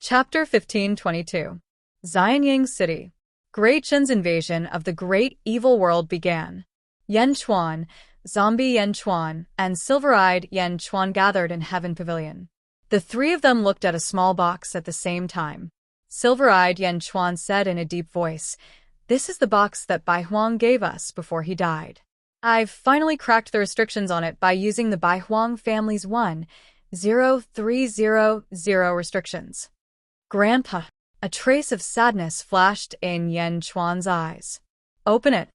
Chapter 1522. Xianyang City. Great Shen's invasion of the great evil world began. Yan Chuan, zombie Yan Chuan, and silver-eyed Yan Chuan gathered in Heaven Pavilion. The three of them looked at a small box at the same time. Silver-eyed Yan Chuan said in a deep voice, "This is the box that Bai Huang gave us before he died. I've finally cracked the restrictions on it by using the Bai Huang family's 10300 restrictions." Grandpa. A trace of sadness flashed in Yan Chuan's eyes. "Open it,"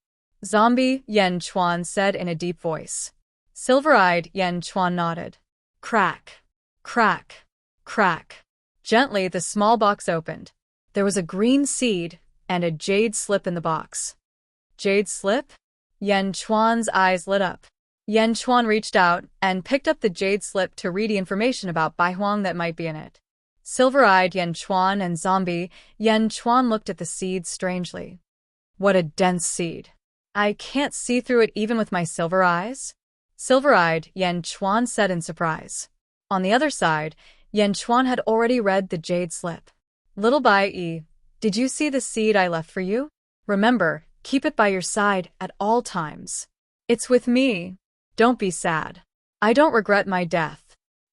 zombie Yan Chuan said in a deep voice. Silver-eyed Yan Chuan nodded. Crack, crack, crack. Gently, the small box opened. There was a green seed and a jade slip in the box. Jade slip? Yan Chuan's eyes lit up. Yan Chuan reached out and picked up the jade slip to read the information about Bai Huang that might be in it. Silver-eyed Yan Chuan and zombie Yan Chuan looked at the seed strangely. What a dense seed. I can't see through it even with my silver eyes? Silver-eyed Yan Chuan said in surprise. On the other side, Yan Chuan had already read the jade slip. Little Bai, did you see the seed I left for you? Remember, keep it by your side at all times. It's with me. Don't be sad. I don't regret my death.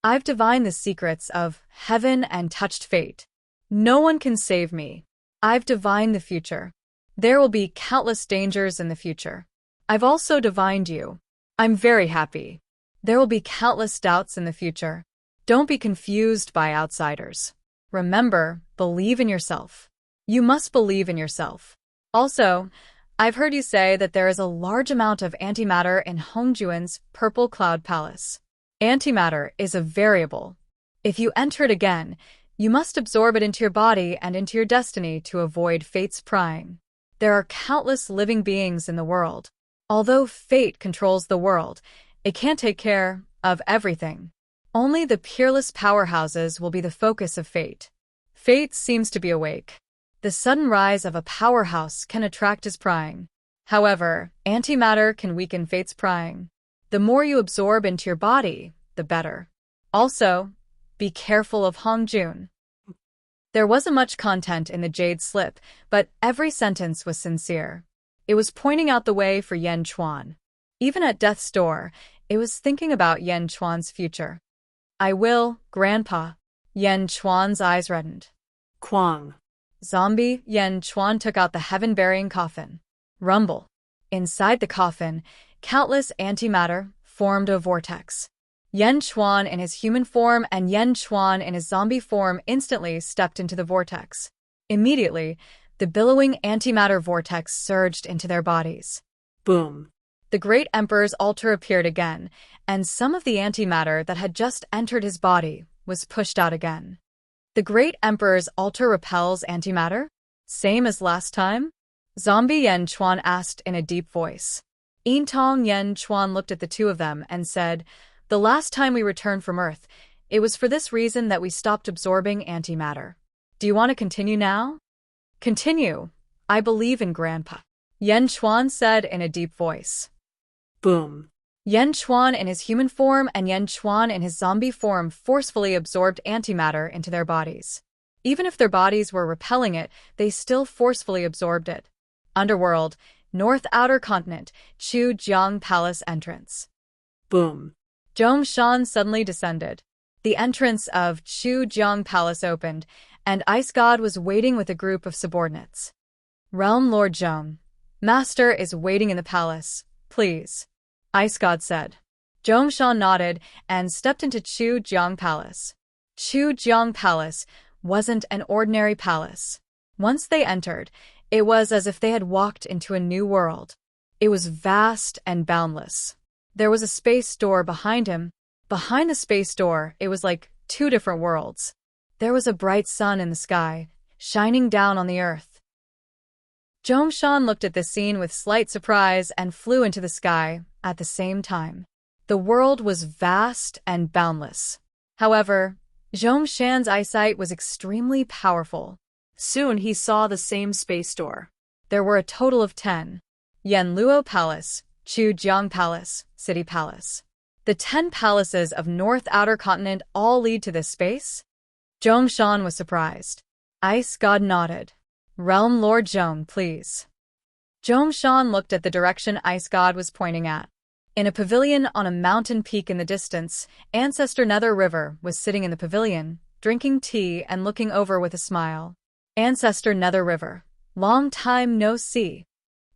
I've divined the secrets of heaven and touched fate. No one can save me. I've divined the future. There will be countless dangers in the future. I've also divined you. I'm very happy. There will be countless doubts in the future. Don't be confused by outsiders. Remember, believe in yourself. You must believe in yourself. Also, I've heard you say that there is a large amount of antimatter in Hongjuan's Purple Cloud Palace. Antimatter is a variable. If you enter it again, you must absorb it into your body and into your destiny to avoid fate's prying. There are countless living beings in the world. Although fate controls the world, it can't take care of everything. Only the peerless powerhouses will be the focus of fate. Fate seems to be awake. The sudden rise of a powerhouse can attract his prying. However, antimatter can weaken fate's prying. The more you absorb into your body, the better. Also, be careful of Hongjun. There wasn't much content in the jade slip, but every sentence was sincere. It was pointing out the way for Yan Chuan. Even at death's door, it was thinking about Yan Chuan's future. I will, Grandpa. Yan Chuan's eyes reddened. Kwang. Zombie Yan Chuan took out the heaven-burying coffin. Rumble. Inside the coffin, countless antimatter formed a vortex. Yan Chuan in his human form and Yan Chuan in his zombie form instantly stepped into the vortex. Immediately, the billowing antimatter vortex surged into their bodies. Boom. The great emperor's altar appeared again, and some of the antimatter that had just entered his body was pushed out again. The great emperor's altar repels antimatter? Same as last time? Zombie Yan Chuan asked in a deep voice. Eentong Yan Chuan looked at the two of them and said, "The last time we returned from Earth, it was for this reason that we stopped absorbing antimatter. Do you want to continue now?" "Continue. I believe in Grandpa," Yan Chuan said in a deep voice. Boom. Yan Chuan in his human form and Yan Chuan in his zombie form forcefully absorbed antimatter into their bodies. Even if their bodies were repelling it, they still forcefully absorbed it. Underworld, North Outer Continent, Chu Jiang Palace entrance. Boom. Zhongshan suddenly descended. The entrance of Chu Jiang Palace opened, and Ice God was waiting with a group of subordinates. Realm Lord Zhong. Master is waiting in the palace, please, Ice God said. Zhongshan nodded and stepped into Chu Jiang Palace. Chu Jiang Palace wasn't an ordinary palace. Once they entered, it was as if they had walked into a new world. It was vast and boundless. There was a space door behind him. Behind the space door, it was like two different worlds. There was a bright sun in the sky, shining down on the earth. Zhongshan looked at this scene with slight surprise and flew into the sky at the same time. The world was vast and boundless. However, Zhongshan's eyesight was extremely powerful. Soon he saw the same space door. There were a total of 10. Yanluo Palace, Chu Jiang Palace, City Palace. The 10 palaces of North Outer Continent all lead to this space? Zhongshan was surprised. Ice God nodded. Realm Lord Zhong, please. Zhongshan looked at the direction Ice God was pointing at. In a pavilion on a mountain peak in the distance, Ancestor Nether River was sitting in the pavilion, drinking tea and looking over with a smile. Ancestor Nether River. Long time no see.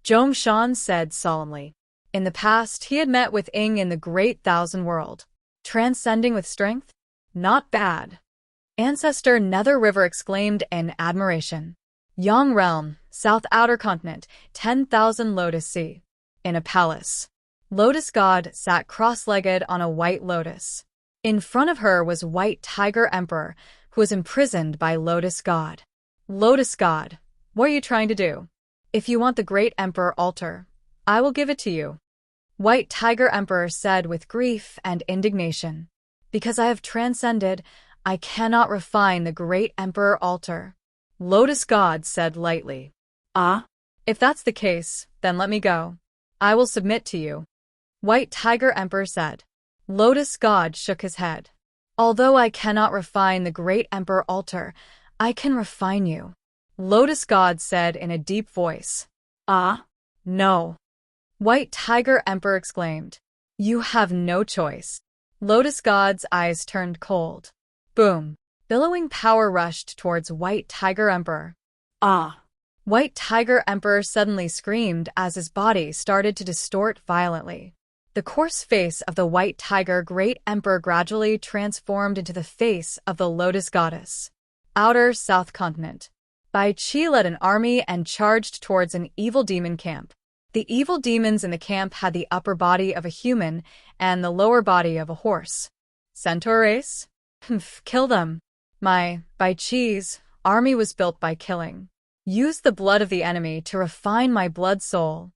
Zhongshan said solemnly. In the past, he had met with Ing in the Great Thousand World. Transcending with strength? Not bad. Ancestor Nether River exclaimed in admiration. Yang Realm, South Outer Continent, 10,000 Lotus Sea. In a palace. Lotus God sat cross-legged on a white lotus. In front of her was White Tiger Emperor, who was imprisoned by Lotus God. Lotus God, what are you trying to do? If you want the Great Emperor altar, I will give it to you. White Tiger Emperor said with grief and indignation. Because I have transcended, I cannot refine the Great Emperor altar. Lotus God said lightly. Ah? If that's the case, then let me go. I will submit to you. White Tiger Emperor said. Lotus God shook his head. Although I cannot refine the Great Emperor altar, I can refine you. Lotus God said in a deep voice. Ah? No. White Tiger Emperor exclaimed. You have no choice. Lotus God's eyes turned cold. Boom. Billowing power rushed towards White Tiger Emperor. Ah! White Tiger Emperor suddenly screamed as his body started to distort violently. The coarse face of the White Tiger Great Emperor gradually transformed into the face of the Lotus Goddess. Outer South Continent. Bai Qi led an army and charged towards an evil demon camp. The evil demons in the camp had the upper body of a human and the lower body of a horse. Centaur race? Kill them. Bai Qi's army was built by killing. Use the blood of the enemy to refine my blood soul.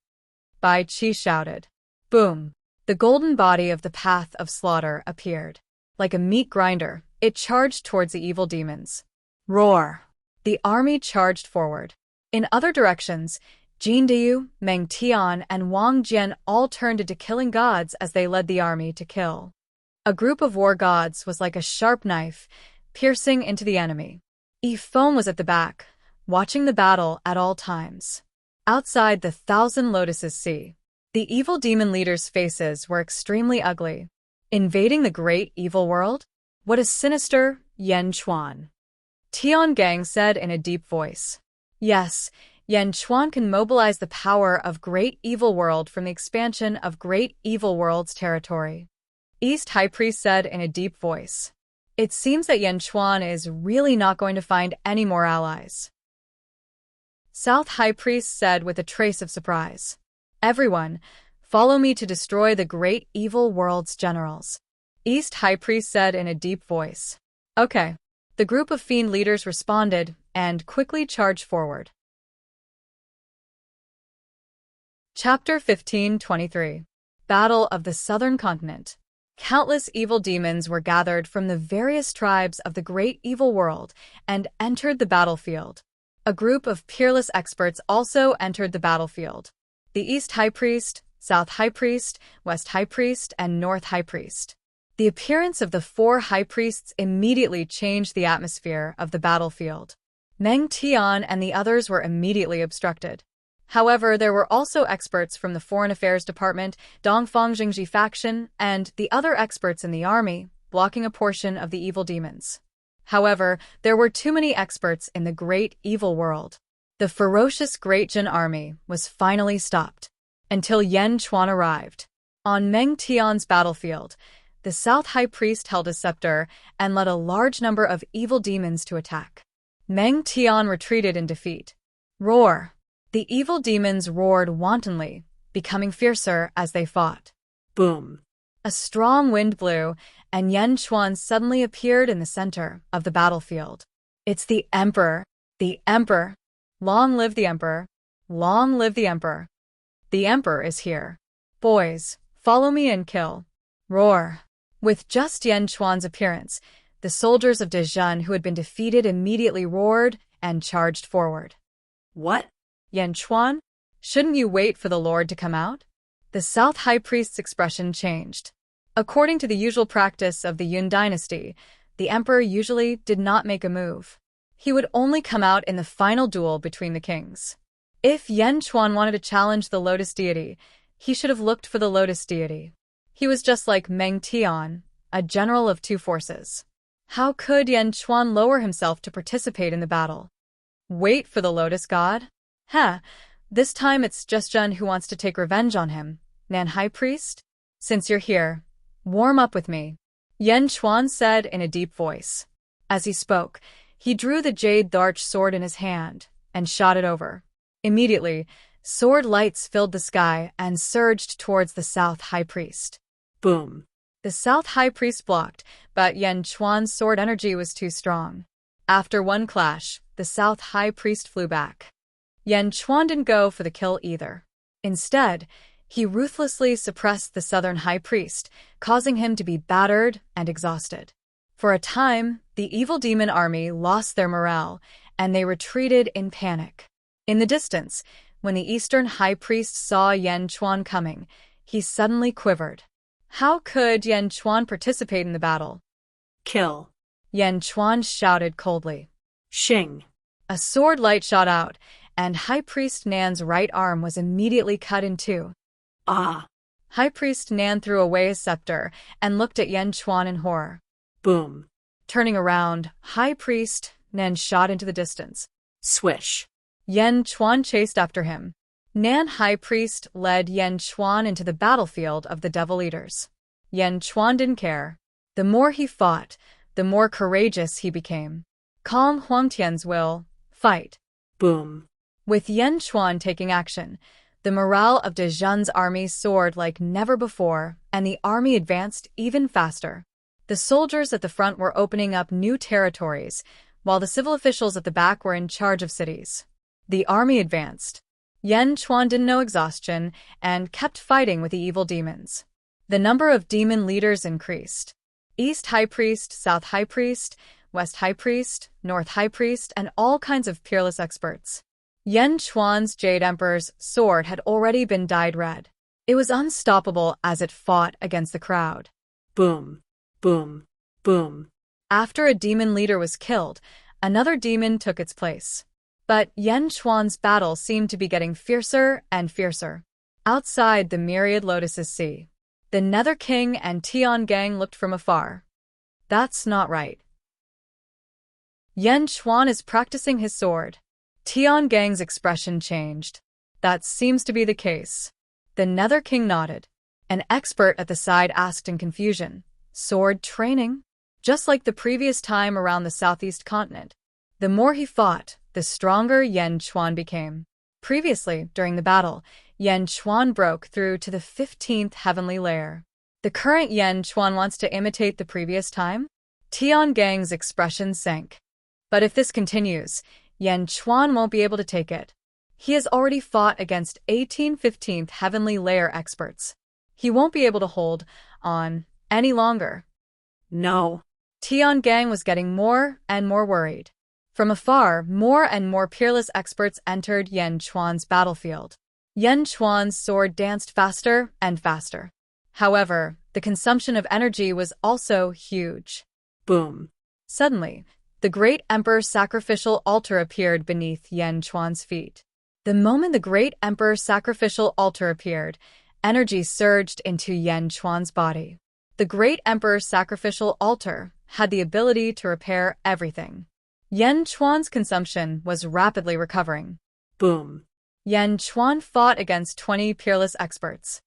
Bai Qi shouted. Boom. The golden body of the path of slaughter appeared. Like a meat grinder, it charged towards the evil demons. Roar. The army charged forward. In other directions, Jin Diyu, Meng Tian, and Wang Jian all turned into killing gods as they led the army to kill. A group of war gods was like a sharp knife, piercing into the enemy. Yi Feng was at the back, watching the battle at all times. Outside the Thousand Lotuses Sea, the evil demon leaders' faces were extremely ugly. Invading the great evil world? What a sinister Yan Chuan. Tian Gang said in a deep voice. Yes, Yan Chuan can mobilize the power of Great Evil World from the expansion of Great Evil World's territory. East High Priest said in a deep voice. It seems that Yan Chuan is really not going to find any more allies. South High Priest said with a trace of surprise. Everyone, follow me to destroy the Great Evil World's generals. East High Priest said in a deep voice. Okay. The group of fiend leaders responded and quickly charged forward. Chapter 15:23. Battle of the Southern Continent. Countless evil demons were gathered from the various tribes of the Great Evil World and entered the battlefield. A group of peerless experts also entered the battlefield. The East High Priest, South High Priest, West High Priest, and North High Priest. The appearance of the four High Priests immediately changed the atmosphere of the battlefield. Meng Tian and the others were immediately obstructed. However, there were also experts from the Foreign Affairs Department, Dongfang Jingji faction, and the other experts in the army, blocking a portion of the evil demons. However, there were too many experts in the Great Evil World. The ferocious Great Jin army was finally stopped. Until Yan Chuan arrived. On Meng Tian's battlefield, the South High Priest held a scepter and led a large number of evil demons to attack. Meng Tian retreated in defeat. Roar! The evil demons roared wantonly, becoming fiercer as they fought. Boom! A strong wind blew, and Yan Chuan suddenly appeared in the center of the battlefield. It's the Emperor! The Emperor! Long live the Emperor! Long live the Emperor! The Emperor is here. Boys, follow me and kill. Roar! With just Yan Chuan's appearance, the soldiers of Dezhun who had been defeated immediately roared and charged forward. What? Yan Chuan? Shouldn't you wait for the Lord to come out? The South High Priest's expression changed. According to the usual practice of the Yun dynasty, the emperor usually did not make a move. He would only come out in the final duel between the kings. If Yan Chuan wanted to challenge the Lotus deity, he should have looked for the Lotus deity. He was just like Meng Tian, a general of two forces. How could Yan Chuan lower himself to participate in the battle? Wait for the Lotus god? This time it's just Zhen who wants to take revenge on him. Nan High Priest? Since you're here, warm up with me, Yan Chuan said in a deep voice. As he spoke, he drew the jade Dharch sword in his hand and shot it over. Immediately, sword lights filled the sky and surged towards the South High Priest. Boom. The South High Priest blocked, but Yan Chuan's sword energy was too strong. After one clash, the South High Priest flew back. Yan Chuan didn't go for the kill either. Instead, he ruthlessly suppressed the Southern High Priest, causing him to be battered and exhausted. For a time, the evil demon army lost their morale, and they retreated in panic. In the distance, when the Eastern High Priest saw Yan Chuan coming, he suddenly quivered. How could Yan Chuan participate in the battle? Kill. Yan Chuan shouted coldly. Xing. A sword light shot out, and High Priest Nan's right arm was immediately cut in two. Ah. High Priest Nan threw away his scepter and looked at Yan Chuan in horror. Boom. Turning around, High Priest Nan shot into the distance. Swish. Yan Chuan chased after him. Nan High Priest led Yan Chuan into the battlefield of the Devil Eaters. Yan Chuan didn't care. The more he fought, the more courageous he became. Calm Huangtian's will, fight. Boom. With Yan Chuan taking action, the morale of De Zhen's army soared like never before, and the army advanced even faster. The soldiers at the front were opening up new territories, while the civil officials at the back were in charge of cities. The army advanced. Yan Chuan didn't know exhaustion and kept fighting with the evil demons. The number of demon leaders increased. East High Priest, South High Priest, West High Priest, North High Priest, and all kinds of peerless experts. Yan Chuan's Jade Emperor's sword had already been dyed red. It was unstoppable as it fought against the crowd. Boom. Boom. Boom. After a demon leader was killed, another demon took its place. But Yan Chuan's battle seemed to be getting fiercer and fiercer. Outside the myriad lotuses sea, the Nether King and Tian Gang looked from afar. That's not right. Yan Chuan is practicing his sword. Tian Gang's expression changed. That seems to be the case. The Nether King nodded. An expert at the side asked in confusion, sword training? Just like the previous time around the southeast continent. The more he fought, the stronger Yan Chuan became. Previously, during the battle, Yan Chuan broke through to the 15th heavenly layer. The current Yan Chuan wants to imitate the previous time? Tian Gang's expression sank. But if this continues, Yan Chuan won't be able to take it. He has already fought against 15th heavenly layer experts. He won't be able to hold on any longer. No. Tian Gang was getting more and more worried. From afar, more and more peerless experts entered Yan Chuan's battlefield. Yan Chuan's sword danced faster and faster. However, the consumption of energy was also huge. Boom. Suddenly, the Great Emperor's sacrificial altar appeared beneath Yan Chuan's feet. The moment the Great Emperor's sacrificial altar appeared, energy surged into Yan Chuan's body. The Great Emperor's sacrificial altar had the ability to repair everything. Yan Chuan's consumption was rapidly recovering. Boom. Yan Chuan fought against 20 peerless experts.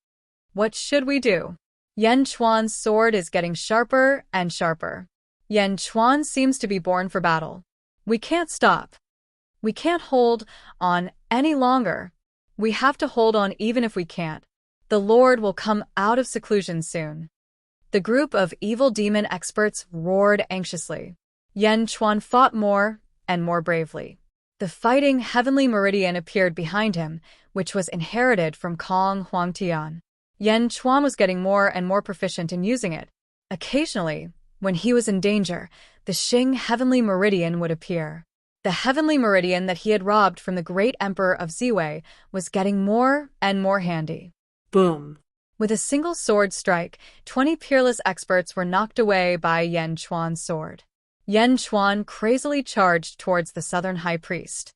What should we do? Yan Chuan's sword is getting sharper and sharper. Yan Chuan seems to be born for battle. We can't stop. We can't hold on any longer. We have to hold on even if we can't. The Lord will come out of seclusion soon. The group of evil demon experts roared anxiously. Yan Chuan fought more and more bravely. The fighting heavenly meridian appeared behind him, which was inherited from Kong Huangtian. Yan Chuan was getting more and more proficient in using it. Occasionally, when he was in danger, the Xing heavenly meridian would appear. The heavenly meridian that he had robbed from the great emperor of Ziwei was getting more and more handy. Boom. With a single sword strike, 20 peerless experts were knocked away by Yan Chuan's sword. Yan Chuan crazily charged towards the southern high priest.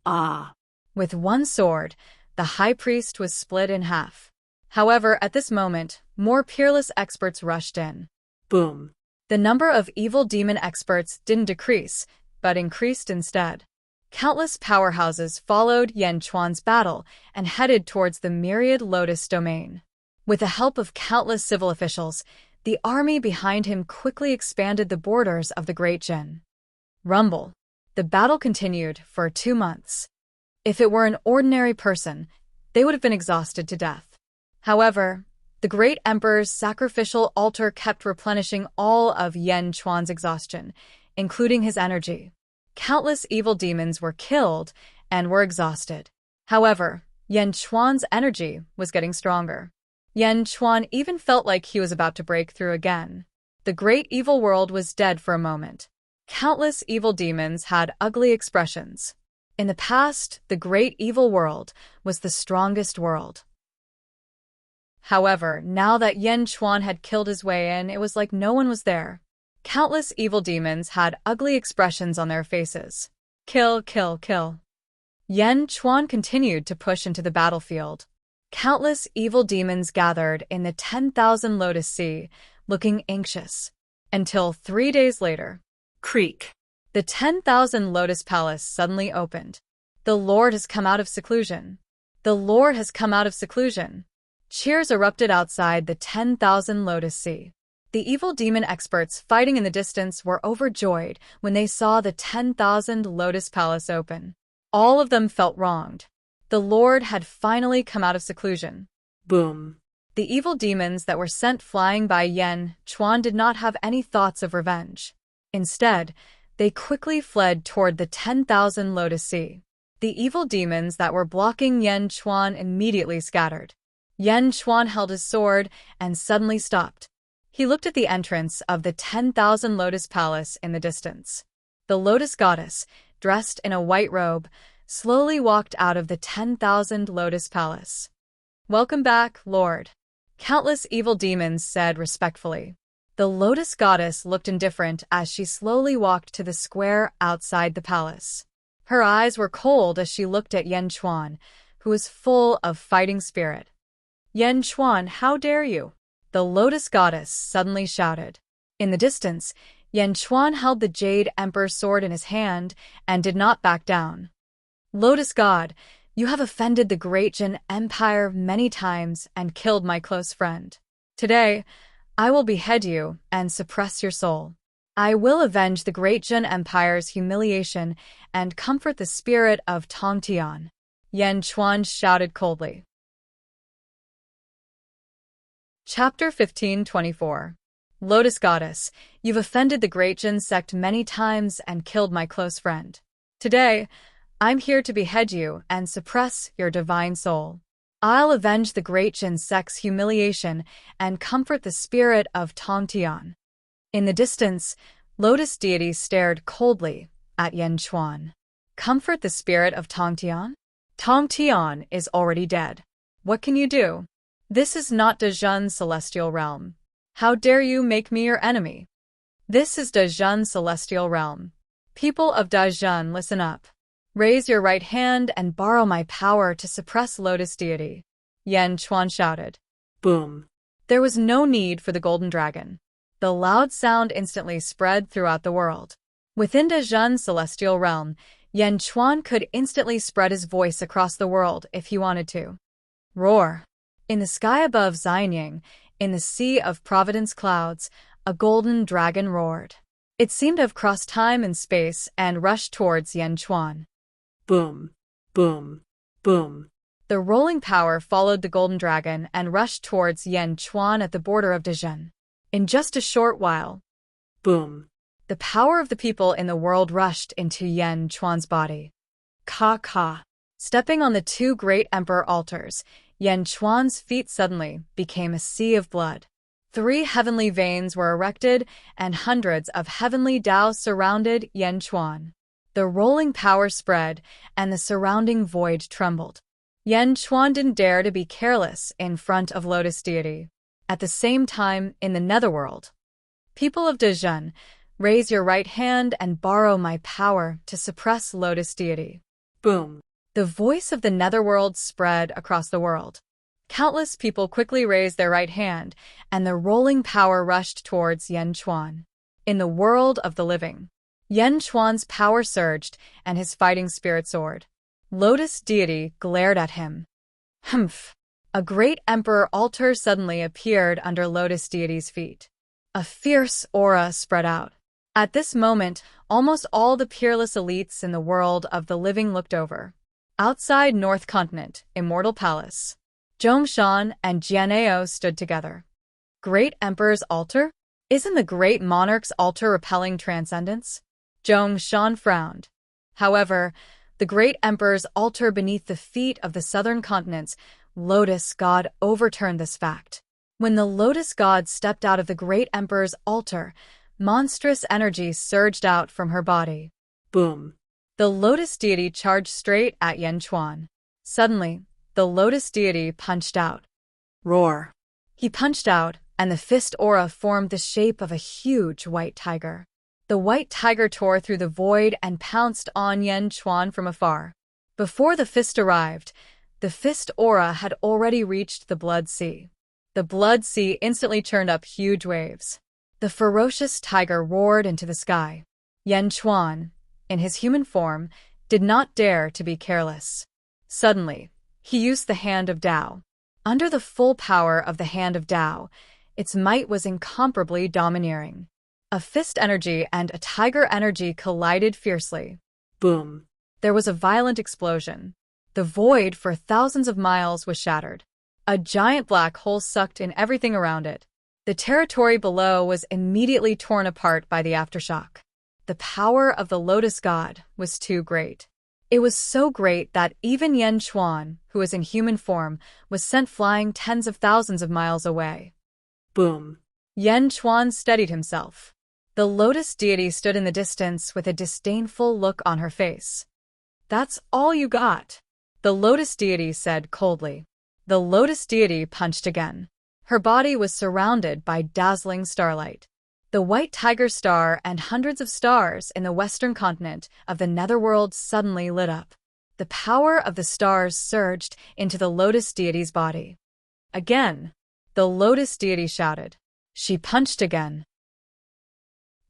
Ah! With one sword, the high priest was split in half. However, at this moment, more peerless experts rushed in. Boom! The number of evil demon experts didn't decrease, but increased instead. Countless powerhouses followed Yan Chuan's battle and headed towards the myriad Lotus domain. With the help of countless civil officials, the army behind him quickly expanded the borders of the Great Jin. Rumble. The battle continued for 2 months. If it were an ordinary person, they would have been exhausted to death. However, the great emperor's sacrificial altar kept replenishing all of Yan Chuan's exhaustion, including his energy. Countless evil demons were killed and were exhausted. However, Yan Chuan's energy was getting stronger. Yan Chuan even felt like he was about to break through again. The great evil world was dead for a moment. Countless evil demons had ugly expressions. In the past, the great evil world was the strongest world. However, now that Yan Chuan had killed his way in, it was like no one was there. Countless evil demons had ugly expressions on their faces. Kill, kill, kill. Yan Chuan continued to push into the battlefield. Countless evil demons gathered in the 10,000 Lotus Sea, looking anxious. Until 3 days later. Creak. The 10,000 Lotus Palace suddenly opened. The Lord has come out of seclusion. The Lord has come out of seclusion. Cheers erupted outside the 10,000 Lotus Sea. The evil demon experts fighting in the distance were overjoyed when they saw the 10,000 Lotus Palace open. All of them felt wronged. The Lord had finally come out of seclusion. Boom. The evil demons that were sent flying by Yan Chuan did not have any thoughts of revenge. Instead, they quickly fled toward the 10,000 Lotus Sea. The evil demons that were blocking Yan Chuan immediately scattered. Yan Chuan held his sword and suddenly stopped. He looked at the entrance of the 10,000 Lotus Palace in the distance. The Lotus Goddess, dressed in a white robe, slowly walked out of the 10,000 Lotus Palace. "Welcome back, Lord," countless evil demons said respectfully. The Lotus Goddess looked indifferent as she slowly walked to the square outside the palace. Her eyes were cold as she looked at Yan Chuan, who was full of fighting spirit. "Yan Chuan, how dare you?" the Lotus Goddess suddenly shouted. In the distance, Yan Chuan held the Jade Emperor's sword in his hand and did not back down. "Lotus God, you have offended the Great Jin Empire many times and killed my close friend. Today, I will behead you and suppress your soul. I will avenge the Great Jin Empire's humiliation and comfort the spirit of Tongtian," Yan Chuan shouted coldly. Chapter 15:24. Lotus Goddess, you've offended the Great Jin sect many times and killed my close friend. Today, I'm here to behead you and suppress your divine soul. I'll avenge the Great Jin sect's humiliation and comfort the spirit of Tongtian. In the distance, Lotus deity stared coldly at Yan Chuan. Comfort the spirit of Tongtian? Tongtian is already dead. What can you do? This is not Dezhun's celestial realm. How dare you make me your enemy? This is Dezhun's celestial realm. People of Dezhun, listen up. Raise your right hand and borrow my power to suppress Lotus deity, Yan Chuan shouted. Boom. There was no need for the golden dragon. The loud sound instantly spread throughout the world. Within Dezhun's celestial realm, Yan Chuan could instantly spread his voice across the world if he wanted to. Roar. In the sky above Xianying, in the sea of Providence clouds, a golden dragon roared. It seemed to have crossed time and space and rushed towards Yan Chuan. Boom. Boom. Boom. The rolling power followed the golden dragon and rushed towards Yan Chuan at the border of Dezhun. In just a short while, boom, the power of the people in the world rushed into Yan Chuan's body. Ka. Stepping on the two great emperor altars, Yan Chuan's feet suddenly became a sea of blood. 3 heavenly veins were erected, and hundreds of heavenly Dao surrounded Yan Chuan. The rolling power spread, and the surrounding void trembled. Yan Chuan didn't dare to be careless in front of Lotus Deity. At the same time, in the netherworld, people of Dezhen, raise your right hand and borrow my power to suppress Lotus Deity. Boom. The voice of the netherworld spread across the world. Countless people quickly raised their right hand, and the rolling power rushed towards Yan Chuan. In the world of the living, Yan Chuan's power surged, and his fighting spirit soared. Lotus Deity glared at him. Humph! A great emperor altar suddenly appeared under Lotus Deity's feet. A fierce aura spread out. At this moment, almost all the peerless elites in the world of the living looked over. Outside North Continent, Immortal Palace, Zhongshan and Jian'eo stood together. Great Emperor's altar? Isn't the great monarch's altar repelling transcendence? Zhongshan frowned. However, the great emperor's altar beneath the feet of the southern continent's Lotus God overturned this fact. When the Lotus God stepped out of the great emperor's altar, monstrous energy surged out from her body. Boom. The Lotus Deity charged straight at Yan Chuan. Suddenly, the Lotus Deity punched out. Roar. He punched out, and the fist aura formed the shape of a huge white tiger. The white tiger tore through the void and pounced on Yan Chuan from afar. Before the fist arrived, the fist aura had already reached the Blood Sea. The Blood Sea instantly churned up huge waves. The ferocious tiger roared into the sky. Yan Chuan, in his human form, did not dare to be careless. Suddenly, he used the Hand of Tao. Under the full power of the Hand of Tao, its might was incomparably domineering. A fist energy and a tiger energy collided fiercely. Boom. There was a violent explosion. The void for thousands of miles was shattered. A giant black hole sucked in everything around it. The territory below was immediately torn apart by the aftershock. The power of the Lotus God was too great. It was so great that even Yan Chuan, who was in human form, was sent flying tens of thousands of miles away. Boom. Yan Chuan steadied himself. The Lotus Deity stood in the distance with a disdainful look on her face. "That's all you got," the Lotus Deity said coldly. The Lotus Deity punched again. Her body was surrounded by dazzling starlight. The white tiger star and hundreds of stars in the western continent of the netherworld suddenly lit up. The power of the stars surged into the Lotus Deity's body. Again, the Lotus Deity shouted. She punched again.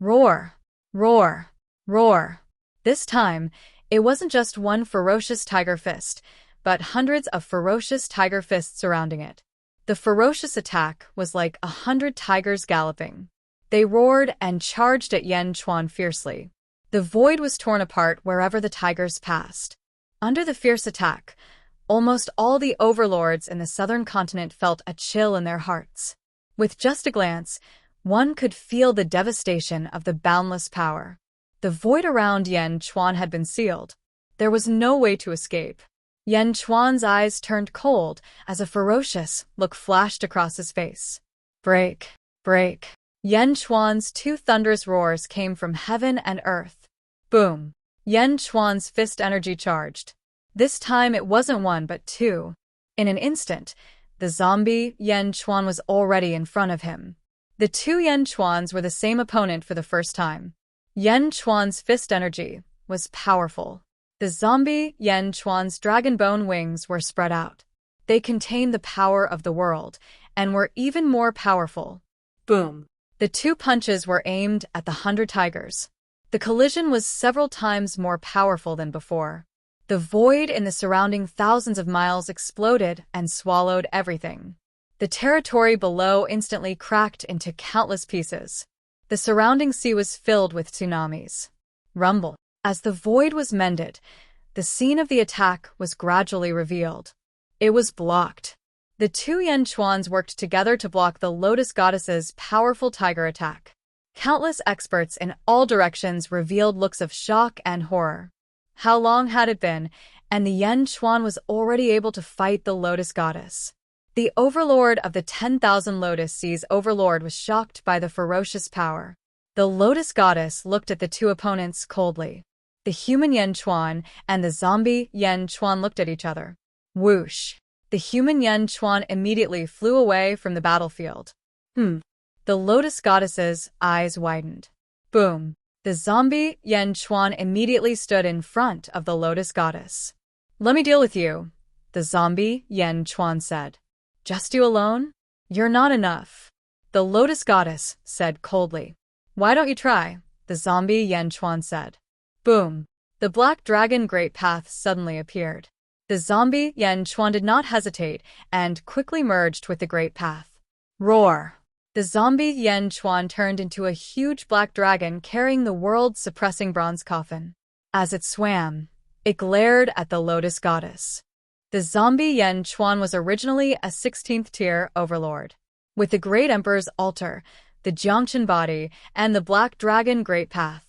Roar, roar, roar. This time, it wasn't just one ferocious tiger fist, but hundreds of ferocious tiger fists surrounding it. The ferocious attack was like 100 tigers galloping. They roared and charged at Yan Chuan fiercely. The void was torn apart wherever the tigers passed. Under the fierce attack, almost all the overlords in the southern continent felt a chill in their hearts. With just a glance, one could feel the devastation of the boundless power. The void around Yan Chuan had been sealed. There was no way to escape. Yan Chuan's eyes turned cold as a ferocious look flashed across his face. Break, break. Yan Chuan's two thunderous roars came from heaven and earth. Boom! Yan Chuan's fist energy charged. This time it wasn't one but two. In an instant, the zombie Yan Chuan was already in front of him. The two Yan Chuans were the same opponent for the first time. Yan Chuan's fist energy was powerful. The zombie Yan Chuan's dragon bone wings were spread out. They contained the power of the world and were even more powerful. Boom! The two punches were aimed at the 100 tigers. The collision was several times more powerful than before. The void in the surrounding thousands of miles exploded and swallowed everything. The territory below instantly cracked into countless pieces. The surrounding sea was filled with tsunamis. Rumble. As the void was mended, the scene of the attack was gradually revealed. It was blocked. The two Yan Chuans worked together to block the Lotus Goddess's powerful tiger attack. Countless experts in all directions revealed looks of shock and horror. How long had it been, and the Yan Chuan was already able to fight the Lotus Goddess? The overlord of the 10,000 Lotus Seas overlord was shocked by the ferocious power. The Lotus Goddess looked at the two opponents coldly. The human Yan Chuan and the zombie Yan Chuan looked at each other. Whoosh! The human Yen Chuan immediately flew away from the battlefield. The lotus goddess's eyes widened. Boom! The zombie Yen Chuan immediately stood in front of the lotus goddess. "Let me deal with you," the zombie Yen Chuan said. "Just you alone? You're not enough," the lotus goddess said coldly. "Why don't you try?" the zombie Yen Chuan said. Boom! The black dragon great path suddenly appeared. The zombie Yen Chuan did not hesitate and quickly merged with the great path. Roar! The zombie Yen Chuan turned into a huge black dragon carrying the world's suppressing bronze coffin. As it swam, it glared at the lotus goddess. The zombie Yen Chuan was originally a 16th tier overlord. With the Great Emperor's altar, the Jiangchen body, and the Black Dragon Great Path,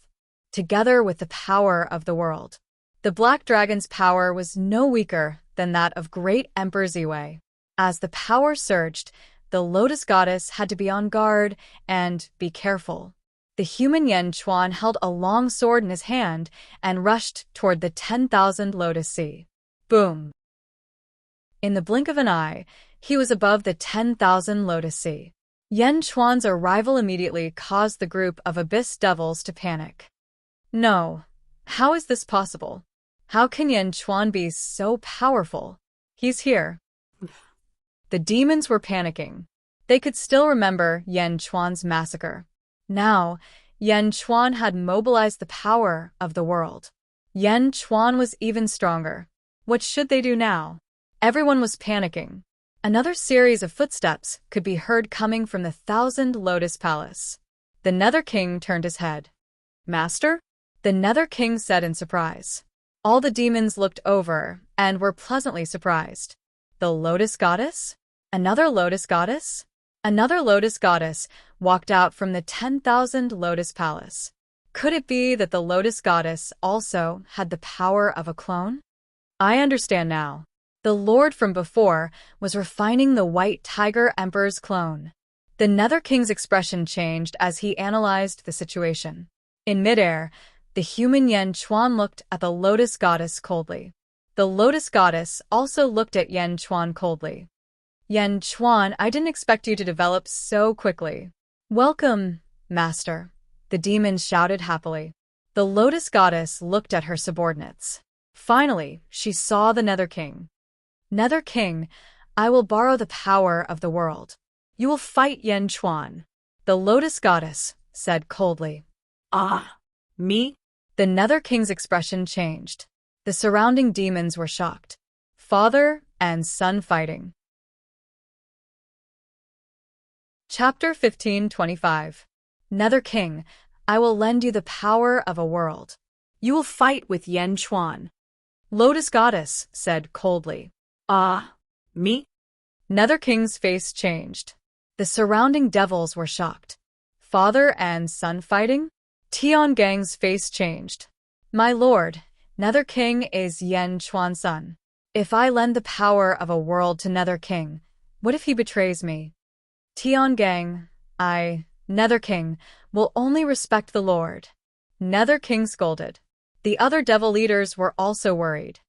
together with the power of the world. The Black Dragon's power was no weaker than that of Great Emperor Ziwei. As the power surged, the Lotus Goddess had to be on guard and be careful. The human Yen Chuan held a long sword in his hand and rushed toward the 10,000 Lotus Sea. Boom! In the blink of an eye, he was above the 10,000 Lotus Sea. Yen Chuan's arrival immediately caused the group of abyss devils to panic. No. How is this possible? How can Yen Chuan be so powerful? He's here. The demons were panicking. They could still remember Yen Chuan's massacre. Now, Yen Chuan had mobilized the power of the world. Yen Chuan was even stronger. What should they do now? Everyone was panicking. Another series of footsteps could be heard coming from the 1,000 Lotus Palace. The Nether King turned his head. "Master?" the Nether King said in surprise. All the demons looked over and were pleasantly surprised. The Lotus Goddess? Another Lotus Goddess? Another Lotus Goddess walked out from the 10,000 Lotus Palace. Could it be that the Lotus Goddess also had the power of a clone? I understand now. The Lord from before was refining the White Tiger Emperor's clone. The Nether King's expression changed as he analyzed the situation. In midair, the human Yen Chuan looked at the Lotus Goddess coldly. The Lotus Goddess also looked at Yen Chuan coldly. "Yen Chuan, I didn't expect you to develop so quickly." "Welcome, Master," the demons shouted happily. The Lotus Goddess looked at her subordinates. Finally, she saw the Nether King. "Nether King, I will borrow the power of the world. You will fight Yen Chuan," the Lotus Goddess said coldly. "Ah, me?" The Nether King's expression changed. The surrounding demons were shocked. Father and son fighting. Chapter 1525. Nether King, I will lend you the power of a world. You will fight with Yen Chuan. Lotus Goddess said coldly. "Ah, me?" Nether King's face changed. The surrounding devils were shocked. Father and son fighting? Tiangang's face changed. "My lord, Nether King is Yen Chuan's son. If I lend the power of a world to Nether King, what if he betrays me? Tiangang, Nether King, will only respect the Lord." Nether King scolded. The other devil leaders were also worried.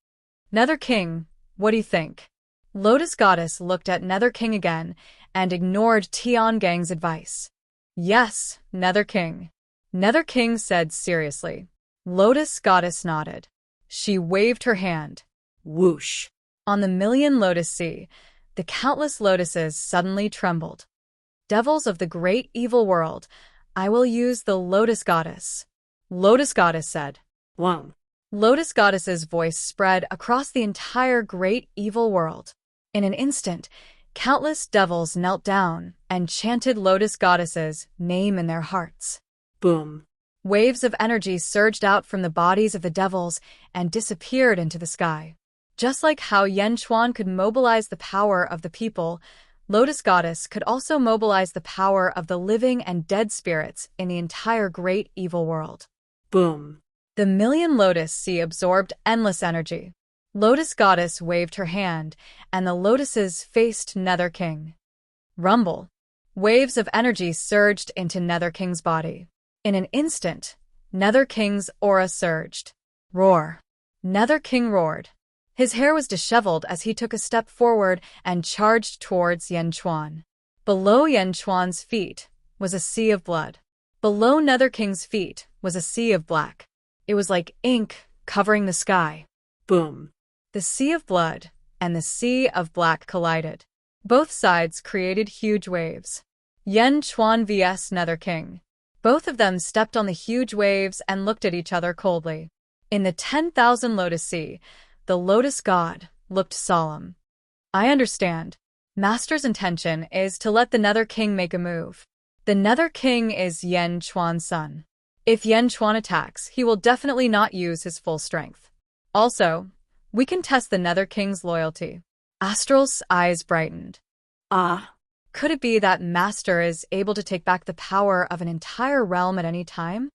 "Nether King, what do you think?" Lotus Goddess looked at Nether King again and ignored Tiangang's advice. "Yes, Nether King." Nether King said seriously. Lotus Goddess nodded. She waved her hand. Whoosh! On the million Lotus Sea, the countless lotuses suddenly trembled. "Devils of the great evil world, I will use the Lotus Goddess." Lotus Goddess said. Wow. Lotus Goddess's voice spread across the entire great evil world. In an instant, countless devils knelt down and chanted Lotus Goddess's name in their hearts. Boom. Waves of energy surged out from the bodies of the devils and disappeared into the sky. Just like how Yen Chuan could mobilize the power of the people, Lotus Goddess could also mobilize the power of the living and dead spirits in the entire great evil world. Boom. The million Lotus Sea absorbed endless energy. Lotus Goddess waved her hand, and the lotuses faced Nether King. Rumble. Waves of energy surged into Nether King's body. In an instant, Nether King's aura surged. Roar. Nether King roared. His hair was disheveled as he took a step forward and charged towards Yan Chuan. Below Yan Chuan's feet was a sea of blood. Below Nether King's feet was a sea of black. It was like ink covering the sky. Boom. The sea of blood and the sea of black collided. Both sides created huge waves. Yan Chuan vs Nether King. Both of them stepped on the huge waves and looked at each other coldly. In the 10,000 Lotus Sea, the Lotus God looked solemn. I understand. Master's intention is to let the Nether King make a move. The Nether King is Yan Chuan's son. If Yan Chuan attacks, he will definitely not use his full strength. Also, we can test the Nether King's loyalty. Astral's eyes brightened. Ah. Could it be that Master is able to take back the power of an entire realm at any time?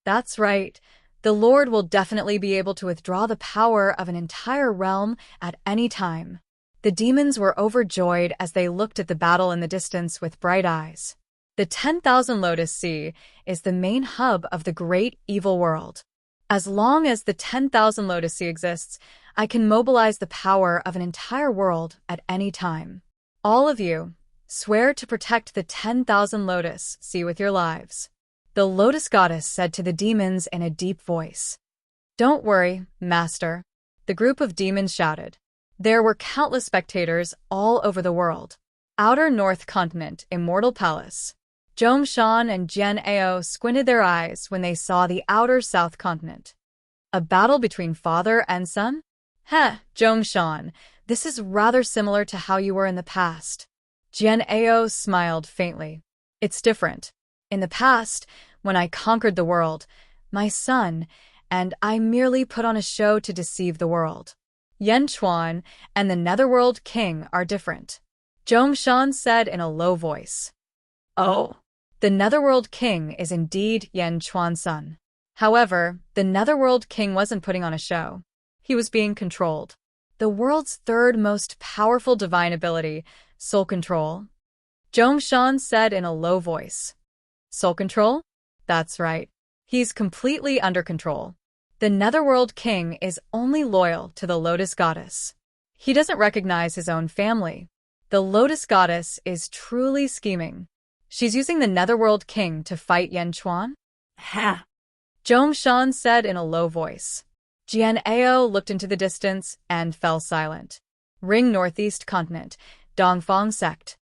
That's right. The Lord will definitely be able to withdraw the power of an entire realm at any time. The demons were overjoyed as they looked at the battle in the distance with bright eyes. The 10,000 Lotus Sea is the main hub of the great evil world. As long as the 10,000 Lotus Sea exists, I can mobilize the power of an entire world at any time. All of you, swear to protect the 10,000 Lotus Sea with your lives. The Lotus Goddess said to the demons in a deep voice. Don't worry, Master, the group of demons shouted. There were countless spectators all over the world. Outer North Continent, Immortal Palace. Zhongshan and Jian Ao squinted their eyes when they saw the Outer South Continent. A battle between father and son? Heh, Zhongshan, this is rather similar to how you were in the past. Jian Ao smiled faintly. It's different. In the past, when I conquered the world, my son and I merely put on a show to deceive the world. Yan Chuan and the Netherworld King are different. Zhongshan said in a low voice. Oh. The Netherworld King is indeed Yan Chuan's son. However, the Netherworld King wasn't putting on a show. He was being controlled. The world's third most powerful divine ability, soul control. Zhongshan said in a low voice. Soul control? That's right. He's completely under control. The Netherworld King is only loyal to the Lotus Goddess. He doesn't recognize his own family. The Lotus Goddess is truly scheming. She's using the Netherworld King to fight Yan Chuan? Ha. Zhongshan said in a low voice. Jian Ao looked into the distance and fell silent. Ring Northeast Continent, Dongfang Sect.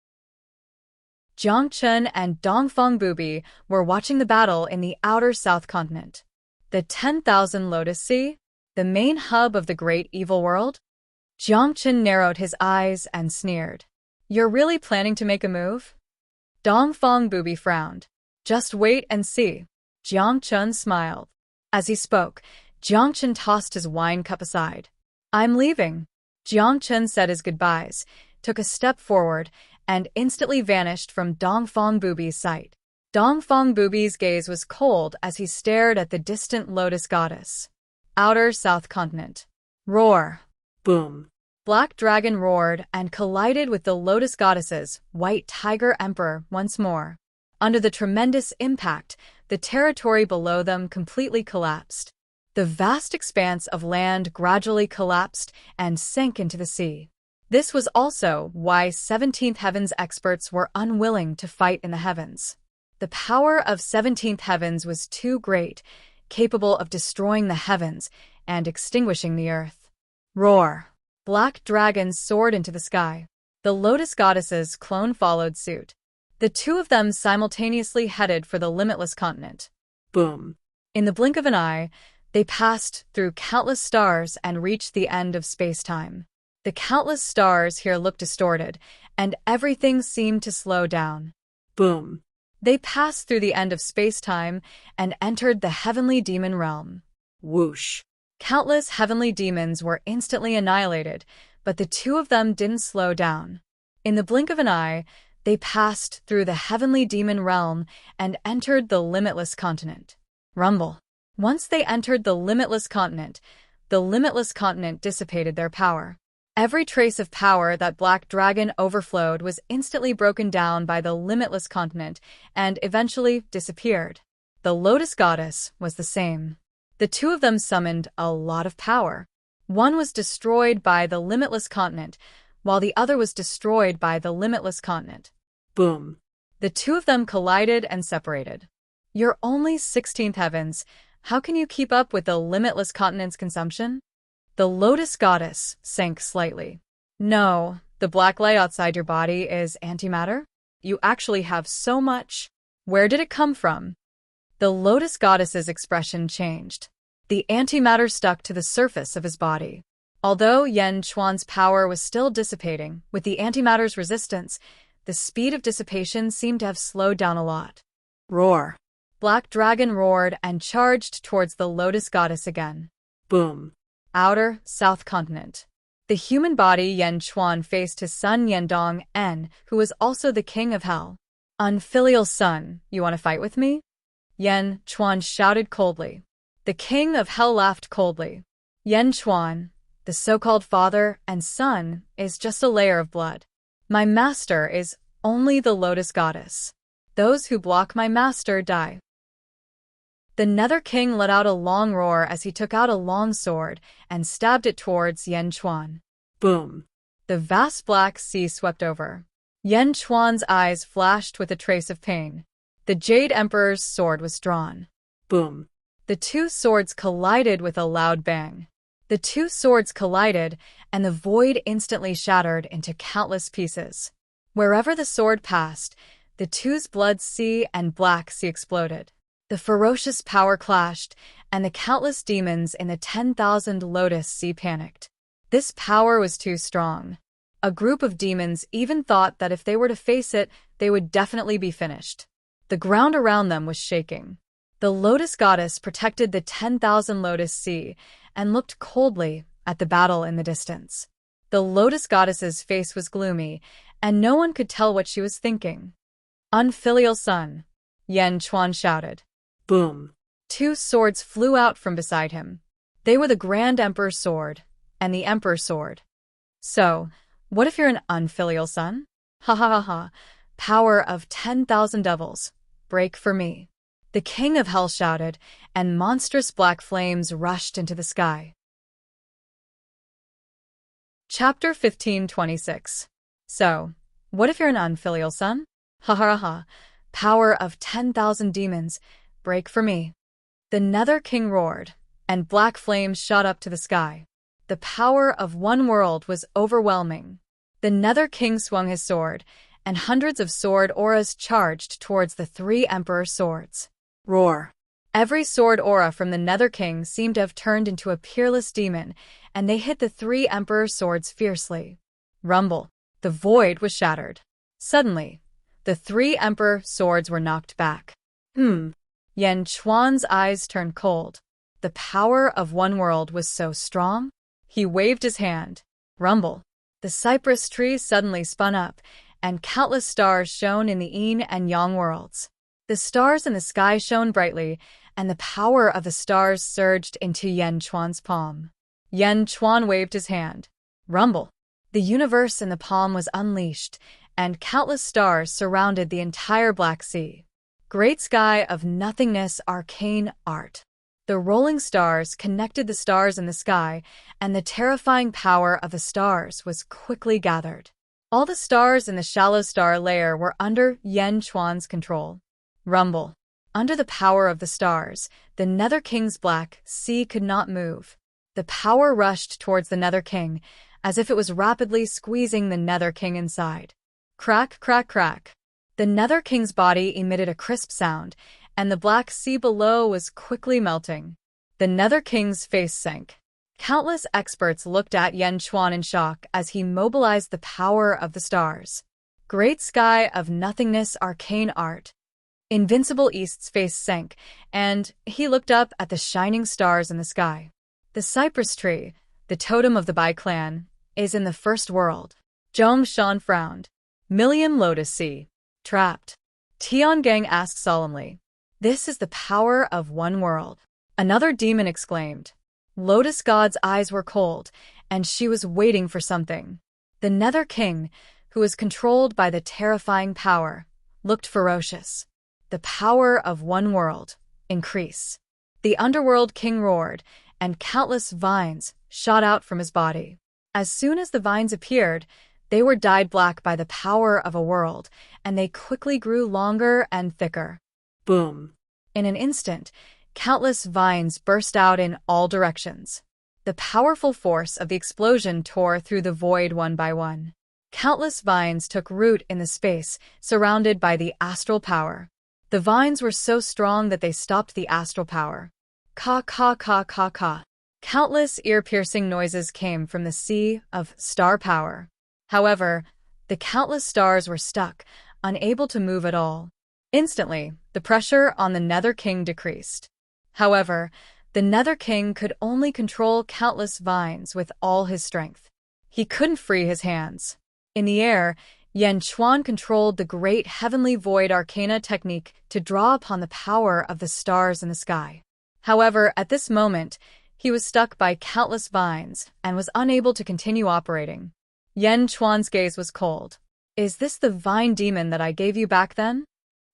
Jiang Chen and Dongfang Bubi were watching the battle in the Outer South Continent. The 10,000 Lotus Sea? The main hub of the great evil world? Jiang Chen narrowed his eyes and sneered. You're really planning to make a move? Dongfang Bubi frowned. Just wait and see. Jiang Chen smiled. As he spoke, Jiang Chen tossed his wine cup aside. I'm leaving. Jiang Chen said his goodbyes, took a step forward, and instantly vanished from Dongfang Bubi's sight. Dongfang Bubi's gaze was cold as he stared at the distant Lotus Goddess. Outer South Continent. Roar. Boom. Black Dragon roared and collided with the Lotus Goddess's White Tiger Emperor once more. Under the tremendous impact, the territory below them completely collapsed. The vast expanse of land gradually collapsed and sank into the sea. This was also why 17th Heavens experts were unwilling to fight in the heavens. The power of 17th Heavens was too great, capable of destroying the heavens and extinguishing the earth. Roar! Black dragons soared into the sky. The Lotus Goddess's clone followed suit. The two of them simultaneously headed for the limitless continent. Boom. In the blink of an eye, they passed through countless stars and reached the end of space-time. The countless stars here looked distorted, and everything seemed to slow down. Boom. They passed through the end of space-time and entered the heavenly demon realm. Whoosh. Countless heavenly demons were instantly annihilated, but the two of them didn't slow down. In the blink of an eye, they passed through the heavenly demon realm and entered the limitless continent. Rumble. Once they entered the limitless continent dissipated their power. Every trace of power that Black Dragon overflowed was instantly broken down by the limitless continent and eventually disappeared. The Lotus Goddess was the same. The two of them summoned a lot of power. One was destroyed by the limitless continent, while the other was destroyed by the limitless continent. Boom. The two of them collided and separated. You're only 16th heavens. How can you keep up with the limitless continent's consumption? The Lotus Goddess sank slightly. No, the black light outside your body is antimatter? You actually have so much. Where did it come from? The Lotus Goddess's expression changed. The antimatter stuck to the surface of his body. Although Yan Chuan's power was still dissipating, with the antimatter's resistance, the speed of dissipation seemed to have slowed down a lot. Roar. Black Dragon roared and charged towards the Lotus Goddess again. Boom. Outer, South Continent. The human body Yan Chuan faced his son Yandong En, who was also the king of hell. Unfilial son, you want to fight with me? Yan Chuan shouted coldly. The king of hell laughed coldly. Yan Chuan, the so-called father and son, is just a layer of blood. My master is only the Lotus Goddess. Those who block my master die. The Nether King let out a long roar as he took out a long sword and stabbed it towards Yan Chuan. Boom. The vast black sea swept over. Yan Chuan's eyes flashed with a trace of pain. The Jade Emperor's sword was drawn. Boom. The two swords collided with a loud bang. The two swords collided, and the void instantly shattered into countless pieces. Wherever the sword passed, the two's blood sea and black sea exploded. The ferocious power clashed, and the countless demons in the 10,000 Lotus Sea panicked. This power was too strong. A group of demons even thought that if they were to face it, they would definitely be finished. The ground around them was shaking. The Lotus Goddess protected the 10,000 Lotus Sea and looked coldly at the battle in the distance. The Lotus Goddess's face was gloomy, and no one could tell what she was thinking. Unfilial son, Yan Chuan shouted. Boom. Two swords flew out from beside him. They were the Grand Emperor's sword and the Emperor's sword. So, what if you're an unfilial son? Ha ha ha ha. Power of 10,000 devils, break for me. The King of Hell shouted, and monstrous black flames rushed into the sky. Chapter 1526. So, what if you're an unfilial son? Ha ha ha. Power of 10,000 demons, break for me. The Nether King roared, and black flames shot up to the sky. The power of one world was overwhelming. The Nether King swung his sword, and hundreds of sword auras charged towards the three Emperor swords. Roar. Every sword aura from the Nether King seemed to have turned into a peerless demon, and they hit the three Emperor swords fiercely. Rumble. The void was shattered. Suddenly, the three Emperor swords were knocked back. Yan Chuan's eyes turned cold. The power of one world was so strong. He waved his hand. Rumble. The cypress tree suddenly spun up, and countless stars shone in the yin and yang worlds. The stars in the sky shone brightly, and the power of the stars surged into Yan Chuan's palm. Yan Chuan waved his hand. Rumble. The universe in the palm was unleashed, and countless stars surrounded the entire Black Sea. Great sky of nothingness, arcane art. The rolling stars connected the stars in the sky, and the terrifying power of the stars was quickly gathered. All the stars in the shallow star layer were under Yan Chuan's control. Rumble. Under the power of the stars, the Nether King's Black Sea could not move. The power rushed towards the Nether King, as if it was rapidly squeezing the Nether King inside. Crack, crack, crack. The Nether King's body emitted a crisp sound, and the Black Sea below was quickly melting. The Nether King's face sank. Countless experts looked at Yan Chuan in shock as he mobilized the power of the stars. Great sky of nothingness, arcane art. Invincible East's face sank, and he looked up at the shining stars in the sky. The cypress tree, the totem of the Bai clan, is in the first world. Zhong Shan frowned. Million Lotus Sea. Trapped. Tiangang asked solemnly. This is the power of one world. Another demon exclaimed. Lotus God's eyes were cold, and she was waiting for something. The Nether King, who was controlled by the terrifying power, looked ferocious. The power of one world. Increase. The Underworld King roared, and countless vines shot out from his body. As soon as the vines appeared, they were dyed black by the power of a world, and they quickly grew longer and thicker. Boom. In an instant, countless vines burst out in all directions. The powerful force of the explosion tore through the void one by one. Countless vines took root in the space, surrounded by the astral power. The vines were so strong that they stopped the astral power. Ka ka ka ka ka. Countless ear-piercing noises came from the sea of star power. However, the countless stars were stuck, unable to move at all. Instantly, the pressure on the Nether King decreased. However, the Nether King could only control countless vines with all his strength. He couldn't free his hands. In the air, Yan Chuan controlled the great heavenly void arcana technique to draw upon the power of the stars in the sky. However, at this moment, he was stuck by countless vines and was unable to continue operating. Yan Chuan's gaze was cold. Is this the vine demon that I gave you back then?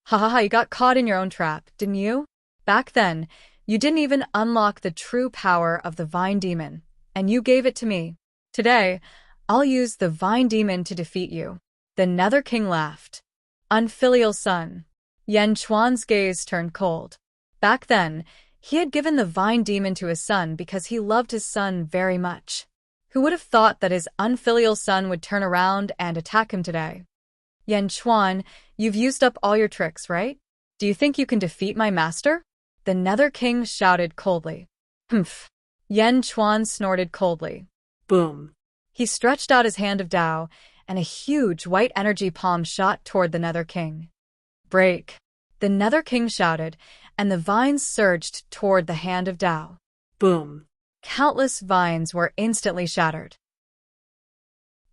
Ha ha ha, you got caught in your own trap, didn't you? Back then, you didn't even unlock the true power of the vine demon, and you gave it to me. Today, I'll use the vine demon to defeat you. The Nether King laughed. Unfilial son. Yan Chuan's gaze turned cold. Back then, he had given the vine demon to his son because he loved his son very much. Who would have thought that his unfilial son would turn around and attack him today? Yan Chuan, you've used up all your tricks, right? Do you think you can defeat my master? The Nether King shouted coldly. Humph. Yan Chuan snorted coldly. Boom. He stretched out his hand of Tao, and a huge white energy palm shot toward the Nether King. Break. The Nether King shouted, and the vines surged toward the hand of Tao. Boom. Countless vines were instantly shattered.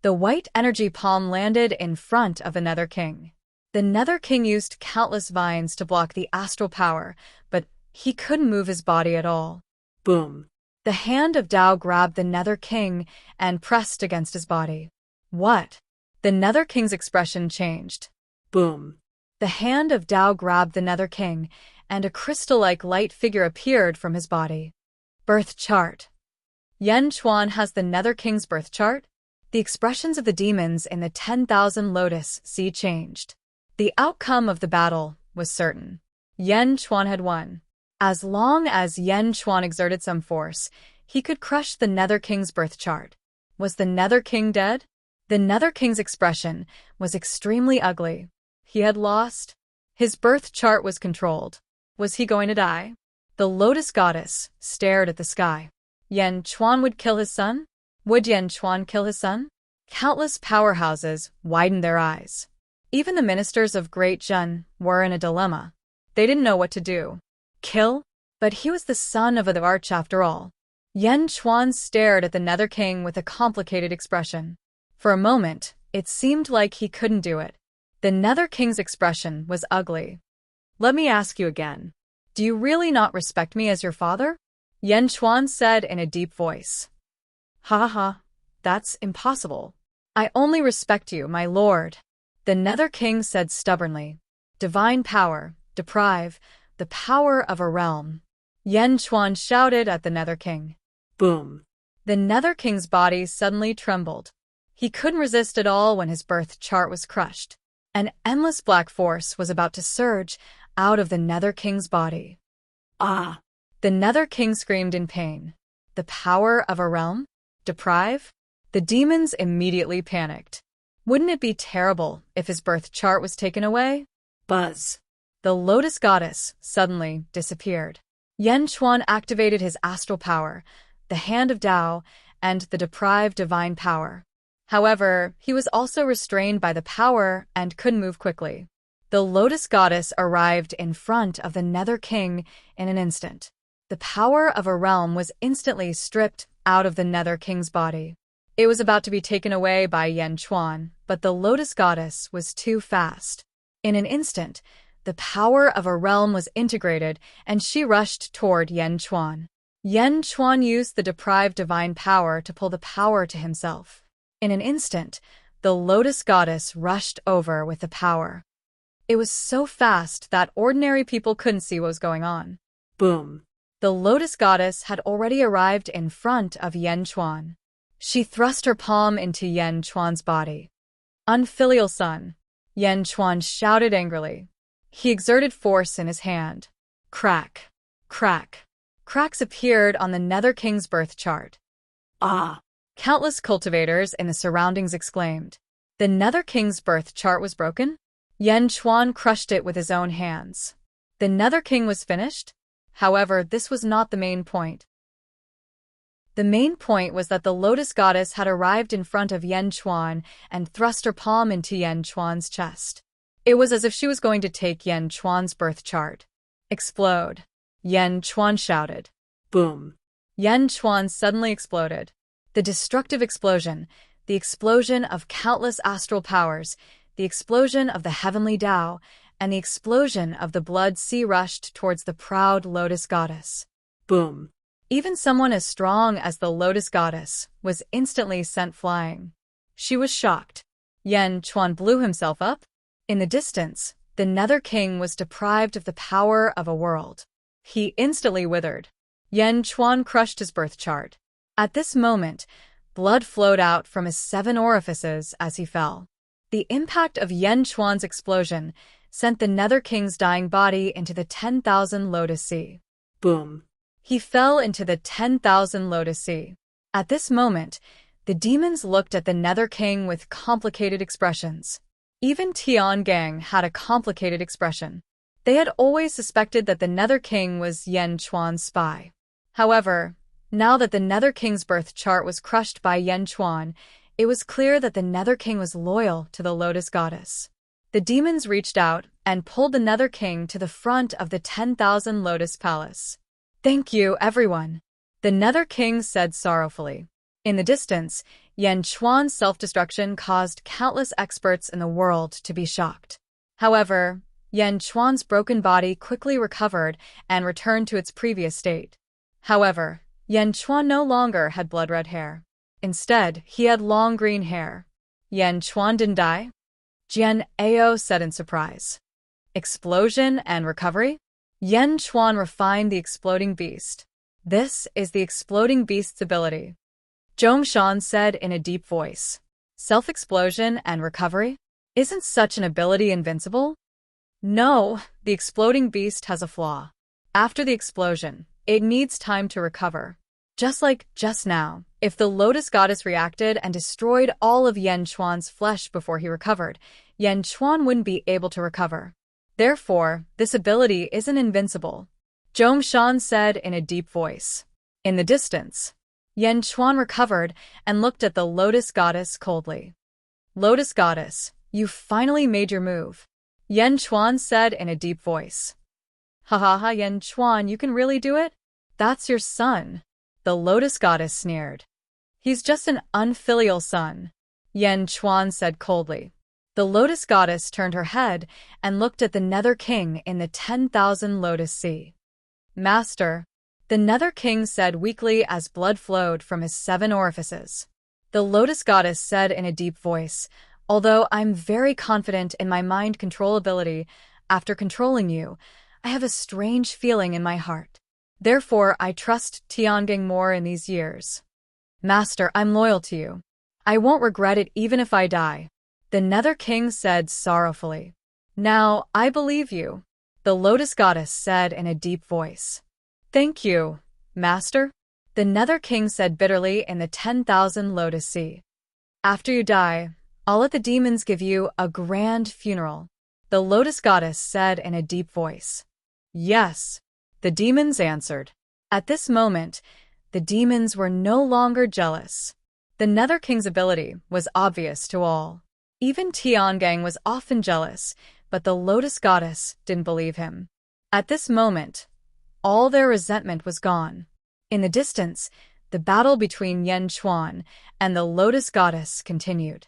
The white energy palm landed in front of the Nether King. The Nether King used countless vines to block the astral power, but he couldn't move his body at all. Boom. The hand of Tao grabbed the Nether King and pressed against his body. What? The Nether King's expression changed. Boom. The hand of Tao grabbed the Nether King, and a crystal-like light figure appeared from his body. Birth chart. Yan Chuan has the Nether King's birth chart. The expressions of the demons in the 10,000 Lotus Sea changed. The outcome of the battle was certain. Yan Chuan had won. As long as Yan Chuan exerted some force, he could crush the Nether King's birth chart. Was the Nether King dead? The Nether King's expression was extremely ugly. He had lost. His birth chart was controlled. Was he going to die? The Lotus Goddess stared at the sky. Yan Chuan would kill his son? Would Yan Chuan kill his son? Countless powerhouses widened their eyes. Even the ministers of Great Zhen were in a dilemma. They didn't know what to do. Kill? But he was the son of the arch after all. Yan Chuan stared at the Nether King with a complicated expression. For a moment, it seemed like he couldn't do it. The Nether King's expression was ugly. Let me ask you again. Do you really not respect me as your father? Yan Chuan said in a deep voice. Ha ha, that's impossible. I only respect you, my lord. The Nether King said stubbornly. Divine power, deprive, the power of a realm. Yan Chuan shouted at the Nether King. Boom. The Nether King's body suddenly trembled. He couldn't resist at all when his birth chart was crushed. An endless black force was about to surge out of the Nether King's body. Ah! The Nether King screamed in pain. The power of a realm? Deprive? The demons immediately panicked. Wouldn't it be terrible if his birth chart was taken away? Buzz. The Lotus Goddess suddenly disappeared. Yan Chuan activated his astral power, the Hand of Tao, and the deprived divine power. However, he was also restrained by the power and couldn't move quickly. The Lotus Goddess arrived in front of the Nether King in an instant. The power of a realm was instantly stripped out of the Nether King's body. It was about to be taken away by Yan Chuan, but the Lotus Goddess was too fast. In an instant, the power of a realm was integrated, and she rushed toward Yan Chuan. Yan Chuan used the deprived divine power to pull the power to himself. In an instant, the Lotus Goddess rushed over with the power. It was so fast that ordinary people couldn't see what was going on. Boom. The lotus goddess had already arrived in front of Yan Chuan. She thrust her palm into Yan Chuan's body. Unfilial son, Yan Chuan shouted angrily. He exerted force in his hand. Crack, crack. Cracks appeared on the Nether King's birth chart. Ah! Countless cultivators in the surroundings exclaimed. The Nether King's birth chart was broken? Yan Chuan crushed it with his own hands. The Nether King was finished? However, this was not the main point. The main point was that the lotus goddess had arrived in front of Yan Chuan and thrust her palm into Yan Chuan's chest. It was as if she was going to take Yan Chuan's birth chart. Explode! Yan Chuan shouted. Boom! Yan Chuan suddenly exploded. The destructive explosion, the explosion of countless astral powers, the explosion of the heavenly Tao, and the explosion of the blood sea rushed towards the proud lotus goddess. Boom! Even someone as strong as the lotus goddess was instantly sent flying. She was shocked. Yan Chuan blew himself up. In the distance, the Nether King was deprived of the power of a world. He instantly withered. Yan Chuan crushed his birth chart. At this moment, blood flowed out from his 7 orifices as he fell. The impact of Yan Chuan's explosion sent the Nether King's dying body into the 10,000 Lotus Sea. Boom! He fell into the 10,000 Lotus Sea. At this moment, the demons looked at the Nether King with complicated expressions. Even Tiangang had a complicated expression. They had always suspected that the Nether King was Yan Chuan's spy. However, now that the Nether King's birth chart was crushed by Yan Chuan, it was clear that the Nether King was loyal to the Lotus Goddess. The demons reached out and pulled the Nether King to the front of the 10,000 Lotus Palace. Thank you, everyone, the Nether King said sorrowfully. In the distance, Yan Chuan's self-destruction caused countless experts in the world to be shocked. However, Yan Chuan's broken body quickly recovered and returned to its previous state. However, Yan Chuan no longer had blood-red hair. Instead, he had long green hair. Yan Chuan didn't die? Jian Ao said in surprise. Explosion and recovery? Yan Chuan refined the exploding beast. This is the exploding beast's ability. Zhongshan said in a deep voice. Self-explosion and recovery? Isn't such an ability invincible? No, the exploding beast has a flaw. After the explosion, it needs time to recover. Just like just now, if the Lotus Goddess reacted and destroyed all of Yan Chuan's flesh before he recovered, Yan Chuan wouldn't be able to recover. Therefore, this ability isn't invincible. Zhongshan said in a deep voice. In the distance, Yan Chuan recovered and looked at the Lotus Goddess coldly. Lotus Goddess, you finally made your move, Yan Chuan said in a deep voice. Ha ha ha, Yan Chuan, you can really do it? That's your son, the Lotus Goddess sneered. He's just an unfilial son, Yan Chuan said coldly. The Lotus Goddess turned her head and looked at the Nether King in the 10,000 Lotus Sea. Master, the Nether King said weakly as blood flowed from his 7 orifices. The Lotus Goddess said in a deep voice, although I'm very confident in my mind control ability, after controlling you, I have a strange feeling in my heart. Therefore, I trust Tiangang more in these years. Master, I'm loyal to you. I won't regret it even if I die, the Nether King said sorrowfully. Now, I believe you, the Lotus Goddess said in a deep voice. Thank you, Master, the Nether King said bitterly in the 10,000 Lotus Sea. After you die, I'll let the demons give you a grand funeral, the Lotus Goddess said in a deep voice. Yes, the demons answered. At this moment, the demons were no longer jealous. The Nether King's ability was obvious to all. Even Tiangang was often jealous, but the Lotus Goddess didn't believe him. At this moment, all their resentment was gone. In the distance, the battle between Yan Chuan and the Lotus Goddess continued.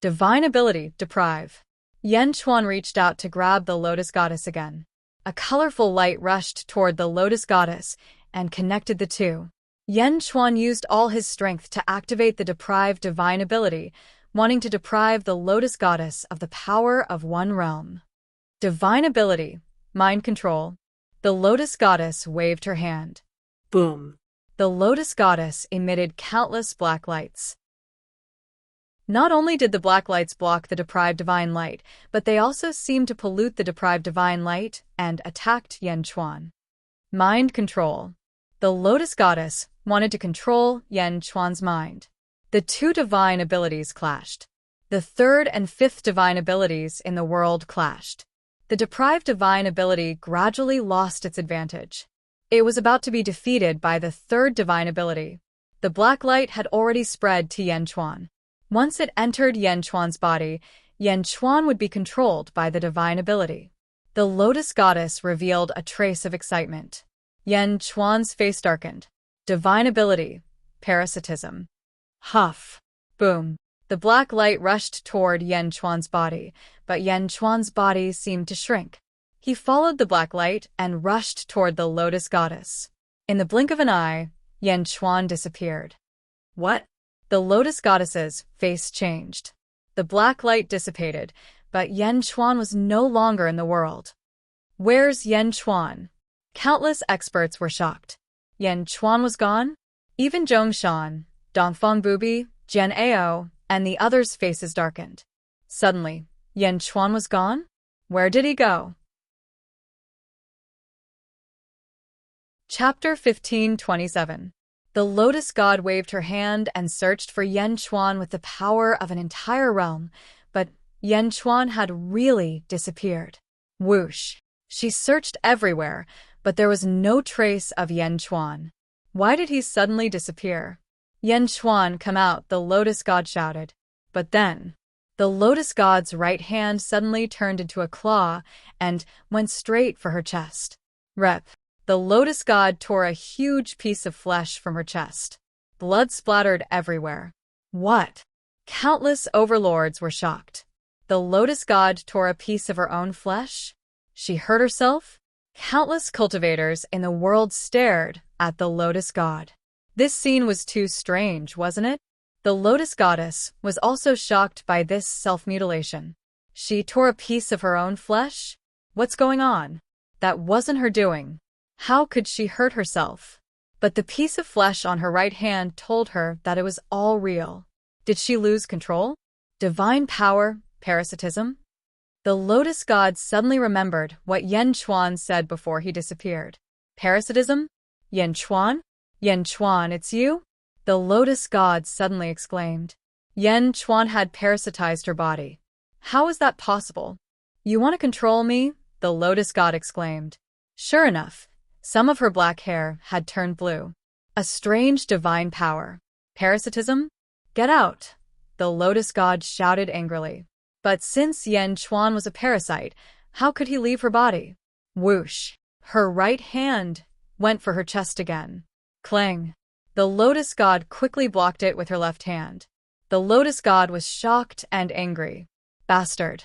Divine ability, deprive. Yan Chuan reached out to grab the Lotus Goddess again. A colorful light rushed toward the Lotus Goddess and connected the two. Yan Chuan used all his strength to activate the deprived divine ability, wanting to deprive the Lotus Goddess of the power of one realm. Divine ability, mind control. The lotus goddess waved her hand. Boom. The lotus goddess emitted countless black lights. Not only did the black lights block the deprived divine light, but they also seemed to pollute the deprived divine light and attacked Yanchuan. Mind control. The lotus goddess wanted to control Yanchuan's mind. The two divine abilities clashed. The third and fifth divine abilities in the world clashed. The deprived divine ability gradually lost its advantage. It was about to be defeated by the third divine ability. The black light had already spread to Yanchuan. Once it entered Yanchuan's body, Yanchuan would be controlled by the divine ability. The lotus goddess revealed a trace of excitement. Yanchuan's face darkened. Divine ability. Parasitism. Huff. Boom. The black light rushed toward Yanchuan's body, but Yanchuan's body seemed to shrink. He followed the black light and rushed toward the lotus goddess. In the blink of an eye, Yanchuan disappeared. What? The lotus goddess's face changed. The black light dissipated, but Yanchuan was no longer in the world. Where's Yanchuan? Countless experts were shocked. Yanchuan was gone? Even Zhongshan, Dongfeng Bubi, Jian Ao, and the others' faces darkened. Suddenly, Yanchuan was gone? Where did he go? Chapter 1527. The lotus god waved her hand and searched for Yanchuan with the power of an entire realm, but Yanchuan had really disappeared. Whoosh! She searched everywhere, but there was no trace of Yanchuan. Why did he suddenly disappear? Yanchuan, come out, the lotus god shouted. But then, the lotus god's right hand suddenly turned into a claw and went straight for her chest. Rep. The lotus god tore a huge piece of flesh from her chest. Blood splattered everywhere. What? Countless overlords were shocked. The lotus god tore a piece of her own flesh? She hurt herself? Countless cultivators in the world stared at the lotus god. This scene was too strange, wasn't it? The lotus goddess was also shocked by this self-mutilation. She tore a piece of her own flesh? What's going on? That wasn't her doing. How could she hurt herself? But the piece of flesh on her right hand told her that it was all real. Did she lose control? Divine power, parasitism? The lotus god suddenly remembered what Yanchuan said before he disappeared. Parasitism? Yanchuan? Yanchuan, it's you? The lotus god suddenly exclaimed. Yanchuan had parasitized her body. How is that possible? You want to control me? The lotus god exclaimed. Sure enough, some of her black hair had turned blue. A strange divine power. Parasitism? Get out! The lotus god shouted angrily. But since Yanchuan was a parasite, how could he leave her body? Whoosh! Her right hand went for her chest again. Clang! The lotus god quickly blocked it with her left hand. The lotus god was shocked and angry. Bastard!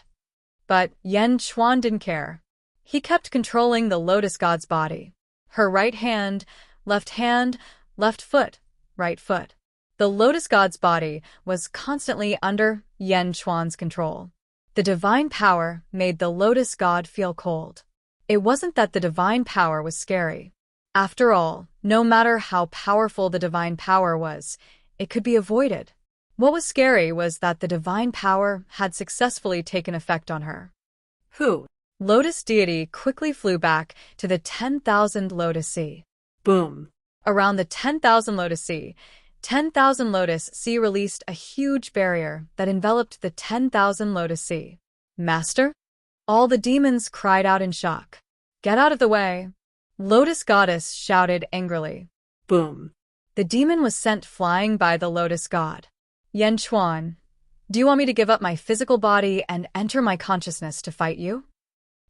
But Yanchuan didn't care. He kept controlling the lotus god's body. Her right hand, left foot, right foot. The lotus god's body was constantly under Yanchuan's control. The divine power made the lotus god feel cold. It wasn't that the divine power was scary. After all, no matter how powerful the divine power was, it could be avoided. What was scary was that the divine power had successfully taken effect on her. Who? Lotus deity quickly flew back to the 10,000 Lotus Sea. Boom. Around the 10,000 Lotus Sea, 10,000 Lotus Sea released a huge barrier that enveloped the 10,000 Lotus Sea. Master? All the demons cried out in shock. Get out of the way! Lotus goddess shouted angrily. Boom. The demon was sent flying by the lotus god. Yanchuan, do you want me to give up my physical body and enter my consciousness to fight you?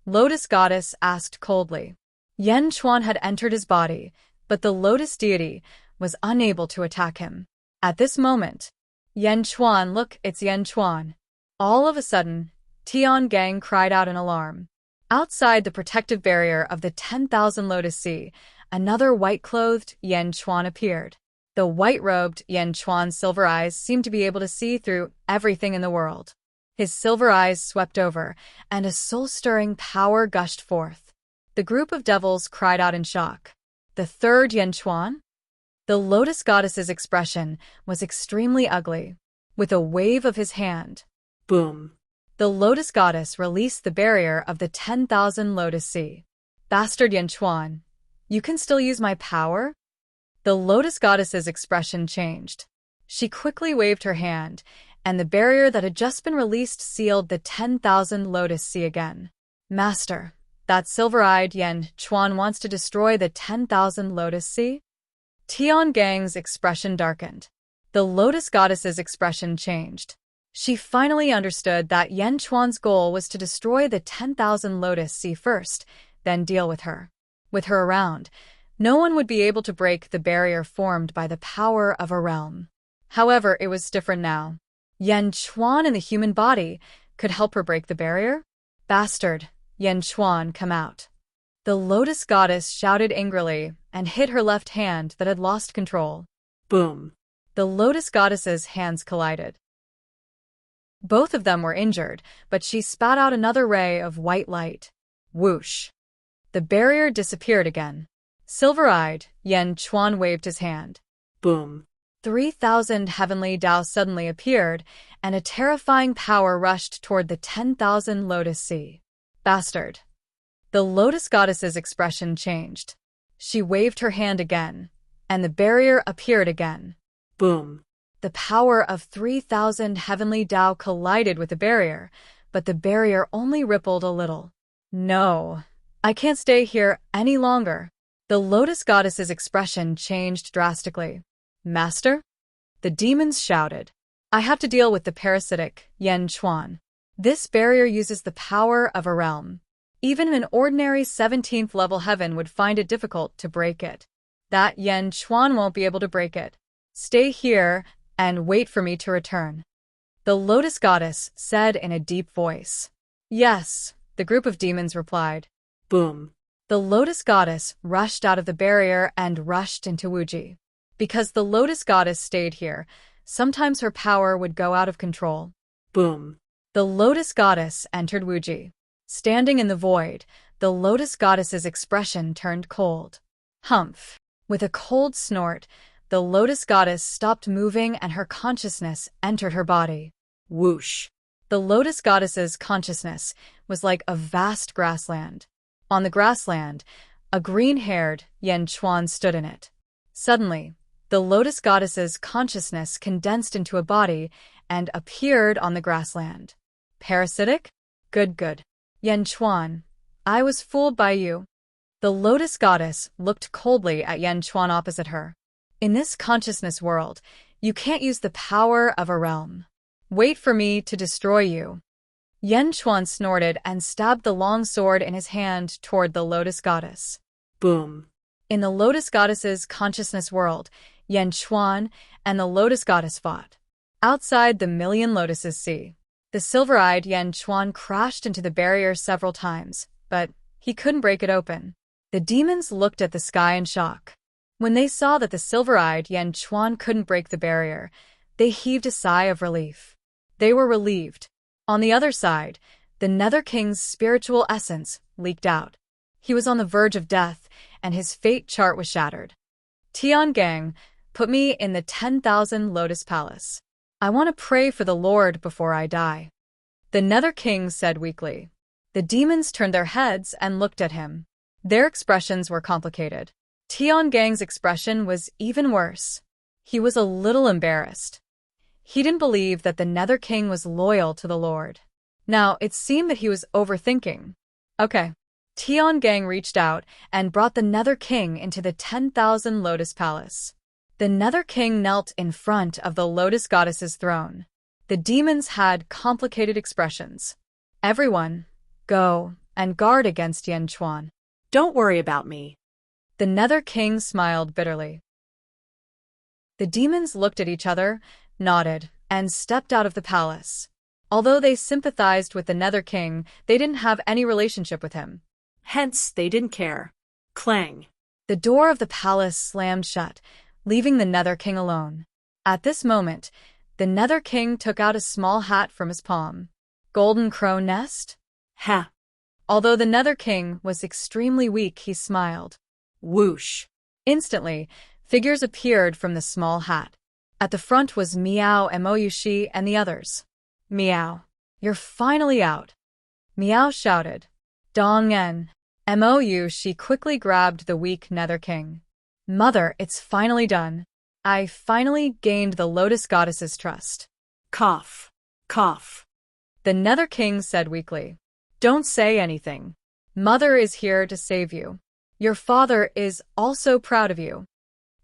Lotus goddess asked coldly. Yanchuan had entered his body, but the lotus deity was unable to attack him. At this moment, Yanchuan, look, it's Yanchuan. All of a sudden, Tian Gang cried out in alarm. Outside the protective barrier of the 10,000 Lotus Sea, another white-clothed Yanchuan appeared. The white-robed Yanchuan's silver eyes seemed to be able to see through everything in the world. His silver eyes swept over, and a soul-stirring power gushed forth. The group of devils cried out in shock. The third Yanchuan? The lotus goddess's expression was extremely ugly. With a wave of his hand, Boom. the lotus goddess released the barrier of the 10,000 lotus sea. Bastard Yanchuan, you can still use my power? The lotus goddess's expression changed. She quickly waved her hand, and the barrier that had just been released sealed the 10,000 lotus sea again. Master, that silver-eyed Yanchuan wants to destroy the 10,000 lotus sea? Tiangang's expression darkened. The lotus goddess's expression changed. She finally understood that Yanchuan's goal was to destroy the 10,000 lotus sea first, then deal with her. With her around, no one would be able to break the barrier formed by the power of a realm. However, it was different now. Yanchuan in the human body could help her break the barrier? Bastard, Yanchuan, come out. The lotus goddess shouted angrily and hit her left hand that had lost control. Boom. The lotus goddess's hands collided. Both of them were injured, but she spat out another ray of white light. Whoosh. The barrier disappeared again. Silver-eyed, Yanchuan waved his hand. Boom. 3,000 heavenly Dao suddenly appeared, and a terrifying power rushed toward the 10,000 lotus sea. Bastard. The lotus goddess's expression changed. She waved her hand again, and the barrier appeared again. Boom. The power of 3,000 heavenly Dao collided with the barrier, but the barrier only rippled a little. No, I can't stay here any longer. The lotus goddess's expression changed drastically. Master? The demons shouted. I have to deal with the parasitic Yanchuan. This barrier uses the power of a realm. Even an ordinary 17th level heaven would find it difficult to break it. That Yanchuan won't be able to break it. Stay here and wait for me to return. The lotus goddess said in a deep voice. Yes, the group of demons replied. Boom. The lotus goddess rushed out of the barrier and rushed into Wuji. Because the lotus goddess stayed here, sometimes her power would go out of control. Boom. The lotus goddess entered Wuji. Standing in the void, the lotus goddess's expression turned cold. Humph. With a cold snort, the lotus goddess stopped moving and her consciousness entered her body. Whoosh. The lotus goddess's consciousness was like a vast grassland. On the grassland, a green-haired Yanchuan stood in it. Suddenly, the lotus goddess's consciousness condensed into a body and appeared on the grassland. Parasitic? Good. Yanchuan, I was fooled by you. The lotus goddess looked coldly at Yanchuan opposite her. In this consciousness world, you can't use the power of a realm. Wait for me to destroy you. Yanchuan snorted and stabbed the long sword in his hand toward the lotus goddess. Boom. In the lotus goddess's consciousness world, Yanchuan and the lotus goddess fought. Outside the million lotuses sea, the silver-eyed Yanchuan crashed into the barrier several times, but he couldn't break it open. The demons looked at the sky in shock. When they saw that the silver-eyed Yanchuan couldn't break the barrier, they heaved a sigh of relief. They were relieved. On the other side, the Nether King's spiritual essence leaked out. He was on the verge of death, and his fate chart was shattered. Tiangang, put me in the 10,000 Lotus Palace. I want to pray for the Lord before I die. The Nether King said weakly. The demons turned their heads and looked at him. Their expressions were complicated. Tiangang's expression was even worse. He was a little embarrassed. He didn't believe that the Nether King was loyal to the Lord. Now, it seemed that he was overthinking. Okay. Tiangang reached out and brought the Nether King into the 10,000 Lotus Palace. The Nether King knelt in front of the Lotus Goddess's throne. The demons had complicated expressions. Everyone, go and guard against Yanchuan. Don't worry about me. The Nether King smiled bitterly. The demons looked at each other, nodded, and stepped out of the palace. Although they sympathized with the Nether King, they didn't have any relationship with him. Hence, they didn't care. Clang. The door of the palace slammed shut, leaving the Nether King alone. At this moment, the Nether King took out a small hat from his palm. Golden crow nest? Ha. Although the Nether King was extremely weak, he smiled. Whoosh. Instantly, figures appeared from the small hat. At the front was Miao, Moyushi, and the others. Miao, you're finally out, Miao shouted. Dong-en. Moyushi quickly grabbed the weak Nether King. Mother, it's finally done. I finally gained the Lotus Goddess's trust. Cough. Cough. The Nether King said weakly. Don't say anything. Mother is here to save you. Your father is also proud of you.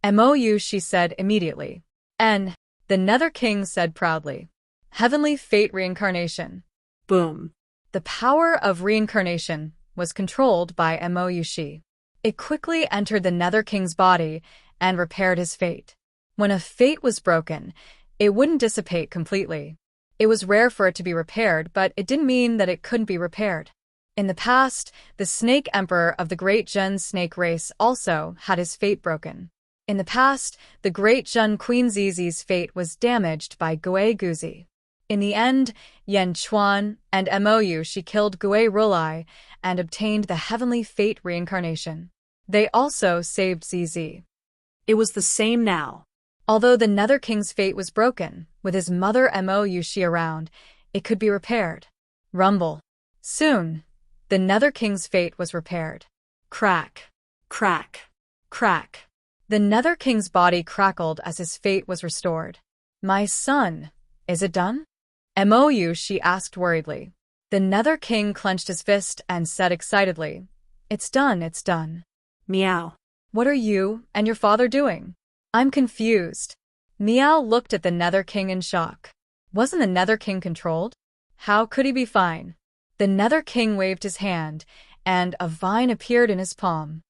Moyushi said immediately. The Nether King said proudly. Heavenly Fate Reincarnation. Boom. The power of reincarnation was controlled by Moyushi. It quickly entered the Nether King's body and repaired his fate. When a fate was broken, it wouldn't dissipate completely. It was rare for it to be repaired, but it didn't mean that it couldn't be repaired. In the past, the Snake Emperor of the Great Jun snake race also had his fate broken. In the past, the Great Jun Queen Zizi's fate was damaged by Gue Guzi. In the end, Yen Chuan and Moyushi killed Gue Rulai and obtained the Heavenly Fate Reincarnation. They also saved Zizi. It was the same now. Although the Nether King's fate was broken, with his mother Moyushi around, it could be repaired. Rumble. Soon, the Nether King's fate was repaired. Crack. Crack. Crack. The Nether King's body crackled as his fate was restored. My son, is it done? Moyushi asked worriedly. The Nether King clenched his fist and said excitedly, It's done, it's done. Meow. What are you and your father doing? I'm confused. Miao looked at the Nether King in shock. Wasn't the Nether King controlled? How could he be fine? The Nether King waved his hand, and a vine appeared in his palm.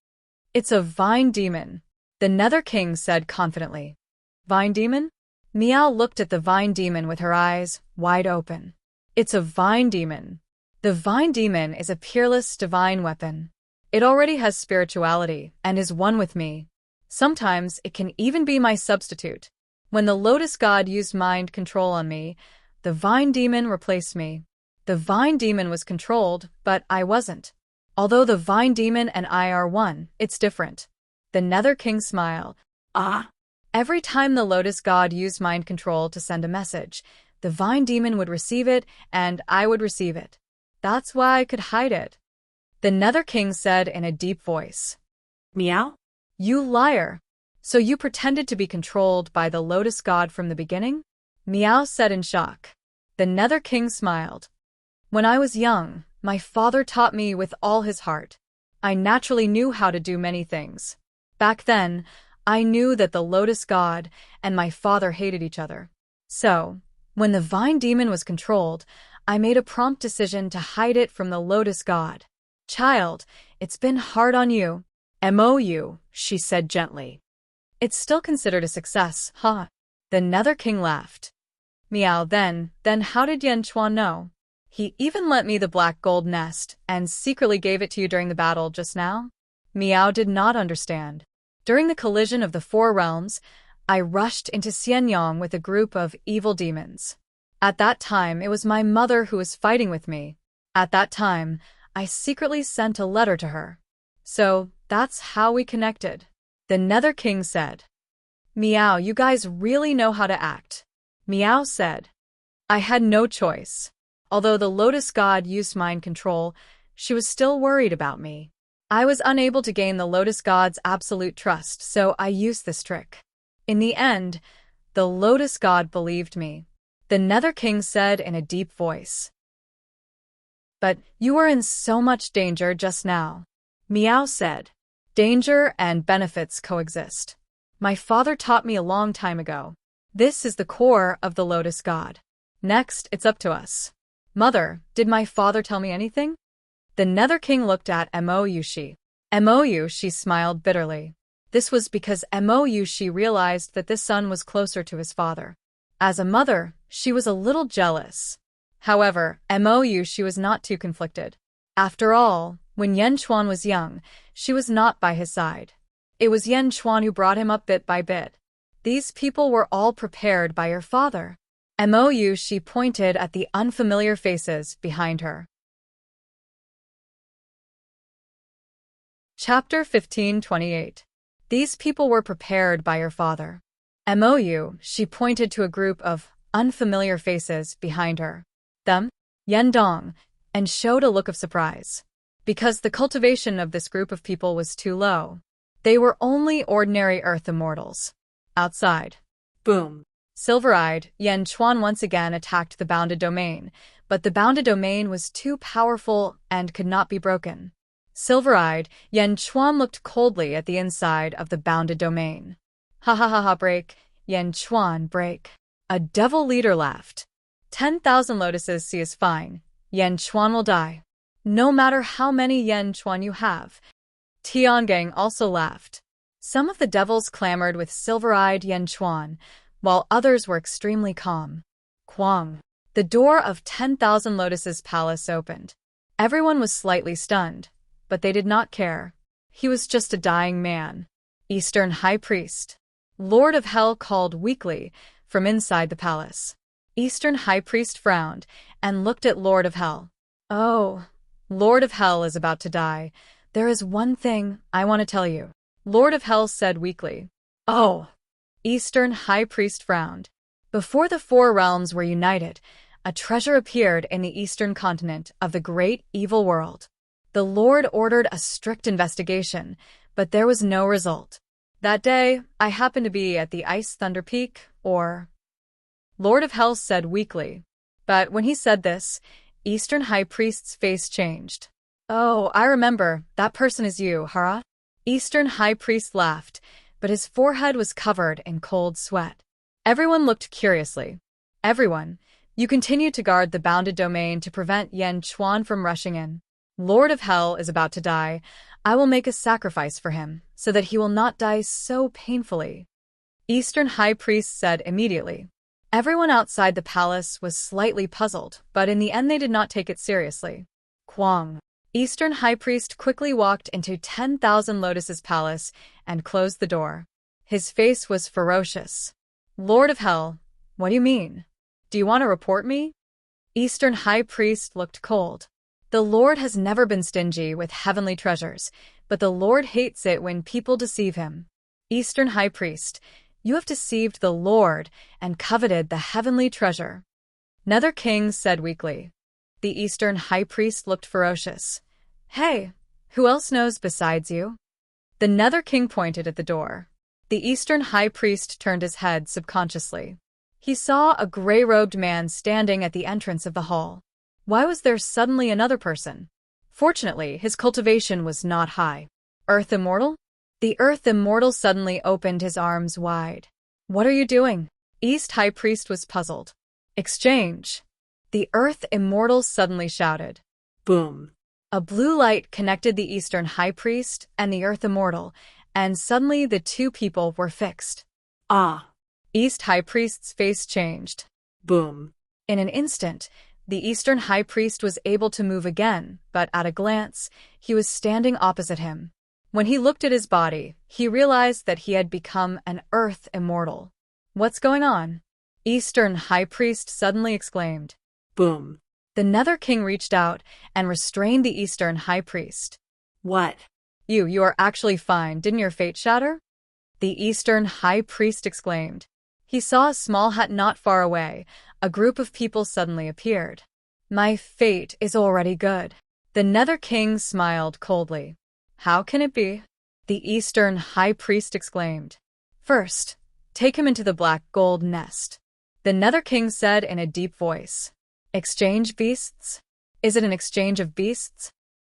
It's a vine demon, the Nether King said confidently. Vine demon? Miao looked at the vine demon with her eyes wide open. It's a vine demon. The vine demon is a peerless divine weapon. It already has spirituality and is one with me. Sometimes it can even be my substitute. When the Lotus God used mind control on me, the vine demon replaced me. The vine demon was controlled, but I wasn't. Although the vine demon and I are one, it's different. The Nether King smiled. Ah. Every time the Lotus God used mind control to send a message, the vine demon would receive it and I would receive it. That's why I could hide it. The Nether King said in a deep voice. Meow? You liar! So you pretended to be controlled by the Lotus God from the beginning? Miao said in shock. The Nether King smiled. When I was young, my father taught me with all his heart. I naturally knew how to do many things. Back then, I knew that the Lotus God and my father hated each other. So, when the vine demon was controlled, I made a prompt decision to hide it from the Lotus God. Child, it's been hard on you. Mou, she said gently. It's still considered a success, huh? The Nether King laughed. Meow, then how did Yen Chuan know? He even lent me the black gold nest and secretly gave it to you during the battle just now? Miao did not understand. During the collision of the four realms, I rushed into Xianyang with a group of evil demons. At that time, it was my mother who was fighting with me. At that time, I secretly sent a letter to her. So, that's how we connected. The Nether King said. Miao, you guys really know how to act. Miao said. I had no choice. Although the Lotus God used mind control, she was still worried about me. I was unable to gain the Lotus God's absolute trust, so I used this trick. In the end, the Lotus God believed me. The Nether King said in a deep voice. But you are in so much danger just now. Miao said. Danger and benefits coexist. My father taught me a long time ago. This is the core of the Lotus God. Next, it's up to us. Mother, did my father tell me anything? The Nether King looked at Moyushi. Moyushi smiled bitterly. This was because Moyushi realized that this son was closer to his father. As a mother, she was a little jealous. However, Moyushi was not too conflicted. After all, when Yen Chuan was young, she was not by his side. It was Yen Chuan who brought him up bit by bit. These people were all prepared by your father. Moyushi pointed at the unfamiliar faces behind her. Chapter 1528. These people were prepared by your father. Mou, she pointed to a group of unfamiliar faces behind her. Them? Yendong, and showed a look of surprise. Because the cultivation of this group of people was too low. They were only ordinary earth immortals. Outside. Boom. Silver-eyed, Yen Chuan once again attacked the bounded domain, but the bounded domain was too powerful and could not be broken. Silver-eyed, Yen Chuan looked coldly at the inside of the bounded domain. Ha ha ha ha, break, Yen Chuan, break. A devil leader laughed. 10,000 lotuses see is fine. Yen Chuan will die. No matter how many Yen Chuan you have. Tiangang also laughed. Some of the devils clamored with silver-eyed Yen Chuan, while others were extremely calm. Quang. The door of 10,000 lotuses palace opened. Everyone was slightly stunned, but they did not care. He was just a dying man. Eastern High Priest. Lord of Hell called weakly from inside the palace. Eastern High Priest frowned and looked at Lord of Hell. Oh, Lord of Hell is about to die. There is one thing I want to tell you. Lord of Hell said weakly. Oh. Eastern High Priest frowned. Before the four realms were united, a treasure appeared in the eastern continent of the great evil world. The Lord ordered a strict investigation, but there was no result. That day, I happened to be at the Ice Thunder Peak, or... Lord of Hell said weakly. But when he said this, Eastern High Priest's face changed. Oh, I remember. That person is you, Hara? Eastern High Priest laughed, but his forehead was covered in cold sweat. Everyone looked curiously. Everyone, you continue to guard the bounded domain to prevent Yen Chuan from rushing in. Lord of Hell is about to die. I will make a sacrifice for him, so that he will not die so painfully. Eastern High Priest said immediately. Everyone outside the palace was slightly puzzled, but in the end they did not take it seriously. Quang. Eastern High Priest quickly walked into 10,000 Lotuses palace and closed the door. His face was ferocious. Lord of Hell, what do you mean? Do you want to report me? Eastern High Priest looked cold. The Lord has never been stingy with heavenly treasures, but the Lord hates it when people deceive him. Eastern High Priest, you have deceived the Lord and coveted the heavenly treasure. Nether King said weakly. The Eastern High Priest looked ferocious. Hey, who else knows besides you? The Nether King pointed at the door. The Eastern High Priest turned his head subconsciously. He saw a gray-robed man standing at the entrance of the hall. Why was there suddenly another person? Fortunately, his cultivation was not high. Earth Immortal? The Earth Immortal suddenly opened his arms wide. What are you doing? East High Priest was puzzled. Exchange. The Earth Immortal suddenly shouted. Boom. A blue light connected the Eastern High Priest and the Earth Immortal, and suddenly the two people were fixed. Ah. East High Priest's face changed. Boom. In an instant, the Eastern High Priest was able to move again, but at a glance, he was standing opposite him. When he looked at his body, he realized that he had become an Earth Immortal. What's going on? Eastern High Priest suddenly exclaimed. Boom. The Nether King reached out and restrained the Eastern High Priest. What? You are actually fine. Didn't your fate shatter? The Eastern High Priest exclaimed. He saw a small hut not far away. A group of people suddenly appeared. My fate is already good. The Nether King smiled coldly. How can it be? The Eastern High Priest exclaimed. First, take him into the black gold nest. The Nether King said in a deep voice. Exchange beasts? Is it an exchange of beasts?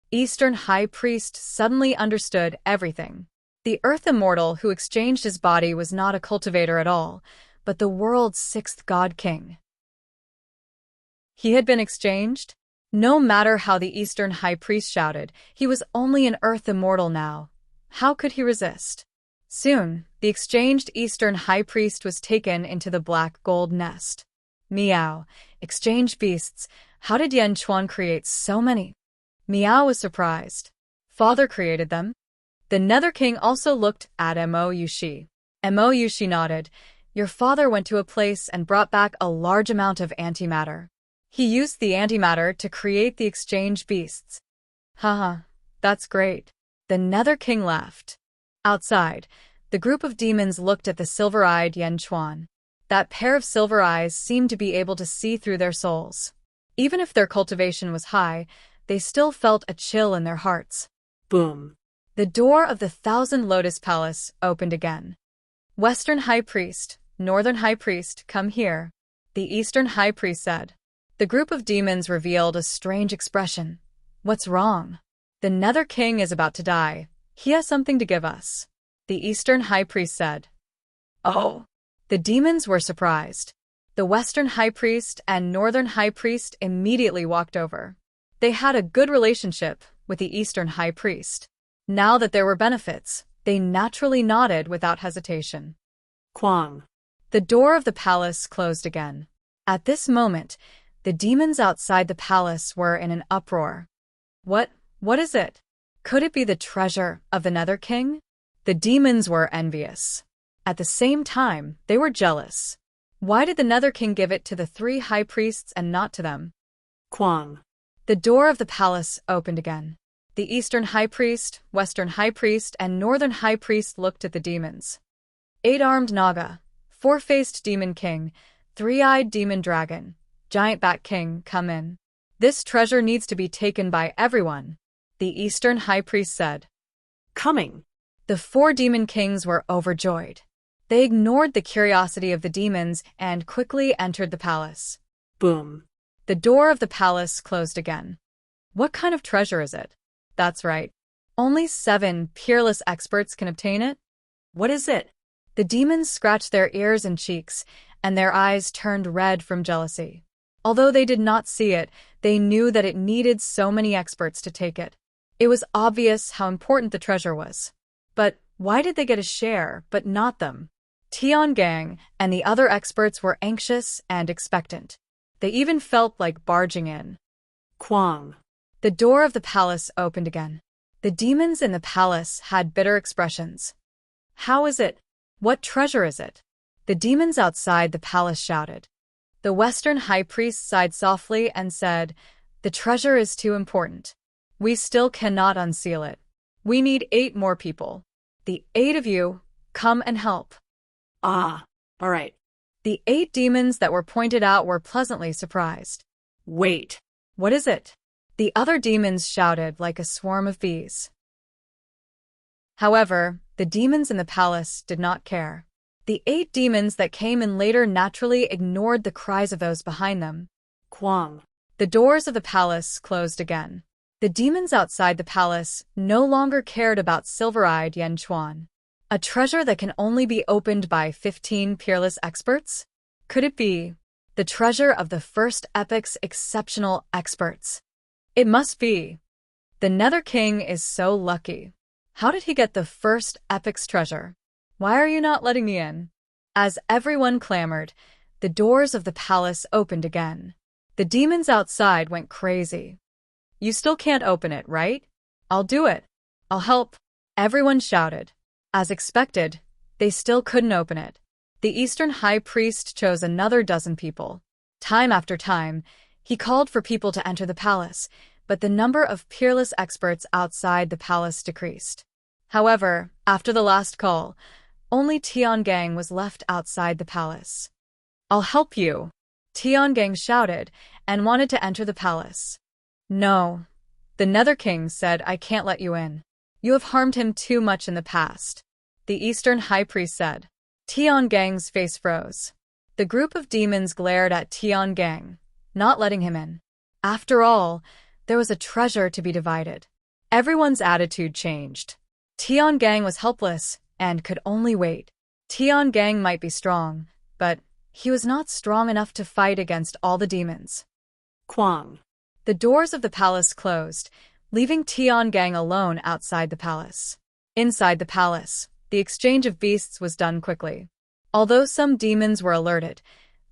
Eastern High Priest suddenly understood everything. The Earth Immortal who exchanged his body was not a cultivator at all, but the world's sixth god king. He had been exchanged? No matter how the Eastern High Priest shouted, he was only an Earth Immortal now. How could he resist? Soon, the exchanged Eastern High Priest was taken into the black gold nest. Meow. Exchange beasts. How did Yen Chuan create so many? Meow was surprised. Father created them. The Nether King also looked at Mo Yushi. Mo Yushi nodded. Your father went to a place and brought back a large amount of antimatter. He used the antimatter to create the exchange beasts. Haha, that's great. The Nether King laughed. Outside, the group of demons looked at the silver-eyed Yen Chuan. That pair of silver eyes seemed to be able to see through their souls. Even if their cultivation was high, they still felt a chill in their hearts. Boom. The door of the Thousand Lotus Palace opened again. Western High Priest, Northern High Priest, come here, the Eastern High Priest said. The group of demons revealed a strange expression. What's wrong? The Nether King is about to die. He has something to give us, the Eastern High Priest said. Oh! The demons were surprised. The Western High Priest and Northern High Priest immediately walked over. They had a good relationship with the Eastern High Priest. Now that there were benefits, they naturally nodded without hesitation. Quang. The door of the palace closed again. At this moment, the demons outside the palace were in an uproar. What is it? Could it be the treasure of the Nether King? The demons were envious. At the same time, they were jealous. Why did the Nether King give it to the three high priests and not to them? Quang. The door of the palace opened again. The Eastern High Priest, Western High Priest, and Northern High Priest looked at the demons. Eight-armed Naga, four-faced Demon King, three-eyed Demon Dragon, Giant Bat King, come in. This treasure needs to be taken by everyone, the Eastern High Priest said. Coming. The four Demon Kings were overjoyed. They ignored the curiosity of the demons and quickly entered the palace. Boom. The door of the palace closed again. What kind of treasure is it? That's right. Only 7 peerless experts can obtain it? What is it? The demons scratched their ears and cheeks, and their eyes turned red from jealousy. Although they did not see it, they knew that it needed so many experts to take it. It was obvious how important the treasure was. But why did they get a share, but not them? Tiangang and the other experts were anxious and expectant. They even felt like barging in. Quang. The door of the palace opened again. The demons in the palace had bitter expressions. How is it? What treasure is it? The demons outside the palace shouted. The Western High Priest sighed softly and said, the treasure is too important. We still cannot unseal it. We need 8 more people. The 8 of you, come and help. Ah, all right. The 8 demons that were pointed out were pleasantly surprised. Wait. What is it? The other demons shouted like a swarm of bees. However, the demons in the palace did not care. The 8 demons that came in later naturally ignored the cries of those behind them. Quang. The doors of the palace closed again. The demons outside the palace no longer cared about silver-eyed Yen Chuan. A treasure that can only be opened by 15 peerless experts? Could it be the treasure of the first epic's exceptional experts? It must be. The Nether King is so lucky. How did he get the first epic's treasure? Why are you not letting me in? As everyone clamored, the doors of the palace opened again. The demons outside went crazy. You still can't open it, right? I'll do it. I'll help. Everyone shouted. As expected, they still couldn't open it. The Eastern High Priest chose another dozen people. Time after time, he called for people to enter the palace, but the number of peerless experts outside the palace decreased. However, after the last call, only Tiangang was left outside the palace. I'll help you, Tiangang shouted and wanted to enter the palace. No, the Nether King said, I can't let you in. You have harmed him too much in the past, the Eastern High Priest said. Tiangang's face froze. The group of demons glared at Tiangang, not letting him in. After all, there was a treasure to be divided. Everyone's attitude changed. Tiangang was helpless and could only wait. Tiangang might be strong, but he was not strong enough to fight against all the demons. Quang. The doors of the palace closed, leaving Tiangang alone outside the palace. Inside the palace, the exchange of beasts was done quickly. Although some demons were alerted,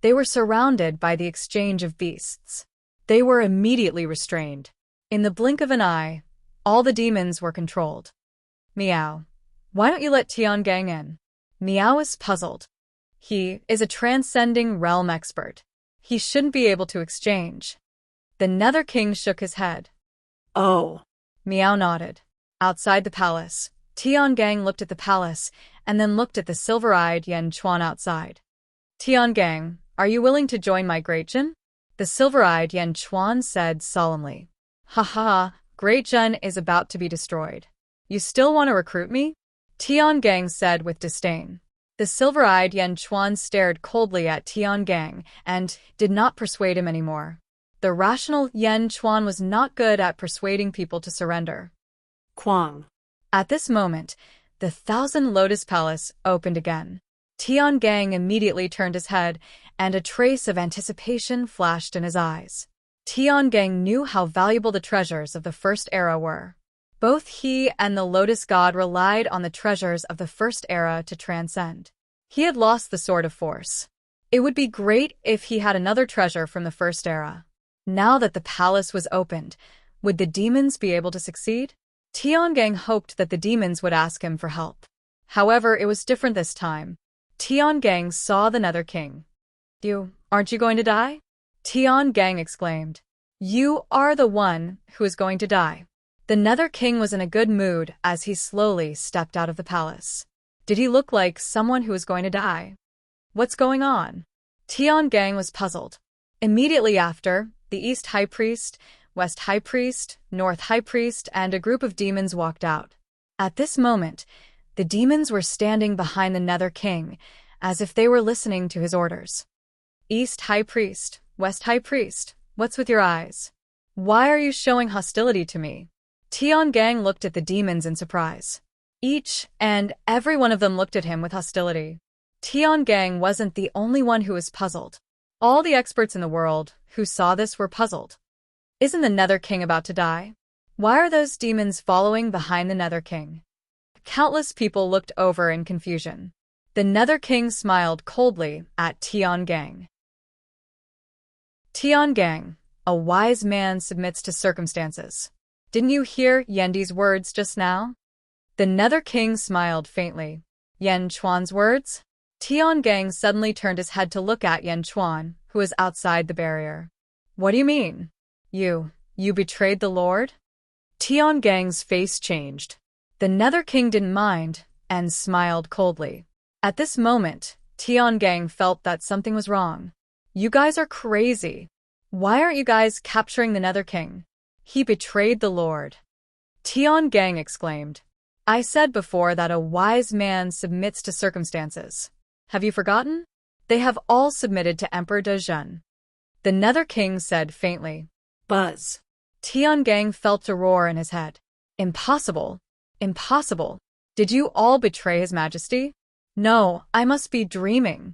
they were surrounded by the exchange of beasts. They were immediately restrained. In the blink of an eye, all the demons were controlled. Meow. Why don't you let Tiangang in? Meow is puzzled. He is a transcending realm expert. He shouldn't be able to exchange. The Nether King shook his head. Oh. Meow nodded. Outside the palace, Tiangang looked at the palace and then looked at the silver-eyed Yan Chuan outside. Tiangang, are you willing to join my Great Jin? The silver-eyed Yan Chuan said solemnly. Ha ha, Great Jin is about to be destroyed. You still want to recruit me? Tiangang said with disdain. The silver-eyed Yan Chuan stared coldly at Tiangang and did not persuade him anymore. The rational Yan Chuan was not good at persuading people to surrender. Quang. At this moment, the Thousand Lotus Palace opened again. Tiangang immediately turned his head, and a trace of anticipation flashed in his eyes. Tiangang knew how valuable the treasures of the First Era were. Both he and the Lotus God relied on the treasures of the First Era to transcend. He had lost the Sword of Force. It would be great if he had another treasure from the First Era. Now that the palace was opened, would the demons be able to succeed? Tiangang hoped that the demons would ask him for help. However, it was different this time. Tiangang saw the Nether King. Aren't you going to die? Tiangang exclaimed. You are the one who is going to die. The Nether King was in a good mood as he slowly stepped out of the palace. Did he look like someone who was going to die? What's going on? Tiangang was puzzled. Immediately after, the East High Priest, West High Priest, North High Priest, and a group of demons walked out. At this moment, the demons were standing behind the Nether King, as if they were listening to his orders. East High Priest, West High Priest, what's with your eyes? Why are you showing hostility to me? Tiangang looked at the demons in surprise. Each and every one of them looked at him with hostility. Tiangang wasn't the only one who was puzzled. All the experts in the world who saw this were puzzled. Isn't the Nether King about to die? Why are those demons following behind the Nether King? Countless people looked over in confusion. The Nether King smiled coldly at Tiangang. Tiangang, a wise man submits to circumstances. Didn't you hear Yendi's words just now? The Nether King smiled faintly. Yan Chuan's words? Tiangang suddenly turned his head to look at Yan Chuan, who was outside the barrier. What do you mean? You betrayed the Lord? Tiangang's face changed. The Nether King didn't mind, and smiled coldly. At this moment, Tiangang felt that something was wrong. You guys are crazy. Why aren't you guys capturing the Nether King? He betrayed the Lord. Tiangang exclaimed. I said before that a wise man submits to circumstances. Have you forgotten? They have all submitted to Emperor Dezhen. The Nether King said faintly. Buzz. Tiangang felt a roar in his head. Impossible. Impossible. Did you all betray His Majesty? No, I must be dreaming.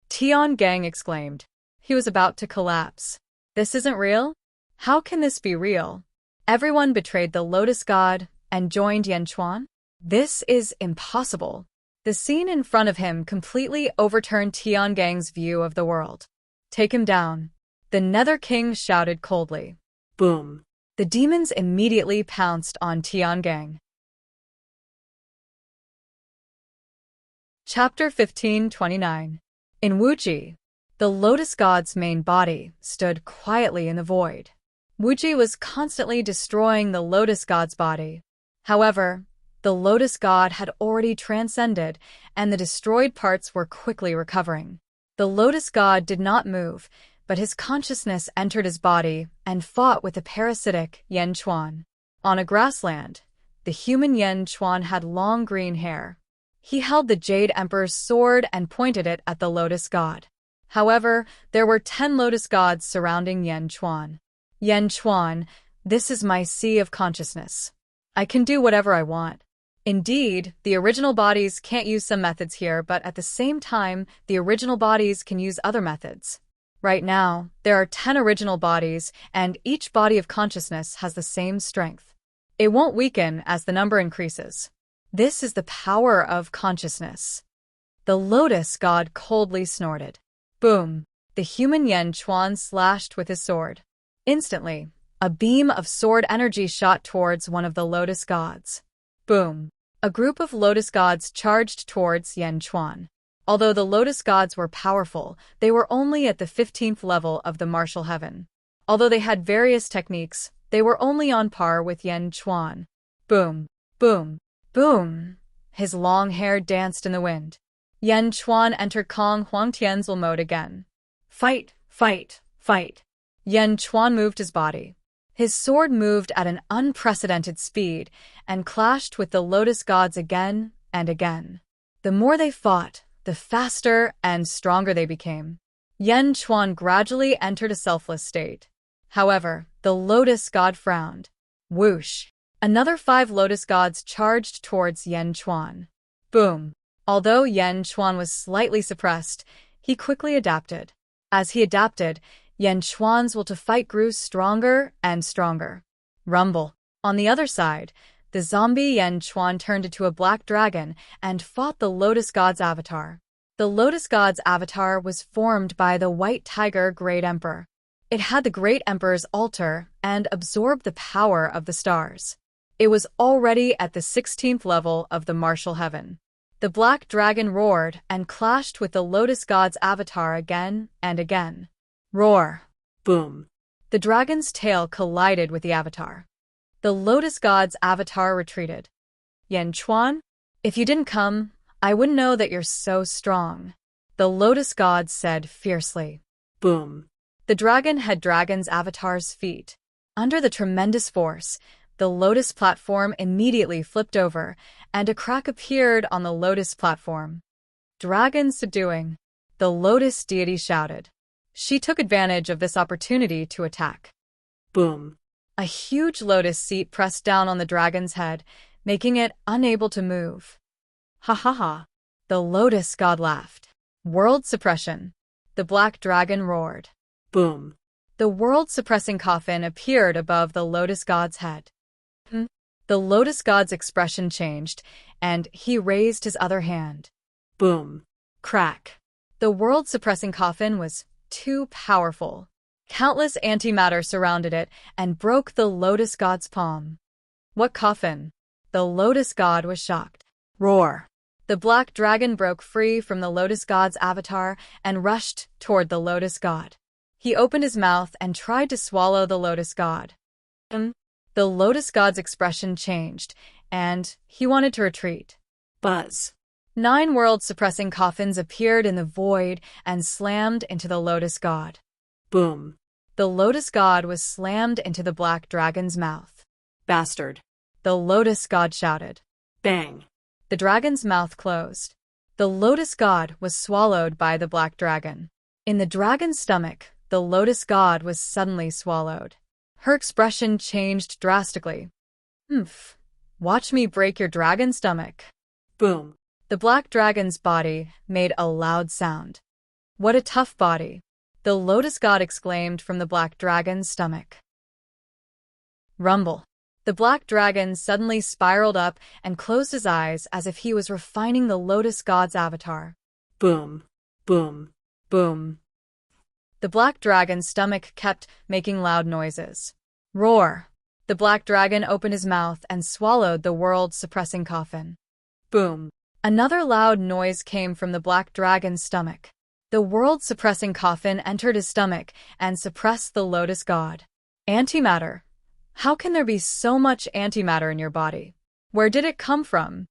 Tiangang exclaimed. He was about to collapse. This isn't real? How can this be real? Everyone betrayed the Lotus God and joined Yan Chuan? This is impossible. The scene in front of him completely overturned Tiangang's view of the world. Take him down. The Nether King shouted coldly. Boom. The demons immediately pounced on Tiangang. Chapter 15:29. In Wuji, the Lotus God's main body stood quietly in the void. Wuji was constantly destroying the Lotus God's body. However, the Lotus God had already transcended, and the destroyed parts were quickly recovering. The Lotus God did not move, but his consciousness entered his body and fought with the parasitic Yan Chuan. On a grassland, the human Yan Chuan had long green hair. He held the Jade Emperor's sword and pointed it at the Lotus God. However, there were 10 Lotus Gods surrounding Yan Chuan. Yan Chuan, this is my sea of consciousness. I can do whatever I want. Indeed, the original bodies can't use some methods here, but at the same time, the original bodies can use other methods. Right now, there are 10 original bodies, and each body of consciousness has the same strength. It won't weaken as the number increases. This is the power of consciousness. The Lotus God coldly snorted. Boom! The human Yan Chuan slashed with his sword. Instantly, a beam of sword energy shot towards one of the Lotus Gods. Boom! A group of Lotus Gods charged towards Yan Chuan. Although the Lotus Gods were powerful, they were only at the 15th level of the martial heaven. Although they had various techniques, they were only on par with Yan Chuan. Boom! Boom! Boom! His long hair danced in the wind. Yan Chuan entered Kong Huangtian's mode again. Fight! Fight! Fight! Yan Chuan moved his body. His sword moved at an unprecedented speed and clashed with the Lotus Gods again and again. The more they fought, the faster and stronger they became. Yan Chuan gradually entered a selfless state. However, the Lotus God frowned. Whoosh! Another 5 Lotus Gods charged towards Yan Chuan. Boom! Although Yan Chuan was slightly suppressed, he quickly adapted. As he adapted, Yan Chuan's will to fight grew stronger and stronger. Rumble. On the other side, the zombie Yan Chuan turned into a black dragon and fought the Lotus God's avatar. The Lotus God's avatar was formed by the White Tiger Great Emperor. It had the Great Emperor's altar and absorbed the power of the stars. It was already at the 16th level of the martial heaven. The black dragon roared and clashed with the Lotus God's avatar again and again. Roar! Boom! The dragon's tail collided with the avatar. The Lotus God's avatar retreated. Yan Chuan, if you didn't come, I wouldn't know that you're so strong, the Lotus God said fiercely. Boom! The dragon had dragon's avatar's feet. Under the tremendous force, the Lotus platform immediately flipped over, and a crack appeared on the Lotus platform. Dragon subduing, the Lotus deity shouted. She took advantage of this opportunity to attack. Boom! A huge lotus seat pressed down on the dragon's head, making it unable to move. Ha ha ha! The Lotus God laughed. World suppression. The black dragon roared. Boom! The world-suppressing coffin appeared above the Lotus God's head. The Lotus God's expression changed, and he raised his other hand. Boom! Crack! The world-suppressing coffin was too powerful. Countless antimatter surrounded it and broke the Lotus God's palm. What coffin? The Lotus God was shocked. Roar! The black dragon broke free from the Lotus God's avatar and rushed toward the Lotus God. He opened his mouth and tried to swallow the Lotus God. The Lotus God's expression changed, and he wanted to retreat. Buzz! 9 world-suppressing coffins appeared in the void and slammed into the Lotus God. Boom! The Lotus God was slammed into the black dragon's mouth. Bastard! The Lotus God shouted. Bang! The dragon's mouth closed. The Lotus God was swallowed by the black dragon. In the dragon's stomach, the Lotus God was suddenly swallowed. Her expression changed drastically. Humph! Watch me break your dragon stomach. Boom! The black dragon's body made a loud sound. What a tough body! The Lotus God exclaimed from the black dragon's stomach. Rumble! The black dragon suddenly spiraled up and closed his eyes as if he was refining the Lotus God's avatar. Boom! Boom! Boom! The black dragon's stomach kept making loud noises. Roar! The black dragon opened his mouth and swallowed the world-suppressing coffin. Boom! Another loud noise came from the black dragon's stomach. The world-suppressing coffin entered his stomach and suppressed the Lotus God. Antimatter. How can there be so much antimatter in your body? Where did it come from?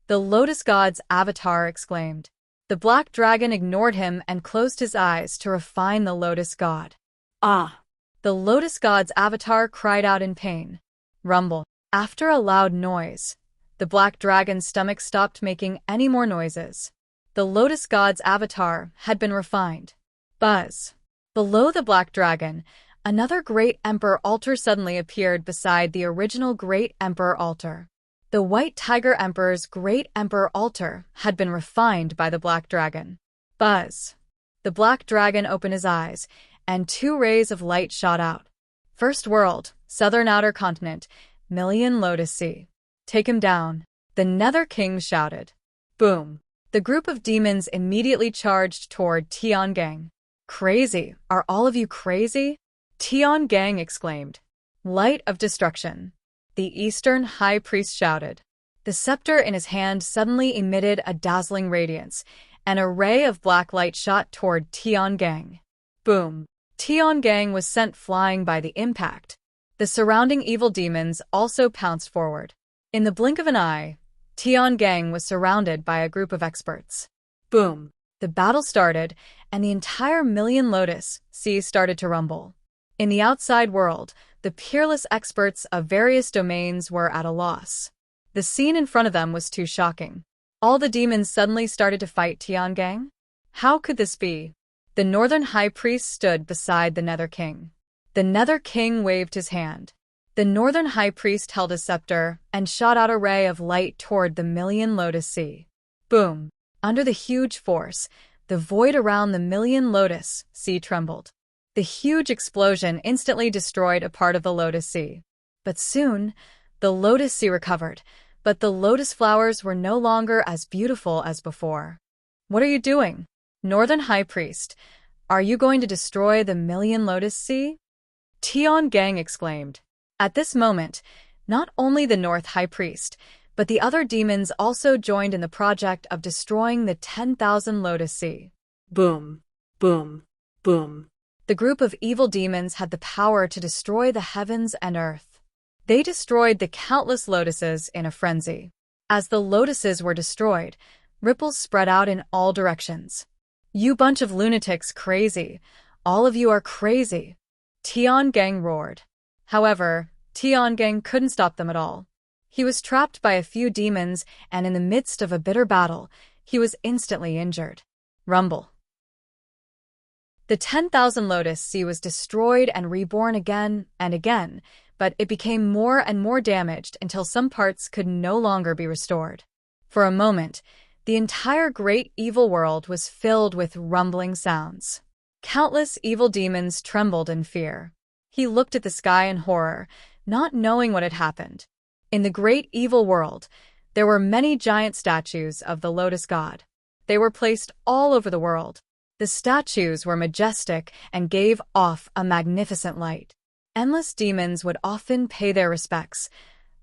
The Lotus God's avatar exclaimed. The black dragon ignored him and closed his eyes to refine the Lotus God. Ah! The Lotus God's avatar cried out in pain. Rumble. After a loud noise, the black dragon's stomach stopped making any more noises. The Lotus God's avatar had been refined. Buzz. Below the black dragon, another Great Emperor altar suddenly appeared beside the original Great Emperor altar. The White Tiger Emperor's Great Emperor altar had been refined by the black dragon. Buzz. The black dragon opened his eyes, and 2 rays of light shot out. First world, southern outer continent, Million Lotus Sea. Take him down, the Nether King shouted. Boom. The group of demons immediately charged toward Tian Gang. Crazy, are all of you crazy? Tian Gang exclaimed. Light of destruction. The Eastern High Priest shouted. The scepter in his hand suddenly emitted a dazzling radiance, and a ray of black light shot toward Tian Gang. Boom. Tian Gang was sent flying by the impact. The surrounding evil demons also pounced forward. In the blink of an eye, Tiangang was surrounded by a group of experts. Boom. The battle started, and the entire Million Lotus Sea started to rumble. In the outside world, the peerless experts of various domains were at a loss. The scene in front of them was too shocking. All the demons suddenly started to fight Tiangang? How could this be? The Northern High Priest stood beside the Nether King. The Nether King waved his hand. The Northern High Priest held a scepter and shot out a ray of light toward the Million Lotus Sea. Boom! Under the huge force, the void around the Million Lotus Sea trembled. The huge explosion instantly destroyed a part of the Lotus Sea. But soon, the Lotus Sea recovered, but the lotus flowers were no longer as beautiful as before. What are you doing? Northern High Priest, are you going to destroy the Million Lotus Sea? Tiangang exclaimed. At this moment, not only the North High Priest, but the other demons also joined in the project of destroying the 10,000 Lotus Sea. Boom. Boom. Boom. The group of evil demons had the power to destroy the heavens and earth. They destroyed the countless lotuses in a frenzy. As the lotuses were destroyed, ripples spread out in all directions. You bunch of lunatics, crazy. All of you are crazy. Tiangang roared. However, Tiangang couldn't stop them at all. He was trapped by a few demons, and in the midst of a bitter battle, he was instantly injured. Rumble. The 10,000 Lotus Sea was destroyed and reborn again and again, but it became more and more damaged until some parts could no longer be restored. For a moment, the entire great evil world was filled with rumbling sounds. Countless evil demons trembled in fear. He looked at the sky in horror, not knowing what had happened. In the great evil world, there were many giant statues of the Lotus God. They were placed all over the world. The statues were majestic and gave off a magnificent light. Endless demons would often pay their respects,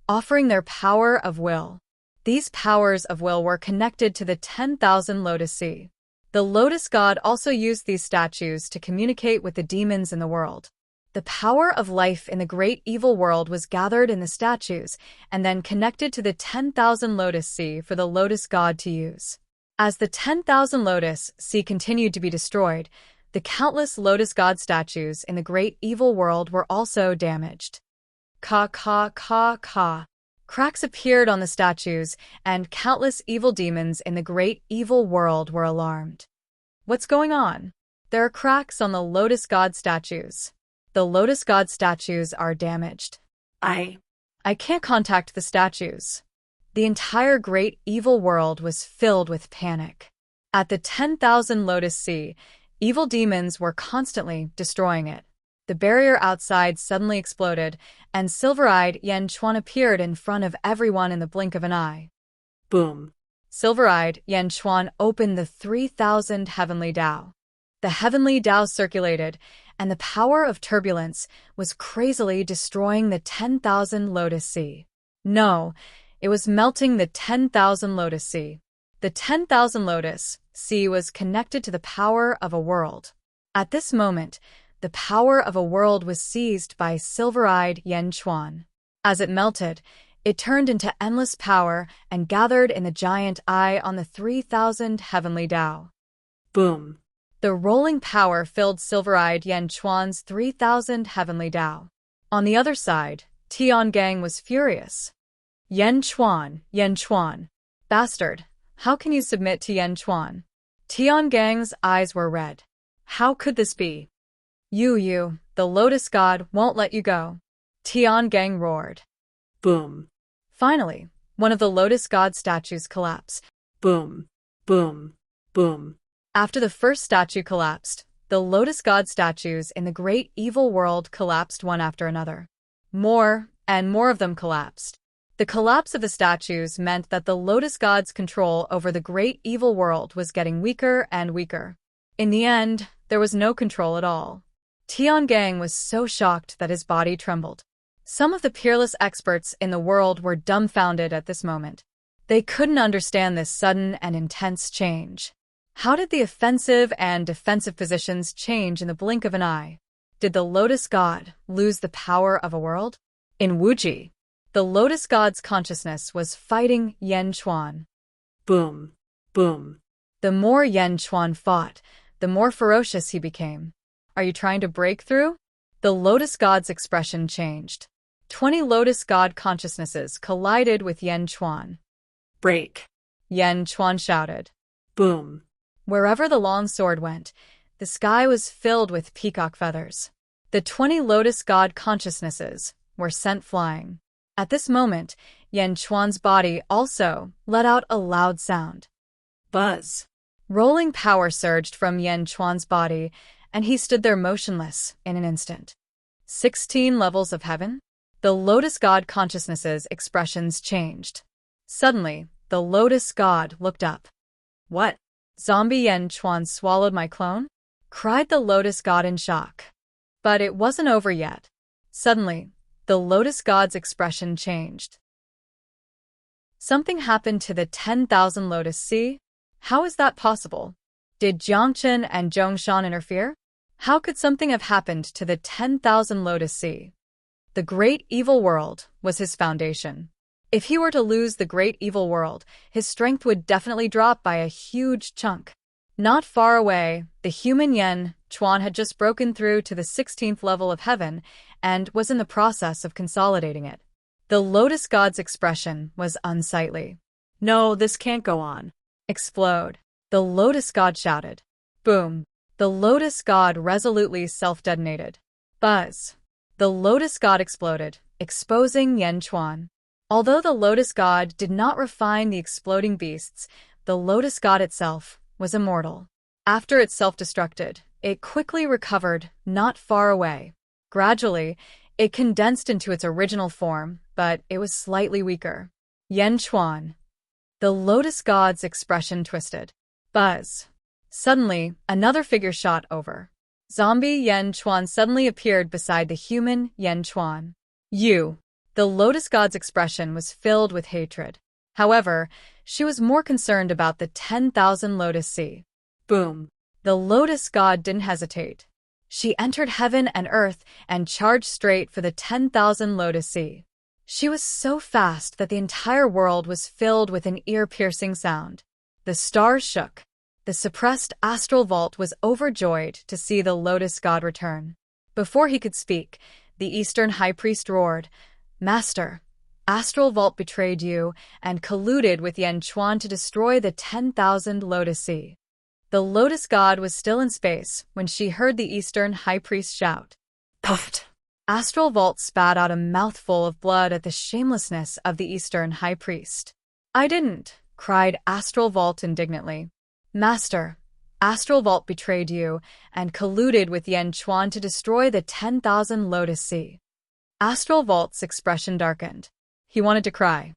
offering their power of will. These powers of will were connected to the 10,000 Lotus Sea. The Lotus God also used these statues to communicate with the demons in the world. The power of life in the great evil world was gathered in the statues and then connected to the 10,000 Lotus Sea for the Lotus God to use. As the 10,000 Lotus Sea continued to be destroyed, the countless Lotus God statues in the great evil world were also damaged. Ka ka ka ka. Cracks appeared on the statues, and countless evil demons in the great evil world were alarmed. What's going on? There are cracks on the Lotus God statues. The Lotus God statues are damaged. I can't contact the statues. The entire great evil world was filled with panic. At the 10,000 Lotus Sea, evil demons were constantly destroying it. The barrier outside suddenly exploded, and silver-eyed Yan Chuan appeared in front of everyone in the blink of an eye. Boom. Silver-eyed Yan Chuan opened the 3,000 heavenly Dao. The heavenly Dao circulated, and the power of turbulence was crazily destroying the 10,000 Lotus Sea. No, it was melting the 10,000 Lotus Sea. The 10,000 Lotus Sea was connected to the power of a world. At this moment, the power of a world was seized by silver-eyed Yan Chuan. As it melted, it turned into endless power and gathered in the giant eye on the 3,000 heavenly Dao. Boom. The rolling power filled silver-eyed Yan Chuan's 3,000 heavenly Dao. On the other side, Tiangang was furious. Yan Chuan, bastard, how can you submit to Yan Chuan? Tiangang's eyes were red. How could this be? You, the Lotus God won't let you go. Tiangang roared. Boom. Finally, one of the Lotus God statues collapsed. Boom. Boom. Boom. After the first statue collapsed, the Lotus God statues in the great evil world collapsed one after another. More and more of them collapsed. The collapse of the statues meant that the Lotus God's control over the great evil world was getting weaker and weaker. In the end, there was no control at all. Tiangang was so shocked that his body trembled. Some of the peerless experts in the world were dumbfounded at this moment. They couldn't understand this sudden and intense change. How did the offensive and defensive positions change in the blink of an eye? Did the Lotus God lose the power of a world? In Wuji, The Lotus God's consciousness was fighting Yan Chuan. Boom, boom. The more Yan Chuan fought, the more ferocious he became. Are you trying to break through? The Lotus God's expression changed. 20 Lotus God consciousnesses collided with Yan Chuan. Break. Yan Chuan shouted. Boom. Wherever the long sword went, the sky was filled with peacock feathers. The 20 Lotus God consciousnesses were sent flying. At this moment, Yan Chuan's body also let out a loud sound. Buzz. Rolling power surged from Yan Chuan's body, and he stood there motionless in an instant. 16 levels of heaven? The Lotus God consciousness's expressions changed. Suddenly, the Lotus God looked up. What? Zombie Yan Chuan swallowed my clone? Cried the Lotus God in shock. But it wasn't over yet. Suddenly, the Lotus God's expression changed. Something happened to the 10,000 Lotus Sea? How is that possible? Did Jiangchen and Zhongshan interfere? How could something have happened to the 10,000 Lotus Sea? The great evil world was his foundation. If he were to lose the great evil world, his strength would definitely drop by a huge chunk. Not far away, the human Yan Chuan had just broken through to the 16th level of heaven and was in the process of consolidating it. The Lotus God's expression was unsightly. No, this can't go on. Explode. The Lotus God shouted. Boom. The Lotus God resolutely self-detonated. Buzz. The Lotus God exploded, exposing Yan Chuan. Although the Lotus God did not refine the exploding beasts, the Lotus God itself was immortal. After it self-destructed, it quickly recovered not far away. Gradually, it condensed into its original form, but it was slightly weaker. Yan Chuan. The Lotus God's expression twisted. Buzz. Suddenly, another figure shot over. Zombie Yan Chuan suddenly appeared beside the human Yan Chuan. You. The Lotus God's expression was filled with hatred. However, she was more concerned about the 10,000 Lotus Sea. Boom. The Lotus God didn't hesitate. She entered heaven and earth and charged straight for the 10,000 Lotus Sea. She was so fast that the entire world was filled with an ear-piercing sound. The stars shook. The suppressed astral vault was overjoyed to see the Lotus God return. Before he could speak, the Eastern High Priest roared, Master, Astral Vault betrayed you and colluded with Yan Chuan to destroy the 10,000 Lotus Sea. The Lotus God was still in space when she heard the Eastern High Priest shout. Puffed. Astral Vault spat out a mouthful of blood at the shamelessness of the Eastern High Priest. I didn't, cried Astral Vault indignantly. Master, Astral Vault betrayed you and colluded with Yan Chuan to destroy the 10,000 Lotus Sea. Astral Vault's expression darkened. He wanted to cry.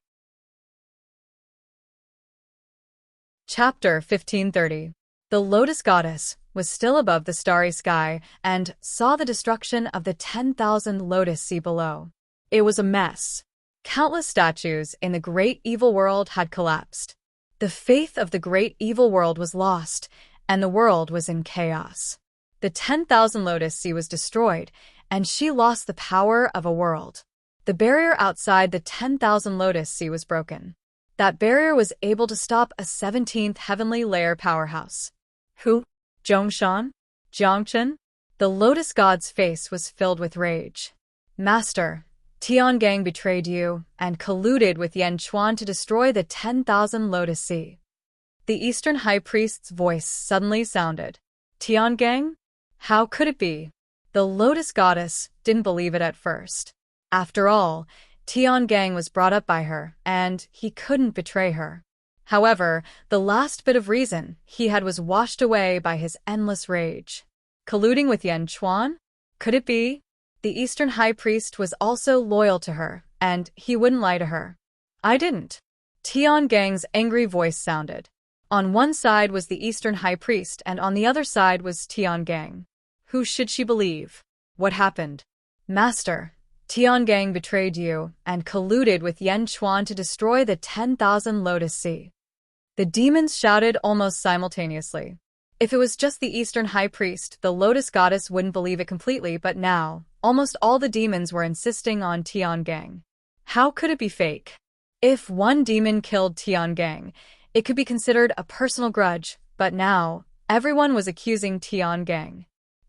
Chapter 1530. The Lotus Goddess was still above the starry sky and saw the destruction of the 10,000 Lotus Sea below. It was a mess. Countless statues in the great evil world had collapsed. The faith of the great evil world was lost, and the world was in chaos. The 10,000 Lotus Sea was destroyed, and she lost the power of a world. The barrier outside the 10,000 Lotus Sea was broken. That barrier was able to stop a 17th heavenly layer powerhouse. Who? Zhongshan? Jiangchen? The Lotus God's face was filled with rage. Master, Tiangang betrayed you and colluded with Yan Chuan to destroy the 10,000 Lotus Sea. The Eastern High Priest's voice suddenly sounded. Tiangang? How could it be? The Lotus Goddess didn't believe it at first. After all, Tiangang was brought up by her, and he couldn't betray her. However, the last bit of reason he had was washed away by his endless rage. Colluding with Yan Chuan? Could it be? The Eastern High Priest was also loyal to her, and he wouldn't lie to her. I didn't. Tiangang's angry voice sounded. On one side was the Eastern High Priest, and on the other side was Tiangang. Who should she believe? What happened? Master, Tiangang betrayed you and colluded with Yan Chuan to destroy the 10,000 Lotus Sea. The demons shouted almost simultaneously. If it was just the Eastern High Priest, the Lotus Goddess wouldn't believe it completely, but now, almost all the demons were insisting on Tiangang. How could it be fake? If one demon killed Tiangang, it could be considered a personal grudge, but now, everyone was accusing Tiangang.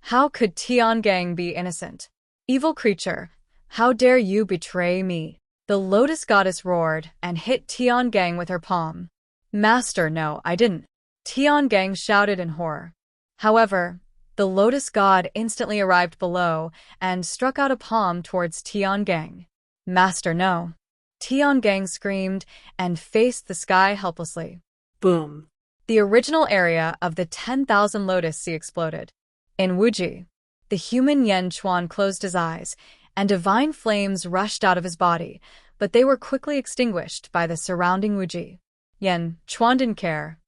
How could Tiangang be innocent? Evil creature, how dare you betray me? The Lotus Goddess roared and hit Tiangang with her palm. Master, no, I didn't. Tiangang shouted in horror. However, the Lotus God instantly arrived below and struck out a palm towards Tiangang. Master, no. Tiangang screamed and faced the sky helplessly. Boom. The original area of the 10,000 Lotus Sea exploded. In Wuji, the human Yen Chuan closed his eyes, and divine flames rushed out of his body, but they were quickly extinguished by the surrounding Wuji. Yen Chuan didn't care.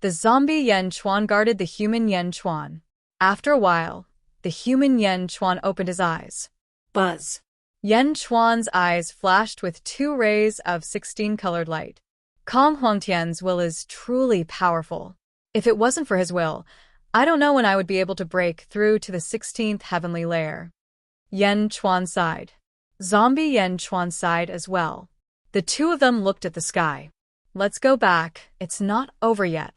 The zombie Yen Chuan guarded the human Yen Chuan. After a while, the human Yen Chuan opened his eyes. Buzz. Yen Chuan's eyes flashed with 2 rays of 16-colored light. Kong Huangtian's will is truly powerful. If it wasn't for his will, I don't know when I would be able to break through to the 16th heavenly layer. Yen Chuan sighed. Zombie Yen Chuan sighed as well. The two of them looked at the sky. Let's go back, it's not over yet.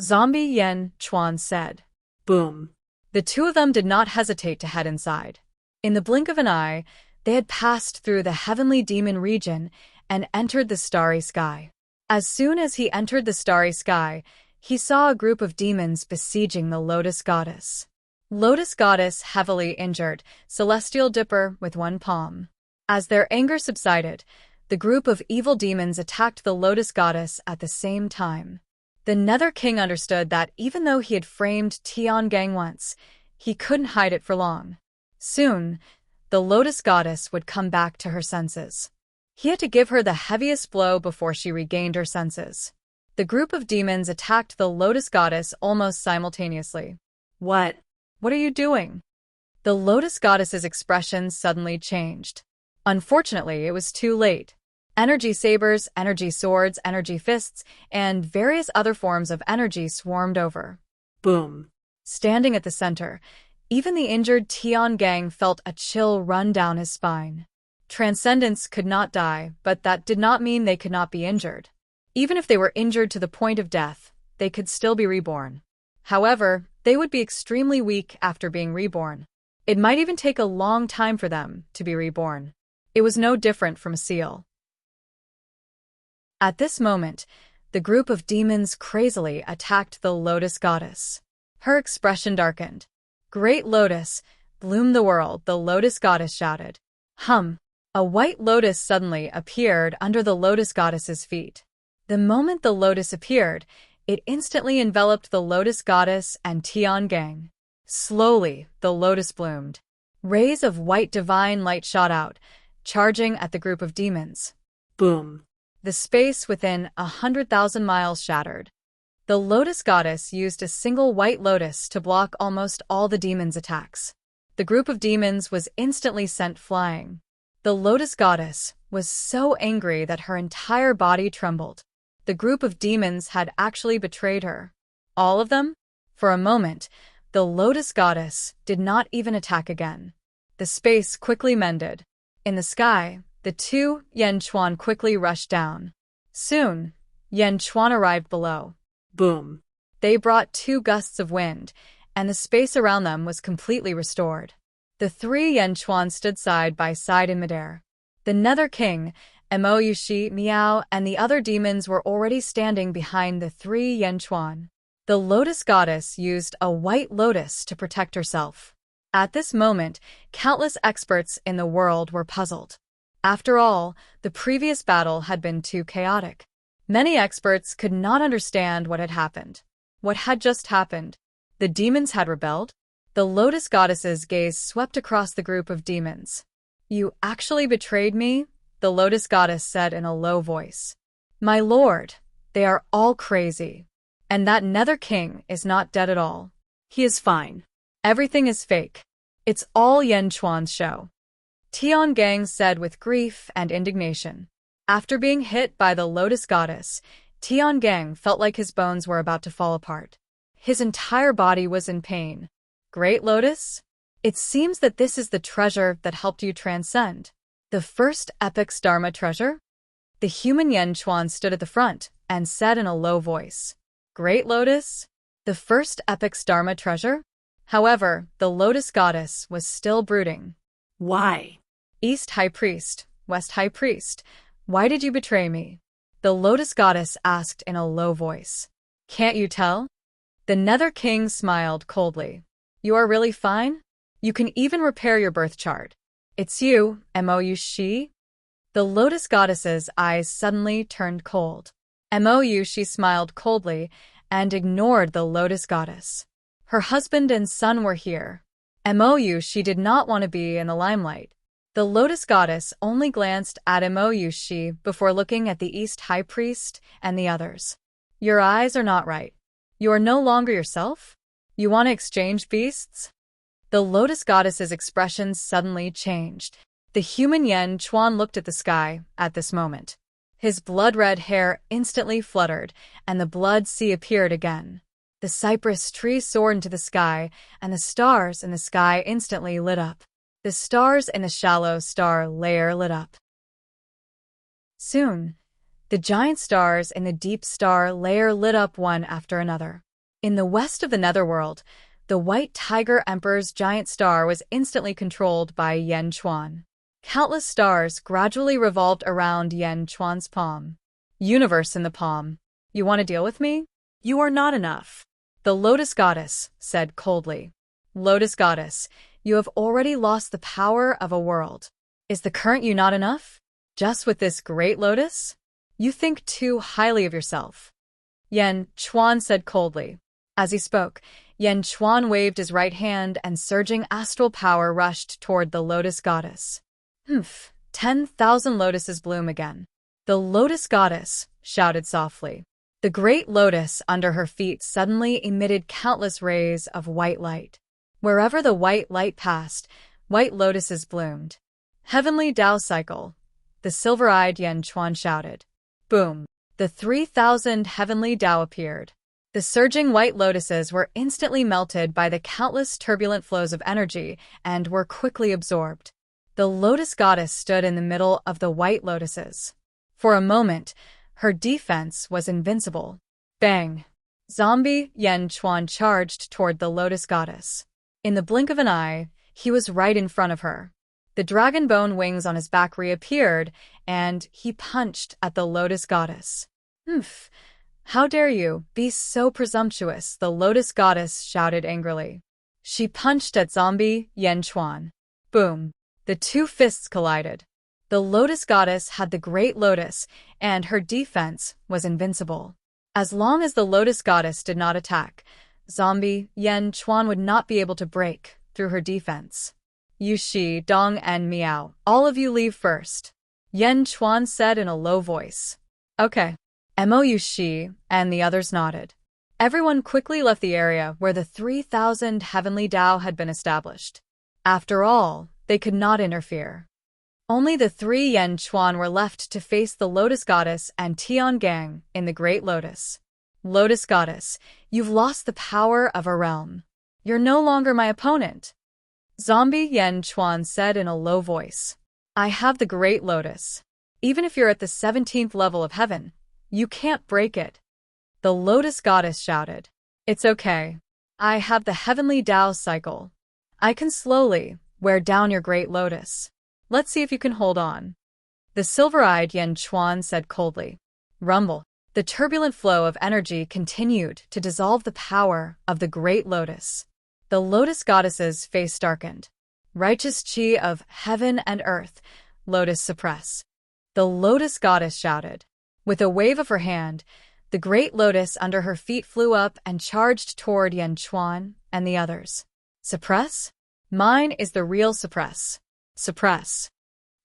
Zombie Yen Chuan said. Boom. The two of them did not hesitate to head inside. In the blink of an eye, they had passed through the heavenly demon region and entered the starry sky. As soon as he entered the starry sky, he saw a group of demons besieging the Lotus Goddess. Lotus Goddess heavily injured, Celestial Dipper with 1 palm. As their anger subsided, the group of evil demons attacked the Lotus Goddess at the same time. The Nether King understood that even though he had framed Tiangang once, he couldn't hide it for long. Soon, the Lotus Goddess would come back to her senses. He had to give her the heaviest blow before she regained her senses. The group of demons attacked the Lotus Goddess almost simultaneously. What? What are you doing? The Lotus Goddess's expression suddenly changed. Unfortunately, it was too late. Energy sabers, energy swords, energy fists, and various other forms of energy swarmed over. Boom. Standing at the center, even the injured Tiangang felt a chill run down his spine. Transcendents could not die, but that did not mean they could not be injured. Even if they were injured to the point of death, they could still be reborn. However, they would be extremely weak after being reborn. It might even take a long time for them to be reborn. It was no different from a seal. At this moment, the group of demons crazily attacked the Lotus Goddess. Her expression darkened. Great Lotus, bloom the world, the Lotus Goddess shouted. Hum! A white lotus suddenly appeared under the Lotus Goddess's feet. The moment the lotus appeared, it instantly enveloped the Lotus Goddess and Tiangang. Slowly, the lotus bloomed. Rays of white divine light shot out, charging at the group of demons. Boom. The space within 100,000 miles shattered. The Lotus Goddess used a single white lotus to block almost all the demons' attacks. The group of demons was instantly sent flying. The Lotus Goddess was so angry that her entire body trembled. The group of demons had actually betrayed her. All of them? For a moment, the Lotus Goddess did not even attack again. The space quickly mended. In the sky, the two Yen Chuan quickly rushed down. Soon, Yen Chuan arrived below. Boom. They brought 2 gusts of wind, and the space around them was completely restored. The 3 Yen Chuan stood side by side in midair. The Nether King, Mo Yushi, Miao, and the other demons were already standing behind the 3 Yen Chuan. The Lotus Goddess used a white lotus to protect herself. At this moment, countless experts in the world were puzzled. After all, the previous battle had been too chaotic. Many experts could not understand what had happened. What had just happened? The demons had rebelled? The Lotus Goddess's gaze swept across the group of demons. You actually betrayed me? The Lotus Goddess said in a low voice. My lord, they are all crazy. And that Nether King is not dead at all. He is fine. Everything is fake. It's all Yen Chuan's show. Tiangang said with grief and indignation. After being hit by the Lotus Goddess, Tiangang felt like his bones were about to fall apart. His entire body was in pain. Great Lotus? It seems that this is the treasure that helped you transcend. The first epic Dharma treasure? The human Yen Chuan stood at the front and said in a low voice, Great Lotus? The first epic Dharma treasure? However, the Lotus Goddess was still brooding. Why? East High Priest, West High Priest, why did you betray me? The Lotus Goddess asked in a low voice. Can't you tell? The Nether King smiled coldly. You are really fine? You can even repair your birth chart. It's you, Mou Shi? The Lotus Goddess's eyes suddenly turned cold. Mou Shi smiled coldly and ignored the Lotus Goddess. Her husband and son were here. Mou Shi did not want to be in the limelight. The Lotus Goddess only glanced at Mou Shi before looking at the East High Priest and the others. Your eyes are not right. You are no longer yourself? You want to exchange beasts? The Lotus Goddess's expression suddenly changed. The human Yen Chuan looked at the sky at this moment. His blood-red hair instantly fluttered, and the blood sea appeared again. The cypress tree soared into the sky, and the stars in the sky instantly lit up. The stars in the shallow star layer lit up. Soon, the giant stars in the deep star layer lit up one after another. In the west of the netherworld, the White Tiger Emperor's giant star was instantly controlled by Yen Chuan. Countless stars gradually revolved around Yen Chuan's palm. Universe in the palm. You want to deal with me? You are not enough. The Lotus Goddess said coldly. Lotus Goddess, you have already lost the power of a world. Is the current you not enough? Just with this great lotus? You think too highly of yourself. Yen Chuan said coldly. As he spoke, Yen Chuan waved his right hand and surging astral power rushed toward the Lotus Goddess. 10,000 lotuses bloom again. The Lotus Goddess shouted softly. The great lotus under her feet suddenly emitted countless rays of white light. Wherever the white light passed, white lotuses bloomed. Heavenly Tao cycle, the silver-eyed Yen Chuan shouted. Boom! The 3,000 heavenly Tao appeared. The surging white lotuses were instantly melted by the countless turbulent flows of energy and were quickly absorbed. The Lotus Goddess stood in the middle of the white lotuses. For a moment, her defense was invincible. Bang! Zombie Yen Chuan charged toward the Lotus Goddess. In the blink of an eye, he was right in front of her. The dragon bone wings on his back reappeared, and he punched at the Lotus Goddess. How dare you be so presumptuous, the Lotus Goddess shouted angrily. She punched at zombie Yen Chuan. Boom! The two fists collided. The Lotus Goddess had the Great Lotus, and her defense was invincible. As long as the Lotus Goddess did not attack, zombie Yen Chuan would not be able to break through her defense. Yushi, Dong, and Miao, all of you leave first, Yen Chuan said in a low voice. Okay. Mou Shi and the others nodded. Everyone quickly left the area where the 3,000 heavenly Tao had been established. After all, they could not interfere. Only the three Yen Chuan were left to face the Lotus Goddess and Tian Gang in the Great Lotus. Lotus Goddess, you've lost the power of a realm. You're no longer my opponent. Zombie Yen Chuan said in a low voice. I have the Great Lotus. Even if you're at the 17th level of heaven, you can't break it. The Lotus Goddess shouted. It's okay. I have the Heavenly Tao cycle. I can slowly wear down your Great Lotus. Let's see if you can hold on. The silver-eyed Yen Chuan said coldly. Rumble. The turbulent flow of energy continued to dissolve the power of the Great Lotus. The Lotus Goddess's face darkened. Righteous chi of heaven and earth, Lotus suppress. The Lotus Goddess shouted. With a wave of her hand, the Great Lotus under her feet flew up and charged toward Yen Chuan and the others. Suppress? Mine is the real suppress. Suppress.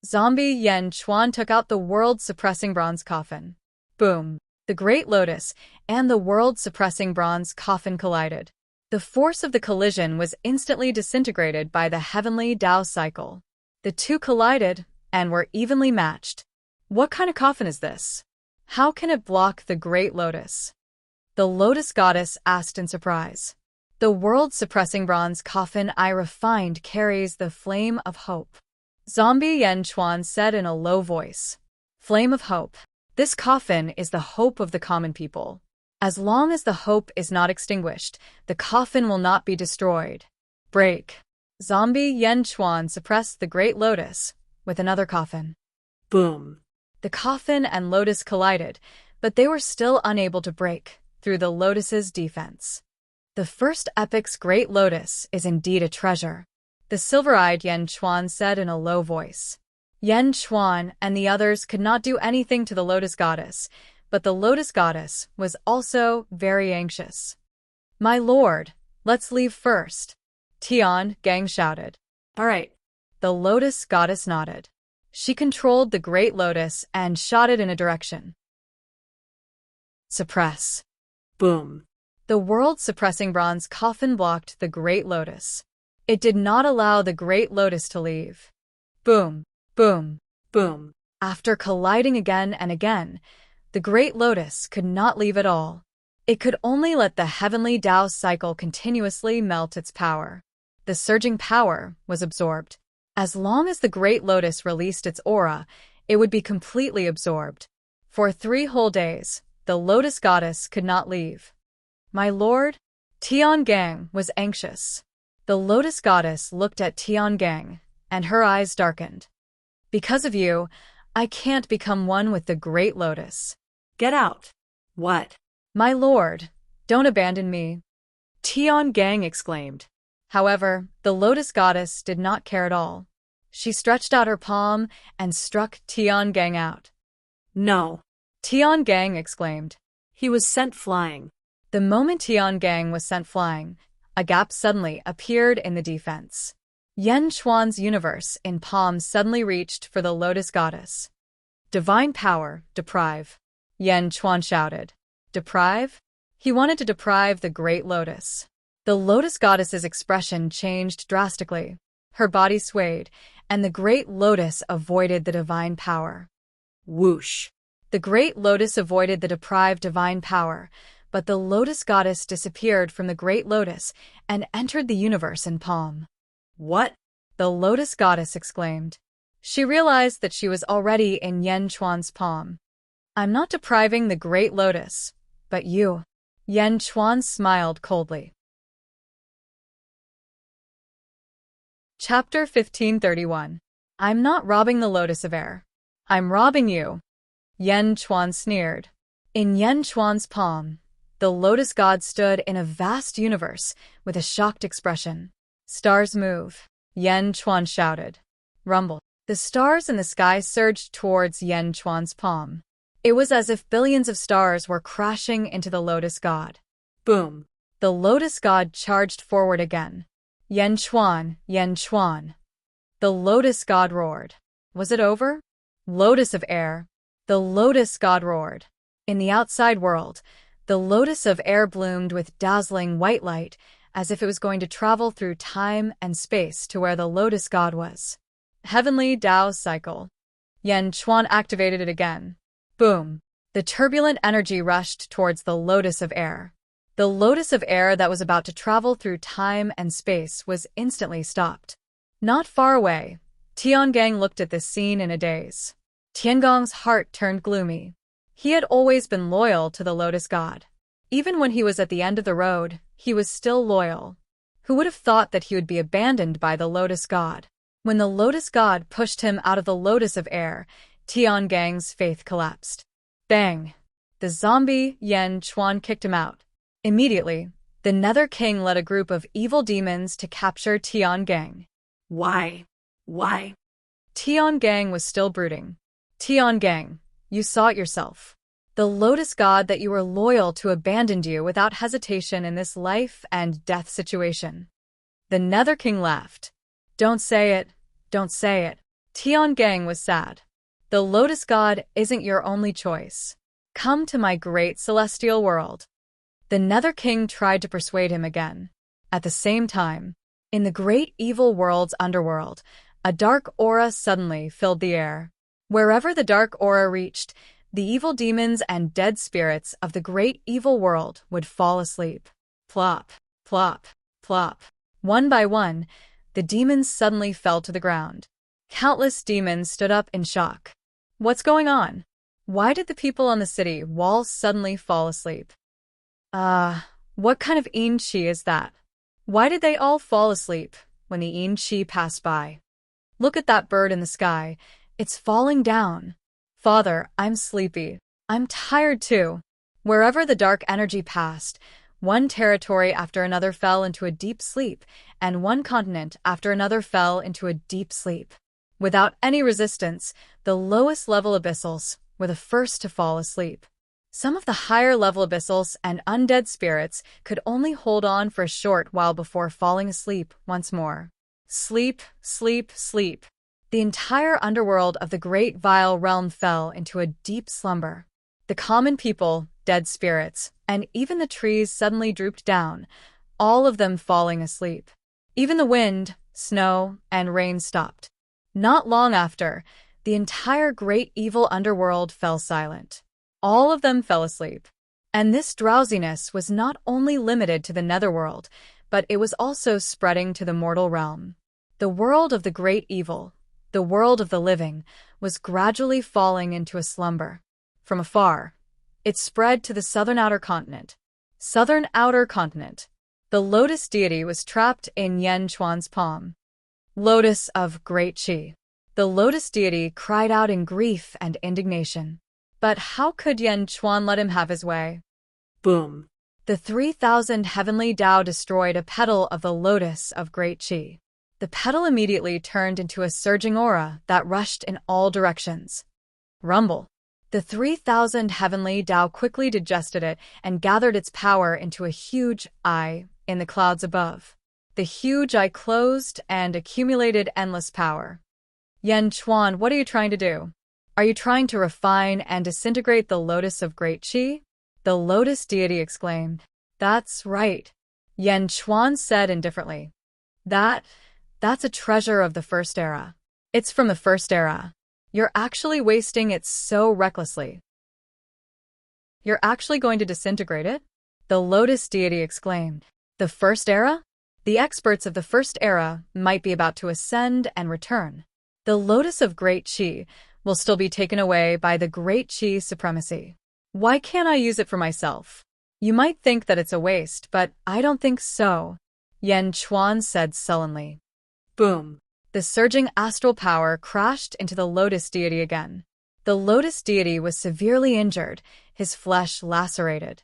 Zombie Yen Chuan took out the world-suppressing bronze coffin. Boom. The Great Lotus and the world-suppressing bronze coffin collided. The force of the collision was instantly disintegrated by the Heavenly Tao cycle. The two collided and were evenly matched. What kind of coffin is this? How can it block the Great Lotus? The Lotus Goddess asked in surprise. The world-suppressing bronze coffin I refined carries the flame of hope. Zombie Yen Chuan said in a low voice. Flame of hope. This coffin is the hope of the common people. As long as the hope is not extinguished, the coffin will not be destroyed. Break. Zombie Yen Chuan suppressed the great lotus with another coffin. Boom. The coffin and lotus collided, but they were still unable to break through the lotus's defense. The first epic's great lotus is indeed a treasure, the silver-eyed Yen Chuan said in a low voice. Yen Chuan and the others could not do anything to the lotus goddess, but the lotus goddess was also very anxious. My lord, let's leave first, Tian Gang shouted. All right. The lotus goddess nodded. She controlled the great lotus and shot it in a direction. Suppress. Boom. The world-suppressing bronze coffin blocked the great lotus. It did not allow the great lotus to leave. Boom, boom, boom. After colliding again and again, the great lotus could not leave at all. It could only let the heavenly Tao cycle continuously melt its power. The surging power was absorbed. As long as the great lotus released its aura, it would be completely absorbed. For 3 whole days, the lotus goddess could not leave. My lord, Tian Gang was anxious. The lotus goddess looked at Tian Gang, and her eyes darkened. Because of you, I can't become one with the great lotus. Get out. What? My lord, don't abandon me, Tian Gang exclaimed. However, the lotus goddess did not care at all. She stretched out her palm and struck Tian Gang out. No. Tian Gang exclaimed. He was sent flying. The moment Tian Gang was sent flying, a gap suddenly appeared in the defense. Yen Chuan's universe in palm suddenly reached for the lotus goddess. Divine power, deprive, Yen Chuan shouted. Deprive? He wanted to deprive the great lotus. The lotus goddess's expression changed drastically. Her body swayed, and the great lotus avoided the divine power. Whoosh. The great lotus avoided the deprived divine power, but the lotus goddess disappeared from the great lotus and entered the universe in palm. What? The lotus goddess exclaimed. She realized that she was already in Yen Chuan's palm. I'm not depriving the great lotus, but you. Yen Chuan smiled coldly. Chapter 1531. I'm not robbing the lotus of air. I'm robbing you. Yen Chuan sneered. In Yen Chuan's palm, the lotus god stood in a vast universe with a shocked expression. Stars move, Yen Chuan shouted. Rumble. The stars in the sky surged towards Yen Chuan's palm. It was as if billions of stars were crashing into the lotus god. Boom. The lotus god charged forward again. Yen Chuan, Yen Chuan. The lotus god roared. Was it over? Lotus of air. The lotus god roared. In the outside world, the lotus of air bloomed with dazzling white light, as if it was going to travel through time and space to where the lotus god was. Heavenly Tao cycle. Yen Chuan activated it again. Boom. The turbulent energy rushed towards the lotus of air. The lotus of air that was about to travel through time and space was instantly stopped. Not far away, Tian Gang looked at this scene in a daze. Tiangong's heart turned gloomy. He had always been loyal to the lotus god. Even when he was at the end of the road, he was still loyal. Who would have thought that he would be abandoned by the lotus god? When the lotus god pushed him out of the lotus of air, Tian Gang's faith collapsed. Bang! The zombie Yen Chuan kicked him out. Immediately, the Nether King led a group of evil demons to capture Tian Gang. Why? Why? Tian Gang was still brooding. Tian Gang, you saw it yourself. The lotus god that you were loyal to abandoned you without hesitation in this life and death situation. The Nether King laughed. Don't say it, don't say it. Tian Gang was sad. The lotus god isn't your only choice. Come to my great celestial world. The Nether King tried to persuade him again. At the same time, in the great evil world's underworld, a dark aura suddenly filled the air. Wherever the dark aura reached, the evil demons and dead spirits of the great evil world would fall asleep. Plop, plop, plop. One by one, the demons suddenly fell to the ground. Countless demons stood up in shock. What's going on? Why did the people on the city walls suddenly fall asleep? What kind of enrich is that? Why did they all fall asleep when the enrich passed by? Look at that bird in the sky. It's falling down. Father, I'm sleepy. I'm tired too. Wherever the dark energy passed, one territory after another fell into a deep sleep, and one continent after another fell into a deep sleep. Without any resistance, the lowest level abyssals were the first to fall asleep. Some of the higher level abyssals and undead spirits could only hold on for a short while before falling asleep once more. Sleep, sleep, sleep. The entire underworld of the great vile realm fell into a deep slumber. The common people, dead spirits, and even the trees suddenly drooped down, all of them falling asleep. Even the wind, snow, and rain stopped. Not long after, the entire great evil underworld fell silent. All of them fell asleep. And this drowsiness was not only limited to the netherworld, but it was also spreading to the mortal realm. The world of the great evil, the world of the living, was gradually falling into a slumber. From afar, it spread to the southern outer continent. Southern outer continent. The lotus deity was trapped in Yen Chuan's palm. Lotus of great Qi. The lotus deity cried out in grief and indignation. But how could Yen Chuan let him have his way? Boom. The 3,000 heavenly Tao destroyed a petal of the lotus of great Qi. The petal immediately turned into a surging aura that rushed in all directions. Rumble. The 3,000 heavenly Tao quickly digested it and gathered its power into a huge eye in the clouds above. The huge eye closed and accumulated endless power. Yen Chuan, what are you trying to do? Are you trying to refine and disintegrate the lotus of great Qi? The lotus deity exclaimed. That's right. Yen Chuan said indifferently. That's a treasure of the first era. It's from the first era. You're actually wasting it so recklessly. You're actually going to disintegrate it? The lotus deity exclaimed. The first era? The experts of the first era might be about to ascend and return. The lotus of great Qi will still be taken away by the great Qi supremacy. Why can't I use it for myself? You might think that it's a waste, but I don't think so, Yen Chuan said sullenly. Boom. The surging astral power crashed into the lotus deity again. The lotus deity was severely injured, his flesh lacerated.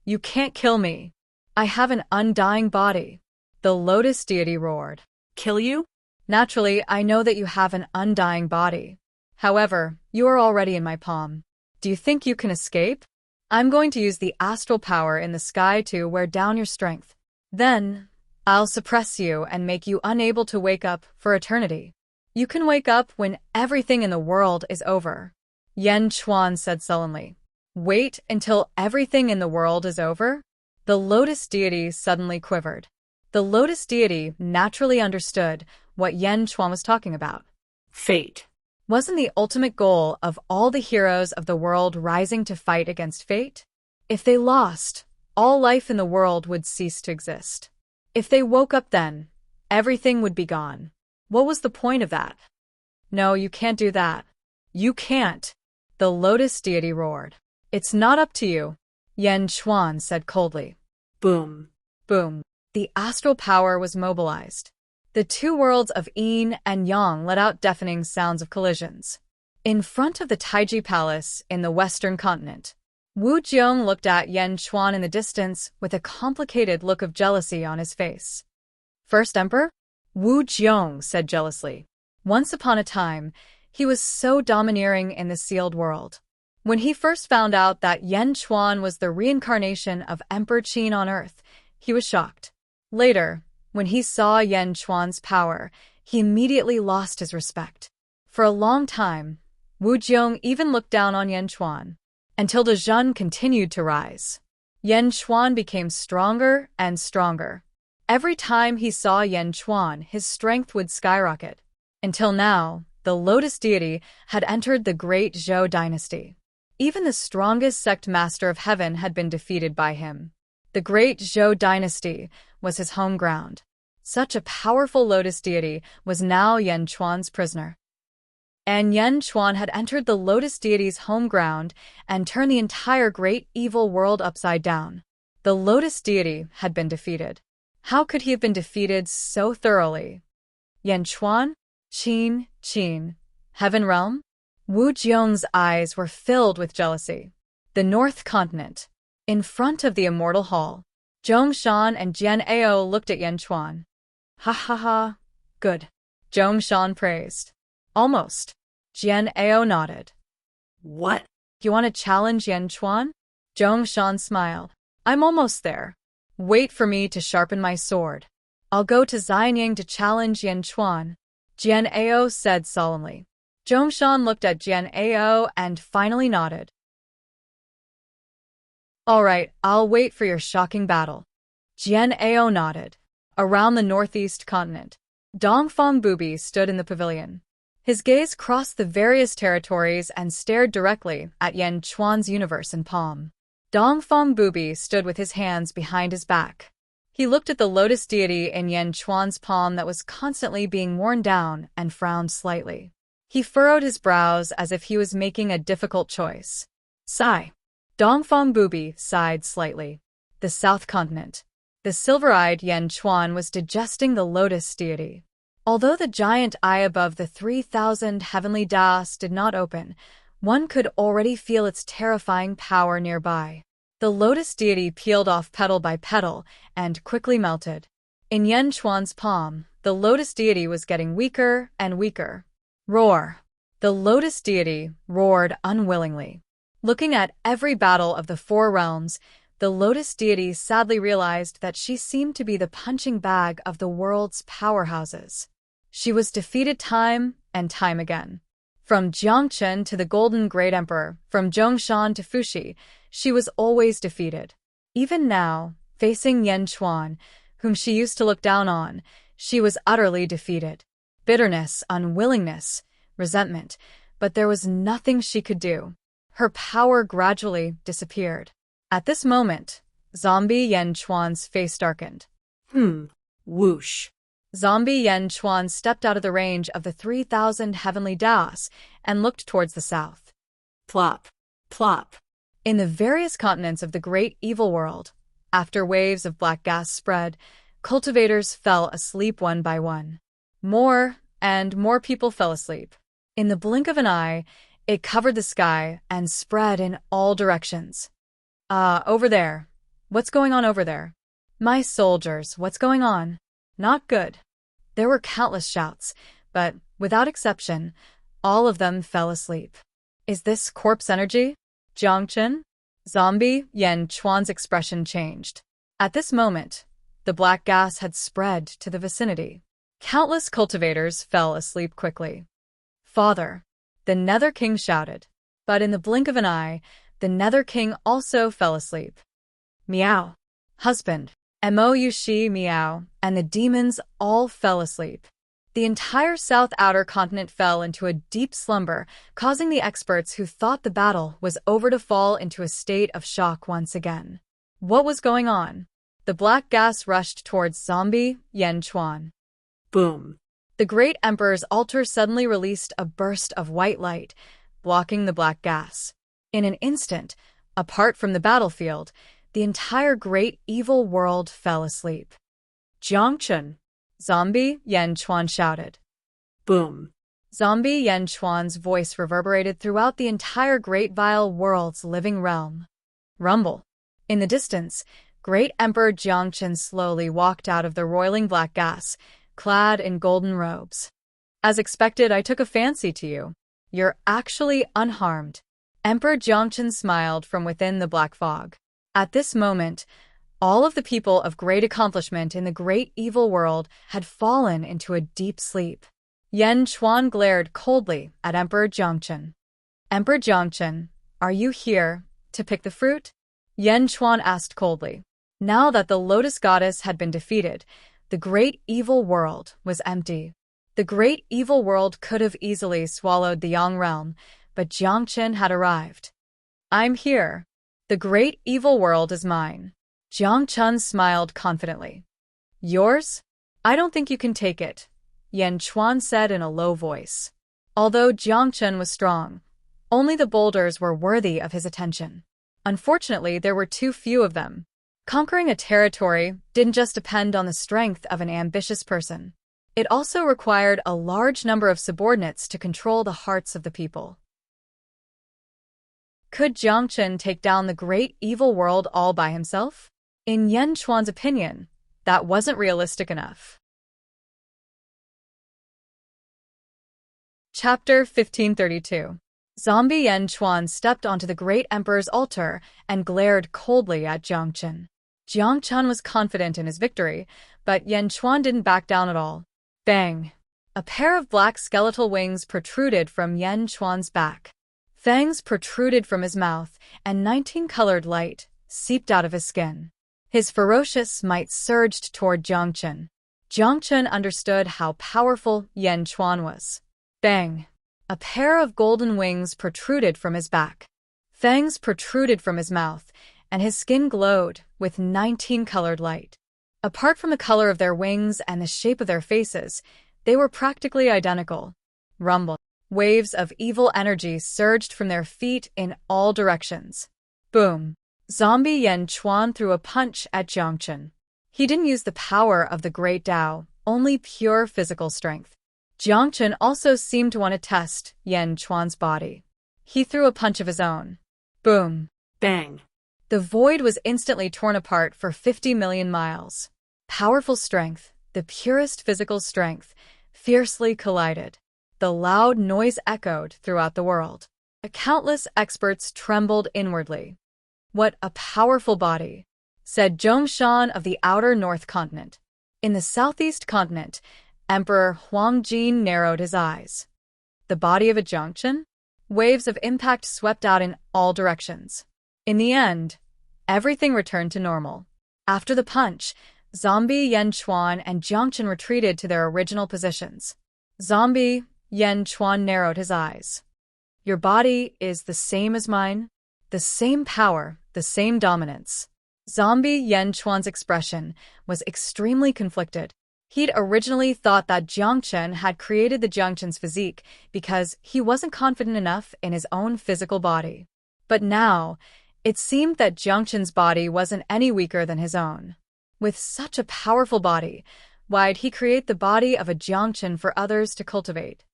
You can't kill me. I have an undying body. The lotus deity roared. Kill you? Naturally, I know that you have an undying body. However, you are already in my palm. Do you think you can escape? I'm going to use the astral power in the sky to wear down your strength. Then, I'll suppress you and make you unable to wake up for eternity. You can wake up when everything in the world is over, Yen Chuan said sullenly. Wait until everything in the world is over? The lotus deity suddenly quivered. The lotus deity naturally understood what Yen Chuan was talking about. Fate. Wasn't the ultimate goal of all the heroes of the world rising to fight against fate? If they lost, all life in the world would cease to exist. If they woke up then, everything would be gone. What was the point of that? No, you can't do that. You can't, the lotus deity roared. It's not up to you, Yen Chuan said coldly. Boom. Boom. The astral power was mobilized. The two worlds of yin and yang let out deafening sounds of collisions. In front of the Taiji Palace in the western continent, Wu Jiong looked at Yen Chuan in the distance with a complicated look of jealousy on his face. First Emperor? Wu Jiong said jealously. Once upon a time, he was so domineering in the sealed world. When he first found out that Yen Chuan was the reincarnation of Emperor Qin on Earth, he was shocked. Later, when he saw Yen Chuan's power, he immediately lost his respect. For a long time, Wu Jiong even looked down on Yen Chuan, until the Zhun continued to rise. Yen Chuan became stronger and stronger. Every time he saw Yen Chuan, his strength would skyrocket. Until now, the Lotus deity had entered the great Zhou dynasty. Even the strongest sect master of heaven had been defeated by him. The great Zhou dynasty was his home ground. Such a powerful lotus deity was now Yan Chuan's prisoner. And Yan Chuan had entered the lotus deity's home ground and turned the entire great evil world upside down. The lotus deity had been defeated. How could he have been defeated so thoroughly? Yan Chuan? Qin, Heaven Realm? Wu Jiong's eyes were filled with jealousy. The North Continent. In front of the Immortal Hall, Zhongshan and Jian Ao looked at Yan Chuan. Ha ha ha, good. Zhongshan praised. Almost. Jian Ao nodded. What? You want to challenge Yan Chuan? Zhongshan smiled. I'm almost there. Wait for me to sharpen my sword. I'll go to Xianyang to challenge Yan Chuan, Jian Ao said solemnly. Zhongshan looked at Jian Ao and finally nodded. All right, I'll wait for your shocking battle. Jian Ao nodded. Around the northeast continent, Dongfang Bubi stood in the pavilion. His gaze crossed the various territories and stared directly at Yan Chuan's universe in palm. Dongfang Bubi stood with his hands behind his back. He looked at the lotus deity in Yan Chuan's palm that was constantly being worn down and frowned slightly. He furrowed his brows as if he was making a difficult choice. Sigh. Dongfang Bubi sighed slightly. The South Continent. The silver-eyed Yan Chuan was digesting the lotus deity. Although the giant eye above the 3,000 heavenly das did not open, one could already feel its terrifying power nearby. The lotus deity peeled off petal by petal and quickly melted. In Yan Chuan's palm, the lotus deity was getting weaker and weaker. Roar! The lotus deity roared unwillingly. Looking at every battle of the four realms, the lotus deity sadly realized that she seemed to be the punching bag of the world's powerhouses. She was defeated time and time again. From Jiangchen to the Golden Great Emperor, from Zhongshan to Fuxi, she was always defeated. Even now, facing Yan Chuan, whom she used to look down on, she was utterly defeated. Bitterness, unwillingness, resentment, but there was nothing she could do. Her power gradually disappeared. At this moment, Zombie Yan Chuan's face darkened. Whoosh. Zombie Yan Chuan stepped out of the range of the 3,000 heavenly das and looked towards the south. Plop. Plop. In the various continents of the great evil world, after waves of black gas spread, cultivators fell asleep one by one. More and more people fell asleep. In the blink of an eye, it covered the sky and spread in all directions. Over there. What's going on over there? My soldiers, what's going on? Not good. There were countless shouts, but, without exception, all of them fell asleep. Is this corpse energy? Jiangchen? Zombie Yan Chuan's expression changed. At this moment, the black gas had spread to the vicinity. Countless cultivators fell asleep quickly. Father, the Nether King shouted. But in the blink of an eye, the Nether King also fell asleep. Meow. Husband. Moushi Meow, and the demons all fell asleep. The entire South Outer Continent fell into a deep slumber, causing the experts who thought the battle was over to fall into a state of shock once again. What was going on? The black gas rushed towards Zombie Yan Chuan. Boom. The Great Emperor's altar suddenly released a burst of white light, blocking the black gas. In an instant, apart from the battlefield, the entire great evil world fell asleep. Jiangchen! Zombie Yan Chuan shouted. Boom. Zombie Yan Chuan's voice reverberated throughout the entire great vile world's living realm. Rumble. In the distance, Great Emperor Jiangchen slowly walked out of the roiling black gas, clad in golden robes. As expected, I took a fancy to you. You're actually unharmed. Emperor Jiangchen smiled from within the black fog. At this moment, all of the people of great accomplishment in the great evil world had fallen into a deep sleep. Yan Chuan glared coldly at Emperor Jiangchen. Emperor Jiangchen, are you here to pick the fruit? Yan Chuan asked coldly. Now that the lotus goddess had been defeated, the great evil world was empty. The great evil world could have easily swallowed the Yang realm, but Jiangchen had arrived. I'm here. The great evil world is mine. Jiangchen smiled confidently. Yours? I don't think you can take it, Yan Chuan said in a low voice. Although Jiangchen was strong, only the boulders were worthy of his attention. Unfortunately, there were too few of them. Conquering a territory didn't just depend on the strength of an ambitious person. It also required a large number of subordinates to control the hearts of the people. Could Jiangchen take down the great evil world all by himself? In Yan Chuan's opinion, that wasn't realistic enough. Chapter 1532. Zombie Yan Chuan stepped onto the great emperor's altar and glared coldly at Jiangchen. Jiangchen was confident in his victory, but Yan Chuan didn't back down at all. Bang! A pair of black skeletal wings protruded from Yan Chuan's back. Fangs protruded from his mouth, and 19-colored light seeped out of his skin. His ferocious might surged toward Jiangchen. Jiangchen understood how powerful Yan Chuan was. Bang! A pair of golden wings protruded from his back. Fangs protruded from his mouth, and his skin glowed with 19-colored light. Apart from the color of their wings and the shape of their faces, they were practically identical. Rumble. Waves of evil energy surged from their feet in all directions. Boom! Zombie Yan Chuan threw a punch at Jiangchen. He didn't use the power of the Great Tao, only pure physical strength. Jiangchen also seemed to want to test Yan Chuan's body. He threw a punch of his own. Boom! Bang! The void was instantly torn apart for 50 million miles. Powerful strength, the purest physical strength, fiercely collided. The loud noise echoed throughout the world. Countless experts trembled inwardly. What a powerful body, said Zhongshan of the outer North Continent. In the Southeast Continent, Emperor Huangjin narrowed his eyes. The body of a Jiangchen? Waves of impact swept out in all directions. In the end, everything returned to normal. After the punch, Zombie Yan Chuan and Jiangchen retreated to their original positions. Zombie Yan Chuan narrowed his eyes. Your body is the same as mine? The same power, the same dominance. Zombie Yan Chuan's expression was extremely conflicted. He'd originally thought that Jiangchen had created the Jiangchen's physique because he wasn't confident enough in his own physical body. But now, it seemed that Jiangchen's body wasn't any weaker than his own. With such a powerful body, why'd he create the body of a Jiangchen for others to cultivate?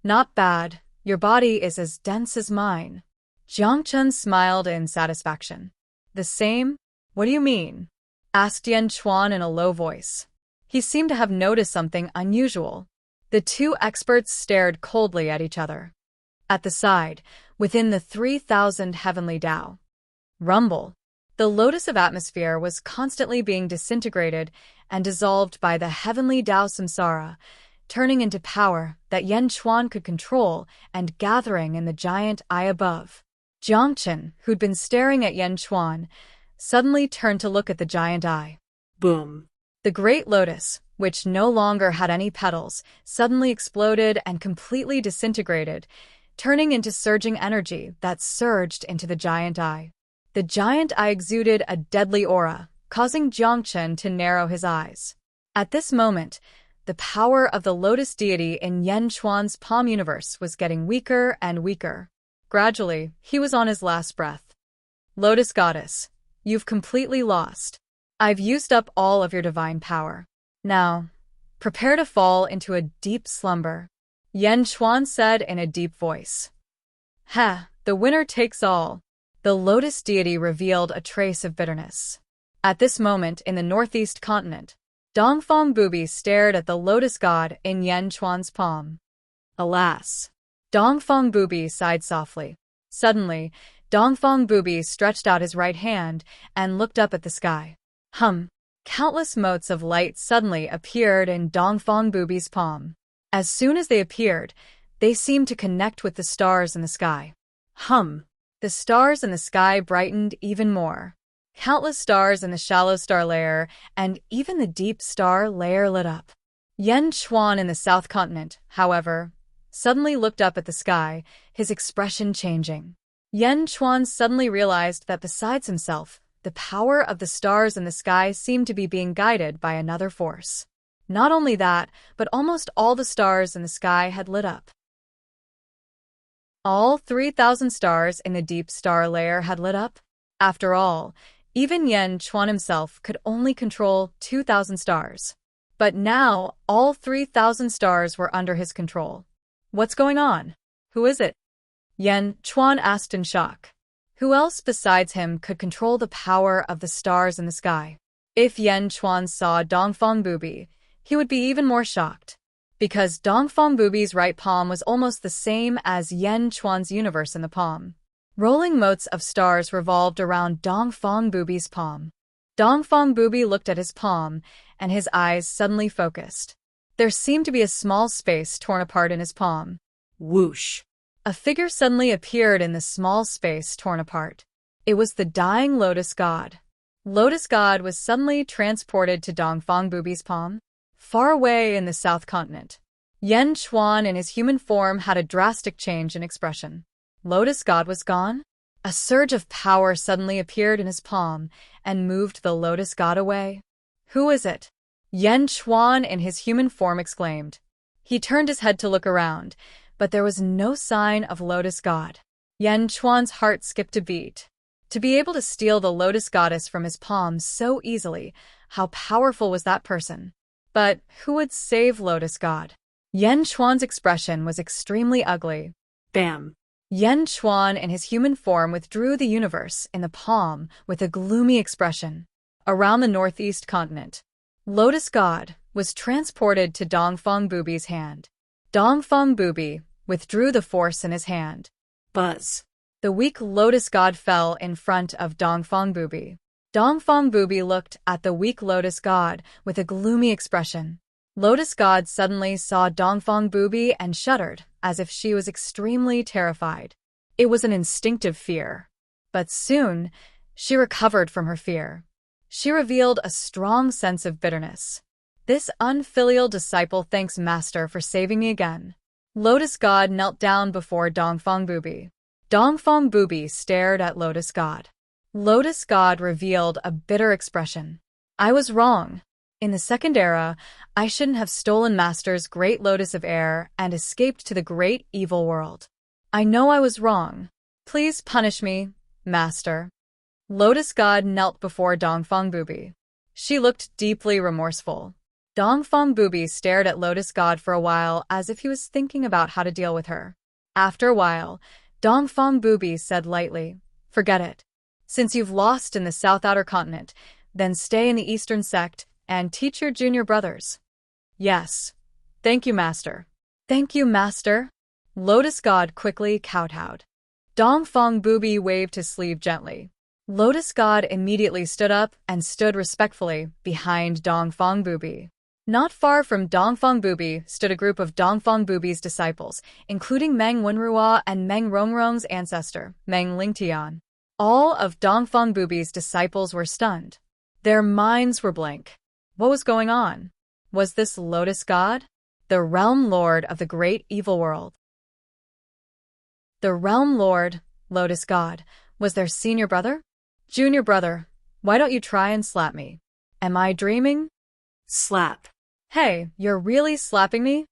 Not bad, your body is as dense as mine. Jiangchen smiled in satisfaction. The same? What do you mean? Asked Yan Chuan in a low voice. He seemed to have noticed something unusual. The two experts stared coldly at each other. At the side, within the 3,000 heavenly Tao. Rumble. The lotus of atmosphere was constantly being disintegrated and dissolved by the heavenly Tao samsara, turning into power that Yan Chuan could control and gathering in the giant eye above. Jiangchen, who'd been staring at Yan Chuan, suddenly turned to look at the giant eye. Boom! The great lotus, which no longer had any petals, suddenly exploded and completely disintegrated, turning into surging energy that surged into the giant eye. The giant eye exuded a deadly aura, causing Jiangchen to narrow his eyes. At this moment, the power of the lotus deity in Yan Chuan's palm universe was getting weaker and weaker. Gradually, he was on his last breath. Lotus goddess, you've completely lost. I've used up all of your divine power. Now, prepare to fall into a deep slumber, Yan Chuan said in a deep voice. The winner takes all. The lotus deity revealed a trace of bitterness. At this moment in the northeast continent, Dongfang Bubi stared at the lotus god in Yan Chuan's palm. Alas! Dongfang Bubi sighed softly. Suddenly, Dongfang Bubi stretched out his right hand and looked up at the sky. Countless motes of light suddenly appeared in Dongfang Bubi's palm. As soon as they appeared, they seemed to connect with the stars in the sky. The stars in the sky brightened even more. Countless stars in the shallow star layer and even the deep star layer lit up. Yan Chuan in the south continent, however, suddenly looked up at the sky, his expression changing. Yan Chuan suddenly realized that besides himself, the power of the stars in the sky seemed to be being guided by another force. Not only that, but almost all the stars in the sky had lit up. All 3,000 stars in the deep star layer had lit up. After all, even Yen Chuan himself could only control 2,000 stars. But now, all 3,000 stars were under his control. What's going on? Who is it? Yen Chuan asked in shock. Who else besides him could control the power of the stars in the sky? If Yen Chuan saw Dongfang Bubi, he would be even more shocked. Because Dongfang Bubi's right palm was almost the same as Yen Chuan's universe in the palm. Rolling motes of stars revolved around Dongfang Bubi's palm. Dongfang Bubi looked at his palm, and his eyes suddenly focused. There seemed to be a small space torn apart in his palm. Whoosh. A figure suddenly appeared in the small space torn apart. It was the dying Lotus God. Lotus God was suddenly transported to Dongfang Bubi's palm, far away in the South Continent. Yen Chuan in his human form had a drastic change in expression. Lotus God was gone? A surge of power suddenly appeared in his palm and moved the Lotus God away. Who is it? Yen Chuan in his human form exclaimed. He turned his head to look around, but there was no sign of Lotus God. Yen Chuan's heart skipped a beat. To be able to steal the Lotus Goddess from his palm so easily, how powerful was that person? But who would save Lotus God? Yen Chuan's expression was extremely ugly. Bam. Yen Chuan in his human form withdrew the universe in the palm with a gloomy expression. Around the northeast continent, Lotus God was transported to Dongfang Bubi's hand. Dongfang Bubi withdrew the force in his hand. Buzz. The weak Lotus God fell in front of Dongfang Bubi. Dongfang Bubi looked at the weak Lotus God with a gloomy expression. Lotus God suddenly saw Dongfang Bubi and shuddered, as if she was extremely terrified. It was an instinctive fear. But soon, she recovered from her fear. She revealed a strong sense of bitterness. This unfilial disciple thanks Master for saving me again. Lotus God knelt down before Dongfang Bubi. Dongfang Bubi stared at Lotus God. Lotus God revealed a bitter expression. I was wrong. In the second era, I shouldn't have stolen Master's great lotus of air and escaped to the great evil world. I know I was wrong. Please punish me, Master. Lotus God knelt before Dongfang Bubi. She looked deeply remorseful. Dongfang Bubi stared at Lotus God for a while as if he was thinking about how to deal with her. After a while, Dongfang Bubi said lightly, Forget it. Since you've lost in the South Outer Continent, then stay in the Eastern Sect and teach your junior brothers. Yes. Thank you, Master. Thank you, Master. Lotus God quickly kowtowed. Dongfang Bubi waved his sleeve gently. Lotus God immediately stood up and stood respectfully behind Dongfang Bubi. Not far from Dongfang Bubi stood a group of Dongfang Bubi's disciples, including Meng Wenruo and Meng Rongrong's ancestor, Meng Lingtian. All of Dongfang Bubi's disciples were stunned. Their minds were blank. What was going on? Was this Lotus God? The Realm Lord of the great evil world. The Realm Lord, Lotus God, was their senior brother? Junior brother, why don't you try and slap me? Am I dreaming? Slap. Hey, you're really slapping me?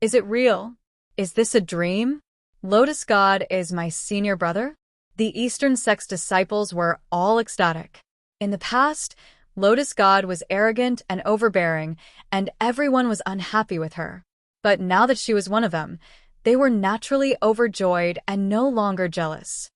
Is it real? Is this a dream? Lotus God is my senior brother? The Eastern Sect's disciples were all ecstatic. In the past, Lotus God was arrogant and overbearing, and everyone was unhappy with her. But now that she was one of them, they were naturally overjoyed and no longer jealous.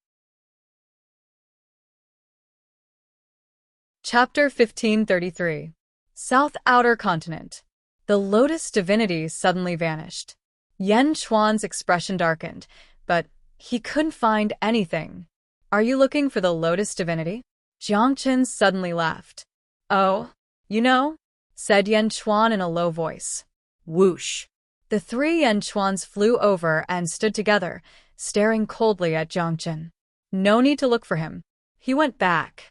Chapter 1533. South Outer Continent. The Lotus divinity suddenly vanished. Yen Chuan's expression darkened, but he couldn't find anything. Are you looking for the Lotus divinity? Jiangchen suddenly laughed. Oh, you know, said Yen Chuan in a low voice. Whoosh. The three Yen Chuans flew over and stood together, staring coldly at Jiangchen. No need to look for him. He went back.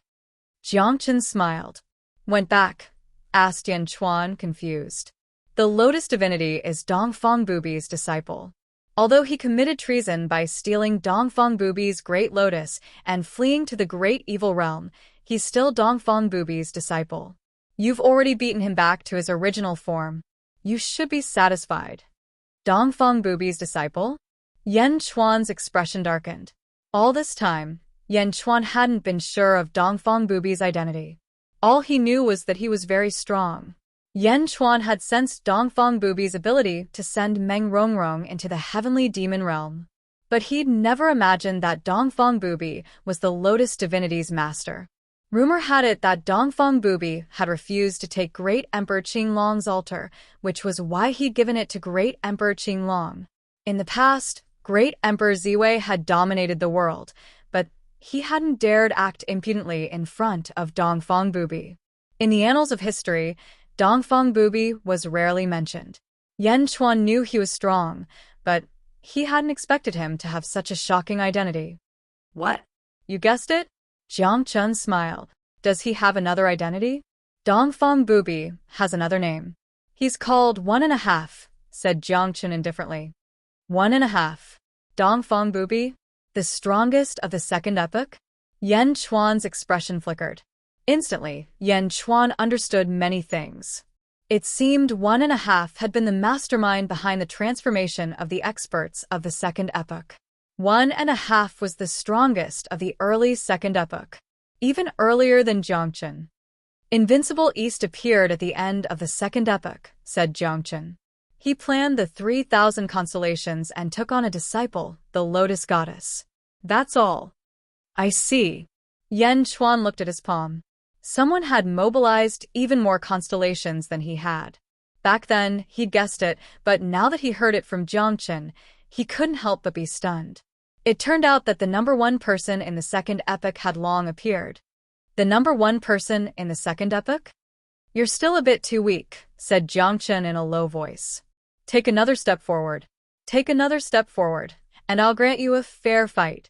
Jiangchen smiled. Went back? Asked Yen Chuan, confused. The Lotus divinity is Dongfang Bubi's disciple. Although he committed treason by stealing Dongfang Bubi's great lotus and fleeing to the great evil realm, he's still Dongfang Bubi's disciple. You've already beaten him back to his original form. You should be satisfied. Dongfang Bubi's disciple? Yan Chuan's expression darkened. All this time, Yan Chuan hadn't been sure of Dongfang Bubi's identity. All he knew was that he was very strong. Yan Chuan had sensed Dongfang Bubi's ability to send Meng Rongrong into the heavenly demon realm. But he'd never imagined that Dongfang Bubi was the Lotus Divinity's master. Rumor had it that Dongfang Bubi had refused to take Great Emperor Qinglong's altar, which was why he'd given it to Great Emperor Qinglong. In the past, Great Emperor Ziwei had dominated the world, but he hadn't dared act impudently in front of Dongfang Bubi. In the annals of history, Dongfang Bubi was rarely mentioned. Yan Chuan knew he was strong, but he hadn't expected him to have such a shocking identity. What? You guessed it? Jiang Chun smiled. Does he have another identity? Dongfang Bubi has another name. He's called 1.5, said Jiang Chun indifferently. 1.5. Dongfang Bubi? The strongest of the second epoch? Yan Chuan's expression flickered. Instantly, Yan Chuan understood many things. It seemed 1.5 had been the mastermind behind the transformation of the experts of the second epoch. 1.5 was the strongest of the early second epoch, even earlier than Jiangchen. Invincible East appeared at the end of the second epoch, said Jiangchen. He planned the 3,000 constellations and took on a disciple, the Lotus Goddess. That's all. I see. Yan Chuan looked at his palm. Someone had mobilized even more constellations than he had. Back then, he'd guessed it, but now that he heard it from Jiangchen, he couldn't help but be stunned. It turned out that the number one person in the second epoch had long appeared. The number one person in the second epoch? You're still a bit too weak, said Jiangchen in a low voice. Take another step forward. Take another step forward, and I'll grant you a fair fight.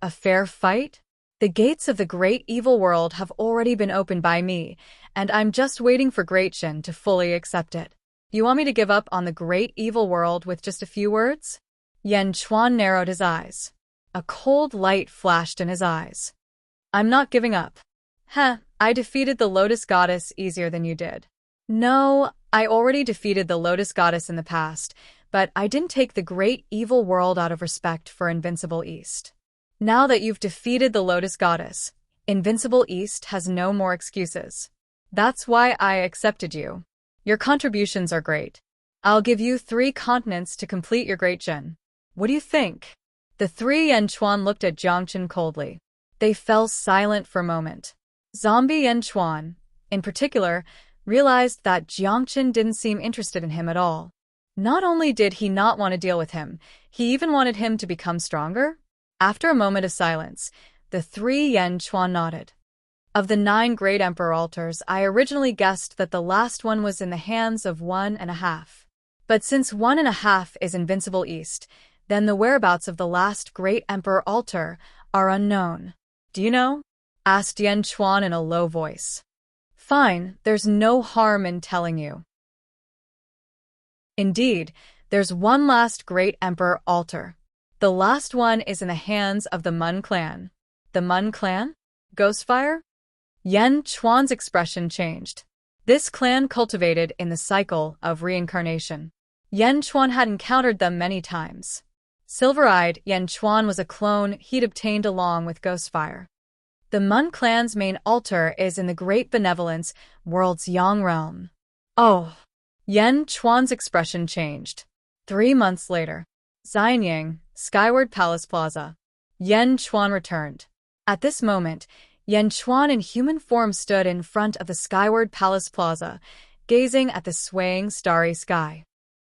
A fair fight? The gates of the great evil world have already been opened by me, and I'm just waiting for Great Shin to fully accept it. You want me to give up on the great evil world with just a few words? Yan Chuan narrowed his eyes. A cold light flashed in his eyes. I'm not giving up. I defeated the Lotus Goddess easier than you did. No, I already defeated the Lotus Goddess in the past, but I didn't take the great evil world out of respect for Invincible East. Now that you've defeated the Lotus Goddess, Invincible East has no more excuses. That's why I accepted you. Your contributions are great. I'll give you 3 continents to complete your Great Jin. What do you think? The 3 Yan Chuan looked at Jiangchen coldly. They fell silent for a moment. Zombie Yan Chuan, in particular, realized that Jiangchen didn't seem interested in him at all. Not only did he not want to deal with him, he even wanted him to become stronger. After a moment of silence, the 3 Yan Chuan nodded. Of the 9 Great Emperor altars, I originally guessed that the last one was in the hands of 1.5. But since 1.5 is Invincible East, then the whereabouts of the last Great Emperor altar are unknown. Do you know? Asked Yan Chuan in a low voice. Fine, there's no harm in telling you. Indeed, there's one last Great Emperor altar. The last one is in the hands of the Mun clan. The Mun clan? Ghostfire? Yan Chuan's expression changed. This clan cultivated in the cycle of reincarnation. Yan Chuan had encountered them many times. Silver-eyed, Yan Chuan was a clone he'd obtained along with Ghostfire. The Mun clan's main altar is in the Great Benevolence World's Yang realm. Oh! Yan Chuan's expression changed. 3 months later. Xianyang, Skyward Palace Plaza. Yan Chuan returned. At this moment, Yan Chuan in human form stood in front of the Skyward Palace Plaza, gazing at the swaying starry sky.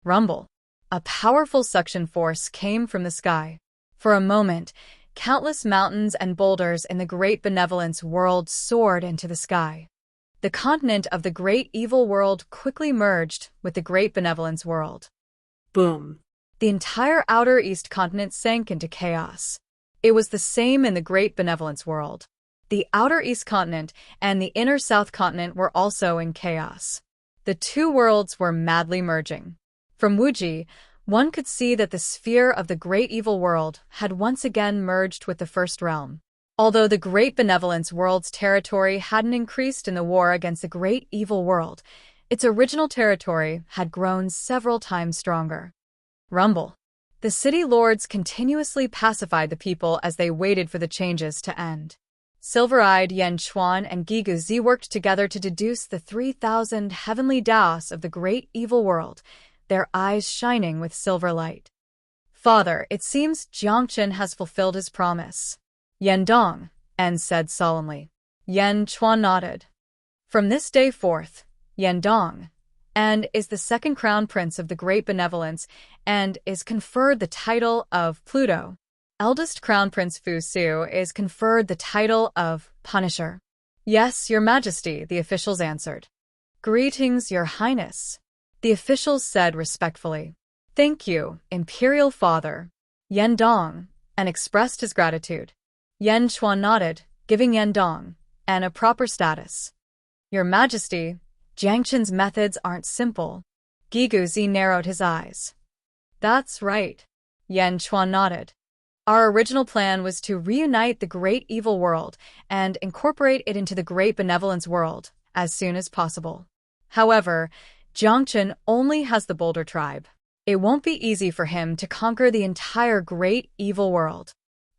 Rumble. A powerful suction force came from the sky. For a moment, countless mountains and boulders in the Great Benevolence World soared into the sky. The continent of the Great Evil World quickly merged with the Great Benevolence World. Boom. The entire outer East continent sank into chaos. It was the same in the Great Benevolence World. The outer East continent and the inner South continent were also in chaos. The 2 worlds were madly merging. From Wuji, one could see that the sphere of the Great Evil World had once again merged with the First Realm. Although the Great Benevolence World's territory hadn't increased in the war against the Great Evil World, Its original territory had grown several times stronger. Rumble. The city lords continuously pacified the people as they waited for the changes to end. Silver-eyed Yan Chuan and Gigu Zi worked together to deduce the 3,000 heavenly Daos of the great evil world, their eyes shining with silver light. Father, it seems Jiangchen has fulfilled his promise. Yan Dong, En said solemnly. Yan Chuan nodded. From this day forth, Yan Dong, and is the second crown prince of the great benevolence and is conferred the title of Pluto. Eldest crown prince Fu Su is conferred the title of Punisher. Yes, your majesty, the officials answered. Greetings, your highness, the officials said respectfully. Thank you, imperial father. Yan Dong, and expressed his gratitude. Yan Chuan nodded, giving Yan Dong and a proper status. Your majesty, Jiangchen's methods aren't simple. Gigu Zi narrowed his eyes. That's right. Yan Chuan nodded. Our original plan was to reunite the great evil world and incorporate it into the great benevolence world as soon as possible. However, Jiangchen only has the Boulder tribe. It won't be easy for him to conquer the entire great evil world.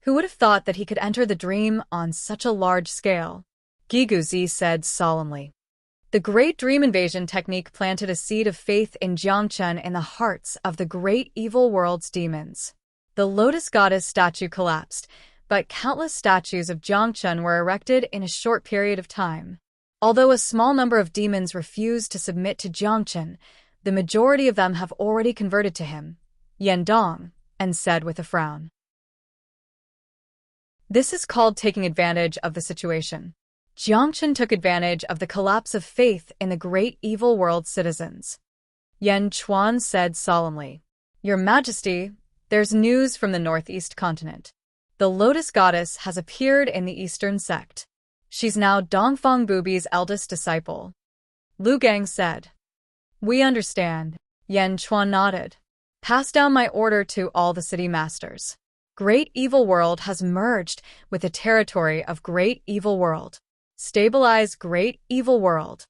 Who would have thought that he could enter the dream on such a large scale? Gigu Zi said solemnly. The Great Dream Invasion technique planted a seed of faith in Jiangchen in the hearts of the great evil world's demons. The Lotus Goddess statue collapsed, but countless statues of Jiangchen were erected in a short period of time. Although a small number of demons refused to submit to Jiangchen, the majority of them have already converted to him. Yan Dong, and said with a frown. This is called taking advantage of the situation. Jiangchen took advantage of the collapse of faith in the great evil world's citizens. Yan Chuan said solemnly. Your Majesty, there's news from the northeast continent. The Lotus Goddess has appeared in the eastern sect. She's now Dongfang Bubi's eldest disciple. Lu Gang said. We understand. Yan Chuan nodded. Pass down my order to all the city masters. Great Evil World has merged with the territory of Great Evil World. Stabilize Great Evil World.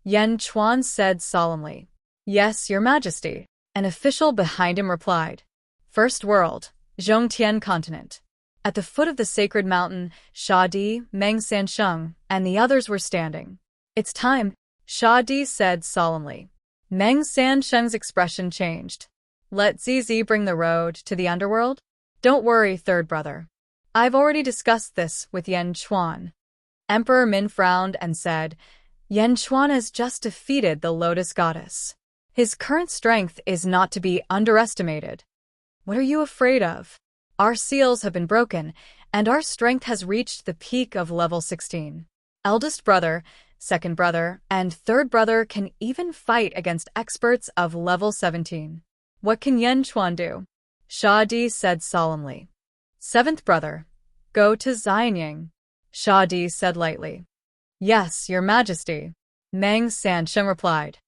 Yan Chuan said solemnly. Yes, your majesty. An official behind him replied. First World, Zhongtian Continent. At the foot of the sacred mountain, Sha Di, Meng Sansheng, and the others were standing. It's time, Sha Di said solemnly. Meng Sansheng's expression changed. Let Zizi bring the road to the underworld? Don't worry, third brother. I've already discussed this with Yan Chuan. Emperor Min frowned and said, Yan Chuan has just defeated the Lotus Goddess. His current strength is not to be underestimated. What are you afraid of? Our seals have been broken, and our strength has reached the peak of level 16. Eldest brother, second brother, and third brother can even fight against experts of level 17. What can Yan Chuan do? Sha Di said solemnly. Seventh brother, go to Xianying. Sha Di said lightly. Yes, your majesty. Meng Sansheng replied.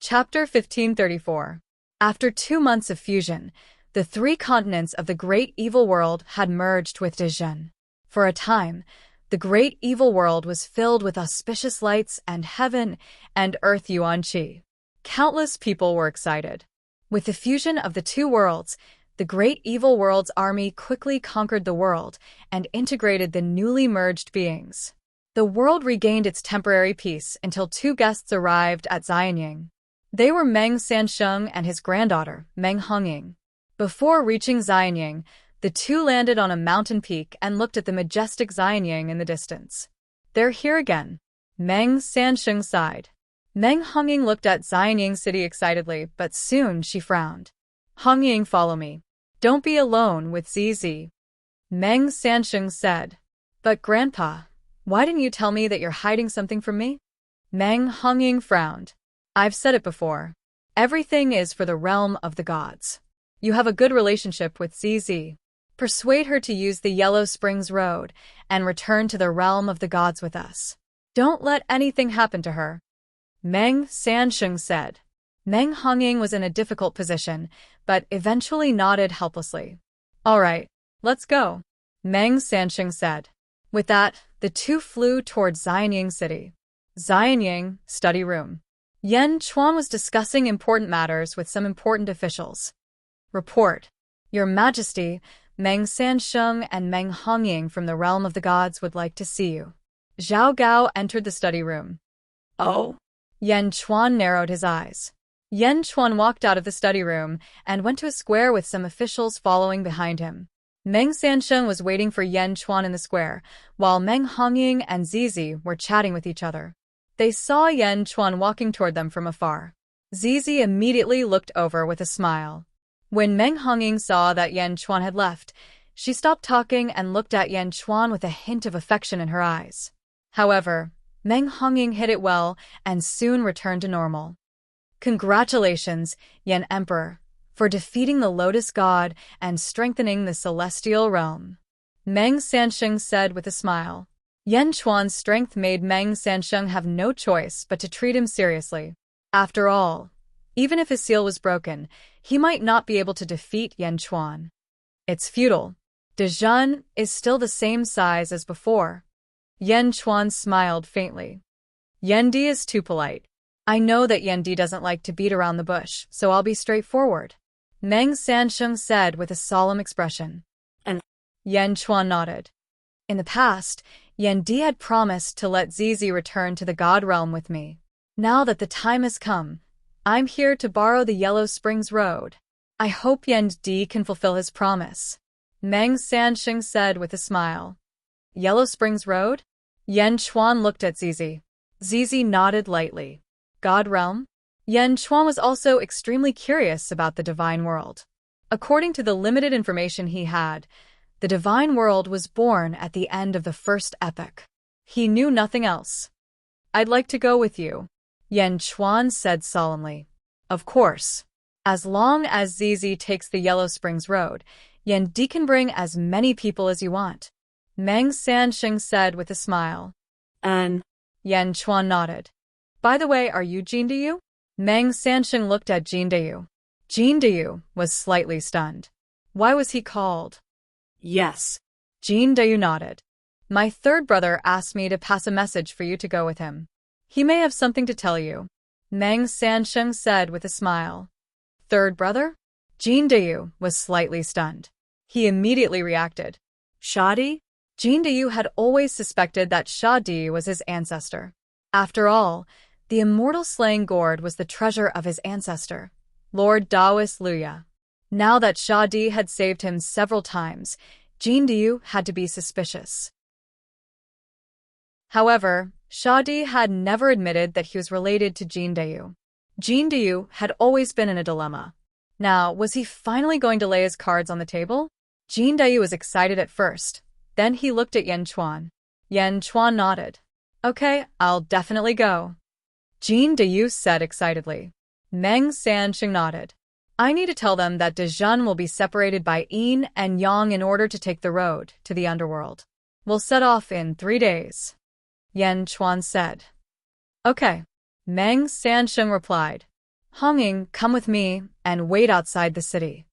Chapter 1534. After 2 months of fusion, the 3 continents of the Great Evil World had merged with Dezhen. For a time, the Great Evil World was filled with auspicious lights and heaven and earth yuan qi. Countless people were excited. With the fusion of the 2 worlds, the Great Evil World's army quickly conquered the world and integrated the newly merged beings. The world regained its temporary peace until 2 guests arrived at Xianying. They were Meng Sansheng and his granddaughter, Meng Hongying. Before reaching Xianying, the 2 landed on a mountain peak and looked at the majestic Xianying in the distance. They're here again. Meng Sansheng sighed. Meng Hongying looked at Xianying city excitedly, but soon she frowned. Hongying, follow me. Don't be alone with Zizi. Meng Sansheng said. But Grandpa, why didn't you tell me that you're hiding something from me? Meng Hongying frowned. I've said it before. Everything is for the realm of the gods. You have a good relationship with Zizi. Persuade her to use the Yellow Springs Road and return to the realm of the gods with us. Don't let anything happen to her. Meng Sansheng said. Meng Hongying was in a difficult position, but eventually nodded helplessly. All right, let's go, Meng Sansheng said. With that, The two flew towards Xianying City. Xianying, study room. Yan Chuan was discussing important matters with some important officials. Report. Your Majesty, Meng Sansheng and Meng Hongying from the realm of the gods would like to see you. Zhao Gao entered the study room. Oh? Yan Chuan narrowed his eyes. Yan Chuan walked out of the study room and went to a square with some officials following behind him. Meng Sansheng was waiting for Yan Chuan in the square, while Meng Hongying and Zizi were chatting with each other. They saw Yan Chuan walking toward them from afar. Zizi immediately looked over with a smile. When Meng Hongying saw that Yan Chuan had left, she stopped talking and looked at Yan Chuan with a hint of affection in her eyes. However, Meng Hongying hid it well and soon returned to normal. Congratulations, Yan Emperor, for defeating the Lotus God and strengthening the celestial realm. Meng Sansheng said with a smile. Yan Chuan's strength made Meng Sansheng have no choice but to treat him seriously. After all, even if his seal was broken, he might not be able to defeat Yan Chuan. It's futile. Dezhan is still the same size as before. Yan Chuan smiled faintly. Yendi is too polite. I know that Yendi doesn't like to beat around the bush, so I'll be straightforward. Meng Sansheng said with a solemn expression. And Yan Chuan nodded. In the past, Yendi had promised to let Zizi return to the God realm with me. Now that the time has come, I'm here to borrow the Yellow Springs Road. I hope Yendi can fulfill his promise. Meng Sansheng said with a smile. Yellow Springs Road? Yan Chuan looked at Zizi. Zizi nodded lightly. God realm? Yan Chuan was also extremely curious about the divine world. According to the limited information he had, the divine world was born at the end of the first epoch. He knew nothing else. I'd like to go with you, Yan Chuan said solemnly. Of course. As long as Zizi takes the Yellow Springs Road, Yendi can bring as many people as you want. Meng Sansheng said with a smile. And Yan Chuan nodded. By the way, are you Jin Deyu? Meng Sansheng looked at Jin Deyu. Jin Deyu was slightly stunned. Why was he called? yes. Jin Deyu nodded. My third brother asked me to pass a message for you to go with him. He may have something to tell you, Meng Sansheng said with a smile. Third brother? Jin Deyu was slightly stunned. He immediately reacted. Shadi? Jin Deyu had always suspected that Shadi was his ancestor. After all, the immortal slaying gourd was the treasure of his ancestor, Lord Daoist Luya. Now that Shadi had saved him several times, Jin Deyu had to be suspicious. However, Shadi had never admitted that he was related to Jin Deyu. Jin Deyu had always been in a dilemma. Now, was he finally going to lay his cards on the table? Jin Deyu was excited at first. Then he looked at Yan Chuan. Yan Chuan nodded. Okay, I'll definitely go. Jin Deyu said excitedly. Meng Sansheng nodded. I need to tell them that Dezhan will be separated by yin and yang in order to take the road to the underworld. We'll set off in 3 days. Yan Chuan said. Okay. Meng Sansheng replied. Hongying, come with me and wait outside the city.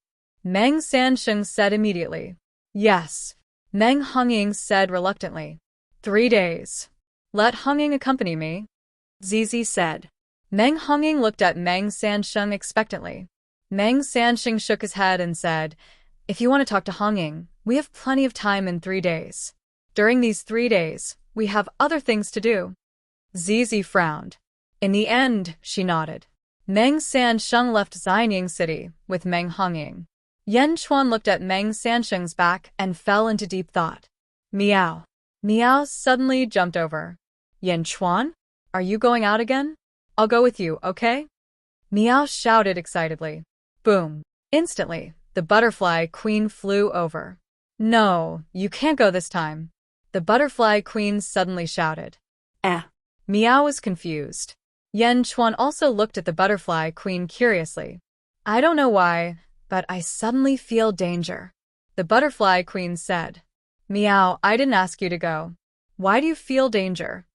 Meng Sansheng said immediately. Yes. Meng Hongying said reluctantly. 3 days. Let Hongying accompany me, Zizi said. Meng Hongying looked at Meng Sansheng expectantly. Meng Sansheng shook his head and said, If you want to talk to Hongying, we have plenty of time in 3 days. During these 3 days, we have other things to do. Zizi frowned. In the end, she nodded. Meng Sansheng left Xianying City with Meng Hongying. Yan Chuan looked at Meng Sansheng's back and fell into deep thought. Meow. Meow suddenly jumped over. Yan Chuan? Are you going out again? I'll go with you, okay? Meow shouted excitedly. Boom. Instantly, the butterfly queen flew over. No, you can't go this time. The butterfly queen suddenly shouted. Meow was confused. Yan Chuan also looked at the butterfly queen curiously. I don't know why, but I suddenly feel danger. The butterfly queen said. Meow, I didn't ask you to go. Why do you feel danger?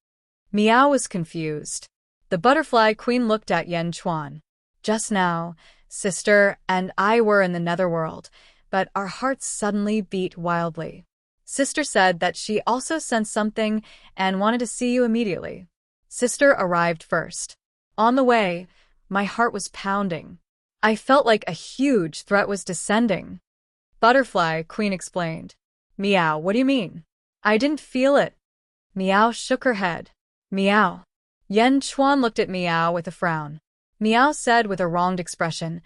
Meow was confused. The butterfly queen looked at Yan Chuan. Just now, sister and I were in the netherworld, but our hearts suddenly beat wildly. Sister said that she also sensed something and wanted to see you immediately. Sister arrived first. On the way, my heart was pounding. I felt like a huge threat was descending. Butterfly Queen explained. Meow, what do you mean? I didn't feel it. Meow shook her head. Meow. Yen Chuan looked at Meow with a frown. Meow said with a wronged expression,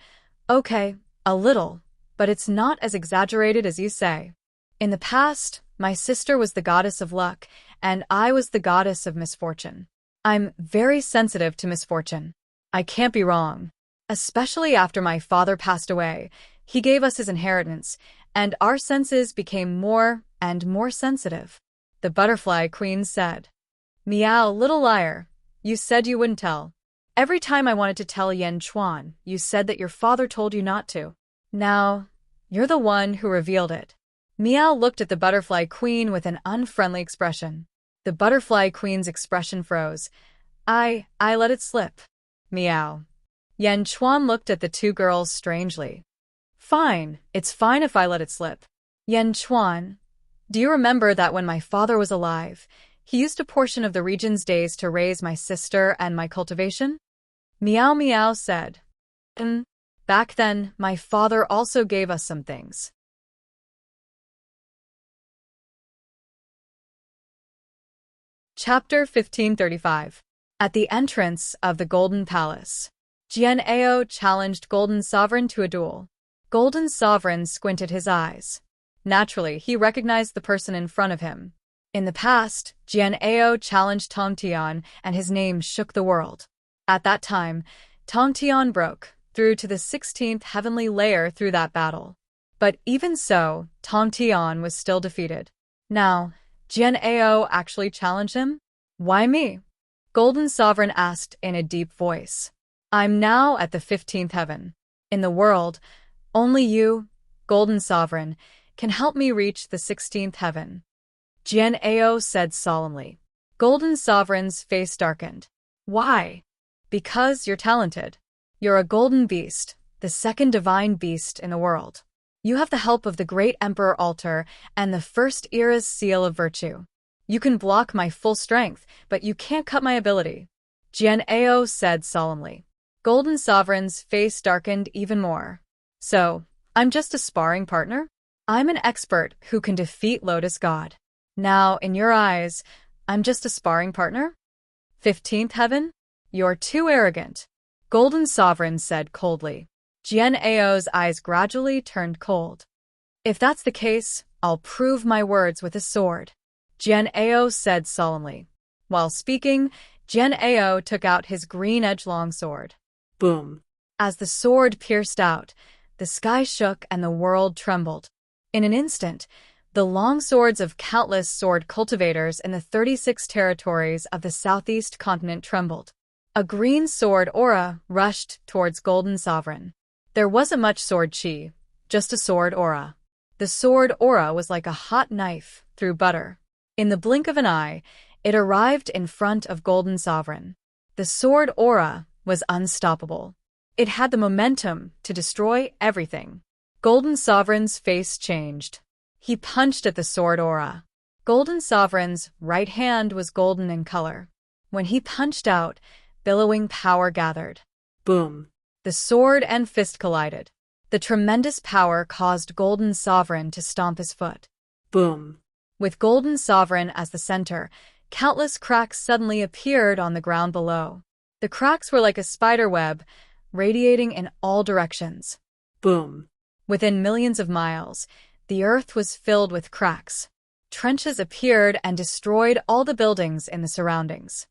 Okay, a little, but it's not as exaggerated as you say. In the past, my sister was the goddess of luck, and I was the goddess of misfortune. I'm very sensitive to misfortune. I can't be wrong. Especially after my father passed away, he gave us his inheritance, and our senses became more and more sensitive. The Butterfly Queen said. Meow, little liar. You said you wouldn't tell. Every time I wanted to tell Yen Chuan, you said that your father told you not to. Now, you're the one who revealed it. Meow looked at the Butterfly Queen with an unfriendly expression. The Butterfly Queen's expression froze. I let it slip. Meow. Yen Chuan looked at the two girls strangely. Fine, it's fine if I let it slip. Yen Chuan, do you remember that when my father was alive, he used a portion of the region's days to raise my sister and my cultivation? Meow Meow said. Back then, my father also gave us some things. Chapter 1535. At the entrance of the Golden Palace, Jian Ao challenged Golden Sovereign to a duel. Golden Sovereign squinted his eyes. Naturally, he recognized the person in front of him. In the past, Jian Ao challenged Tong Tian, and his name shook the world. At that time, Tong Tian broke through to the 16th heavenly layer through that battle. But even so, Tong Tian was still defeated. Now, Jian Ao actually challenged him? Why me? Golden Sovereign asked in a deep voice. I'm now at the 15th heaven. In the world, only you, Golden Sovereign, can help me reach the 16th heaven. Jian Ao said solemnly. Golden Sovereign's face darkened. Why? Because you're talented. You're a golden beast, the second divine beast in the world. You have the help of the great Emperor Altar and the First Era's seal of virtue. You can block my full strength, but you can't cut my ability. Jian Ao said solemnly. Golden Sovereign's face darkened even more. So, I'm just a sparring partner? I'm an expert who can defeat Lotus God. Now, in your eyes, I'm just a sparring partner? 15th heaven? You're too arrogant. Golden Sovereign said coldly. Jian Ao's eyes gradually turned cold. If that's the case, I'll prove my words with a sword. Jian Ao said solemnly. While speaking, Jian Ao took out his green edge-long sword. Boom. As the sword pierced out, the sky shook and the world trembled. In an instant, the long swords of countless sword cultivators in the 36 territories of the southeast continent trembled. A green sword aura rushed towards Golden Sovereign. There wasn't much sword chi, just a sword aura. The sword aura was like a hot knife through butter. In the blink of an eye, it arrived in front of Golden Sovereign. The sword aura was unstoppable. It had the momentum to destroy everything. Golden Sovereign's face changed. He punched at the sword aura. Golden Sovereign's right hand was golden in color. When he punched out, billowing power gathered. Boom. The sword and fist collided. The tremendous power caused Golden Sovereign to stomp his foot. Boom. With Golden Sovereign as the center, countless cracks suddenly appeared on the ground below. The cracks were like a spider web, radiating in all directions. Boom. Within millions of miles, the earth was filled with cracks. Trenches appeared and destroyed all the buildings in the surroundings.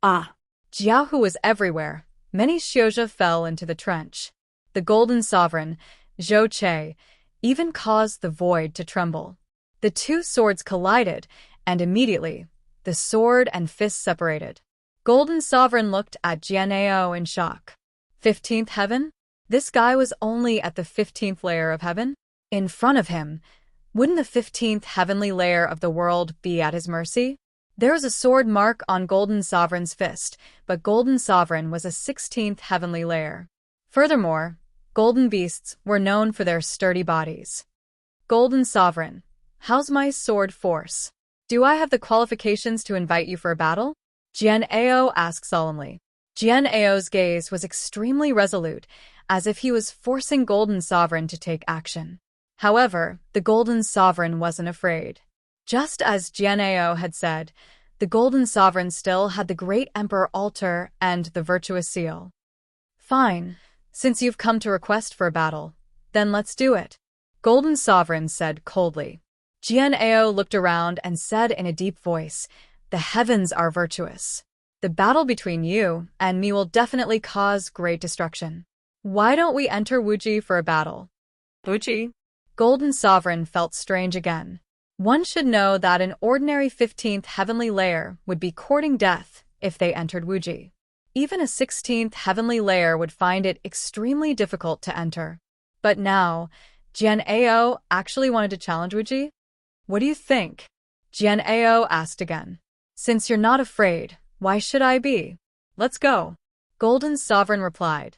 Ah. Jiahu was everywhere. Many Xiozha fell into the trench. The Golden Sovereign, Zhou Che, even caused the void to tremble. The two swords collided, and immediately, the sword and fist separated. Golden Sovereign looked at Jian Ao in shock. 15th heaven? This guy was only at the 15th layer of heaven? In front of him, wouldn't the 15th heavenly layer of the world be at his mercy? There was a sword mark on Golden Sovereign's fist, but Golden Sovereign was a 16th heavenly layer. Furthermore, golden beasts were known for their sturdy bodies. Golden Sovereign, How's my sword force? Do I have the qualifications to invite you for a battle? Jian Ao asked solemnly. Jian Ao's gaze was extremely resolute, as if he was forcing Golden Sovereign to take action. However, the Golden Sovereign wasn't afraid. Just as Jian Ao had said, the Golden Sovereign still had the Great Emperor Altar and the Virtuous Seal. Fine, since you've come to request for a battle, then let's do it, Golden Sovereign said coldly. Jian Ao looked around and said in a deep voice, "The heavens are virtuous. The battle between you and me will definitely cause great destruction. Why don't we enter Wuji for a battle?" Wuji. Golden Sovereign felt strange again. One should know that an ordinary 15th heavenly layer would be courting death if they entered Wuji. Even a 16th heavenly layer would find it extremely difficult to enter. But now, Jian Ao actually wanted to challenge Wuji? What do you think? Jian Ao asked again. Since you're not afraid, why should I be? Let's go, Golden Sovereign replied.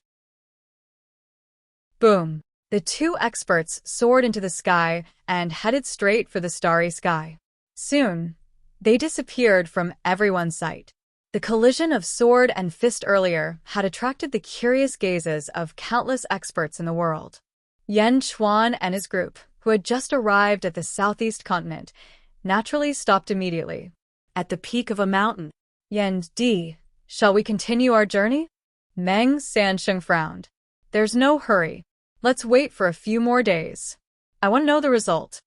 Boom. The two experts soared into the sky and headed straight for the starry sky. Soon, they disappeared from everyone's sight. The collision of sword and fist earlier had attracted the curious gazes of countless experts in the world. Yan Chuan and his group, who had just arrived at the southeast continent, naturally stopped immediately. At the peak of a mountain. Yan Di, shall we continue our journey? Meng Sansheng frowned. There's no hurry. Let's wait for a few more days. I want to know the result.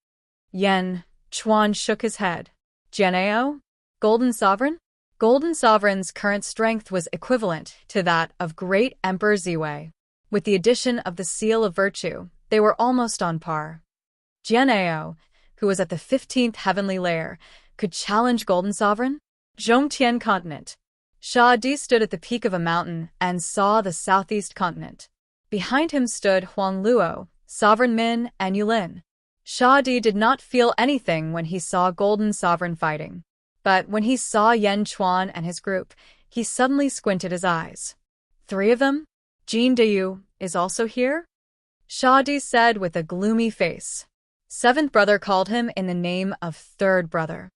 Yan Chuan shook his head. Jian Ao? Golden Sovereign? Golden Sovereign's current strength was equivalent to that of Great Emperor Ziwei. With the addition of the Seal of Virtue, they were almost on par. Jian Ao, who was at the 15th heavenly layer, could challenge Golden Sovereign? Zhongtian Continent. Sha Di stood at the peak of a mountain and saw the southeast continent. Behind him stood Huang Luo, Sovereign Min, and Yulin. Sha Di did not feel anything when he saw Golden Sovereign fighting. But when he saw Yan Chuan and his group, he suddenly squinted his eyes. Three of them? Jin Deyu is also here? Sha Di said with a gloomy face. Seventh brother called him in the name of third brother.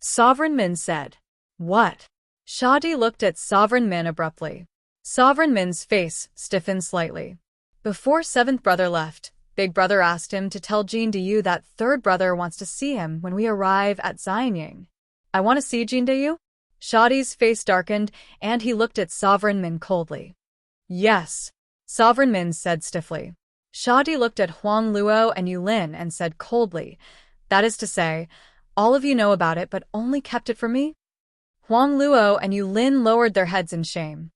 Sovereign Min said. What? Sha Di looked at Sovereign Min abruptly. Sovereign Min's face stiffened slightly. Before seventh brother left, big brother asked him to tell Jin Deyu that third brother wants to see him when we arrive at Xianying. I want to see Jin Deyu? Sha Di's face darkened, and he looked at Sovereign Min coldly. Yes, Sovereign Min said stiffly. Sha Di looked at Huang Luo and Yulin and said coldly, that is to say, all of you know about it but only kept it from me? Huang Luo and Yulin lowered their heads in shame.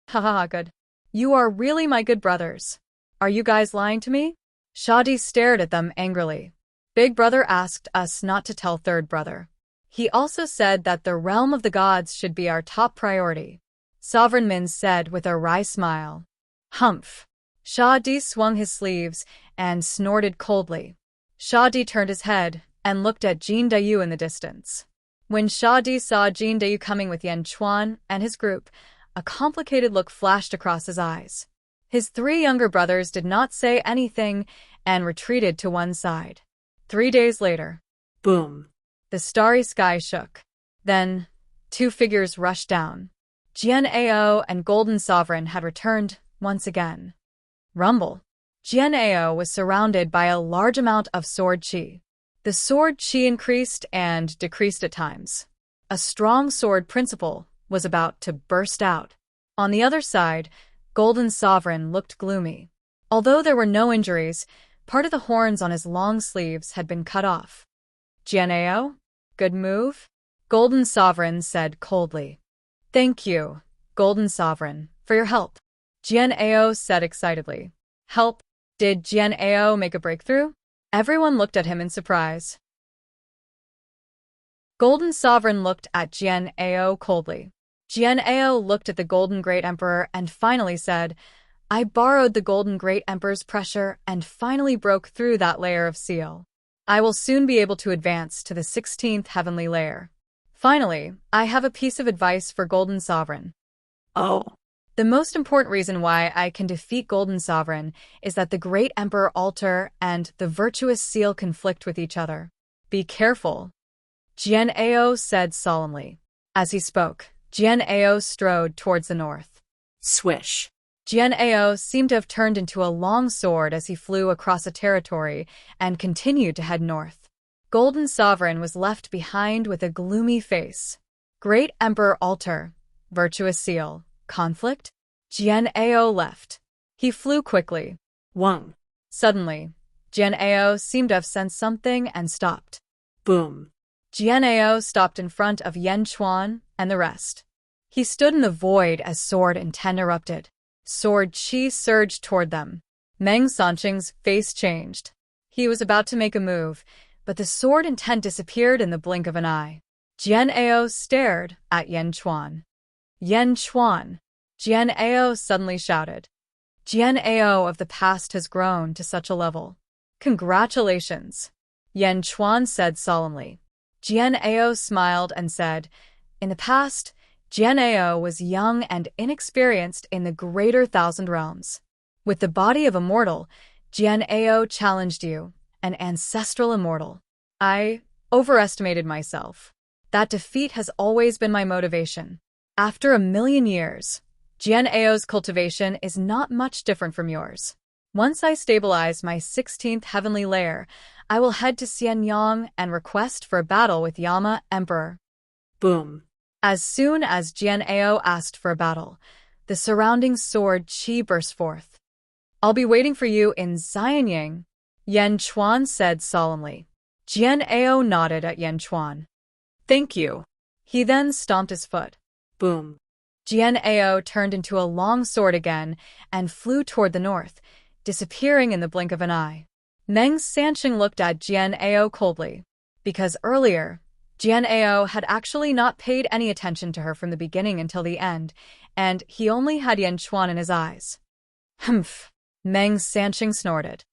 Haha, good. You are really my good brothers. Are you guys lying to me? Sha Di stared at them angrily. Big brother asked us not to tell third brother. He also said that the realm of the gods should be our top priority. Sovereign Min said with a wry smile. Humph. Sha Di swung his sleeves and snorted coldly. Sha Di turned his head and looked at Jin Deyu in the distance. When Sha Di saw Jin Deyu coming with Yan Chuan and his group, a complicated look flashed across his eyes. His three younger brothers did not say anything and retreated to one side. 3 days later. Boom. The starry sky shook. Then, two figures rushed down. Jian Ao and Golden Sovereign had returned once again. Rumble. Jian Ao was surrounded by a large amount of sword qi. The sword qi increased and decreased at times. A strong sword principle was about to burst out. On the other side, Golden Sovereign looked gloomy. Although there were no injuries, part of the horns on his long sleeves had been cut off. Jian Ao? Good move? Golden Sovereign said coldly. Thank you, Golden Sovereign, for your help. Jian Ao said excitedly. Help? Did Jian Ao make a breakthrough? Everyone looked at him in surprise. Golden Sovereign looked at Jian Ao coldly. Jian Ao looked at the Golden Great Emperor and finally said, I borrowed the Golden Great Emperor's pressure and finally broke through that layer of seal. I will soon be able to advance to the 16th heavenly layer. Finally, I have a piece of advice for Golden Sovereign. Oh. The most important reason why I can defeat Golden Sovereign is that the Great Emperor Altar and the Virtuous Seal conflict with each other. Be careful, Jian Ao said solemnly. As he spoke, Jian Ao strode towards the north. Swish. Jian Ao seemed to have turned into a long sword as he flew across a territory and continued to head north. Golden Sovereign was left behind with a gloomy face. Great Emperor Altar, Virtuous Seal, Conflict? Jian Ao left. He flew quickly. Wang. Suddenly, Jian Ao seemed to have sensed something and stopped. Boom. Jian Ao stopped in front of Yan Chuan and the rest. He stood in the void as Sword Intent erupted. Sword Qi surged toward them. Meng Sanqing's face changed. He was about to make a move, but the Sword Intent disappeared in the blink of an eye. Jian Ao stared at Yan Chuan. Yan Chuan! Jian Ao suddenly shouted. Jian Ao of the past has grown to such a level. Congratulations, Yan Chuan said solemnly. Jian Ao smiled and said, in the past, Jian Ao was young and inexperienced in the greater Thousand Realms. With the body of Immortal, Jian Ao challenged you, an ancestral immortal. I overestimated myself. That defeat has always been my motivation. After 1,000,000 years, Jian Ao's cultivation is not much different from yours. Once I stabilize my 16th heavenly layer, I will head to Xianyang and request for a battle with Yama Emperor. Boom. As soon as Jian Ao asked for a battle, the surrounding Sword Qi burst forth. I'll be waiting for you in Xianyang, Yan Chuan said solemnly. Jian Ao nodded at Yan Chuan. Thank you. He then stomped his foot. Boom. Jian Ao turned into a long sword again and flew toward the north, disappearing in the blink of an eye. Meng Sanqing looked at Jian Ao coldly, because earlier, Jian Ao had actually not paid any attention to her from the beginning until the end, and he only had Yan Chuan in his eyes. Humph, Meng Sanqing snorted.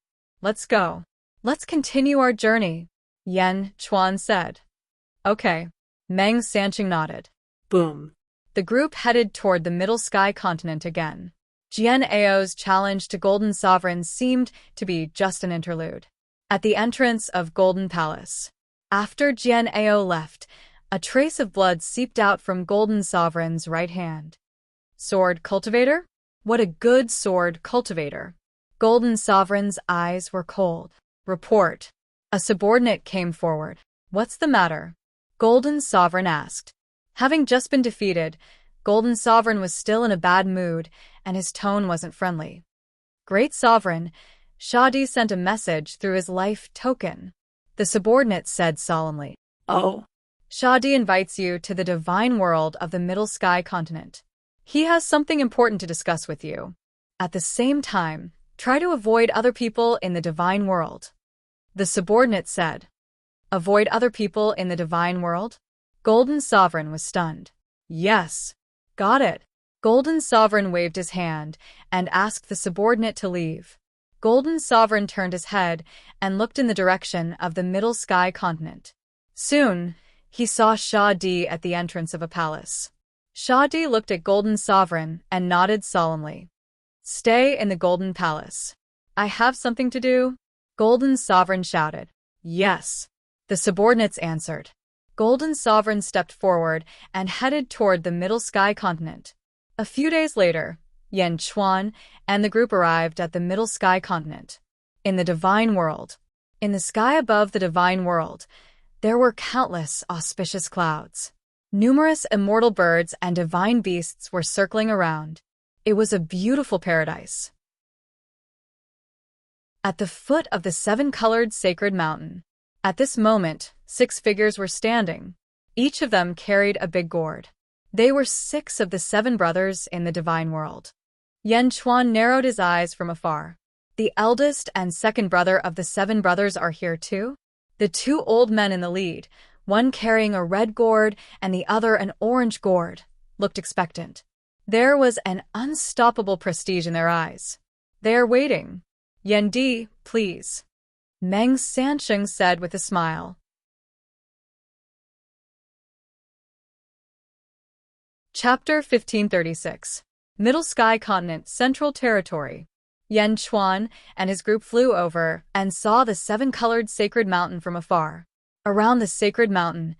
Let's go. Let's continue our journey, Yan Chuan said. Okay. Meng Sanqing nodded. Boom. The group headed toward the Middle Sky continent again. Jian Ao's challenge to Golden Sovereign seemed to be just an interlude. At the entrance of Golden Palace, after Jian Ao left, a trace of blood seeped out from Golden Sovereign's right hand. Sword cultivator? What a good sword cultivator. Golden Sovereign's eyes were cold. Report. A subordinate came forward. What's the matter? Golden Sovereign asked. Having just been defeated, Golden Sovereign was still in a bad mood, and his tone wasn't friendly. Great Sovereign, Shadi sent a message through his life token. The subordinate said solemnly. Oh. Shadi invites you to the divine world of the Middle Sky continent. He has something important to discuss with you. At the same time, try to avoid other people in the divine world. The subordinate said. Avoid other people in the divine world? Golden Sovereign was stunned. Yes. Got it. Golden Sovereign waved his hand and asked the subordinate to leave. Golden Sovereign turned his head and looked in the direction of the Middle Sky continent. Soon, he saw Shadi at the entrance of a palace. Shadi looked at Golden Sovereign and nodded solemnly. Stay in the Golden Palace. I have something to do. Golden Sovereign shouted. Yes. The subordinates answered. Golden Sovereign stepped forward and headed toward the Middle Sky continent. A few days later, Yan Chuan and the group arrived at the Middle Sky continent. In the divine world. In the sky above the divine world, there were countless auspicious clouds. Numerous immortal birds and divine beasts were circling around. It was a beautiful paradise. At the foot of the seven-colored sacred mountain, at this moment, 6 figures were standing. Each of them carried a big gourd. They were 6 of the 7 brothers in the divine world. Yan Chuan narrowed his eyes from afar. The eldest and second brother of the 7 brothers are here too? The 2 old men in the lead, one carrying a red gourd and the other an orange gourd, looked expectant. There was an unstoppable prestige in their eyes. They are waiting. Yan Di, please. Meng Sanqing said with a smile. Chapter 1536. Middle Sky Continent, Central Territory. Yan Chuan and his group flew over and saw the 7-colored sacred mountain from afar. Around the sacred mountain,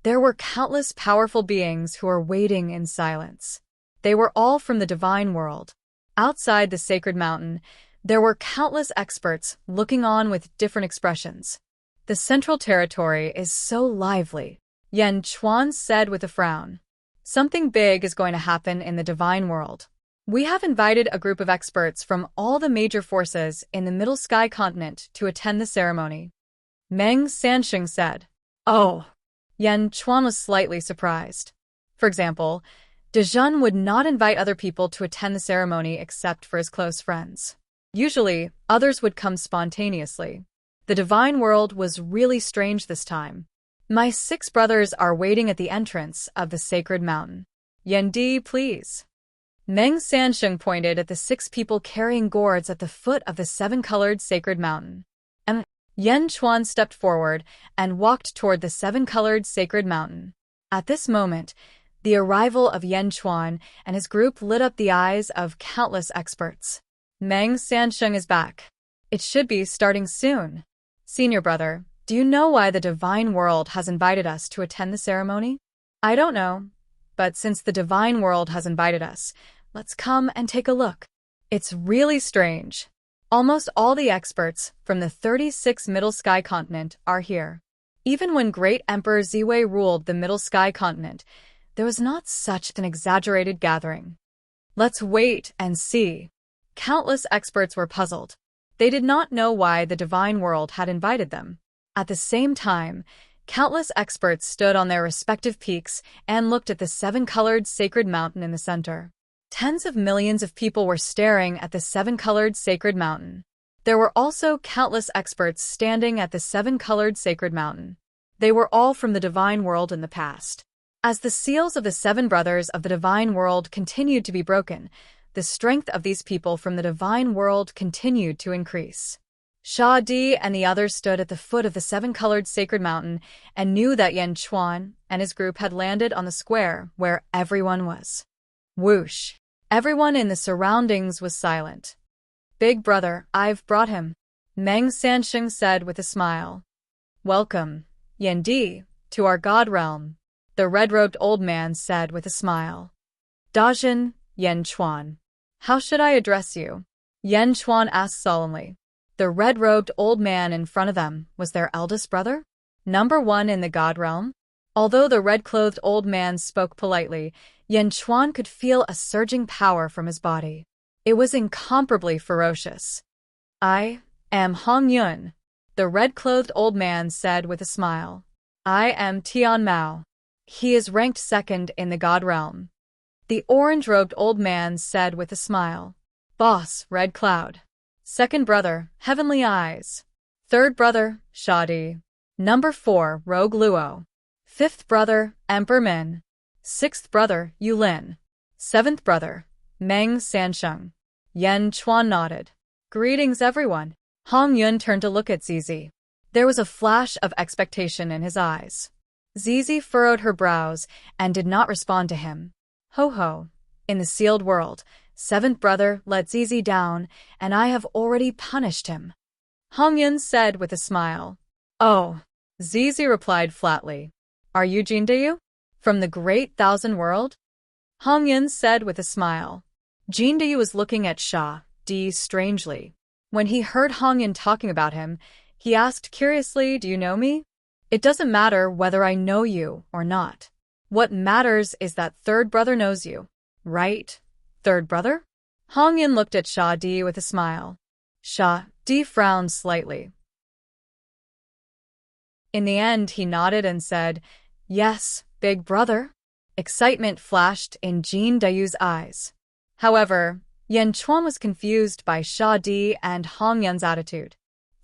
there were countless powerful beings who were waiting in silence. They were all from the divine world. Outside the sacred mountain, there were countless experts looking on with different expressions. The central territory is so lively, Yen Chuan said with a frown. Something big is going to happen in the divine world. We have invited a group of experts from all the major forces in the Middle Sky continent to attend the ceremony. Meng Sansheng said. Oh. Yen Chuan was slightly surprised. For example, Dejun would not invite other people to attend the ceremony except for his close friends. Usually, others would come spontaneously. The divine world was really strange this time. My 6 brothers are waiting at the entrance of the sacred mountain. Yendi, please. Meng Sansheng pointed at the 6 people carrying gourds at the foot of the 7-colored sacred mountain. And Yen Chuan stepped forward and walked toward the 7-colored sacred mountain. At this moment, the arrival of Yen Chuan and his group lit up the eyes of countless experts. Meng Sansheng is back. It should be starting soon. Senior brother, do you know why the divine world has invited us to attend the ceremony? I don't know, but since the divine world has invited us, let's come and take a look. It's really strange. Almost all the experts from the 36 Middle Sky continent are here. Even when Great Emperor Ziwei ruled the Middle Sky continent, there was not such an exaggerated gathering. Let's wait and see. Countless experts were puzzled. They did not know why the divine world had invited them. At the same time, countless experts stood on their respective peaks and looked at the 7-colored sacred mountain in the center. Tens of millions of people were staring at the 7-colored sacred mountain. There were also countless experts standing at the 7-colored sacred mountain. They were all from the divine world in the past. As the seals of the 7 brothers of the divine world continued to be broken, the strength of these people from the divine world continued to increase. Sha Di and the others stood at the foot of the 7-colored sacred mountain and knew that Yen Chuan and his group had landed on the square where everyone was. Whoosh! Everyone in the surroundings was silent. Big brother, I've brought him, Meng Sansheng said with a smile. Welcome, Yen Di, to our god realm, the red-robed old man said with a smile. Dajin, Yen Chuan. How should I address you? Yen Chuan asked solemnly. The red-robed old man in front of them was their eldest brother? Number 1 in the god realm? Although the red-clothed old man spoke politely, Yen Chuan could feel a surging power from his body. It was incomparably ferocious. I am Hong Yun, the red-clothed old man said with a smile. I am Tian Mao. He is ranked 2nd in the god realm. The orange-robed old man said with a smile. Boss, Red Cloud. 2nd brother, Heavenly Eyes. 3rd brother, Shadi. Number 4, Rogue Luo. 5th brother, Emperor Min. 6th brother, Yulin. 7th brother, Meng Sansheng. Yen Chuan nodded. Greetings, everyone. Hong Yun turned to look at Zizi. There was a flash of expectation in his eyes. Zizi furrowed her brows and did not respond to him. Ho ho. In the sealed world, 7th brother let Zizi down, and I have already punished him. Hong Yun said with a smile. Oh. Zizi replied flatly. Are you Jindayu? From the great thousand world? Hong Yun said with a smile. Jindayu was looking at Sha Di strangely. When he heard Hong Yun talking about him, he asked curiously, do you know me? It doesn't matter whether I know you or not. What matters is that 3rd brother knows you, right? 3rd brother? Hong Yun looked at Sha Di with a smile. Sha Di frowned slightly. In the end, he nodded and said, Yes, big brother. Excitement flashed in Jin Dayu's eyes. However, Yen Chuan was confused by Sha Di and Hong Yun's attitude.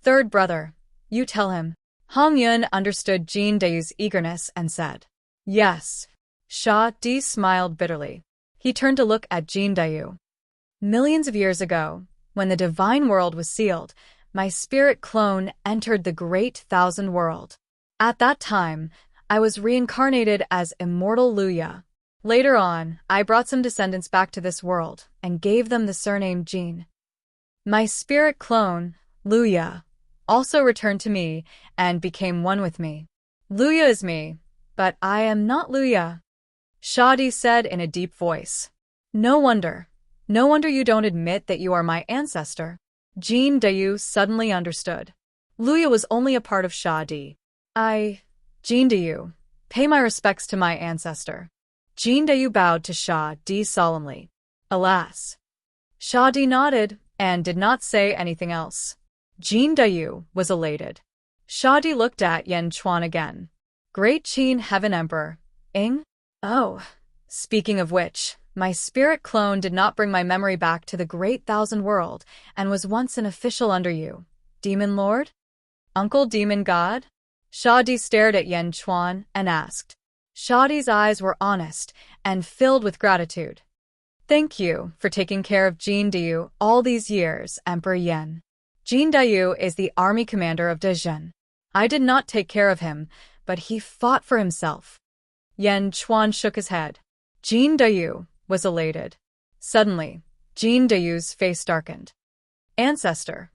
3rd brother, you tell him. Hong Yun understood Jin Dayu's eagerness and said, Yes. Sha Di smiled bitterly. He turned to look at Jin Dayu. Millions of years ago, when the divine world was sealed, my spirit clone entered the great thousand world. At that time, I was reincarnated as Immortal Luya. Later on, I brought some descendants back to this world and gave them the surname Jin. My spirit clone, Luya, also returned to me and became one with me. Luya is me, but I am not Luya, Shadi said in a deep voice. No wonder you don't admit that you are my ancestor. Jean Dayu suddenly understood. Luya was only a part of Shadi. Jean Dayu, pay my respects to my ancestor. Jean Dayu bowed to Shadi solemnly. Alas. Shadi nodded and did not say anything else. Jean Dayu was elated. Shadi looked at Yan Chuan again. Great Qin Heaven Emperor, Ing? Oh, speaking of which, my spirit clone did not bring my memory back to the great thousand world and was once an official under you. Demon Lord? Uncle Demon God? Shadi stared at Yan Chuan and asked. Shadi's eyes were honest and filled with gratitude. Thank you for taking care of Jean Dayu all these years, Emperor Yan. Jean Dayu is the army commander of Dezhen. I did not take care of him, but he fought for himself. Yan Chuan shook his head. Jean Dayu was elated. Suddenly, Jean Dayu's face darkened. Ancestor,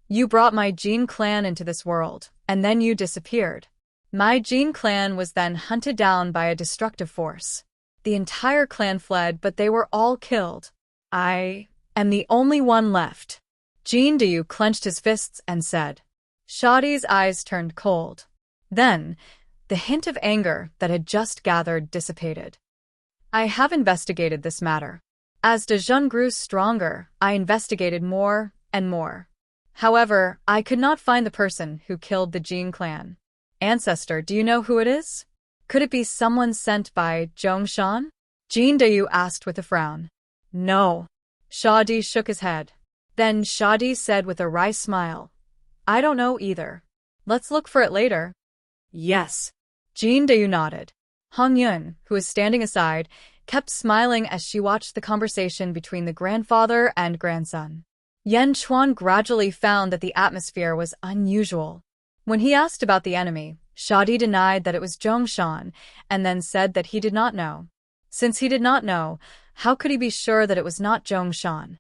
you brought my Jean clan into this world, and then you disappeared. My Jean clan was then hunted down by a destructive force. The entire clan fled, but they were all killed. I am the only one left. Jean Dayu clenched his fists and said. Shadi's eyes turned cold. Then, the hint of anger that had just gathered dissipated. I have investigated this matter. As Dezhen grew stronger, I investigated more and more. However, I could not find the person who killed the Jean clan. Ancestor, do you know who it is? Could it be someone sent by Zhongshan? Jean Dayu asked with a frown. No. Shadi shook his head. Then Shadi said with a wry smile. I don't know either. Let's look for it later. Yes. Jean Dayu nodded. Hong Yun, who was standing aside, kept smiling as she watched the conversation between the grandfather and grandson. Yan Chuan gradually found that the atmosphere was unusual. When he asked about the enemy, Shadi denied that it was Zhongshan and then said that he did not know. Since he did not know, how could he be sure that it was not Zhongshan?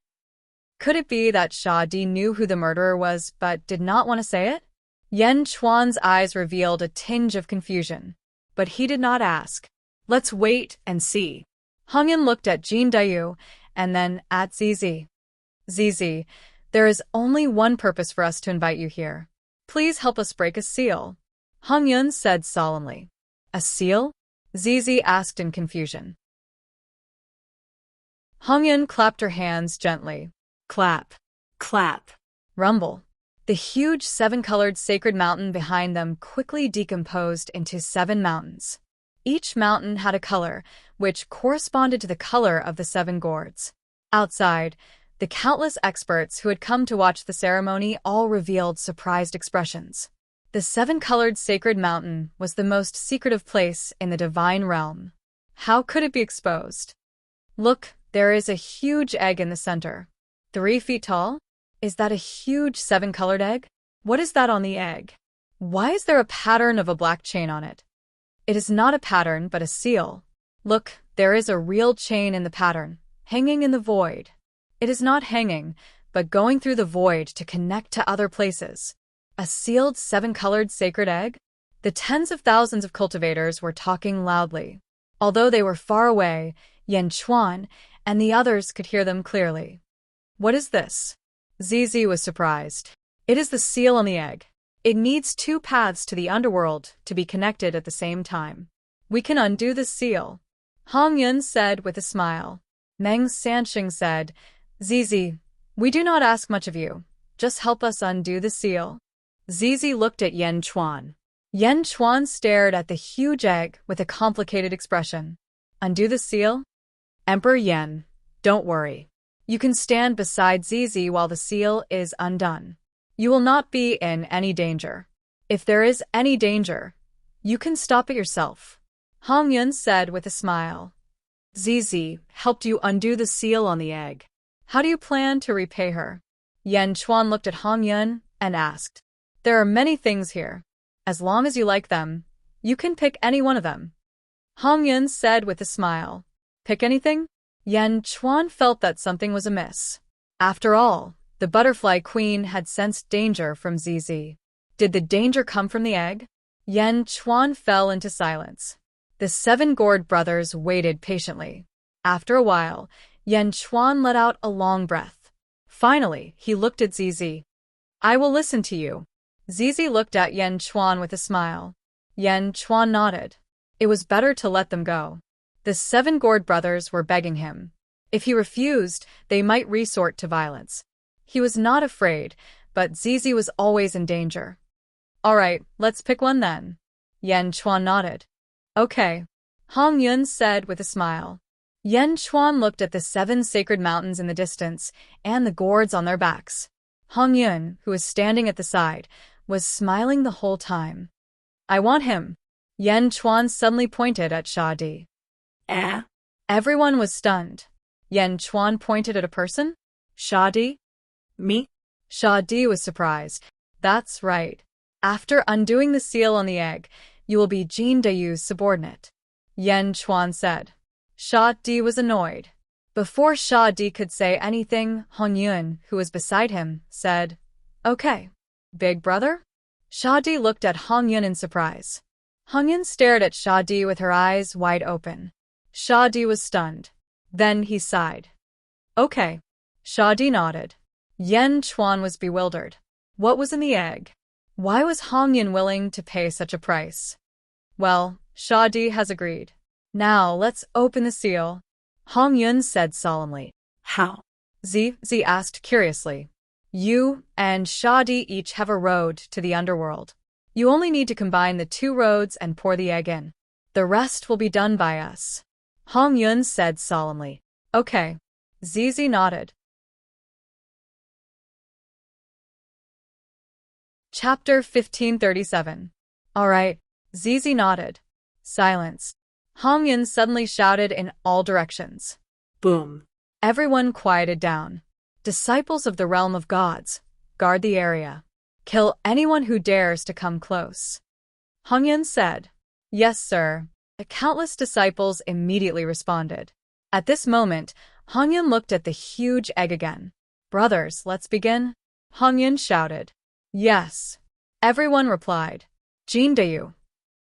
Could it be that Shadi knew who the murderer was but did not want to say it? Yan Chuan's eyes revealed a tinge of confusion, but he did not ask. Let's wait and see. Hong Yun looked at Jean Dayu and then at Zizi. Zizi, there is only one purpose for us to invite you here. Please help us break a seal. Hong Yun said solemnly. A seal? Zizi asked in confusion. Hong Yun clapped her hands gently. Clap. Clap. Rumble. The huge seven-colored sacred mountain behind them quickly decomposed into 7 mountains. Each mountain had a color, which corresponded to the color of the 7 gourds. Outside, the countless experts who had come to watch the ceremony all revealed surprised expressions. The 7-colored sacred mountain was the most secretive place in the divine realm. How could it be exposed? Look, there is a huge egg in the center. 3 feet tall? Is that a huge 7-colored egg? What is that on the egg? Why is there a pattern of a black chain on it? It is not a pattern, but a seal. Look, there is a real chain in the pattern, hanging in the void. It is not hanging, but going through the void to connect to other places. A sealed 7-colored sacred egg? The tens of thousands of cultivators were talking loudly. Although they were far away, Yan Chuan and the others could hear them clearly. What is this? Zizi was surprised. It is the seal on the egg. It needs 2 paths to the underworld to be connected at the same time. We can undo the seal. Hong Yun said with a smile. Meng Sanxing said, Zizi, we do not ask much of you. Just help us undo the seal. Zizi looked at Yan Chuan. Yan Chuan stared at the huge egg with a complicated expression. Undo the seal? Emperor Yan, don't worry. You can stand beside Zizi while the seal is undone. You will not be in any danger. If there is any danger, you can stop it yourself. Hong Yun said with a smile. Zizi helped you undo the seal on the egg. How do you plan to repay her? Yan Chuan looked at Hong Yun and asked. There are many things here. As long as you like them, you can pick any one of them. Hong Yun said with a smile. Pick anything? Yan Chuan felt that something was amiss. After all, the butterfly queen had sensed danger from Zizi. Did the danger come from the egg? Yen Chuan fell into silence. The 7 gourd brothers waited patiently. After a while, Yen Chuan let out a long breath. Finally, he looked at Zizi. I will listen to you. Zizi looked at Yen Chuan with a smile. Yen Chuan nodded. It was better to let them go. The 7 gourd brothers were begging him. If he refused, they might resort to violence. He was not afraid, but Zizi was always in danger. All right, let's pick one then. Yen Chuan nodded. Okay, Hong Yun said with a smile. Yen Chuan looked at the 7 sacred mountains in the distance and the gourds on their backs. Hong Yun, who was standing at the side, was smiling the whole time. I want him. Yen Chuan suddenly pointed at Sha Di. Everyone was stunned. Yen Chuan pointed at a person? Sha Di? Me? Sha Di was surprised. That's right. After undoing the seal on the egg, you will be Jin Dayu's subordinate. Yen Chuan said. Sha Di was annoyed. Before Sha Di could say anything, Hong Yun, who was beside him, said, Okay. Big brother? Sha Di looked at Hong Yun in surprise. Hong Yun stared at Sha Di with her eyes wide open. Sha Di was stunned. Then he sighed. Okay. Sha Di nodded. Yen Chuan was bewildered. What was in the egg? Why was Hong Yun willing to pay such a price? Well, Sha Di has agreed. Now let's open the seal. Hong Yun said solemnly. How? Zi asked curiously. You and Sha Di each have a road to the underworld. You only need to combine the 2 roads and pour the egg in. The rest will be done by us. Hong Yun said solemnly. Okay. Zizi nodded. Chapter 1537. All right. Zizi nodded. Silence. Hong Yun suddenly shouted in all directions. Boom. Everyone quieted down. Disciples of the realm of gods, guard the area. Kill anyone who dares to come close. Hong Yun said. Yes, sir. The countless disciples immediately responded. At this moment, Hong Yun looked at the huge egg again. Brothers, let's begin. Hong Yun shouted. Yes. Everyone replied. Jin Dayu.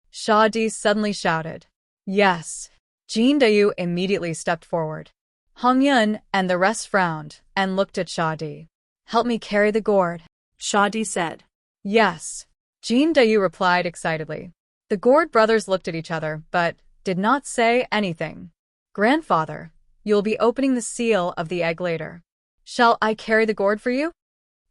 Sha Di suddenly shouted. Yes. Jin Dayu immediately stepped forward. Hong Yun and the rest frowned and looked at Sha Di. Help me carry the gourd. Sha Di said. Yes. Jin Dayu replied excitedly. The gourd brothers looked at each other, but did not say anything. Grandfather, you'll be opening the seal of the egg later. Shall I carry the gourd for you?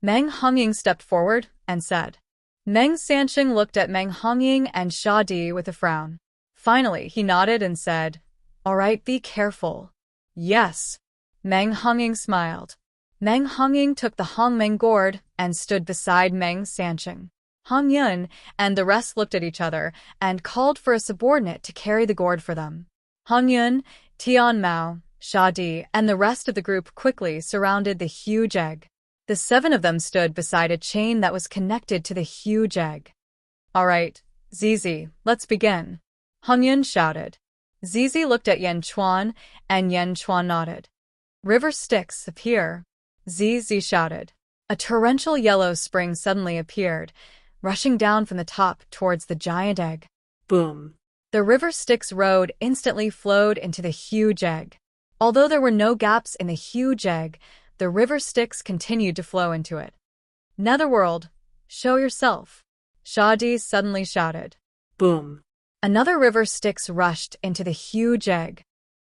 Meng Hongying stepped forward and said. Meng Sanqing looked at Meng Hongying and Sha Di with a frown. Finally, he nodded and said, All right, be careful. Yes. Meng Hongying smiled. Meng Hongying took the Hongmeng gourd and stood beside Meng Sanqing. Hong Yun and the rest looked at each other and called for a subordinate to carry the gourd for them. Hong Yun, Tian Mao, Sha Di, and the rest of the group quickly surrounded the huge egg. The 7 of them stood beside a chain that was connected to the huge egg. All right, Zizi, let's begin. Hong Yun shouted. Zizi looked at Yen Chuan, and Yen Chuan nodded. River Styx, appear. Zizi shouted. A torrential yellow spring suddenly appeared, rushing down from the top towards the giant egg. Boom. The River Styx road instantly flowed into the huge egg. Although there were no gaps in the huge egg, the River Styx continued to flow into it. Netherworld, show yourself. Sha Di suddenly shouted. Boom. Another River Styx rushed into the huge egg.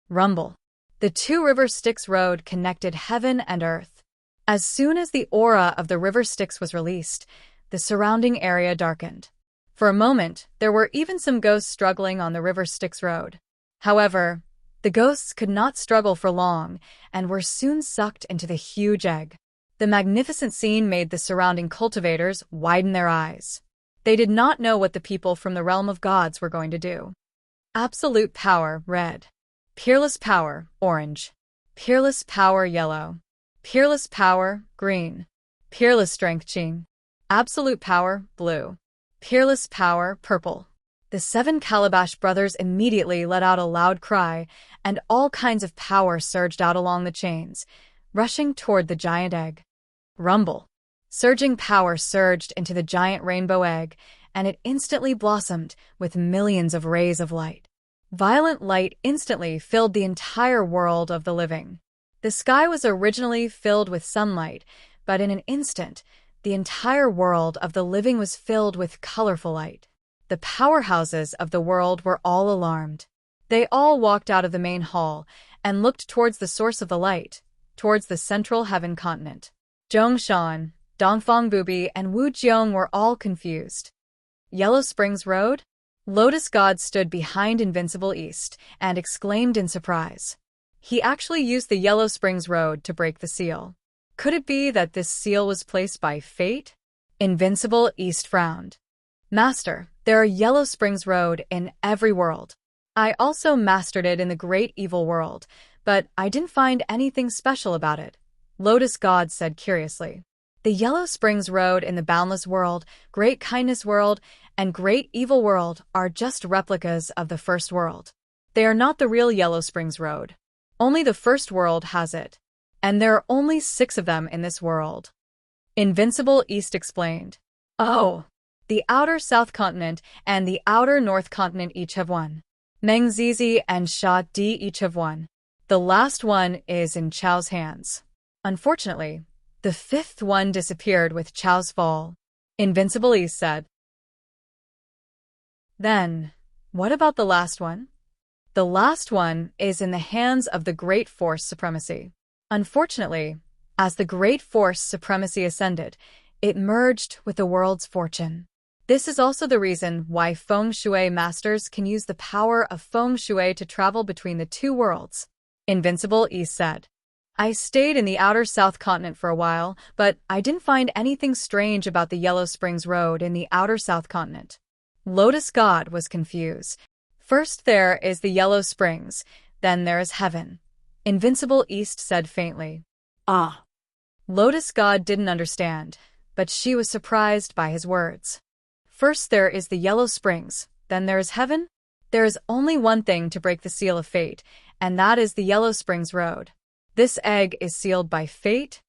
Rumble. The 2 River Styx road connected heaven and earth. As soon as the aura of the River Styx was released, the surrounding area darkened. For a moment, there were even some ghosts struggling on the River Styx road. However, the ghosts could not struggle for long and were soon sucked into the huge egg. The magnificent scene made the surrounding cultivators widen their eyes. They did not know what the people from the realm of gods were going to do. Absolute power, red. Peerless power, orange. Peerless power, yellow. Peerless power, green. Peerless strength, Qing. Absolute power, blue. Peerless power, purple. The 7 Calabash brothers immediately let out a loud cry, and all kinds of power surged out along the chains, rushing toward the giant egg. Rumble. Surging power surged into the giant rainbow egg, and it instantly blossomed with millions of rays of light. Violent light instantly filled the entire world of the living. The sky was originally filled with sunlight, but in an instant, the entire world of the living was filled with colorful light. The powerhouses of the world were all alarmed. They all walked out of the main hall and looked towards the source of the light, towards the central heaven continent. Zhongshan, Dongfang Bubi, and Wu Jiong were all confused. Yellow Springs Road? Lotus God stood behind Invincible East and exclaimed in surprise. He actually used the Yellow Springs Road to break the seal. Could it be that this seal was placed by fate? Invincible East frowned. Master, there are Yellow Springs Road in every world. I also mastered it in the Great Evil World, but I didn't find anything special about it. Lotus God said curiously. The Yellow Springs Road in the Boundless World, Great Kindness World, and Great Evil World are just replicas of the First World. They are not the real Yellow Springs Road. Only the First World has it, and there are only 6 of them in this world. Invincible East explained. Oh, the Outer South Continent and the Outer North Continent each have one. Meng Zizi and Sha Di each have one. The last one is in Chao's hands. Unfortunately, the 5th one disappeared with Chao's fall. Invincible East said. Then, what about the last one? The last one is in the hands of the Great Force Supremacy. Unfortunately, as the Great Force Supremacy ascended, it merged with the world's fortune. This is also the reason why Feng Shui masters can use the power of Feng Shui to travel between the 2 worlds. Invincible East said. I stayed in the Outer South Continent for a while, but I didn't find anything strange about the Yellow Springs Road in the Outer South Continent. Lotus God was confused. First there is the Yellow Springs, then there is heaven. Invincible East said faintly. Ah. Lotus God didn't understand, but she was surprised by his words. First there is the Yellow Springs, then there is heaven? There is only one thing to break the seal of fate, and that is the Yellow Springs Road. This egg is sealed by fate?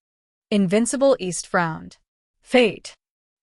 Invincible East frowned. Fate.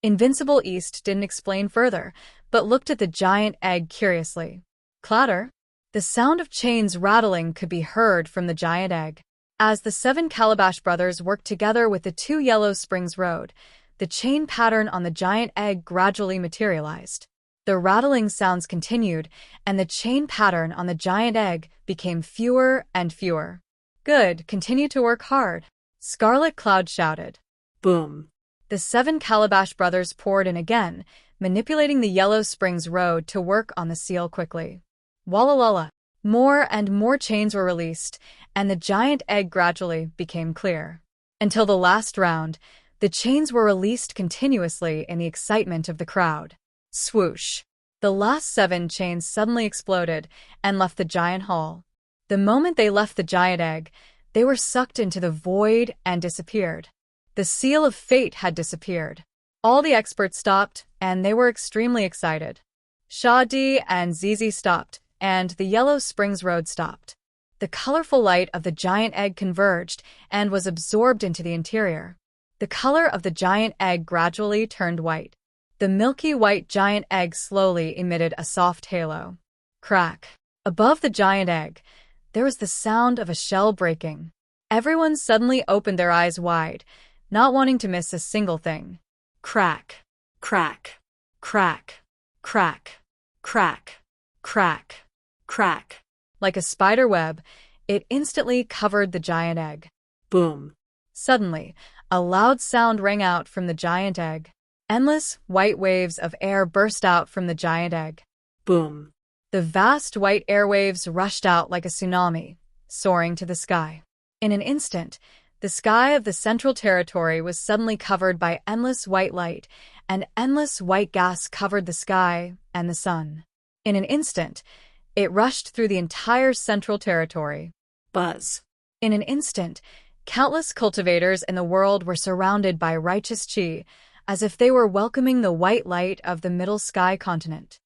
Invincible East didn't explain further, but looked at the giant egg curiously. Clatter. The sound of chains rattling could be heard from the giant egg. As the 7 Calabash brothers worked together with the 2 Yellow Springs Road, the chain pattern on the giant egg gradually materialized. The rattling sounds continued, and the chain pattern on the giant egg became fewer and fewer. Good, continue to work hard. Scarlet Cloud shouted. Boom. The 7 Calabash brothers poured in again, manipulating the Yellow Springs Road to work on the seal quickly. Walla. More and more chains were released, and the giant egg gradually became clear. Until the last round, the chains were released continuously in the excitement of the crowd. Swoosh. The last 7 chains suddenly exploded and left the giant hall. The moment they left the giant egg, they were sucked into the void and disappeared. The seal of fate had disappeared. All the experts stopped, and they were extremely excited. Shadi and Zizi stopped, and the Yellow Springs Road stopped. The colorful light of the giant egg converged and was absorbed into the interior. The color of the giant egg gradually turned white. The milky white giant egg slowly emitted a soft halo. Crack. Above the giant egg, there was the sound of a shell breaking. Everyone suddenly opened their eyes wide, not wanting to miss a single thing. Crack. Crack. Crack. Crack. Crack. Crack. Crack. Like a spider web, it instantly covered the giant egg. Boom. Suddenly, a loud sound rang out from the giant egg. Endless, white waves of air burst out from the giant egg. Boom. The vast white airwaves rushed out like a tsunami, soaring to the sky. In an instant, the sky of the Central Territory was suddenly covered by endless white light, and endless white gas covered the sky and the sun. In an instant, it rushed through the entire Central Territory. Buzz. In an instant, countless cultivators in the world were surrounded by righteous chi, as if they were welcoming the white light of the Middle Sky continent.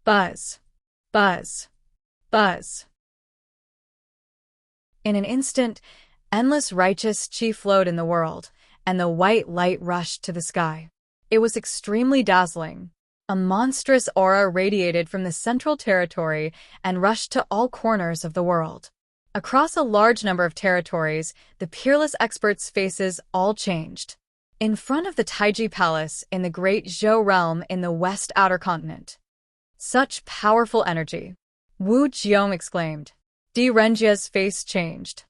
Buzz. Buzz. Buzz. In an instant, endless righteous chi flowed in the world, and the white light rushed to the sky. It was extremely dazzling. A monstrous aura radiated from the central territory and rushed to all corners of the world. Across a large number of territories, the peerless experts' faces all changed. In front of the Taiji Palace in the Great Zhou Realm in the West Outer Continent. Such powerful energy! Wu Jiong exclaimed. Renjia's face changed.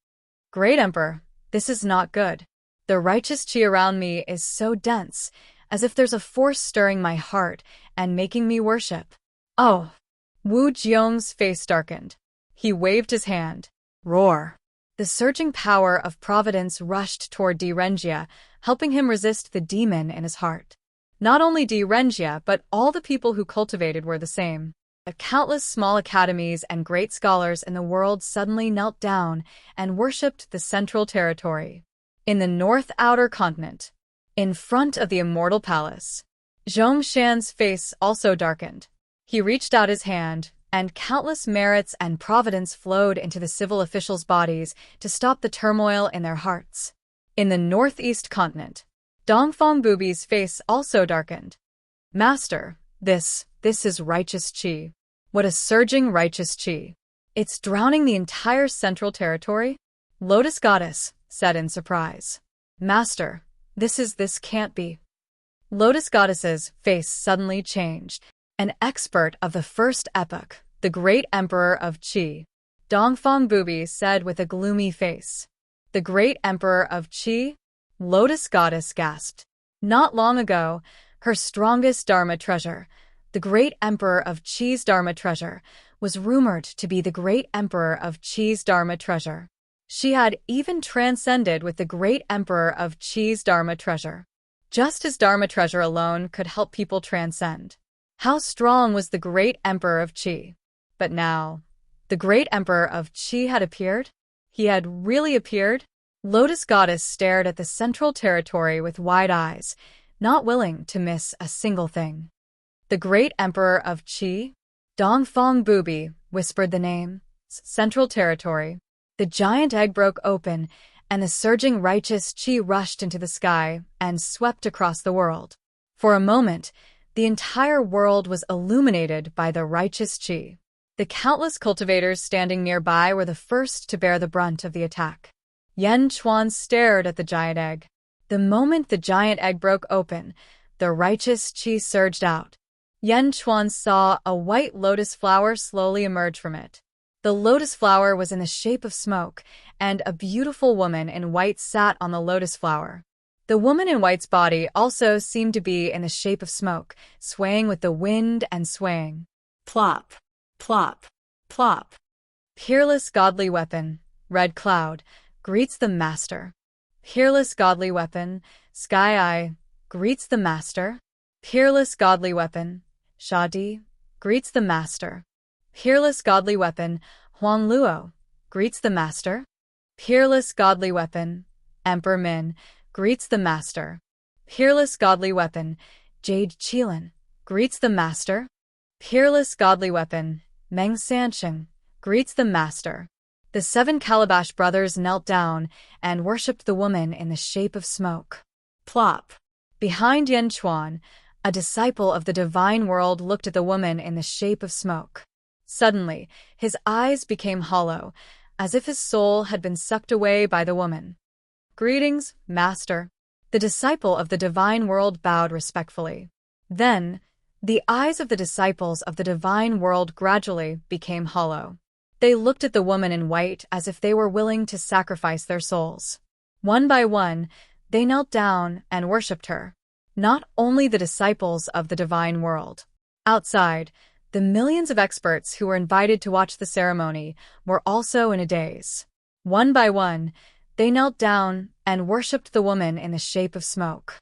Great Emperor, this is not good. The righteous qi around me is so dense, as if there's a force stirring my heart and making me worship. Oh! Wu Jiong's face darkened. He waved his hand. Roar! The surging power of providence rushed toward Renjia, helping him resist the demon in his heart. Not only Renjia, but all the people who cultivated were the same. Countless small academies and great scholars in the world suddenly knelt down and worshipped the central territory. In the North Outer Continent, in front of the Immortal Palace, Zhongshan's face also darkened. He reached out his hand, and countless merits and providence flowed into the civil officials' bodies to stop the turmoil in their hearts. In the Northeast Continent, Dongfang Bubi's face also darkened. Master, this is righteous qi. What a surging righteous qi. It's drowning the entire central territory? Lotus Goddess said in surprise. Master, this can't be. Lotus Goddess's face suddenly changed. An expert of the first epoch, the great emperor of qi. Dongfang Bubi said with a gloomy face. The great emperor of qi? Lotus Goddess gasped. Not long ago, her strongest Dharma treasure, the great emperor of Qi's Dharma treasure, was rumored to be the great emperor of Qi's Dharma treasure. She had even transcended with the great emperor of Qi's Dharma treasure. Just as Dharma treasure alone could help people transcend. How strong was the great emperor of Qi? But now, the great emperor of Qi had appeared? He had really appeared? Lotus Goddess stared at the central territory with wide eyes, not willing to miss a single thing. The great emperor of Qi? Dongfang Bubi whispered the name. Central territory. The giant egg broke open, and the surging righteous qi rushed into the sky and swept across the world. For a moment, the entire world was illuminated by the righteous qi. The countless cultivators standing nearby were the first to bear the brunt of the attack. Yan Chuan stared at the giant egg. The moment the giant egg broke open, the righteous qi surged out. Yan Chuan saw a white lotus flower slowly emerge from it. The lotus flower was in the shape of smoke, and a beautiful woman in white sat on the lotus flower. The woman in white's body also seemed to be in the shape of smoke, swaying with the wind and swaying. Plop, plop, plop. Peerless godly weapon, red cloud, greets the master. Peerless godly weapon, sky eye, greets the master. Peerless godly weapon, Shadi, greets the master. Peerless godly weapon, Huang Luo, greets the master. Peerless godly weapon, Emperor Min, greets the master. Peerless godly weapon, Jade Qilin, greets the master. Peerless godly weapon, Meng Sansheng, greets the master. The 7 Calabash brothers knelt down and worshipped the woman in the shape of smoke. Plop. Behind Yan Chuan, a disciple of the divine world looked at the woman in the shape of smoke. Suddenly, his eyes became hollow, as if his soul had been sucked away by the woman. Greetings, Master. The disciple of the divine world bowed respectfully. Then, the eyes of the disciples of the divine world gradually became hollow. They looked at the woman in white as if they were willing to sacrifice their souls. One by one, they knelt down and worshipped her. Not only the disciples of the divine world. Outside, the millions of experts who were invited to watch the ceremony were also in a daze. One by one, they knelt down and worshipped the woman in the shape of smoke.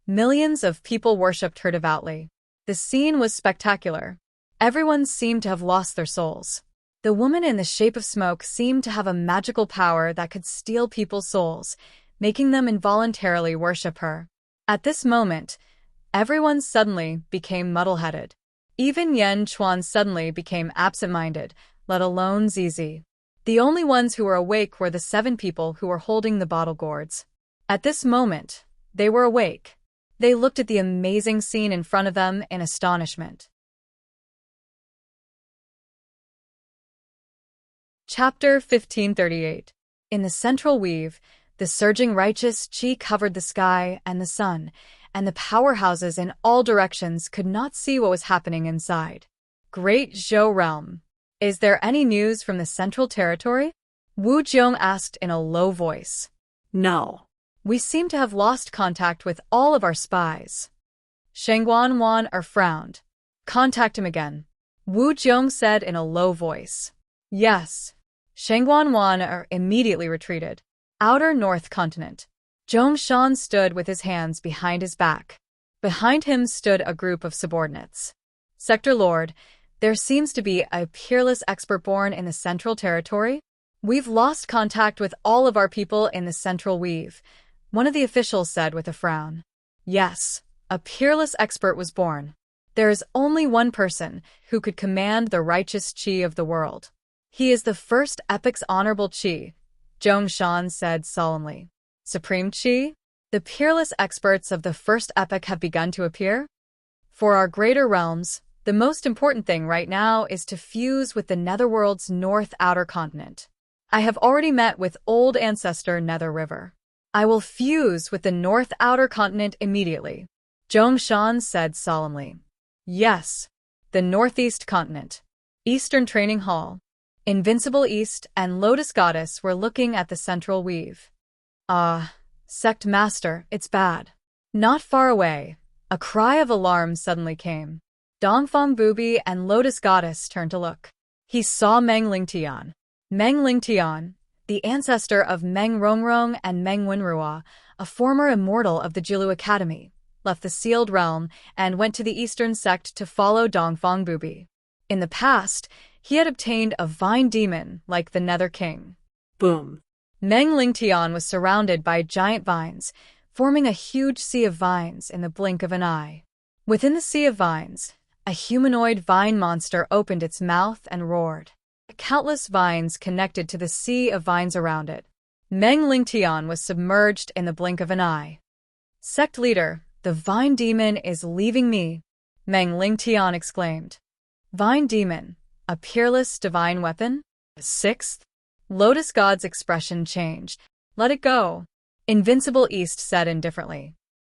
Millions of people worshipped her devoutly. The scene was spectacular. Everyone seemed to have lost their souls. The woman in the shape of smoke seemed to have a magical power that could steal people's souls, making them involuntarily worship her. At this moment, everyone suddenly became muddle-headed. Even Yan Chuan suddenly became absent-minded, let alone Zizi. The only ones who were awake were the 7 people who were holding the bottle gourds. At this moment, they were awake. They looked at the amazing scene in front of them in astonishment. Chapter 1538. In the central weave, the surging righteous chi covered the sky and the sun, and the powerhouses in all directions could not see what was happening inside. Great Zhou Realm. Is there any news from the Central Territory? Wu Jiong asked in a low voice. No. We seem to have lost contact with all of our spies. Shengguan Wan frowned. Contact him again. Wu Jiong said in a low voice. Yes. Shengguan Wan immediately retreated. Outer North Continent. Zhongshan stood with his hands behind his back. Behind him stood a group of subordinates. Sector Lord, there seems to be a peerless expert born in the Central Territory. We've lost contact with all of our people in the Central Weave, one of the officials said with a frown. Yes, a peerless expert was born. There is only one person who could command the righteous chi of the world. He is the first epic's honorable chi, Zhongshan said solemnly. Supreme chi? The peerless experts of the first epic have begun to appear? For our greater realms, the most important thing right now is to fuse with the Netherworld's north outer continent. I have already met with old ancestor Nether River. I will fuse with the north outer continent immediately, Zhongshan said solemnly. Yes, the northeast continent. Eastern Training Hall. Invincible East and Lotus Goddess were looking at the central weave. Sect Master, it's bad. Not far away, a cry of alarm suddenly came. Dongfang Bubi and Lotus Goddess turned to look. He saw Meng Lingtian. Meng Lingtian, the ancestor of Meng Rongrong and Meng Wenrua, a former immortal of the Jilu Academy, left the sealed realm and went to the eastern sect to follow Dongfang Bubi. In the past, he had obtained a vine demon like the Nether King. Boom. Meng Lingtian was surrounded by giant vines, forming a huge sea of vines in the blink of an eye. Within the sea of vines, a humanoid vine monster opened its mouth and roared. Countless vines connected to the sea of vines around it. Meng Lingtian was submerged in the blink of an eye. Sect leader, the vine demon is leaving me, Meng Lingtian exclaimed. Vine demon, a peerless divine weapon? Sixth? Lotus God's expression changed. Let it go, Invincible East said indifferently.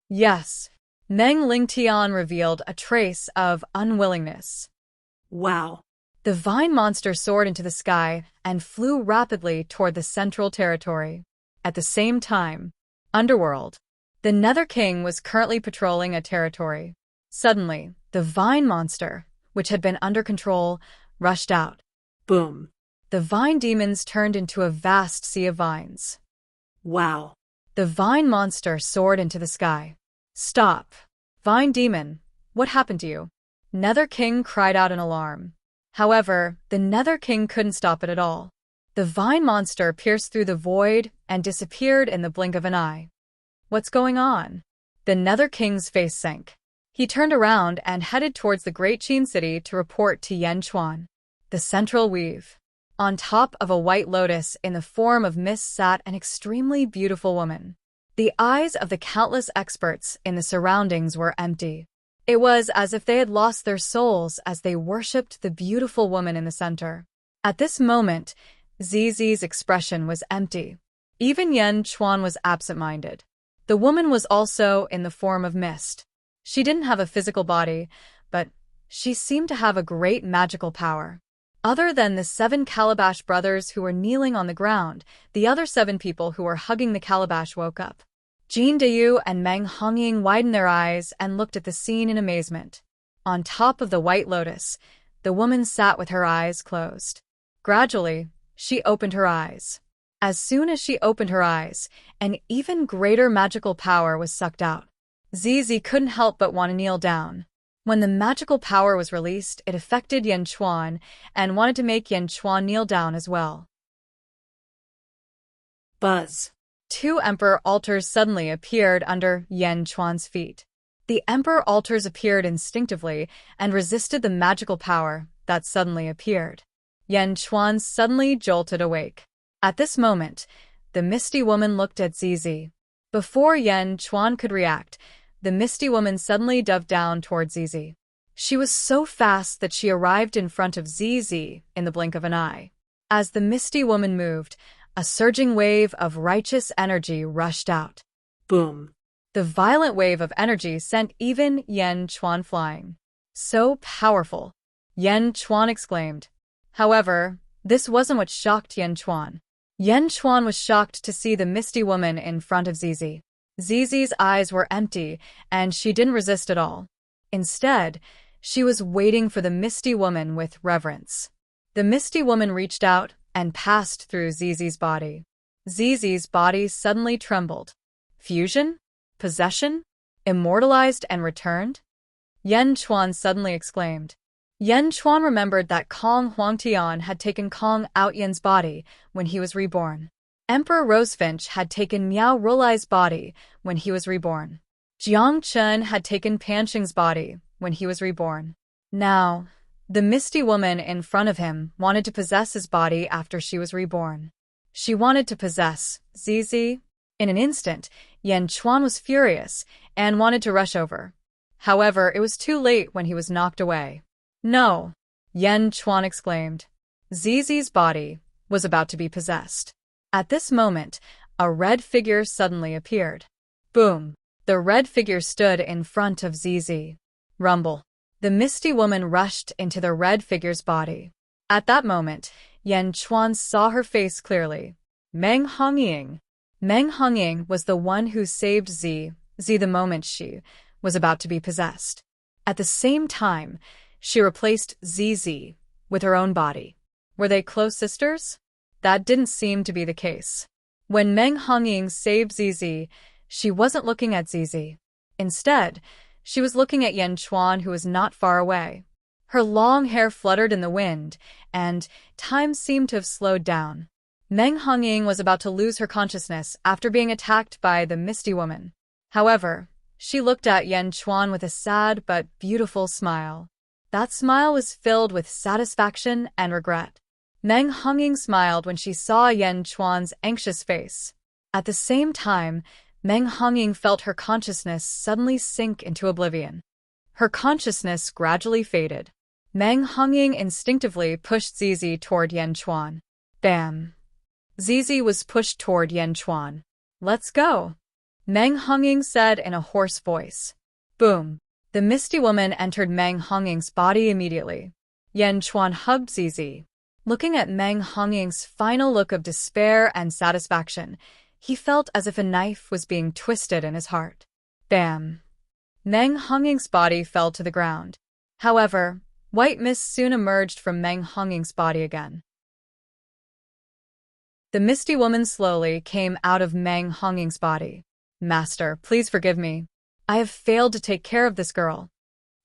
Yes. Meng Lingtian revealed a trace of unwillingness. Wow. The vine monster soared into the sky and flew rapidly toward the Central Territory. At the same time, Underworld. The Nether King was currently patrolling a territory. Suddenly, the vine monster, which had been under control, rushed out. Boom. The vine demons turned into a vast sea of vines. Wow. The vine monster soared into the sky. Stop. Vine demon, what happened to you? Nether King cried out in alarm. However, the Nether King couldn't stop it at all. The vine monster pierced through the void and disappeared in the blink of an eye. What's going on? The Nether King's face sank. He turned around and headed towards the Great Qin City to report to Yanchuan. The Central Weave. On top of a white lotus in the form of mist sat an extremely beautiful woman. The eyes of the countless experts in the surroundings were empty. It was as if they had lost their souls as they worshipped the beautiful woman in the center. At this moment, Zizi's expression was empty. Even Yan Chuan was absent-minded. The woman was also in the form of mist. She didn't have a physical body, but she seemed to have a great magical power. Other than the 7 Calabash brothers who were kneeling on the ground, the other 7 people who were hugging the calabash woke up. Jin Deyu and Meng Hongying widened their eyes and looked at the scene in amazement. On top of the white lotus, the woman sat with her eyes closed. Gradually, she opened her eyes. As soon as she opened her eyes, an even greater magical power was sucked out. Zizi couldn't help but want to kneel down. When the magical power was released, it affected Yan Chuan and wanted to make Yan Chuan kneel down as well. Buzz. 2 Emperor altars suddenly appeared under Yan Chuan's feet. The Emperor altars appeared instinctively and resisted the magical power that suddenly appeared. Yan Chuan suddenly jolted awake. At this moment, the misty woman looked at Zizi. Before Yan Chuan could react, the misty woman suddenly dove down toward Zizi. She was so fast that she arrived in front of Zizi in the blink of an eye. As the misty woman moved, a surging wave of righteous energy rushed out. Boom. The violent wave of energy sent even Yan Chuan flying. So powerful, Yan Chuan exclaimed. However, this wasn't what shocked Yan Chuan. Yan Chuan was shocked to see the misty woman in front of Zizi. Zizi's eyes were empty, and she didn't resist at all. Instead, she was waiting for the misty woman with reverence. The misty woman reached out and passed through Zizi's body. Zizi's body suddenly trembled. Fusion? Possession? Immortalized and returned? Yan Chuan suddenly exclaimed. Yan Chuan remembered that Kong Huangtian had taken Kong Outyan's body when he was reborn. Emperor Rosefinch had taken Miao Rolai's body when he was reborn. Jiang Chen had taken Panqing's body when he was reborn. Now, the misty woman in front of him wanted to possess his body after she was reborn. She wanted to possess Zizi. In an instant, Yan Chuan was furious and wanted to rush over. However, it was too late when he was knocked away. No, Yan Chuan exclaimed. Zizi's body was about to be possessed. At this moment, a red figure suddenly appeared. Boom! The red figure stood in front of Zizi. Rumble. The misty woman rushed into the red figure's body. At that moment, Yan Chuan saw her face clearly. Meng Hongying. Meng Hongying was the one who saved Zi the moment she was about to be possessed. At the same time, she replaced Zizi with her own body. Were they close sisters? That didn't seem to be the case. When Meng Hongying saved Zizi, she wasn't looking at Zizi. Instead, she was looking at Yan Chuan, who was not far away. Her long hair fluttered in the wind, and time seemed to have slowed down. Meng Hongying was about to lose her consciousness after being attacked by the misty woman. However, she looked at Yan Chuan with a sad but beautiful smile. That smile was filled with satisfaction and regret. Meng Hongying smiled when she saw Yan Chuan's anxious face. At the same time, Meng Hongying felt her consciousness suddenly sink into oblivion. Her consciousness gradually faded. Meng Hongying instinctively pushed Zizi toward Yan Chuan. Bam! Zizi was pushed toward Yan Chuan. Let's go, Meng Hongying said in a hoarse voice. Boom! The misty woman entered Meng Hongying's body immediately. Yan Chuan hugged Zizi. Looking at Meng Hongying's final look of despair and satisfaction, he felt as if a knife was being twisted in his heart. Bam! Meng Hongying's body fell to the ground. However, white mist soon emerged from Meng Hongying's body again. The misty woman slowly came out of Meng Hongying's body. Master, please forgive me. I have failed to take care of this girl.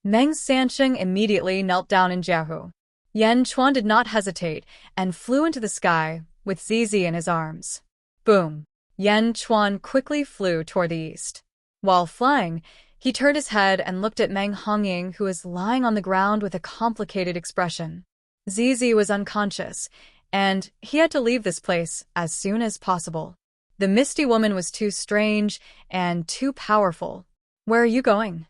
Meng Sanqing immediately knelt down in Jiahu. Yan Chuan did not hesitate and flew into the sky with Zizi in his arms. Boom! Yan Chuan quickly flew toward the east. While flying, he turned his head and looked at Meng Hongying, who was lying on the ground with a complicated expression. Zizi was unconscious, and he had to leave this place as soon as possible. The misty woman was too strange and too powerful. Where are you going?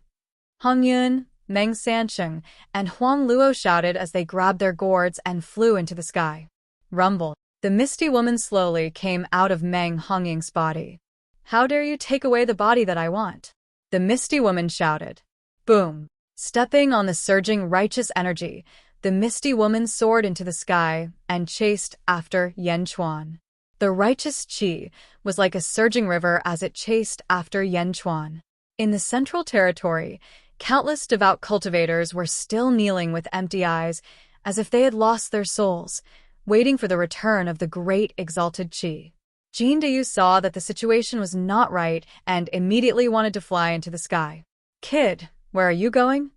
Hongyun, Meng Sanqing, and Huang Luo shouted as they grabbed their gourds and flew into the sky. Rumble. The misty woman slowly came out of Meng Hongying's body. How dare you take away the body that I want? The misty woman shouted. Boom! Stepping on the surging righteous energy, the misty woman soared into the sky and chased after Yan Chuan. The righteous qi was like a surging river as it chased after Yan Chuan. In the Central Territory, countless devout cultivators were still kneeling with empty eyes, as if they had lost their souls, waiting for the return of the great exalted qi. Jin Dayu saw that the situation was not right and immediately wanted to fly into the sky. Kid, where are you going?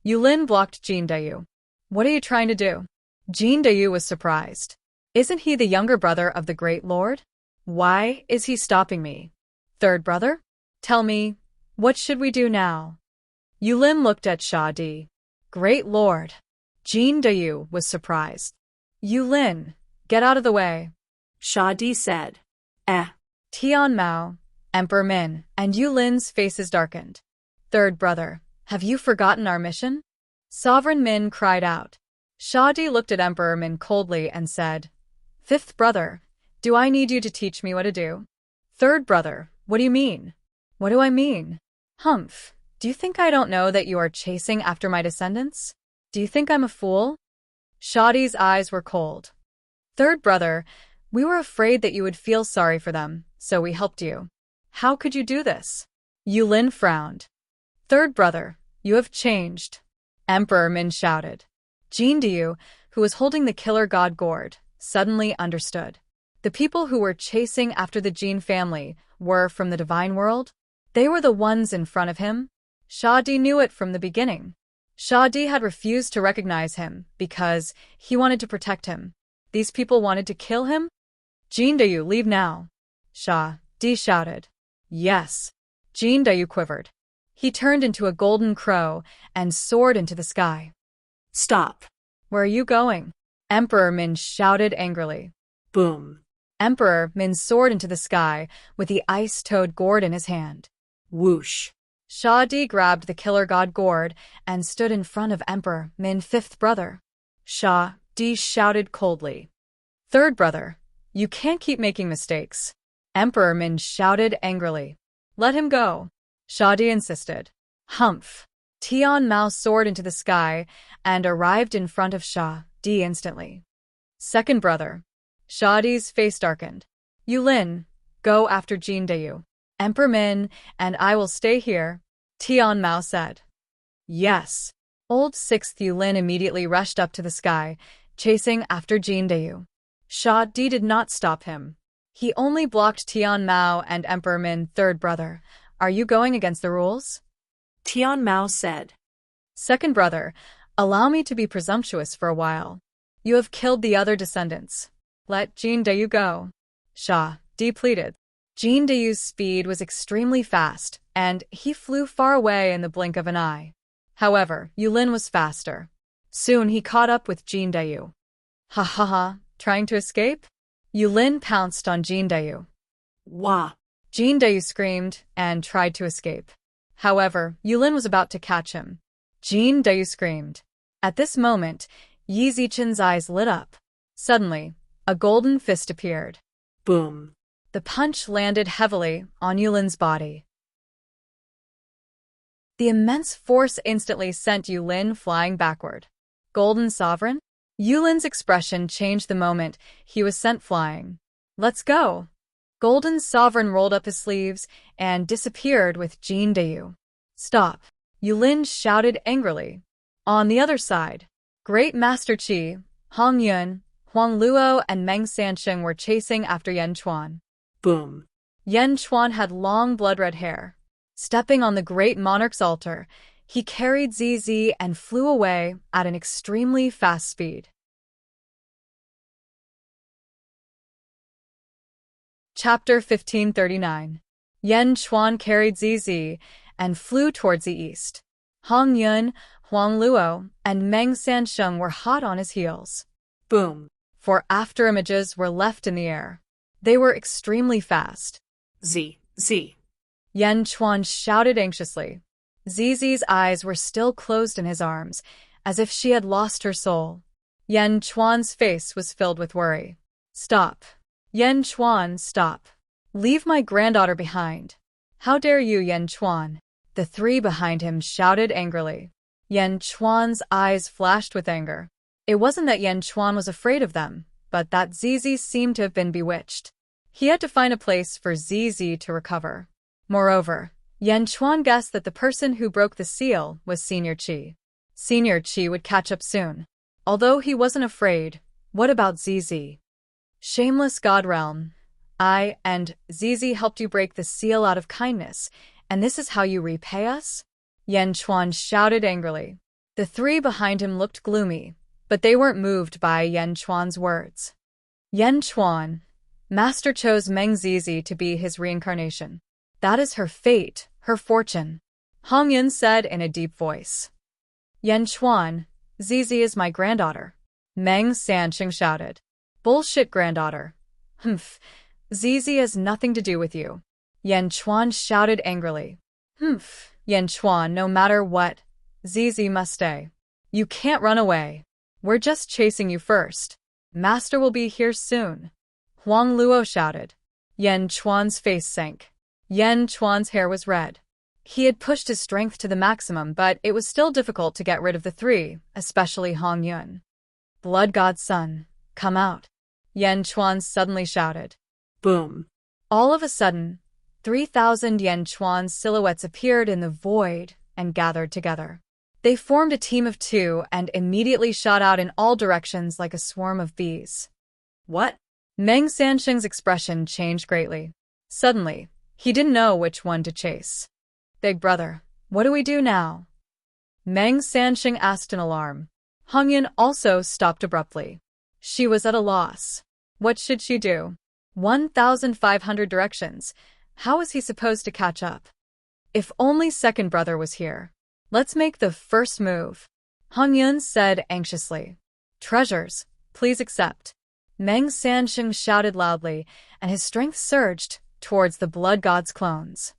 Yulin blocked Jin Dayu. What are you trying to do? Jin Dayu was surprised. Isn't he the younger brother of the Great Lord? Why is he stopping me? Third brother? Tell me, what should we do now? Yulin looked at Sha Di. Great Lord. Jin Dayu was surprised. Yulin, get out of the way. Sha Di said. Tian Mao, Emperor Min, and Yulin's faces darkened. Third brother, have you forgotten our mission? Sovereign Min cried out. Shadi looked at Emperor Min coldly and said, Fifth brother, do I need you to teach me what to do? Third brother, what do you mean? What do I mean? Humph, do you think I don't know that you are chasing after my descendants? Do you think I'm a fool? Shadi's eyes were cold. Third brother, we were afraid that you would feel sorry for them, so we helped you. How could you do this? Yulin frowned. Third brother, you have changed. Emperor Min shouted. Jindayu, who was holding the killer god gourd, suddenly understood. The people who were chasing after the Jin family were from the divine world. They were the ones in front of him. Shadi knew it from the beginning. Shadi had refused to recognize him because he wanted to protect him. These people wanted to kill him? Jindayu, leave now. Shadi shouted. Yes. Jindayu quivered. He turned into a golden crow and soared into the sky. Stop. Where are you going? Emperor Min shouted angrily. Boom. Emperor Min soared into the sky with the ice-toed gourd in his hand. Whoosh. Shadi grabbed the killer god gourd and stood in front of Emperor Min, fifth brother. Shadi shouted coldly. Third brother, you can't keep making mistakes. Emperor Min shouted angrily. Let him go. Shadi insisted. Humph. Tian Mao soared into the sky and arrived in front of Shadi instantly. Second brother. Shadi's face darkened. Yulin, go after Jindayu. Emperor Min and I will stay here, Tian Mao said. Yes. Old Sixth Yulin immediately rushed up to the sky, chasing after Jindayu. Shadi did not stop him. He only blocked Tian Mao and Emperor Min, third brother. Are you going against the rules? Tian Mao said. Second brother, allow me to be presumptuous for a while. You have killed the other descendants. Let Jindayu go. Shadi pleaded. Jindayu's speed was extremely fast, and he flew far away in the blink of an eye. However, Yulin was faster. Soon he caught up with Jindayu. Ha ha ha, trying to escape? Yulin pounced on Jindayu. Wah! Jindayu screamed and tried to escape. However, Yulin was about to catch him. Jindayu screamed. At this moment, Yi Zichen's eyes lit up. Suddenly, a golden fist appeared. Boom. The punch landed heavily on Yulin's body. The immense force instantly sent Yulin flying backward. Golden Sovereign? Yulin's expression changed the moment he was sent flying. Let's go! Golden Sovereign rolled up his sleeves and disappeared with Jindayu. Stop! Yulin shouted angrily. On the other side, Great Master Qi, Hong Yun, Huang Luo and Meng Sansheng were chasing after Yan Chuan. Boom. Yan Chuan had long blood-red hair. Stepping on the great monarch's altar, he carried ZZ and flew away at an extremely fast speed. Chapter 1539. Yan Chuan carried ZZ and flew towards the east. Hong Yun, Huang Luo, and Meng Sansheng were hot on his heels. Boom. 4 afterimages were left in the air. They were extremely fast. Z. Yan Chuan shouted anxiously. ZZ's eyes were still closed in his arms, as if she had lost her soul. Yan Chuan's face was filled with worry. Stop. Yan Chuan, stop. Leave my granddaughter behind. How dare you, Yan Chuan? The three behind him shouted angrily. Yan Chuan's eyes flashed with anger. It wasn't that Yan Chuan was afraid of them, but that ZZ seemed to have been bewitched. He had to find a place for ZZ to recover. Moreover, Yan Chuan guessed that the person who broke the seal was Senior Qi. Senior Qi would catch up soon. Although he wasn't afraid, what about ZZ? Shameless God Realm. I and ZZ helped you break the seal out of kindness, and this is how you repay us? Yan Chuan shouted angrily. The three behind him looked gloomy, but they weren't moved by Yan Chuan's words. Yan Chuan, Master chose Meng ZZ to be his reincarnation. That is her fate, her fortune. Hong Yun said in a deep voice. Yan Chuan, ZZ is my granddaughter. Meng Sansheng shouted. Bullshit, granddaughter. Humph. ZZ has nothing to do with you. Yan Chuan shouted angrily. Humph. Yan Chuan, no matter what, Zizi must stay. You can't run away. We're just chasing you first. Master will be here soon. Huang Luo shouted. Yan Chuan's face sank. Yan Chuan's hair was red. He had pushed his strength to the maximum, but it was still difficult to get rid of the three, especially Hong Yun. Blood God's son, come out. Yan Chuan suddenly shouted. Boom. All of a sudden, 3,000 Yan Chuan silhouettes appeared in the void and gathered together. They formed a team of two and immediately shot out in all directions like a swarm of bees. What? Meng Sansheng's expression changed greatly. Suddenly, he didn't know which one to chase. Big brother, what do we do now? Meng Sansheng asked in alarm. Hong Yun also stopped abruptly. She was at a loss. What should she do? 1,500 directions. How was he supposed to catch up? If only second brother was here. Let's make the first move. Hong Yun said anxiously. Treasures, please accept. Meng Sansheng shouted loudly, and his strength surged towards the Blood God's clones.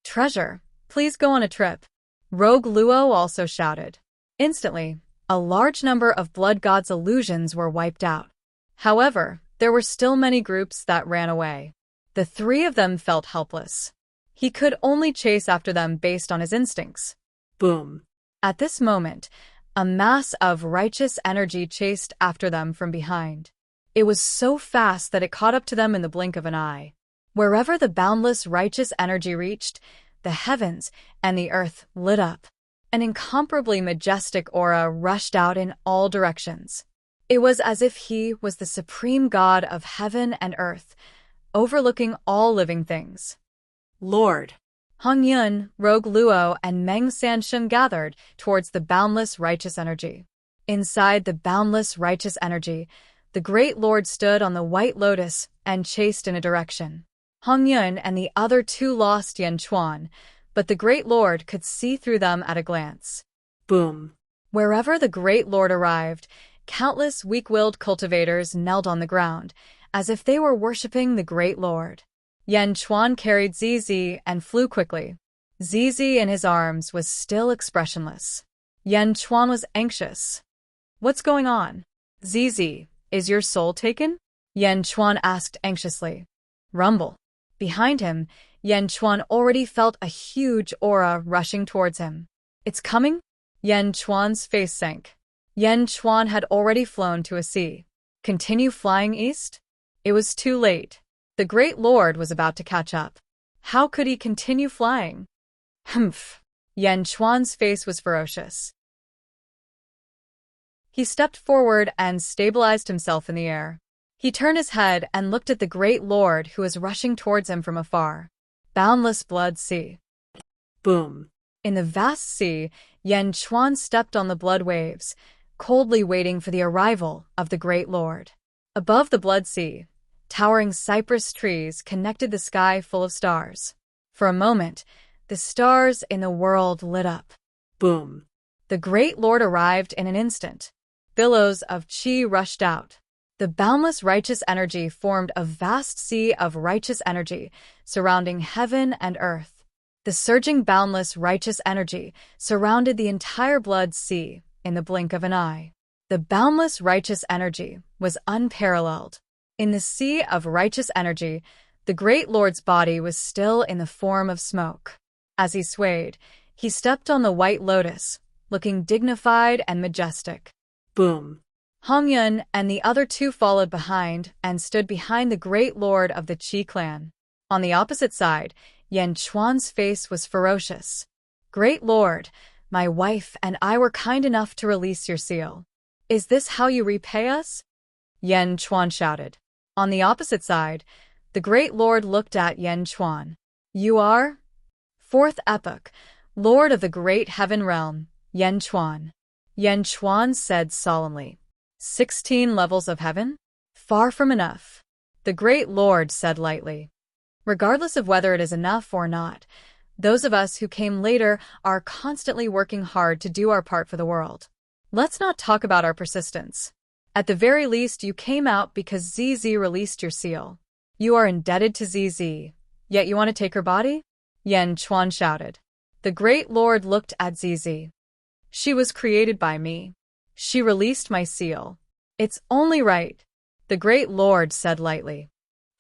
Treasure, please go on a trip. Rogue Luo also shouted. Instantly, a large number of Blood God's illusions were wiped out. However, there were still many groups that ran away. The three of them felt helpless. He could only chase after them based on his instincts. Boom. At this moment, a mass of righteous energy chased after them from behind. It was so fast that it caught up to them in the blink of an eye. Wherever the boundless righteous energy reached, the heavens and the earth lit up. An incomparably majestic aura rushed out in all directions. It was as if he was the supreme god of heaven and earth, overlooking all living things. Lord. Hong Yun, Rogue Luo, and Meng Sansheng gathered towards the boundless righteous energy. Inside the boundless righteous energy, the Great Lord stood on the White Lotus and chased in a direction. Hong Yun and the other two lost Yan Chuan, but the Great Lord could see through them at a glance. Boom. Wherever the Great Lord arrived, countless weak-willed cultivators knelt on the ground, as if they were worshipping the Great Lord. Yan Chuan carried Zizi and flew quickly. Zizi in his arms was still expressionless. Yan Chuan was anxious. What's going on? Zizi, is your soul taken? Yan Chuan asked anxiously. Rumble. Behind him, Yan Chuan already felt a huge aura rushing towards him. It's coming? Yan Chuan's face sank. Yan Chuan had already flown to a sea. Continue flying east? It was too late. The Great Lord was about to catch up. How could he continue flying? Humph. Yan Chuan's face was ferocious. He stepped forward and stabilized himself in the air. He turned his head and looked at the Great Lord who was rushing towards him from afar. Boundless blood sea. Boom. In the vast sea, Yan Chuan stepped on the blood waves, coldly waiting for the arrival of the Great Lord. Above the blood sea, towering cypress trees connected the sky full of stars. For a moment, the stars in the world lit up. Boom. The Great Lord arrived in an instant. Billows of qi rushed out. The boundless righteous energy formed a vast sea of righteous energy surrounding heaven and earth. The surging boundless righteous energy surrounded the entire blood sea in the blink of an eye. The boundless righteous energy was unparalleled. In the sea of righteous energy, the Great Lord's body was still in the form of smoke. As he swayed, he stepped on the White Lotus, looking dignified and majestic. Boom. Hong Yun and the other two followed behind and stood behind the Great Lord of the Qi clan. On the opposite side, Yan Chuan's face was ferocious. Great Lord, my wife and I were kind enough to release your seal. Is this how you repay us? Yan Chuan shouted. On the opposite side, the Great Lord looked at Yan Chuan. You are? Fourth epoch, Lord of the Great Heaven Realm, Yan Chuan. Yan Chuan said solemnly. 16 levels of heaven? Far from enough. The Great Lord said lightly. Regardless of whether it is enough or not, those of us who came later are constantly working hard to do our part for the world. Let's not talk about our persistence. At the very least, you came out because ZZ released your seal. You are indebted to ZZ, yet you want to take her body? Yan Chuan shouted. The Great Lord looked at Zizi. She was created by me. She released my seal. It's only right. The Great Lord said lightly.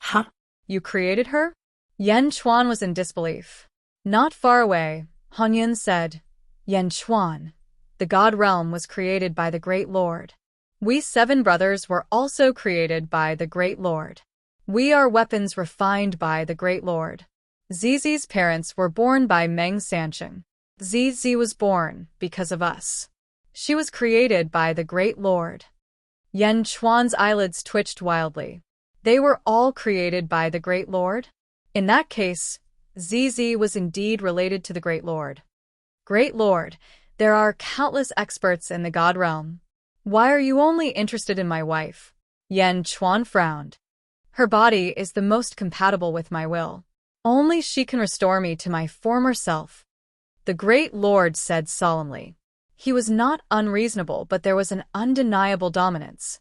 Huh? You created her? Yan Chuan was in disbelief. Not far away, Hanyan said, Yan Chuan, the God realm was created by the Great Lord. We 7 brothers were also created by the Great Lord. We are weapons refined by the Great Lord. Zizi's parents were born by Meng Sancheng. Zizi was born because of us. She was created by the Great Lord. Yan Chuan's eyelids twitched wildly. They were all created by the Great Lord? In that case, Zizi was indeed related to the Great Lord. Great Lord, there are countless experts in the God realm. Why are you only interested in my wife? Yan Chuan frowned. Her body is the most compatible with my will. Only she can restore me to my former self. The Great Lord said solemnly. He was not unreasonable, but there was an undeniable dominance.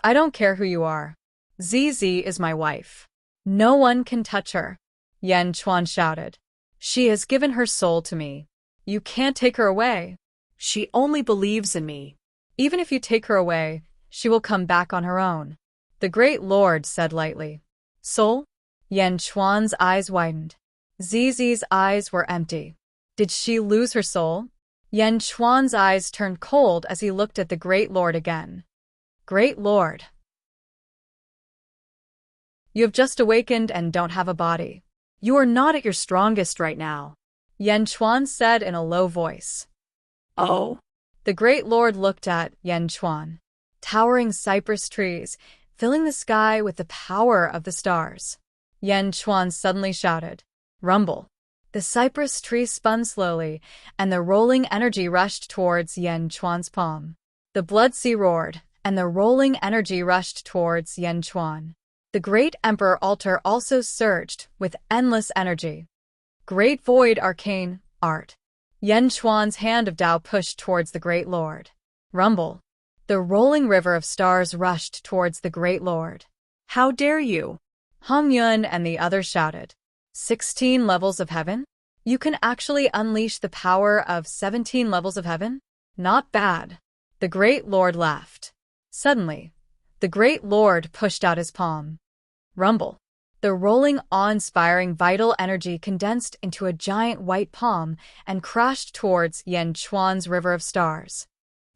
I don't care who you are. Zizi is my wife. No one can touch her. Yan Chuan shouted. She has given her soul to me. You can't take her away. She only believes in me. Even if you take her away, she will come back on her own. The Great Lord said lightly. Soul? Yan Chuan's eyes widened. Zizi's eyes were empty. Did she lose her soul? Yan Chuan's eyes turned cold as he looked at the Great Lord again. Great Lord. You have just awakened and don't have a body. You are not at your strongest right now, Yan Chuan said in a low voice. Oh? The Great Lord looked at Yan Chuan. Towering cypress trees, filling the sky with the power of the stars. Yan Chuan suddenly shouted, Rumble. The cypress tree spun slowly, and the rolling energy rushed towards Yan Chuan's palm. The blood sea roared, and the rolling energy rushed towards Yan Chuan. The Great Emperor altar also surged with endless energy. Great Void Arcane Art. Yan Chuan's hand of Tao pushed towards the Great Lord. Rumble. The rolling river of stars rushed towards the Great Lord. How dare you? Hong Yun and the others shouted. 16 levels of heaven? You can actually unleash the power of 17 levels of heaven? Not bad. The Great Lord laughed. Suddenly, the Great Lord pushed out his palm. Rumble. The rolling, awe-inspiring vital energy condensed into a giant white palm and crashed towards Yan Chuan's river of stars.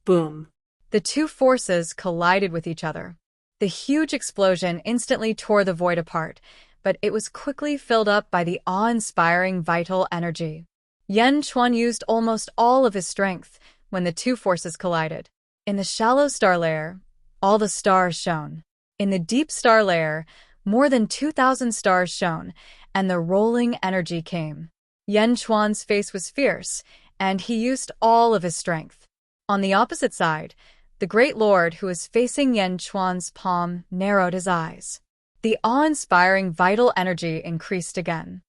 Boom. The two forces collided with each other. The huge explosion instantly tore the void apart, but it was quickly filled up by the awe-inspiring vital energy. Yan Chuan used almost all of his strength when the two forces collided. In the shallow star layer, all the stars shone. In the deep star layer, more than 2,000 stars shone, and the rolling energy came. Yan Chuan's face was fierce, and he used all of his strength. On the opposite side, the Great Lord, who was facing Yan Chuan's palm, narrowed his eyes. The awe-inspiring vital energy increased again.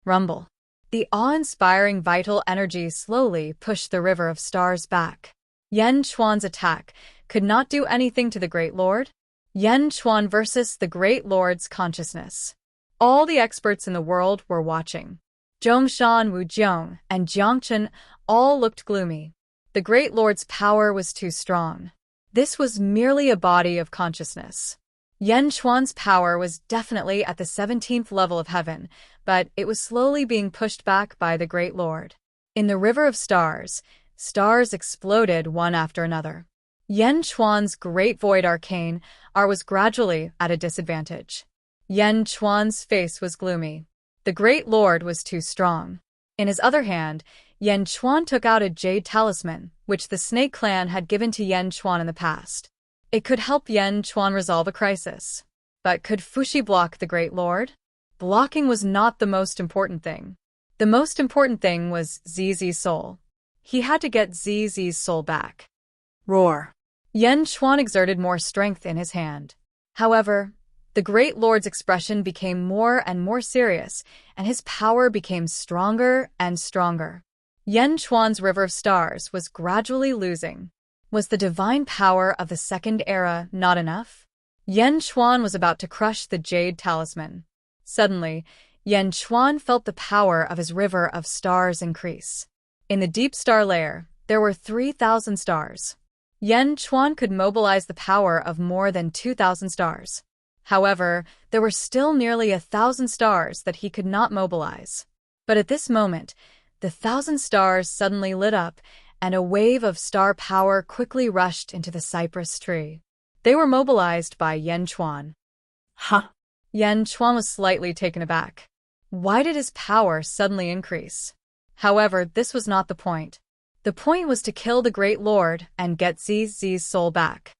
Rumble. The awe-inspiring vital energy slowly pushed the river of stars back. Yan Chuan's attack could not do anything to the Great Lord. Yan Chuan versus the Great Lord's consciousness. All the experts in the world were watching. Zhongshan, Wu Jiong, and Jiang Chen all looked gloomy. The Great Lord's power was too strong. This was merely a body of consciousness. Yan Chuan's power was definitely at the 17th level of heaven, but it was slowly being pushed back by the Great Lord. In the river of stars, stars exploded one after another. Yan Chuan's Great Void Arcane Art was gradually at a disadvantage. Yan Chuan's face was gloomy. The Great Lord was too strong. In his other hand, Yan Chuan took out a jade talisman, which the Snake Clan had given to Yan Chuan in the past. It could help Yan Chuan resolve a crisis. But could Fushi block the Great Lord? Blocking was not the most important thing. The most important thing was Zizi's soul. He had to get Zizi's soul back. Roar. Yan Chuan exerted more strength in his hand. However, the Great Lord's expression became more and more serious, and his power became stronger and stronger. Yan Chuan's river of stars was gradually losing. Was the divine power of the second era not enough? Yan Chuan was about to crush the jade talisman. Suddenly, Yan Chuan felt the power of his river of stars increase. In the deep star layer, there were 3,000 stars. Yan Chuan could mobilize the power of more than 2,000 stars. However, there were still nearly 1,000 stars that he could not mobilize. But at this moment, the 1,000 stars suddenly lit up, and a wave of star power quickly rushed into the cypress tree. They were mobilized by Yan Chuan. Huh. Yan Chuan was slightly taken aback. Why did his power suddenly increase? However, this was not the point. The point was to kill the Great Lord and get Zi's soul back.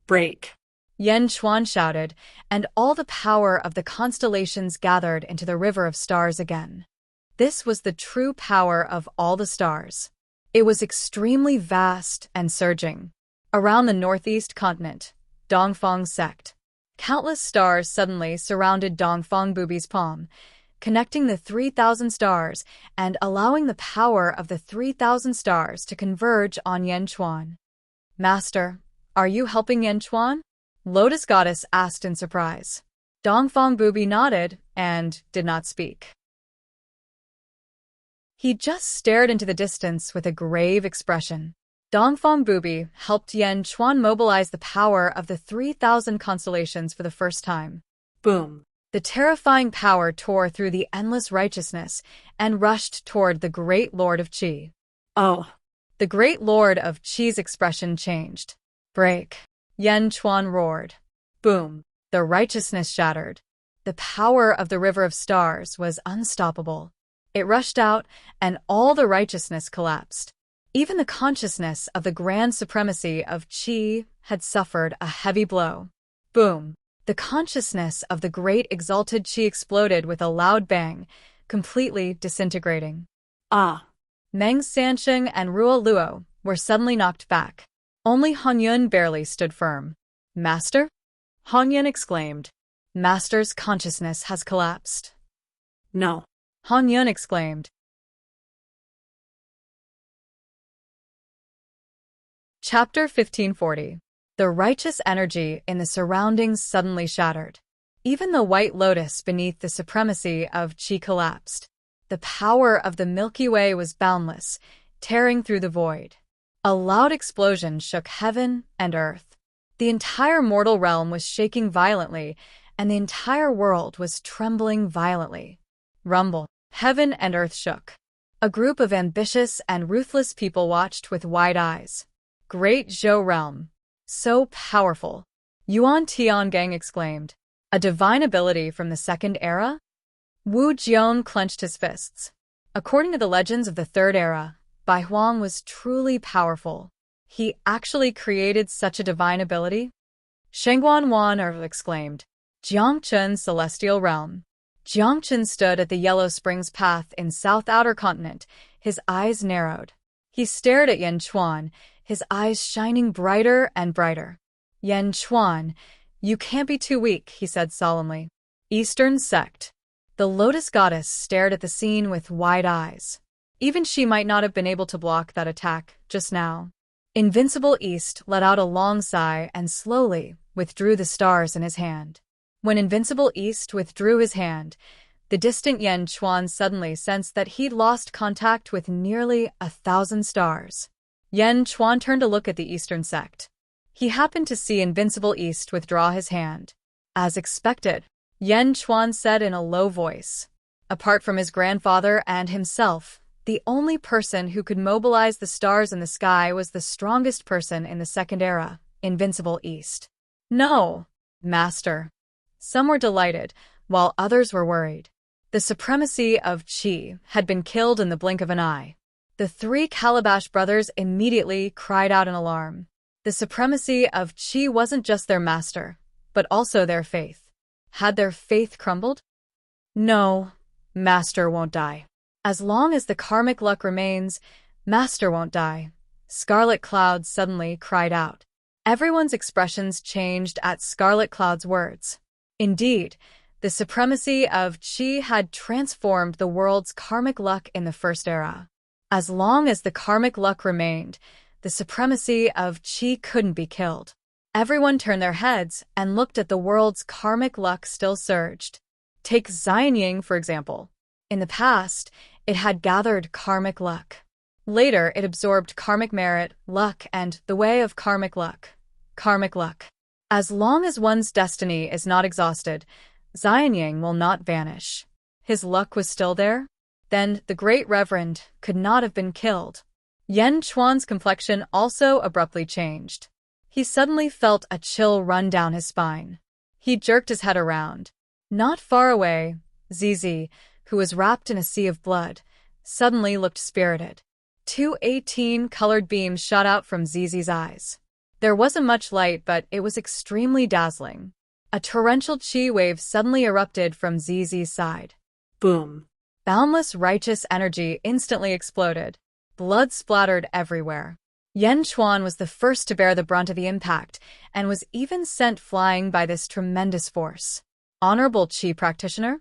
Break. Yan Chuan shouted, and all the power of the constellations gathered into the river of stars again. This was the true power of all the stars. It was extremely vast and surging. Around the northeast continent, Dongfang's sect. Countless stars suddenly surrounded Dongfang Bubi's palm, connecting the 3,000 stars and allowing the power of the 3,000 stars to converge on Yan Chuan. Master, are you helping Yan Chuan? Lotus Goddess asked in surprise. Dongfang Bubi nodded and did not speak. He just stared into the distance with a grave expression. Dongfang Bubi helped Yan Chuan mobilize the power of the 3,000 constellations for the first time. Boom. The terrifying power tore through the endless righteousness and rushed toward the Great Lord of Qi. Oh. The Great Lord of Qi's expression changed. Break. Yan Chuan roared. Boom. The righteousness shattered. The power of the river of stars was unstoppable. It rushed out, and all the righteousness collapsed. Even the consciousness of the grand supremacy of Qi had suffered a heavy blow. Boom. The consciousness of the great exalted Qi exploded with a loud bang, completely disintegrating. Ah. Meng Sansheng and Ruo Luo were suddenly knocked back. Only Han Yun barely stood firm. Master? Han Yun exclaimed. Master's consciousness has collapsed. No. Han Yun exclaimed. Chapter 1540. The righteous energy in the surroundings suddenly shattered. Even the white lotus beneath the supremacy of Qi collapsed. The power of the Milky Way was boundless, tearing through the void. A loud explosion shook heaven and earth. The entire mortal realm was shaking violently, and the entire world was trembling violently. Rumble. Heaven and earth shook. A group of ambitious and ruthless people watched with wide eyes. Great Zhou realm. So powerful. Yuan Tiangang exclaimed. A divine ability from the second era? Wu Jian clenched his fists. According to the legends of the third era, Bai Huang was truly powerful. He actually created such a divine ability? Shengguan Wan exclaimed. Jiangchen celestial realm. Jiangchen stood at the Yellow Springs path in South Outer Continent, his eyes narrowed. He stared at Yan Chuan, his eyes shining brighter and brighter. Yan Chuan, you can't be too weak, he said solemnly. Eastern sect. The Lotus Goddess stared at the scene with wide eyes. Even she might not have been able to block that attack just now. Invincible East let out a long sigh and slowly withdrew the stars in his hand. When Invincible East withdrew his hand, the distant Yan Chuan suddenly sensed that he'd lost contact with nearly 1,000 stars. Yan Chuan turned to look at the Eastern sect. He happened to see Invincible East withdraw his hand. As expected, Yan Chuan said in a low voice. Apart from his grandfather and himself, the only person who could mobilize the stars in the sky was the strongest person in the second era, Invincible East. No, Master. Some were delighted, while others were worried. The supremacy of Qi had been killed in the blink of an eye. The three Calabash brothers immediately cried out in alarm. The supremacy of Qi wasn't just their master, but also their faith. Had their faith crumbled? No, Master won't die. As long as the karmic luck remains, Master won't die. Scarlet Cloud suddenly cried out. Everyone's expressions changed at Scarlet Cloud's words. Indeed, the supremacy of Qi had transformed the world's karmic luck in the first era. As long as the karmic luck remained, the supremacy of Qi couldn't be killed. Everyone turned their heads and looked at the world's karmic luck still surged. Take Xianying, for example. In the past, it had gathered karmic luck. Later, it absorbed karmic merit, luck, and the way of karmic luck. Karmic luck. As long as one's destiny is not exhausted, Xianying will not vanish. His luck was still there? Then the Great Reverend could not have been killed. Yan Chuan's complexion also abruptly changed. He suddenly felt a chill run down his spine. He jerked his head around. Not far away, Zizi, who was wrapped in a sea of blood, suddenly looked spirited. 218-colored beams shot out from Zizi's eyes. There wasn't much light, but it was extremely dazzling. A torrential chi wave suddenly erupted from Zizi's side. Boom. Boundless righteous energy instantly exploded. Blood splattered everywhere. Yan Chuan was the first to bear the brunt of the impact and was even sent flying by this tremendous force. Honorable Qi practitioner?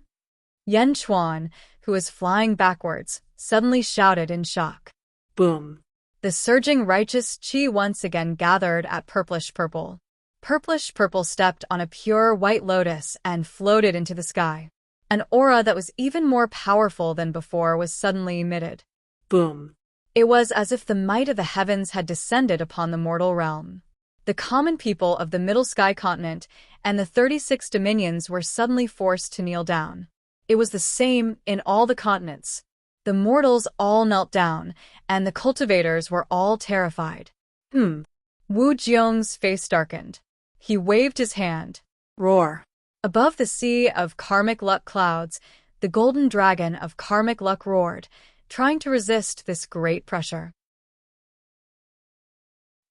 Yan Chuan, who was flying backwards, suddenly shouted in shock. Boom. The surging righteous Qi once again gathered at Purplish Purple. Purplish Purple stepped on a pure white lotus and floated into the sky. An aura that was even more powerful than before was suddenly emitted. Boom. It was as if the might of the heavens had descended upon the mortal realm. The common people of the Middle Sky Continent and the 36 dominions were suddenly forced to kneel down. It was the same in all the continents. The mortals all knelt down, and the cultivators were all terrified. Wu Jiong's face darkened. He waved his hand. Roar. Above the sea of karmic luck clouds, the golden dragon of karmic luck roared, trying to resist this great pressure.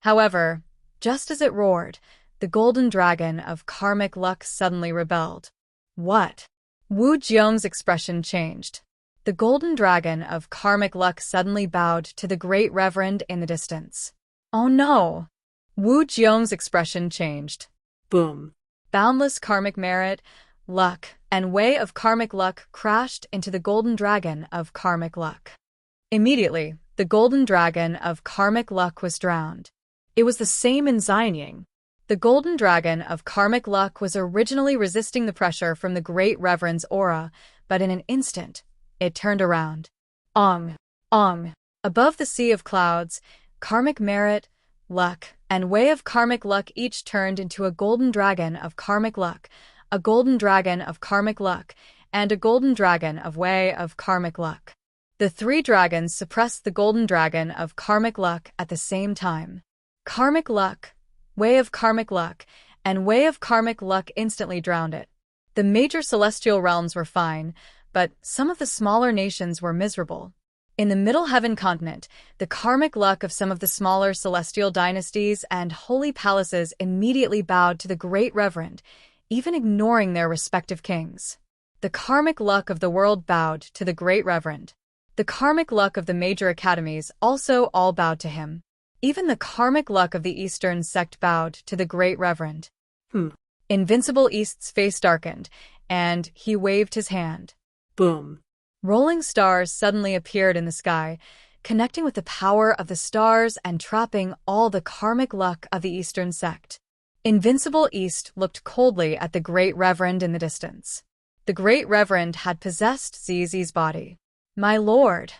However, just as it roared, the golden dragon of karmic luck suddenly rebelled. What? Wu Jiong's expression changed. The golden dragon of karmic luck suddenly bowed to the Great Reverend in the distance. Oh no! Wu Jiong's expression changed. Boom. Boundless karmic merit, luck, and way of karmic luck crashed into the golden dragon of karmic luck. Immediately, the golden dragon of karmic luck was drowned. It was the same in Xianying. The golden dragon of karmic luck was originally resisting the pressure from the Great Reverend's aura, but in an instant, it turned around. Ong. Above the sea of clouds, karmic merit, luck, and way of karmic luck each turned into a golden dragon of karmic luck, a golden dragon of karmic luck, and a golden dragon of way of karmic luck. The three dragons suppressed the golden dragon of karmic luck at the same time. Karmic luck, way of karmic luck, and way of karmic luck instantly drowned it. The major celestial realms were fine, but some of the smaller nations were miserable. In the Middle Heaven continent, the karmic luck of some of the smaller celestial dynasties and holy palaces immediately bowed to the Great Reverend, even ignoring their respective kings. The karmic luck of the world bowed to the Great Reverend. The karmic luck of the major academies also all bowed to him. Even the karmic luck of the Eastern sect bowed to the Great Reverend. Invincible East's face darkened, and he waved his hand. Boom. Rolling stars suddenly appeared in the sky, connecting with the power of the stars and trapping all the karmic luck of the Eastern sect. Invincible East looked coldly at the Great Reverend in the distance. The Great Reverend had possessed Zizi's body. My lord.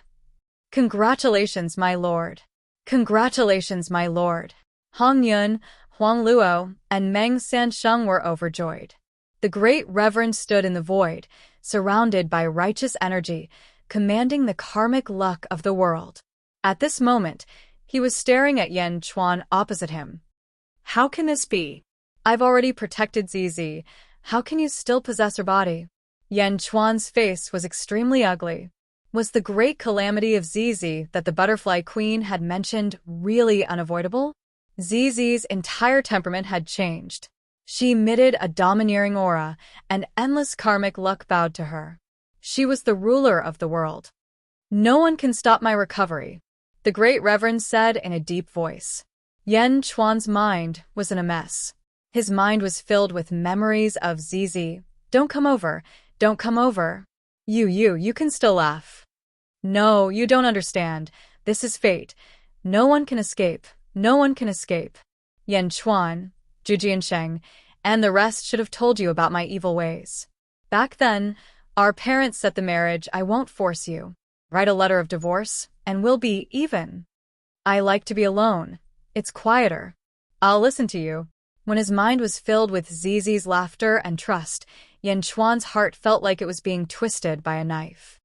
Congratulations, my lord. Congratulations, my lord. Hong Yun, Huang Luo, and Meng Sansheng were overjoyed. The Great Reverend stood in the void, surrounded by righteous energy, commanding the karmic luck of the world. At this moment, he was staring at Yan Chuan opposite him. How can this be? I've already protected Zizi. How can you still possess her body? Yan Chuan's face was extremely ugly. Was the great calamity of Zizi that the Butterfly Queen had mentioned really unavoidable? Zizi's entire temperament had changed. She emitted a domineering aura, and endless karmic luck bowed to her. She was the ruler of the world. No one can stop my recovery, the Great Reverend said in a deep voice. Yan Chuan's mind was in a mess. His mind was filled with memories of Zizi. Don't come over. Don't come over. You can still laugh. No, you don't understand. This is fate. No one can escape. No one can escape. Yan Chuan, Zhu Jiansheng, and the rest should have told you about my evil ways. Back then, our parents set the marriage. I won't force you. Write a letter of divorce, and we'll be even. I like to be alone. It's quieter. I'll listen to you. When his mind was filled with Zizi's laughter and trust, Yan Chuan's heart felt like it was being twisted by a knife.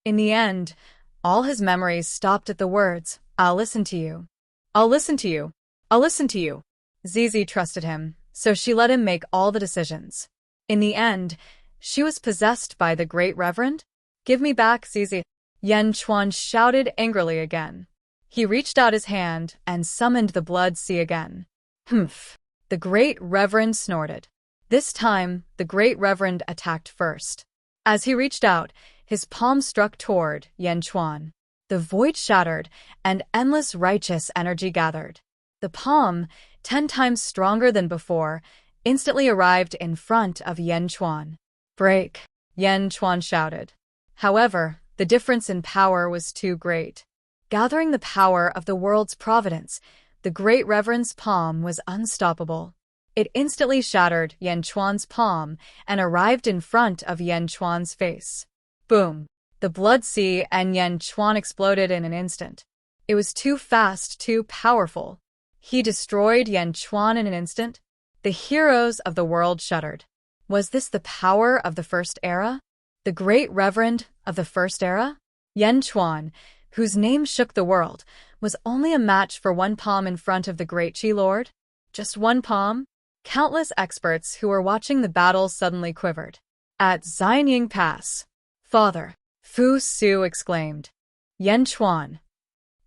In the end, all his memories stopped at the words, I'll listen to you. I'll listen to you. I'll listen to you. Zizi trusted him, so she let him make all the decisions. In the end, she was possessed by the Great Reverend. Give me back, Zizi. Yan Chuan shouted angrily again. He reached out his hand and summoned the blood sea again. Humph. The Great Reverend snorted. This time, the Great Reverend attacked first. As he reached out, his palm struck toward Yan Chuan. The void shattered, and endless righteous energy gathered. The palm, 10 times stronger than before, instantly arrived in front of Yan Chuan. Break! Yan Chuan shouted. However, the difference in power was too great. Gathering the power of the world's providence, the Great Reverend's palm was unstoppable. It instantly shattered Yan Chuan's palm and arrived in front of Yan Chuan's face. Boom! The blood sea and Yan Chuan exploded in an instant. It was too fast, too powerful. He destroyed Yan Chuan in an instant. The heroes of the world shuddered. Was this the power of the First Era? The Great Reverend of the First Era? Yan Chuan, whose name shook the world, was only a match for one palm in front of the Great Chi Lord? Just one palm? Countless experts who were watching the battle suddenly quivered. At Xianying Pass, Father, Fu Su exclaimed. Yan Chuan.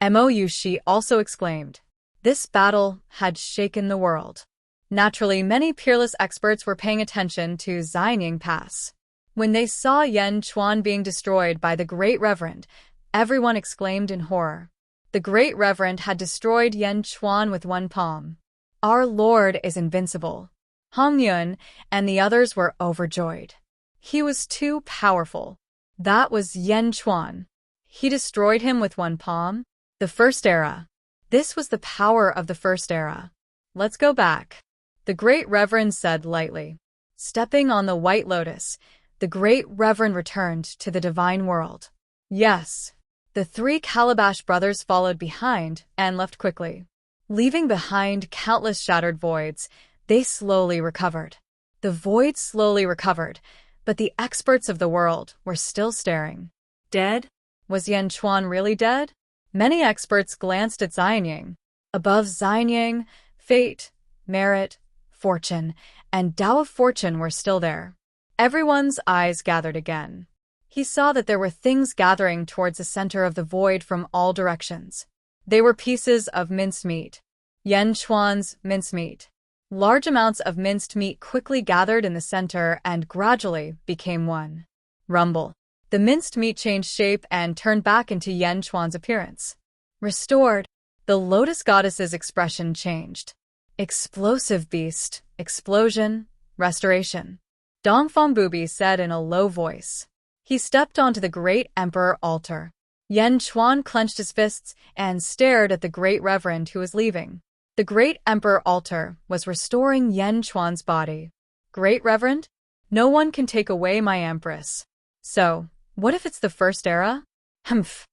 Mou Shi also exclaimed. This battle had shaken the world. Naturally, many peerless experts were paying attention to Xianying Pass. When they saw Yan Chuan being destroyed by the Great Reverend, everyone exclaimed in horror. The Great Reverend had destroyed Yan Chuan with one palm. Our Lord is invincible. Hong Yun and the others were overjoyed. He was too powerful. That was Yan Chuan. He destroyed him with one palm. The First Era. This was the power of the First Era. Let's go back. The Great Reverend said lightly. Stepping on the White Lotus, the Great Reverend returned to the divine world. Yes. The 3 Calabash brothers followed behind and left quickly. Leaving behind countless shattered voids, they slowly recovered. The void slowly recovered, but the experts of the world were still staring. Dead? Was Yan Chuan really dead? Many experts glanced at Xianying. Above Xianying, fate, merit, fortune, and Tao of Fortune were still there. Everyone's eyes gathered again. He saw that there were things gathering towards the center of the void from all directions. They were pieces of minced meat. Yan Chuan's mincemeat. Large amounts of minced meat quickly gathered in the center and gradually became one. Rumble. The minced meat changed shape and turned back into Yan Chuan's appearance. Restored. The Lotus Goddess's expression changed. Explosive beast, explosion, restoration. Dongfang Bubi said in a low voice. He stepped onto the Great Emperor altar. Yan Chuan clenched his fists and stared at the Great Reverend who was leaving. The Great Emperor altar was restoring Yan Chuan's body. Great Reverend? No one can take away my Empress. So, what if it's the First Era? Humph.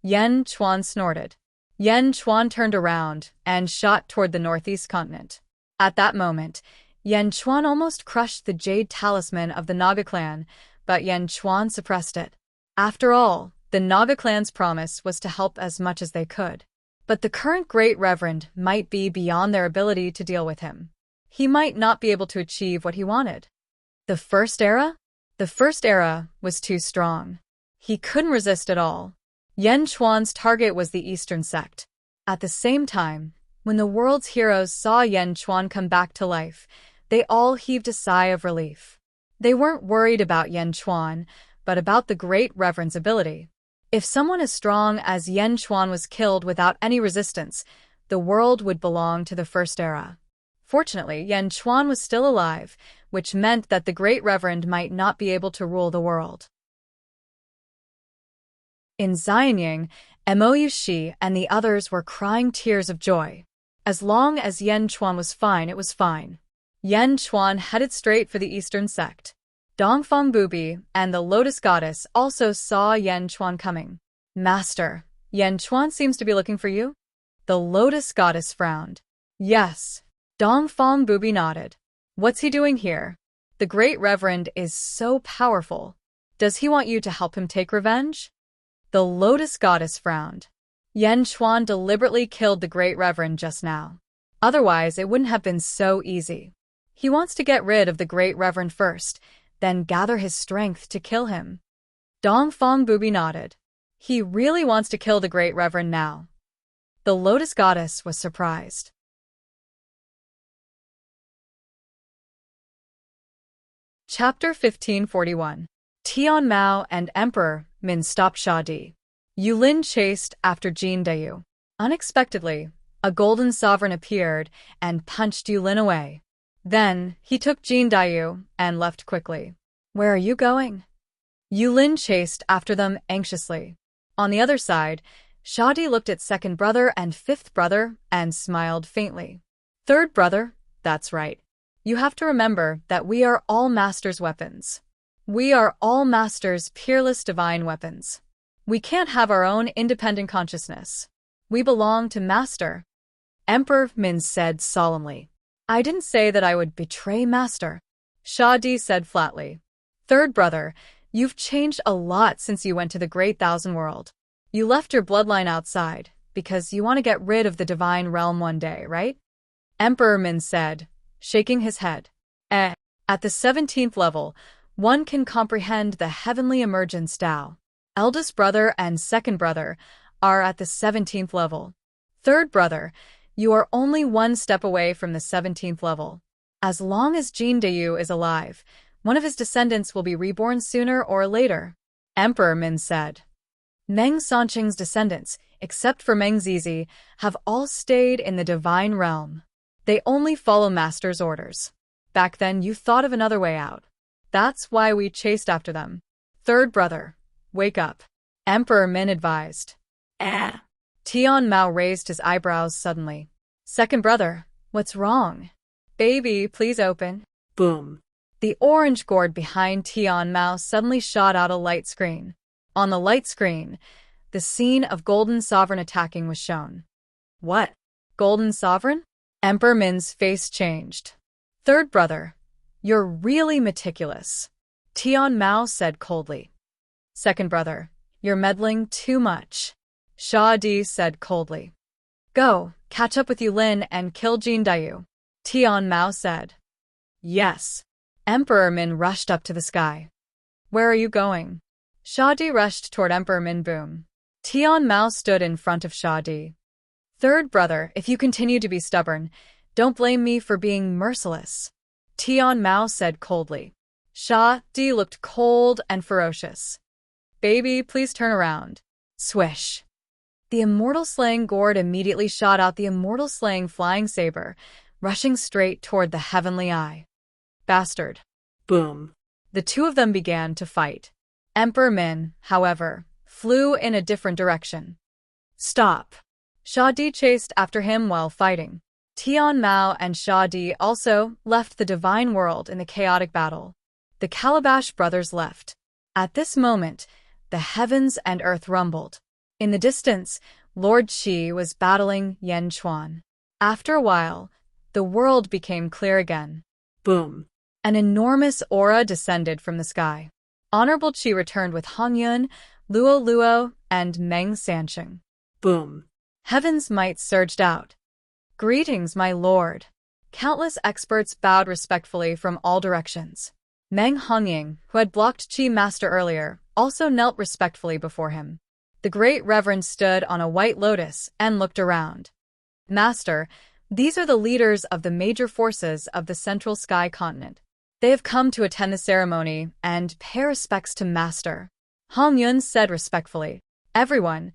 Yan Chuan snorted. Yan Chuan turned around and shot toward the northeast continent. At that moment, Yan Chuan almost crushed the jade talisman of the Naga clan, but Yan Chuan suppressed it. After all, the Naga clan's promise was to help as much as they could. But the current Great Reverend might be beyond their ability to deal with him. He might not be able to achieve what he wanted. The First Era? The First Era was too strong. He couldn't resist at all. Yan Chuan's target was the Eastern sect. At the same time, when the world's heroes saw Yan Chuan come back to life, they all heaved a sigh of relief. They weren't worried about Yan Chuan, but about the Great Reverend's ability. If someone as strong as Yan Chuan was killed without any resistance, the world would belong to the First Era. Fortunately, Yan Chuan was still alive, which meant that the Great Reverend might not be able to rule the world. In Xianying, Mou Shi and the others were crying tears of joy. As long as Yan Chuan was fine, it was fine. Yan Chuan headed straight for the eastern sect. Dongfeng Bubi and the Lotus Goddess also saw Yan Chuan coming. Master, Yan Chuan seems to be looking for you? The Lotus Goddess frowned. Yes. Dongfeng Bubi nodded. What's he doing here? The Great Reverend is so powerful. Does he want you to help him take revenge? The Lotus Goddess frowned. Yan Chuan deliberately killed the Great Reverend just now. Otherwise, it wouldn't have been so easy. He wants to get rid of the Great Reverend first, then gather his strength to kill him. Dongfeng Bubi nodded. He really wants to kill the Great Reverend now. The Lotus Goddess was surprised. Chapter 1541. Tian Mao and Emperor Min stopped Shadi. Yulin chased after Jin Dayu. Unexpectedly, a golden sovereign appeared and punched Yulin away. Then, he took Jin Dayu and left quickly. Where are you going? Yulin chased after them anxiously. On the other side, Shadi looked at second brother and fifth brother and smiled faintly. Third brother, that's right. You have to remember that we are all Master's weapons. We are all Master's peerless divine weapons. We can't have our own independent consciousness. We belong to Master. Emperor Min said solemnly. I didn't say that I would betray Master. Shadi said flatly. Third brother, you've changed a lot since you went to the Great Thousand World. You left your bloodline outside, because you want to get rid of the divine realm one day, right? Emperor Min said, shaking his head. At the 17th level, one can comprehend the heavenly emergence Tao. Eldest brother and second brother are at the 17th level. Third brother, you are only one step away from the 17th level. As long as Jin Dayu is alive, one of his descendants will be reborn sooner or later. Emperor Min said. Meng Sanqing's descendants, except for Meng Zizi, have all stayed in the divine realm. They only follow Master's orders. Back then you thought of another way out. That's why we chased after them. Third brother, wake up. Emperor Min advised. Tian Mao raised his eyebrows suddenly. Second brother, what's wrong? Baby, please open. Boom. The orange gourd behind Tian Mao suddenly shot out a light screen. On the light screen, the scene of Golden Sovereign attacking was shown. What? Golden Sovereign? Emperor Min's face changed. Third brother, you're really meticulous. Tian Mao said coldly. Second brother, you're meddling too much. Shadi said coldly. Go, catch up with Yulin and kill Jin Dayu. Tian Mao said. Yes. Emperor Min rushed up to the sky. Where are you going? Shadi rushed toward Emperor Min. Boom. Tian Mao stood in front of Shadi. Third brother, if you continue to be stubborn, don't blame me for being merciless. Tian Mao said coldly. Shadi looked cold and ferocious. Baby, please turn around. Swish. The Immortal Slaying Gourd immediately shot out the Immortal Slaying Flying Saber, rushing straight toward the Heavenly Eye. Bastard. Boom. The two of them began to fight. Emperor Min, however, flew in a different direction. Stop. Shadi chased after him while fighting. Tian Mao and Shadi also left the divine world in the chaotic battle. The Calabash brothers left. At this moment, the heavens and earth rumbled. In the distance, Lord Qi was battling Yan Chuan. After a while, the world became clear again. Boom. An enormous aura descended from the sky. Honorable Qi returned with Hong Yun, Luo Luo, and Meng Sanqing. Boom. Heaven's might surged out. Greetings, my lord. Countless experts bowed respectfully from all directions. Meng Hongying, who had blocked Qi Master earlier, also knelt respectfully before him. The Great Reverend stood on a white lotus and looked around. Master, these are the leaders of the major forces of the Central Sky Continent. They have come to attend the ceremony and pay respects to Master. Hong Yun said respectfully. Everyone,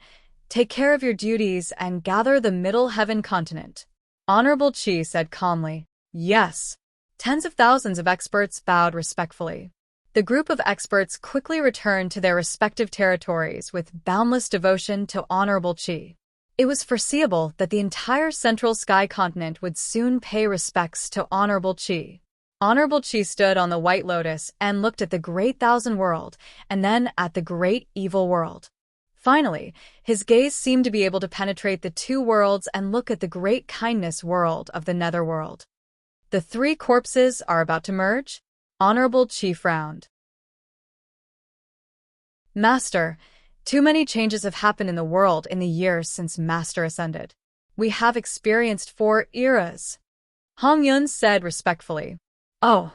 take care of your duties and gather the Middle Heaven Continent. Honorable Qi said calmly. Yes. Tens of thousands of experts bowed respectfully. The group of experts quickly returned to their respective territories with boundless devotion to Honorable Qi. It was foreseeable that the entire Central Sky continent would soon pay respects to Honorable Chi. Honorable Chi stood on the White Lotus and looked at the Great Thousand World and then at the Great Evil World. Finally, his gaze seemed to be able to penetrate the two worlds and look at the Great Kindness World of the Netherworld. The three corpses are about to merge? Honorable Chi frowned. Master, too many changes have happened in the world in the years since Master ascended. We have experienced 4 eras. Hong Yun said respectfully. Oh.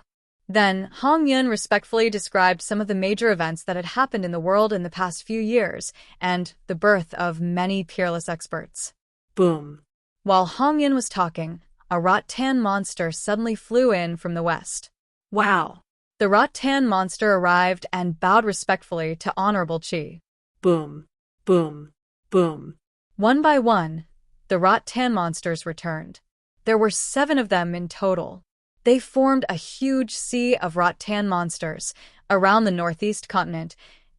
Then, Hong Yun respectfully described some of the major events that had happened in the world in the past few years, and the birth of many peerless experts. Boom. While Hong Yun was talking, a rattan monster suddenly flew in from the west. Wow. The rattan monster arrived and bowed respectfully to Honorable Chi. Boom. Boom. Boom. One by one, the rattan monsters returned. There were 7 of them in total. They formed a huge sea of rattan monsters around the northeast continent,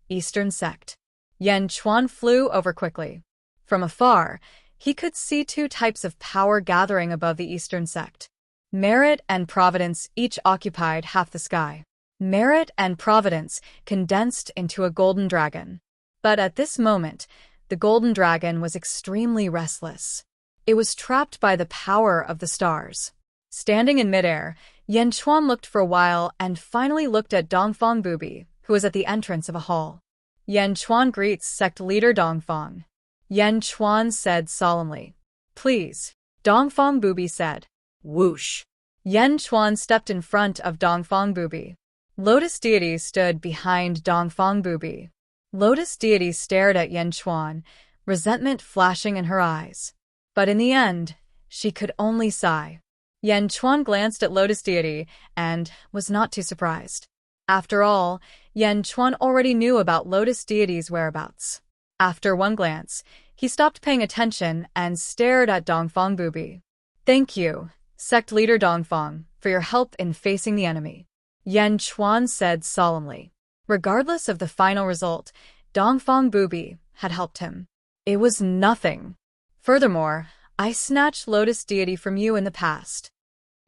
eastern sect. Yan Chuan flew over quickly. From afar, he could see 2 types of power gathering above the eastern sect. Merit and Providence each occupied half the sky. Merit and Providence condensed into a golden dragon. But at this moment, the golden dragon was extremely restless. It was trapped by the power of the stars. Standing in midair, Yan Chuan looked for a while and finally looked at Dongfang Bubi, who was at the entrance of a hall. Yan Chuan greets sect leader Dongfang. Yan Chuan said solemnly. Please. Dongfang Bubi said. Whoosh. Yan Chuan stepped in front of Dongfang Bubi. Lotus Deity stood behind Dongfang Bubi. Lotus Deity stared at Yan Chuan, resentment flashing in her eyes. But in the end, she could only sigh. Yan Chuan glanced at Lotus Deity and was not too surprised. After all, Yan Chuan already knew about Lotus Deity's whereabouts. After one glance, he stopped paying attention and stared at Dongfang Bubi. Thank you, sect leader Dongfang, for your help in facing the enemy. Yan Chuan said solemnly. Regardless of the final result, Dongfang Bubi had helped him. It was nothing. Furthermore, I snatched Lotus Deity from you in the past.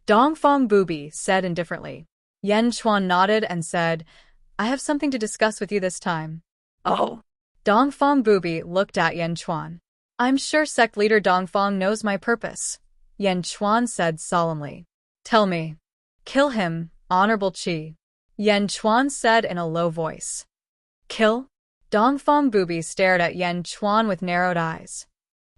Dongfang Bubi said indifferently. Yan Chuan nodded and said, I have something to discuss with you this time. Oh. Dongfang Bubi looked at Yan Chuan. I'm sure sect leader Dongfang knows my purpose. Yan Chuan said solemnly. Tell me. Kill him, Honorable Chi. Yan Chuan said in a low voice. Kill? Dongfang Bubi stared at Yan Chuan with narrowed eyes.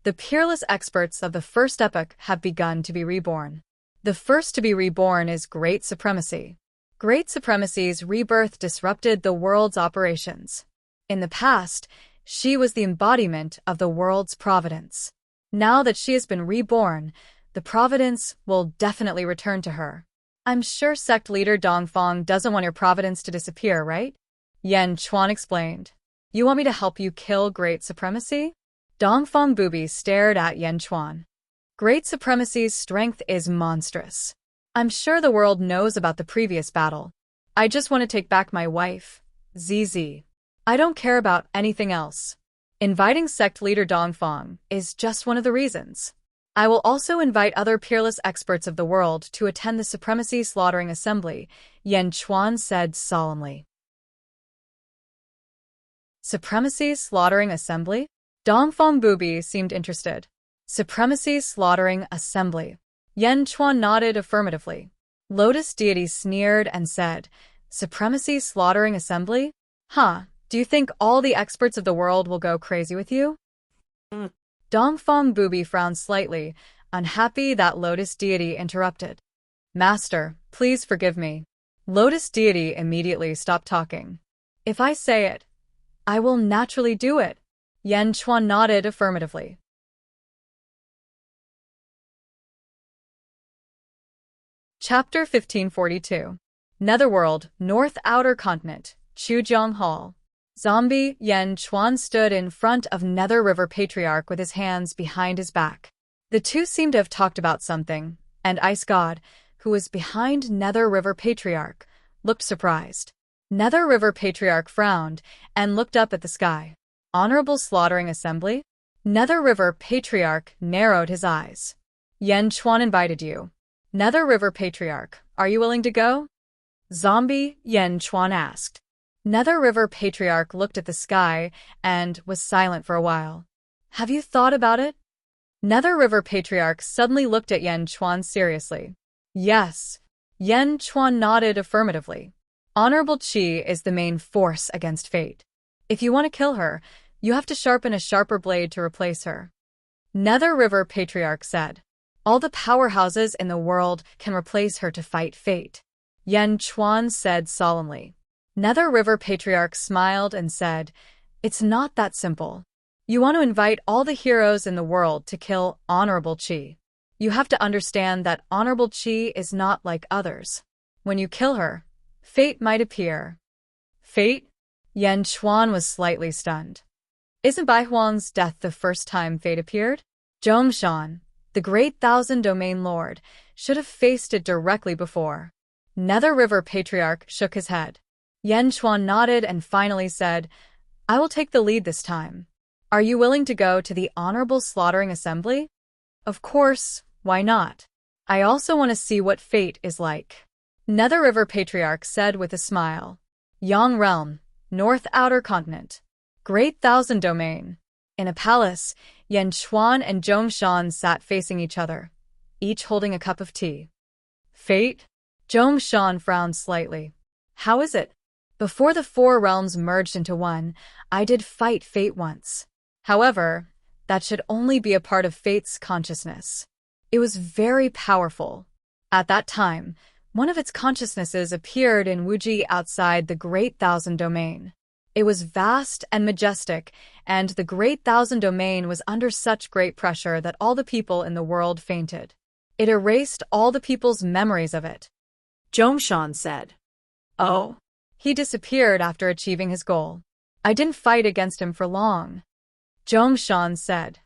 The peerless experts of the first epoch have begun to be reborn. The first to be reborn is Great Supremacy. Great Supremacy's rebirth disrupted the world's operations. In the past, she was the embodiment of the world's providence. Now that she has been reborn, the providence will definitely return to her. I'm sure sect leader Dongfang doesn't want your providence to disappear, right? Yan Chuan explained. You want me to help you kill Great Supremacy? Dongfang Bubi stared at Yan Chuan. Great Supremacy's strength is monstrous. I'm sure the world knows about the previous battle. I just want to take back my wife, ZZ. I don't care about anything else. Inviting sect leader Dongfang is just one of the reasons. I will also invite other peerless experts of the world to attend the Supremacy Slaughtering Assembly, Yan Chuan said solemnly. Supremacy Slaughtering Assembly? Dongfang Bubi seemed interested. Supremacy Slaughtering Assembly. Yan Chuan nodded affirmatively. Lotus Deity sneered and said, Supremacy Slaughtering Assembly? Huh, do you think all the experts of the world will go crazy with you? Dongfang Bubi frowned slightly, unhappy that Lotus Deity interrupted. Master, please forgive me. Lotus Deity immediately stopped talking. If I say it, I will naturally do it. Yan Chuan nodded affirmatively. Chapter 1542. Netherworld, North Outer Continent, Chujiang Hall. Zombie Yan Chuan stood in front of Nether River Patriarch with his hands behind his back. The two seemed to have talked about something, and Ice God, who was behind Nether River Patriarch, looked surprised. Nether River Patriarch frowned and looked up at the sky. Honorable Slaughtering Assembly? Nether River Patriarch narrowed his eyes. Yan Chuan invited you. Nether River Patriarch, are you willing to go? Zombie, Yan Chuan asked. Nether River Patriarch looked at the sky and was silent for a while. Have you thought about it? Nether River Patriarch suddenly looked at Yan Chuan seriously. Yes. Yan Chuan nodded affirmatively. Honorable Qi is the main force against fate. If you want to kill her, you have to sharpen a sharper blade to replace her. Nether River Patriarch said. All the powerhouses in the world can replace her to fight fate. Yan Chuan said solemnly. Nether River Patriarch smiled and said, It's not that simple. You want to invite all the heroes in the world to kill Honorable Qi. You have to understand that Honorable Qi is not like others. When you kill her, fate might appear. Fate? Yan Chuan was slightly stunned. Isn't Bai Huang's death the first time fate appeared? Zhongshan, the great Thousand Domain Lord, should have faced it directly before. Nether River Patriarch shook his head. Yan Chuan nodded and finally said, I will take the lead this time. Are you willing to go to the Honorable Slaughtering Assembly? Of course, why not? I also want to see what fate is like. Nether River Patriarch said with a smile. Yang Realm, North Outer Continent. Great Thousand Domain. In a palace, Yan Chuan and Zhongshan sat facing each other, each holding a cup of tea. Fate? Zhongshan frowned slightly. How is it? Before the four realms merged into one, I did fight fate once. However, that should only be a part of fate's consciousness. It was very powerful. At that time, one of its consciousnesses appeared in Wuji outside the Great Thousand Domain. It was vast and majestic, and the Great Thousand Domain was under such great pressure that all the people in the world fainted. It erased all the people's memories of it. Zhongshan said. Oh. He disappeared after achieving his goal. I didn't fight against him for long. Zhongshan said.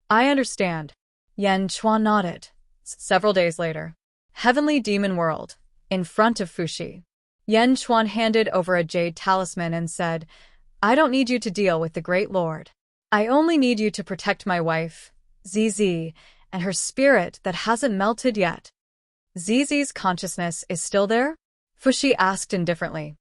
I understand. Yan Chuan nodded. Several days later. Heavenly Demon World. In front of Fuxi. Yan Chuan handed over a jade talisman and said, I don't need you to deal with the Great Lord. I only need you to protect my wife, Zizi, and her spirit that hasn't melted yet. Zizi's consciousness is still there? Fuxi asked indifferently.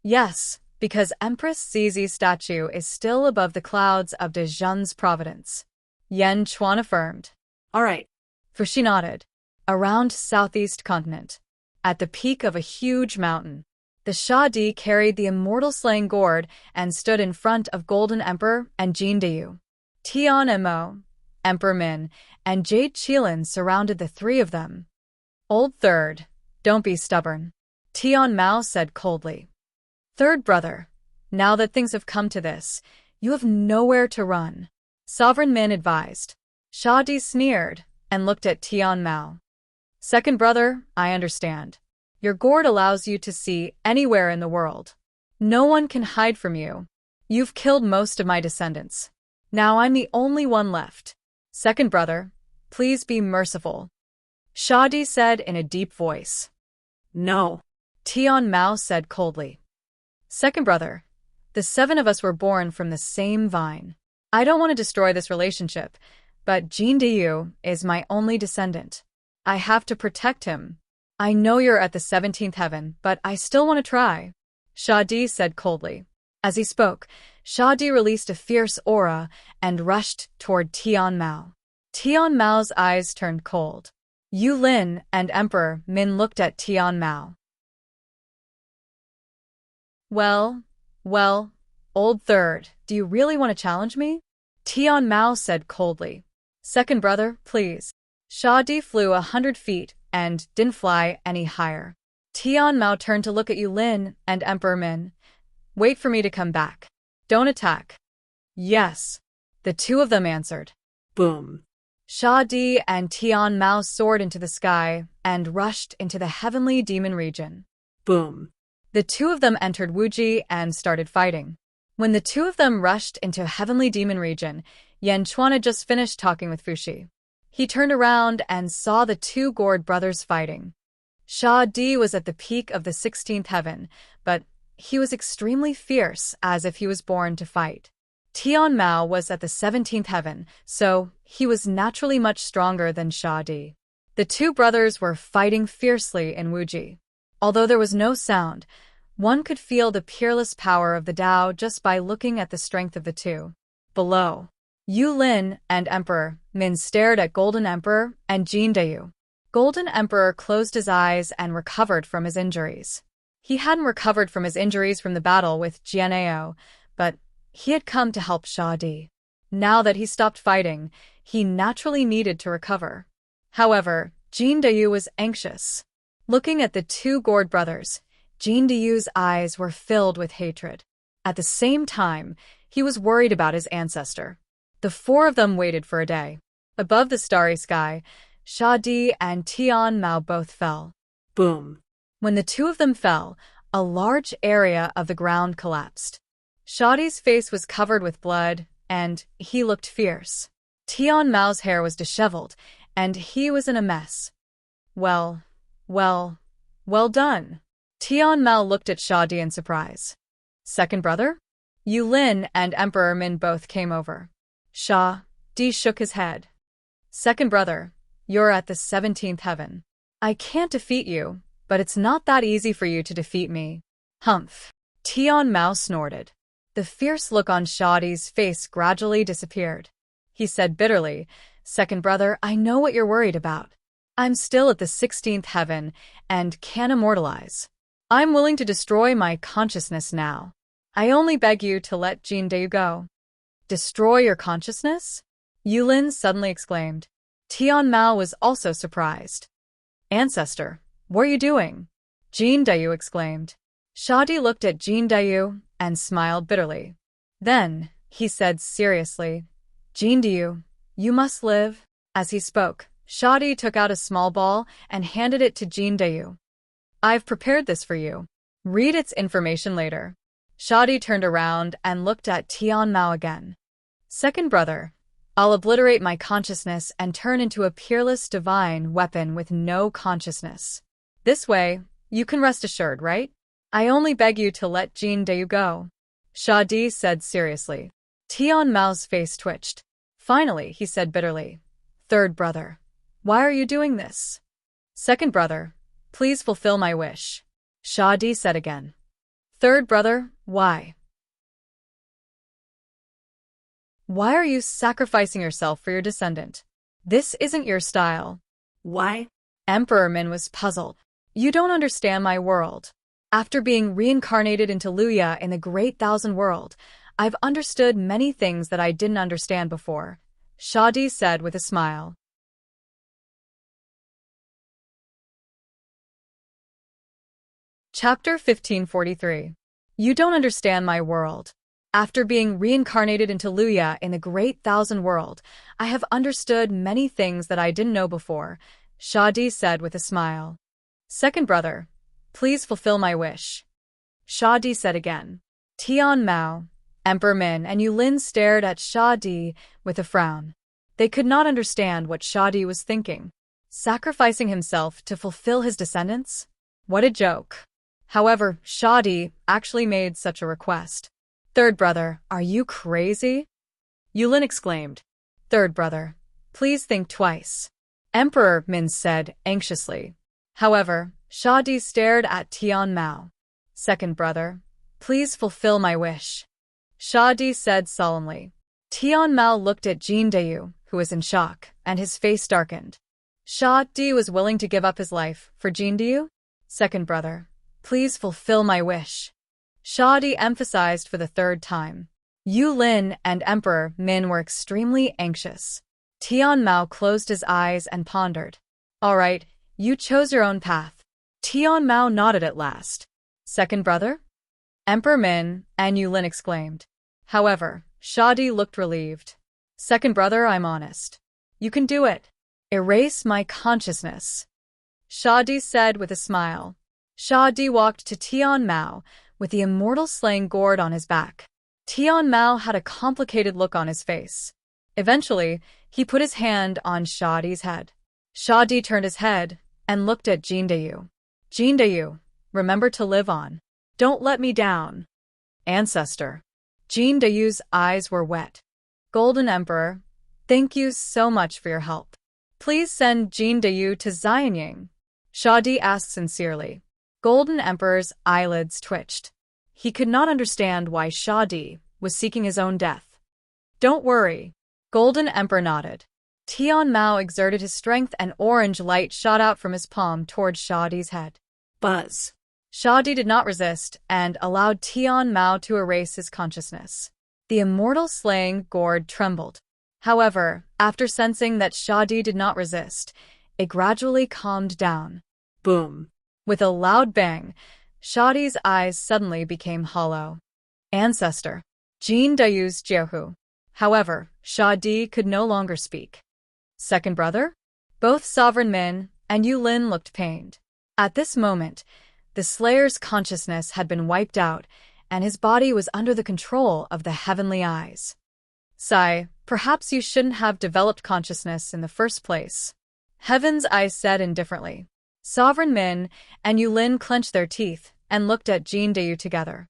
Yes, because Empress Zizi's statue is still above the clouds of Dezhun's providence. Yan Chuan affirmed. All right. Fuxi nodded. Around southeast continent. At the peak of a huge mountain. The Shadi carried the Immortal slaying gourd and stood in front of Golden Emperor and Jin Deyu. Tian Mo, Emperor Min, and Jade Qilin surrounded the three of them. Old Third, don't be stubborn. Tian Mao said coldly. Third brother, now that things have come to this, you have nowhere to run. Sovereign Min advised. Shadi sneered and looked at Tian Mao. Second brother, I understand. Your gourd allows you to see anywhere in the world. No one can hide from you. You've killed most of my descendants. Now I'm the only one left. Second brother, please be merciful. Shadi said in a deep voice. No. Tian Mao said coldly. Second brother, the seven of us were born from the same vine. I don't want to destroy this relationship, but Jin Deyu is my only descendant. I have to protect him. I know you're at the 17th heaven, but I still want to try. Shadi said coldly. As he spoke, Shadi released a fierce aura and rushed toward Tian Mao. Tian Mao's eyes turned cold. Yu Lin and Emperor Min looked at Tian Mao. Well, old third, do you really want to challenge me? Tian Mao said coldly. Second brother, please. Shadi flew 100 feet and didn't fly any higher. Tian Mao turned to look at Yu Lin and Emperor Min. Wait for me to come back. Don't attack. Yes. The two of them answered. Boom. Shadi and Tian Mao soared into the sky and rushed into the heavenly demon region. Boom. The two of them entered Wuji and started fighting. When the two of them rushed into heavenly demon region, Yan Chuan had just finished talking with Fuxi. He turned around and saw the two gourd brothers fighting. Shadi was at the peak of the 16th heaven, but he was extremely fierce, as if he was born to fight. Tian Mao was at the 17th heaven, so he was naturally much stronger than Sha Di. The two brothers were fighting fiercely in Wuji. Although there was no sound, one could feel the peerless power of the Tao just by looking at the strength of the two. Below, Yu Lin and Emperor Min stared at Golden Emperor and Jin Dayu. Golden Emperor closed his eyes and recovered from his injuries. He hadn't recovered from his injuries from the battle with Jianao, but he had come to help Sha Di. Now that he stopped fighting, he naturally needed to recover. However, Jin Dayu was anxious. Looking at the two gourd brothers, Jin Dayu's eyes were filled with hatred. At the same time, he was worried about his ancestor. The four of them waited for a day. Above the starry sky, Sha Di and Tian Mao both fell. Boom. When the two of them fell, a large area of the ground collapsed. Sha Di's face was covered with blood, and he looked fierce. Tian Mao's hair was disheveled, and he was in a mess. Well done. Tian Mao looked at Sha Di in surprise. Second brother? Yu Lin and Emperor Min both came over. Sha Di shook his head. Second brother, you're at the 17th heaven. I can't defeat you, but it's not that easy for you to defeat me. Humph. Tian Mao snorted. The fierce look on Sha Di's face gradually disappeared. He said bitterly, Second brother, I know what you're worried about. I'm still at the 16th heaven and can immortalize. I'm willing to destroy my consciousness now. I only beg you to let Jin Dayu go. Destroy your consciousness? Yulin suddenly exclaimed. Tian Mao was also surprised. Ancestor, what are you doing? Jin Dayu exclaimed. Sha Di looked at Jin Dayu and smiled bitterly. Then, he said seriously, Jin Dayu, you must live. As he spoke, Sha Di took out a small ball and handed it to Jin Dayu. I've prepared this for you. Read its information later. Sha Di turned around and looked at Tian Mao again. Second brother, I'll obliterate my consciousness and turn into a peerless divine weapon with no consciousness. This way, you can rest assured, right? I only beg you to let Jin Dayu go. Sha Di said seriously. Tian Mao's face twitched. Finally, he said bitterly. Third brother, why are you doing this? Second brother, please fulfill my wish. Sha Di said again. Third brother, why? Why are you sacrificing yourself for your descendant? This isn't your style. Why? Emperor Min was puzzled. You don't understand my world. After being reincarnated into Luya in the Great Thousand World, I've understood many things that I didn't understand before, Sha Di said with a smile. Chapter 1543. You don't understand my world. After being reincarnated into Luya in the Great Thousand World, I have understood many things that I didn't know before, Sha Di said with a smile. Second brother, please fulfill my wish. Sha Di said again. Tian Mao, Emperor Min and Yu Lin stared at Sha Di with a frown. They could not understand what Sha Di was thinking. Sacrificing himself to fulfill his descendants? What a joke. However, Sha Di actually made such a request. Third brother, are you crazy? Yu Lin exclaimed. Third brother, please think twice. Emperor Min said anxiously. However, Sha Di stared at Tian Mao. Second brother, please fulfill my wish. Sha Di said solemnly. Tian Mao looked at Jin Dayu, who was in shock, and his face darkened. Sha Di was willing to give up his life for Jin Dayu? Second brother, please fulfill my wish. Sha Di emphasized for the third time. Yu Lin and Emperor Min were extremely anxious. Tian Mao closed his eyes and pondered. All right, you chose your own path. Tian Mao nodded at last. Second brother? Emperor Min and Yu Lin exclaimed. However, Sha Di looked relieved. Second brother, I'm honest. You can do it. Erase my consciousness. Sha Di said with a smile. Sha Di walked to Tian Mao with the immortal slaying gourd on his back. Tian Mao had a complicated look on his face. Eventually, he put his hand on Sha Di's head. Sha Di turned his head and looked at Jin Dayu. Jin Dayu, remember to live on. Don't let me down. Ancestor. Jin Dayu's eyes were wet. Golden Emperor, thank you so much for your help. Please send Jin Dayu to Xianying. Shadi asked sincerely. Golden Emperor's eyelids twitched. He could not understand why Shadi was seeking his own death. Don't worry. Golden Emperor nodded. Tian Mao exerted his strength and orange light shot out from his palm towards Shadi's head. Buzz. Shadi did not resist and allowed Tian Mao to erase his consciousness. The immortal slaying gourd trembled. However, after sensing that Shadi did not resist, it gradually calmed down. Boom. With a loud bang, Shadi's eyes suddenly became hollow. Ancestor. Jin Dayu's Jehu. However, Shadi could no longer speak. Second brother? Both Sovereign Min and Yulin looked pained. At this moment, the Slayer's consciousness had been wiped out, and his body was under the control of the heavenly eyes. Sai, perhaps you shouldn't have developed consciousness in the first place. Heaven's eyes said indifferently. Sovereign Min and Yulin clenched their teeth and looked at Jin Dayu together.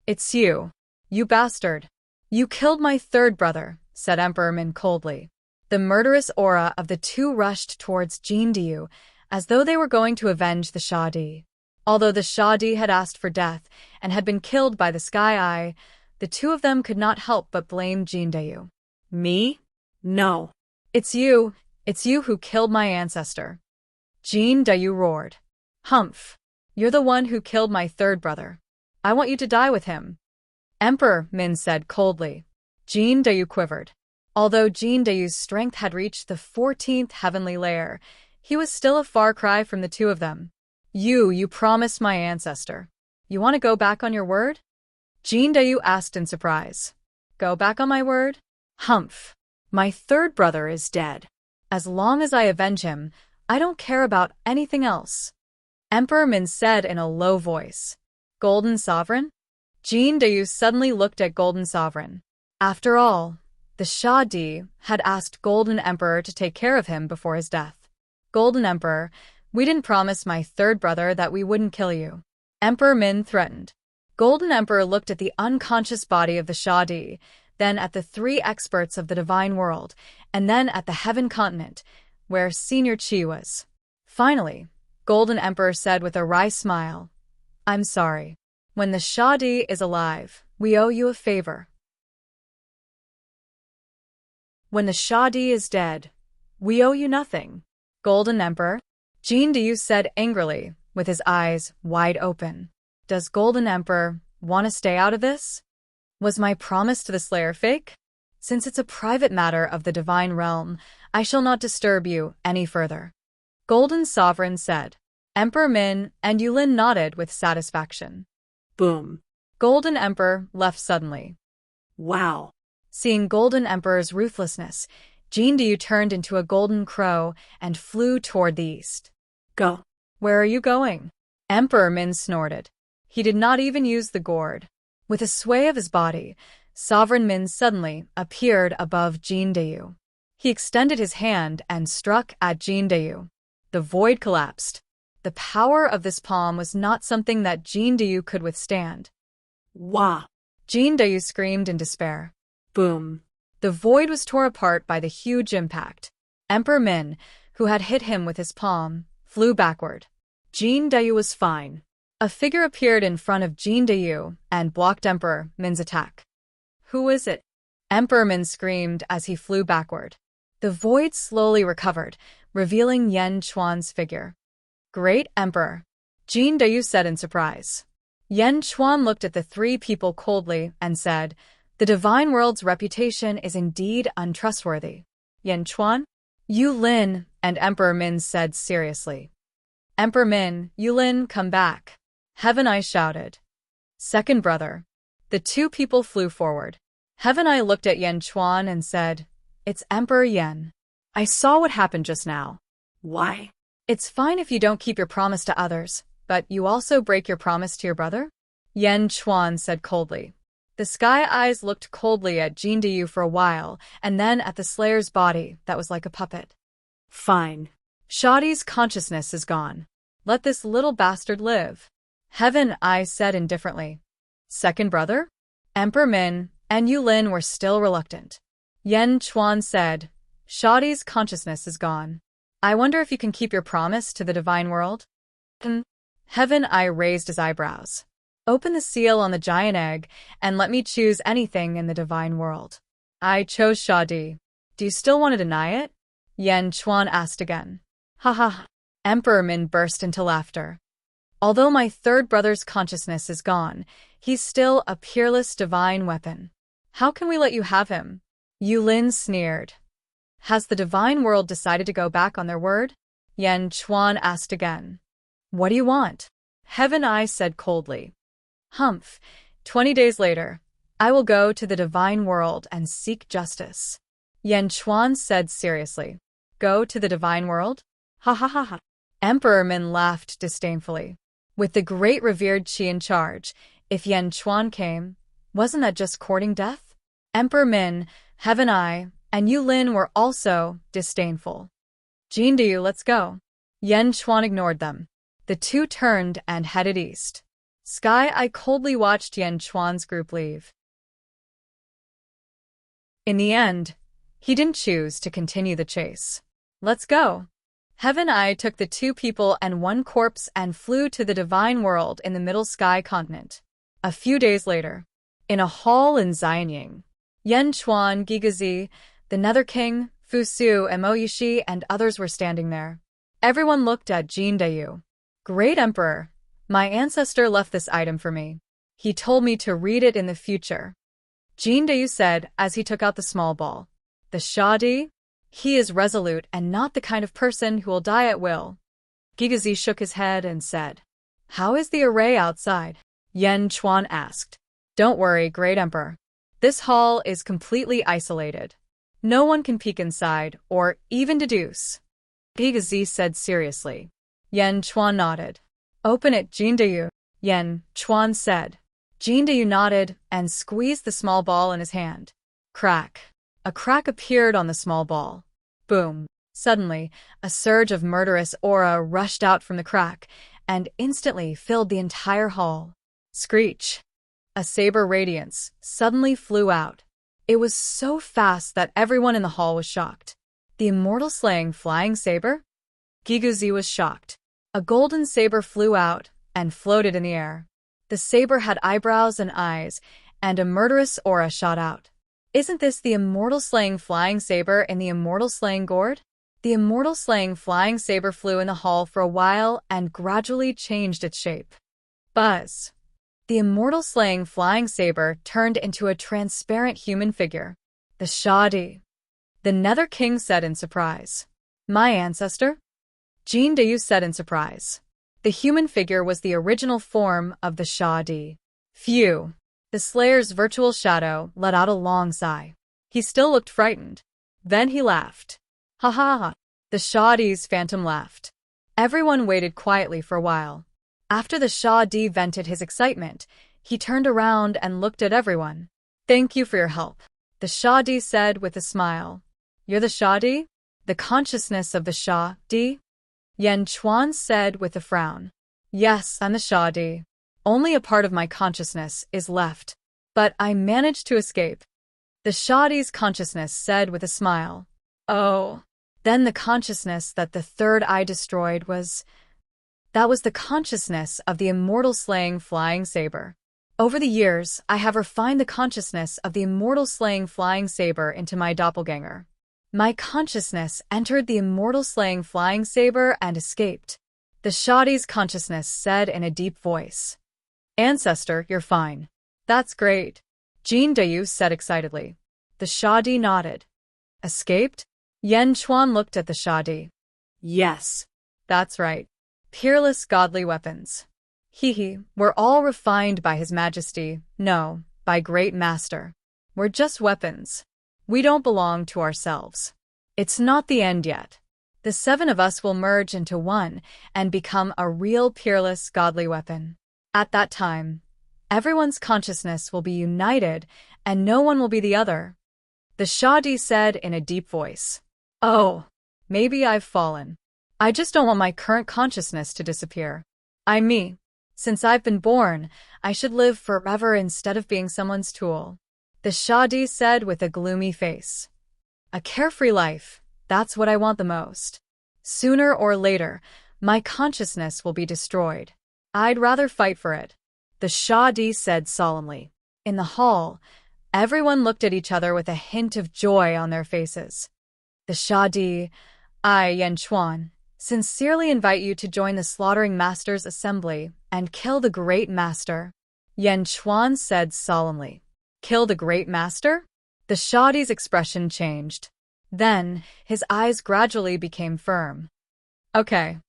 It's you. You bastard. You killed my third brother, said Emperor Min coldly. The murderous aura of the two rushed towards Jin Dayu, as though they were going to avenge the Shadi. Although the Shadi had asked for death and had been killed by the Sky Eye, the two of them could not help but blame Jin Dayu. Me? No. It's you who killed my ancestor. Jin Dayu roared. Humph. You're the one who killed my third brother. I want you to die with him. Emperor Min said coldly. Jin Dayu quivered. Although Jin Dayu's strength had reached the 14th heavenly layer, he was still a far cry from the two of them. You promised my ancestor. You want to go back on your word? Jin Dayu asked in surprise. Go back on my word? Humph. My third brother is dead. As long as I avenge him, I don't care about anything else. Emperor Min said in a low voice. Golden Sovereign? Jin Dayu suddenly looked at Golden Sovereign. After all, the Shadi had asked Golden Emperor to take care of him before his death. Golden Emperor, we didn't promise my third brother that we wouldn't kill you. Emperor Min threatened. Golden Emperor looked at the unconscious body of the Shadi, then at the three experts of the divine world, and then at the heaven continent, where Senior Chi was. Finally, Golden Emperor said with a wry smile, I'm sorry. When the Shadi is alive, we owe you a favor. When the Shadi is dead, we owe you nothing. Golden Emperor? Jin Dayu said angrily, with his eyes wide open. Does Golden Emperor want to stay out of this? Was my promise to the Slayer fake? Since it's a private matter of the divine realm, I shall not disturb you any further. Golden Sovereign said. Emperor Min and Yulin nodded with satisfaction. Boom. Golden Emperor left suddenly. Wow. Seeing Golden Emperor's ruthlessness, Jin Dayu turned into a golden crow and flew toward the east. Go. Where are you going? Emperor Min snorted. He did not even use the gourd. With a sway of his body, Sovereign Min suddenly appeared above Jin Dayu. He extended his hand and struck at Jin Dayu. The void collapsed. The power of this palm was not something that Jin Dayu could withstand. Wah. Jin Dayu screamed in despair. Boom. The void was torn apart by the huge impact. Emperor Min, who had hit him with his palm, flew backward. Jin Dayu was fine. A figure appeared in front of Jin Dayu and blocked Emperor Min's attack. Who is it? Emperor Min screamed as he flew backward. The void slowly recovered, revealing Yan Chuan's figure. Great Emperor, Jin Dayu said in surprise. Yan Chuan looked at the three people coldly and said, The divine world's reputation is indeed untrustworthy. Yan Chuan? Yulin, and Emperor Min said seriously. Emperor Min, Yulin, come back. Heaven Eye shouted. Second brother. The two people flew forward. Heaven Eye looked at Yan Chuan and said, It's Emperor Yan. I saw what happened just now. Why? It's fine if you don't keep your promise to others, but you also break your promise to your brother? Yan Chuan said coldly. The Sky Eyes looked coldly at Jin Dayu for a while, and then at the Slayer's body that was like a puppet. Fine. Shadi's consciousness is gone. Let this little bastard live. Heaven Eye said indifferently. Second brother? Emperor Min, and Yulin were still reluctant. Yan Chuan said, Shadi's consciousness is gone. I wonder if you can keep your promise to the divine world? Heaven Eye raised his eyebrows. Open the seal on the giant egg, and let me choose anything in the divine world. I chose Shadi. Do you still want to deny it? Yan Chuan asked again. Ha ha. Emperor Min burst into laughter. Although my third brother's consciousness is gone, he's still a peerless divine weapon. How can we let you have him? Yulin sneered. Has the divine world decided to go back on their word? Yan Chuan asked again. What do you want? Heaven Eye said coldly. Humph. 20 days later, I will go to the divine world and seek justice. Yan Chuan said seriously. Go to the divine world? Ha ha ha ha. Emperor Min laughed disdainfully. With the great revered Qi in charge, if Yan Chuan came, wasn't that just courting death? Emperor Min, Heaven Eye, and Yulin were also disdainful. Jindayu, let's go. Yan Chuan ignored them. The two turned and headed east. Sky Eye coldly watched Yan Chuan's group leave. In the end, he didn't choose to continue the chase. Let's go. Heaven Eye took the two people and one corpse and flew to the divine world in the Middle Sky continent. A few days later, in a hall in Xianying, Yan Chuan, Gigazi, the Nether King, Fu Su, and Mo Yishi, and others were standing there. Everyone looked at Jindayu. Great Emperor, my ancestor left this item for me. He told me to read it in the future. Jindayu said as he took out the small ball. The Shadi? He is resolute and not the kind of person who will die at will. Gigazi shook his head and said, How is the array outside? Yan Chuan asked. Don't worry, Great Emperor. This hall is completely isolated. No one can peek inside or even deduce. Gigazi said seriously. Yan Chuan nodded. Open it, Jindayu, Yan Chuan said. Jindayu nodded and squeezed the small ball in his hand. Crack. A crack appeared on the small ball. Boom. Suddenly, a surge of murderous aura rushed out from the crack and instantly filled the entire hall. Screech. A saber radiance suddenly flew out. It was so fast that everyone in the hall was shocked. The Immortal slaying flying saber? Gigazi was shocked. A golden saber flew out and floated in the air. The saber had eyebrows and eyes, and a murderous aura shot out. Isn't this the Immortal slaying flying saber in the Immortal slaying gourd? The Immortal slaying flying saber flew in the hall for a while and gradually changed its shape. Buzz. The Immortal slaying flying saber turned into a transparent human figure. The Shadi. The Nether King said in surprise. My ancestor? Jindayu said in surprise. The human figure was the original form of the Shadi. Phew. The Slayer's virtual shadow let out a long sigh. He still looked frightened. Then he laughed. Ha ha ha. The Shadi's phantom laughed. Everyone waited quietly for a while. After the Shadi vented his excitement, he turned around and looked at everyone. Thank you for your help, the Shadi said with a smile. You're the Shadi? The consciousness of the Shadi? Yan Chuan said with a frown. Yes, I'm the Shadi. Only a part of my consciousness is left, but I managed to escape. The Shadi's consciousness said with a smile. Oh. Then the consciousness that the third eye destroyed was... That was the consciousness of the Immortal slaying flying saber. Over the years, I have refined the consciousness of the Immortal slaying flying saber into my doppelganger. My consciousness entered the Immortal slaying flying saber and escaped. The Shadi's consciousness said in a deep voice. Ancestor, you're fine. That's great. Jindayu said excitedly. The Shadi nodded. Escaped? Yan Chuan looked at the Shadi. Yes. That's right. Peerless godly weapons. We're all refined by His Majesty, no, by Great Master. We're just weapons. We don't belong to ourselves. It's not the end yet. The 7 of us will merge into one and become a real peerless godly weapon. At that time, everyone's consciousness will be united and no one will be the other. The Shadi said in a deep voice. Oh, maybe I've fallen. I just don't want my current consciousness to disappear. I'm me. Since I've been born, I should live forever instead of being someone's tool. the Shadi said with a gloomy face. A carefree life, that's what I want the most. Sooner or later, my consciousness will be destroyed. I'd rather fight for it, the Shadi said solemnly. In the hall, everyone looked at each other with a hint of joy on their faces. The Shadi, I, Yan Chuan, sincerely invite you to join the Slaughtering Masters Assembly and kill the Great Master, Yan Chuan said solemnly. Kill the Great Master? The Shadi's expression changed. Then, his eyes gradually became firm. Okay.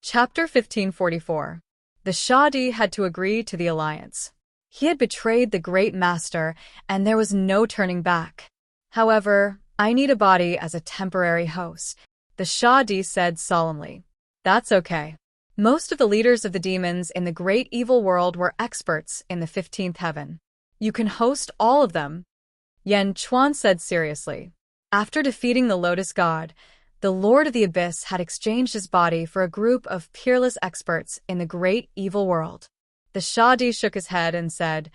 Chapter 1544. The Shadi had to agree to the alliance. He had betrayed the Great Master, and there was no turning back. However, I need a body as a temporary host, the Shadi said solemnly. That's okay. Most of the leaders of the demons in the great evil world were experts in the 15th heaven. You can host all of them, Yan Chuan said seriously. After defeating the Lotus God, the Lord of the Abyss had exchanged his body for a group of peerless experts in the great evil world. The Shadi shook his head and said,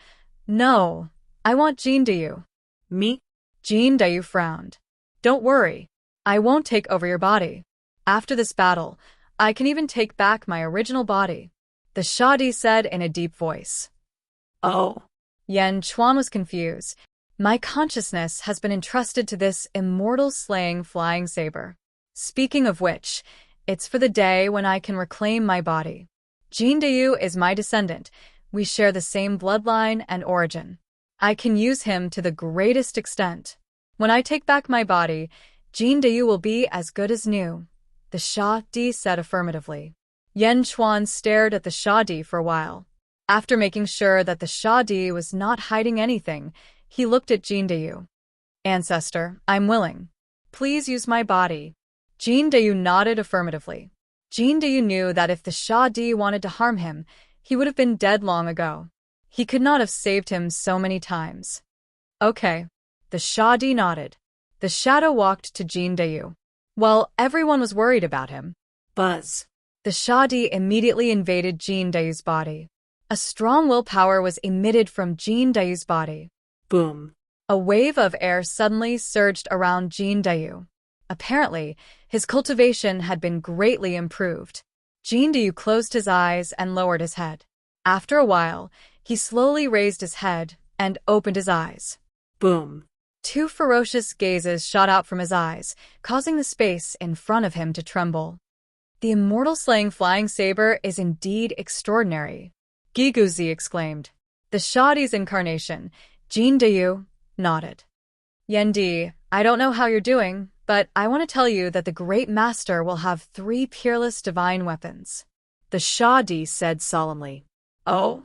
No, I want Jean Dayu. Me? Jean Dayu frowned. Don't worry, I won't take over your body. After this battle, I can even take back my original body, the Shadi said in a deep voice. Oh. Yan Chuan was confused. My consciousness has been entrusted to this immortal slaying flying saber. Speaking of which, it's for the day when I can reclaim my body. Jean Dayu is my descendant. We share the same bloodline and origin. I can use him to the greatest extent. When I take back my body, Jean Dayu will be as good as new, the Shadi said affirmatively. Yan Chuan stared at the Shadi for a while. After making sure that the Shadi was not hiding anything, he looked at Jean Dayu. Ancestor, I'm willing. Please use my body. Jean Dayu nodded affirmatively. Jean Dayu knew that if the Shadi wanted to harm him, he would have been dead long ago. He could not have saved him so many times. Okay. The Shadi nodded. The shadow walked to Jean Dayu. While everyone was worried about him, Buzz. The Shadi immediately invaded Jean Dayu's body. A strong willpower was emitted from Jean Dayu's body. Boom. A wave of air suddenly surged around Jean Dayu. Apparently, his cultivation had been greatly improved. Jean Dayu closed his eyes and lowered his head. After a while, he slowly raised his head and opened his eyes. Boom. Two ferocious gazes shot out from his eyes, causing the space in front of him to tremble. The immortal slaying flying saber is indeed extraordinary, Giguzi exclaimed. The Shadi's incarnation, Jean Dayu, nodded. Yendi, I don't know how you're doing, but I want to tell you that the Great Master will have 3 peerless divine weapons, the Shadi said solemnly. Oh?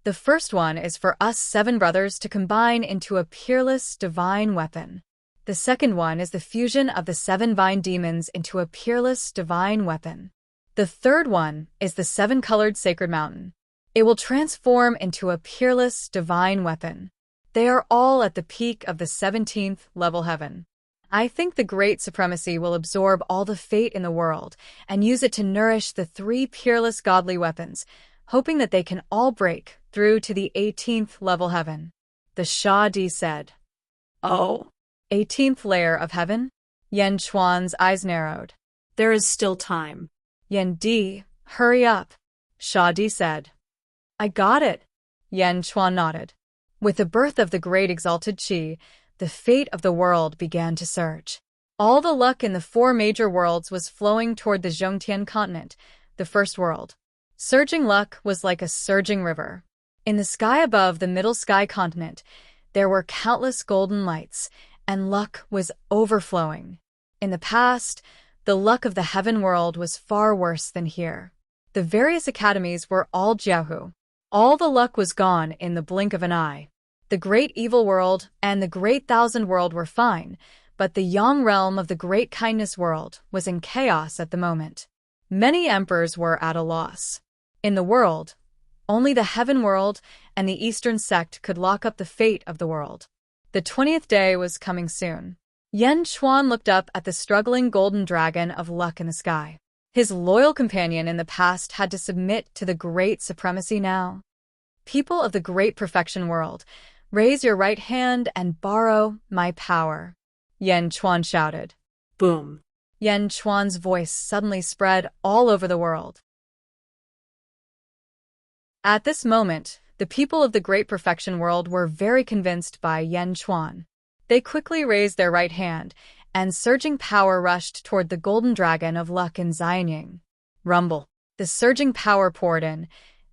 The first one is for us 7 brothers to combine into a peerless divine weapon. The second one is the fusion of the 7 vine demons into a peerless divine weapon. The third one is the 7-colored sacred mountain. It will transform into a peerless divine weapon. They are all at the peak of the 17th level heaven. I think the Great Supremacy will absorb all the fate in the world and use it to nourish the 3 peerless godly weapons, hoping that they can all break through to the 18th level heaven, the Shadi said. Oh? 18th layer of heaven? Yan Chuan's eyes narrowed. There is still time. Yan Di, hurry up, Shadi said. I got it, Yan Chuan nodded. With the birth of the great exalted Qi, the fate of the world began to surge. All the luck in the 4 major worlds was flowing toward the Zhongtian continent, the first world. Surging luck was like a surging river. In the sky above the middle sky continent, there were countless golden lights, and luck was overflowing. In the past, the luck of the heaven world was far worse than here. The various academies were all Jiaohu. All the luck was gone in the blink of an eye. The great evil world and the great thousand world were fine, but the yang realm of the great kindness world was in chaos at the moment. Many emperors were at a loss. In the world, only the heaven world and the eastern sect could lock up the fate of the world. The 20th day was coming soon. Yan Chuan looked up at the struggling golden dragon of luck in the sky. His loyal companion in the past had to submit to the great supremacy now. People of the great perfection world, raise your right hand and borrow my power, Yan Chuan shouted. Boom. Yan Chuan's voice suddenly spread all over the world. At this moment, the people of the great perfection world were very convinced by Yan Chuan. They quickly raised their right hand, and surging power rushed toward the golden dragon of luck in Xianying. Rumble. The surging power poured in,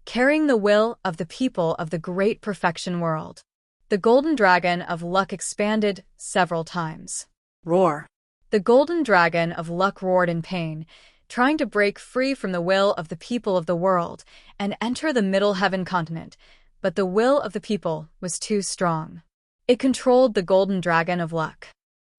carrying the will of the people of the great perfection world. The golden dragon of luck expanded several times. Roar. The golden dragon of luck roared in pain, trying to break free from the will of the people of the world and enter the Middle Heaven continent, but the will of the people was too strong. It controlled the golden dragon of luck.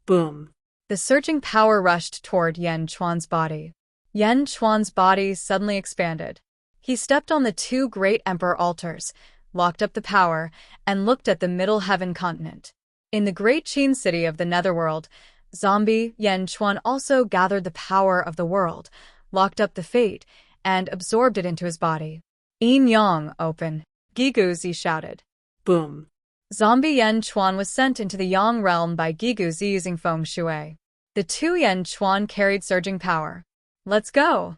Boom. The surging power rushed toward Yan Chuan's body. Yan Chuan's body suddenly expanded. He stepped on the two great emperor altars, locked up the power, and looked at the Middle Heaven continent. In the great Qin city of the Netherworld, zombie Yan Chuan also gathered the power of the world, locked up the fate, and absorbed it into his body. Yin Yang, open, Gigu Zi shouted. Boom. Zombie Yan Chuan was sent into the Yang realm by Gigu Zi using feng shui. The two Yan Chuan carried surging power. Let's go!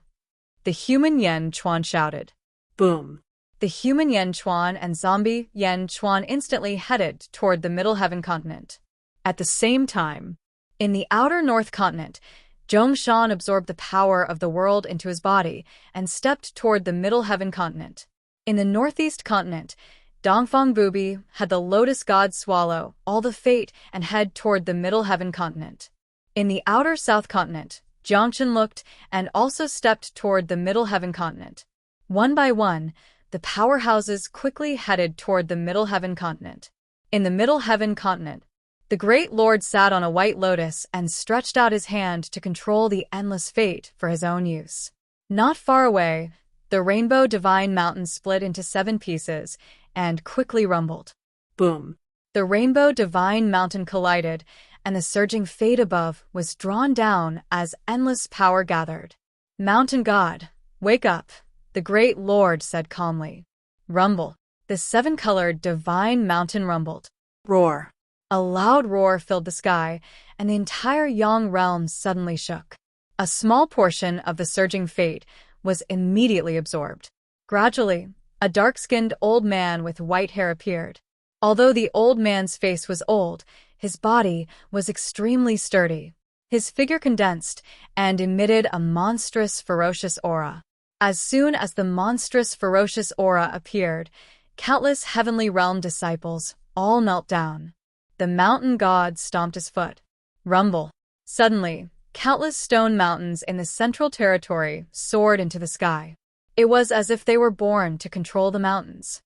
The human Yan Chuan shouted. Boom. The human Yan Chuan and zombie Yan Chuan instantly headed toward the Middle Heaven continent. At the same time, in the outer North continent, Zhongshan absorbed the power of the world into his body and stepped toward the Middle Heaven continent. In the Northeast continent, Dongfang Bubi had the Lotus God swallow all the fate and head toward the Middle Heaven continent. In the outer South continent, Jiangchen looked and also stepped toward the Middle Heaven continent. One by one, the powerhouses quickly headed toward the Middle Heaven continent. In the Middle Heaven continent, the Great Lord sat on a white lotus and stretched out his hand to control the endless fate for his own use. Not far away, the Rainbow Divine Mountain split into 7 pieces and quickly rumbled. Boom. The Rainbow Divine Mountain collided, and the surging fate above was drawn down as endless power gathered. Mountain God, wake up, the Great Lord said calmly. Rumble. The 7-colored divine mountain rumbled. Roar. A loud roar filled the sky, and the entire Yang realm suddenly shook. A small portion of the surging fate was immediately absorbed. Gradually, a dark-skinned old man with white hair appeared. Although the old man's face was old, his body was extremely sturdy. His figure condensed and emitted a monstrous, ferocious aura. As soon as the monstrous, ferocious aura appeared, countless heavenly realm disciples all knelt down. The mountain god stomped his foot. Rumble. Suddenly, countless stone mountains in the central territory soared into the sky. It was as if they were born to control the mountains.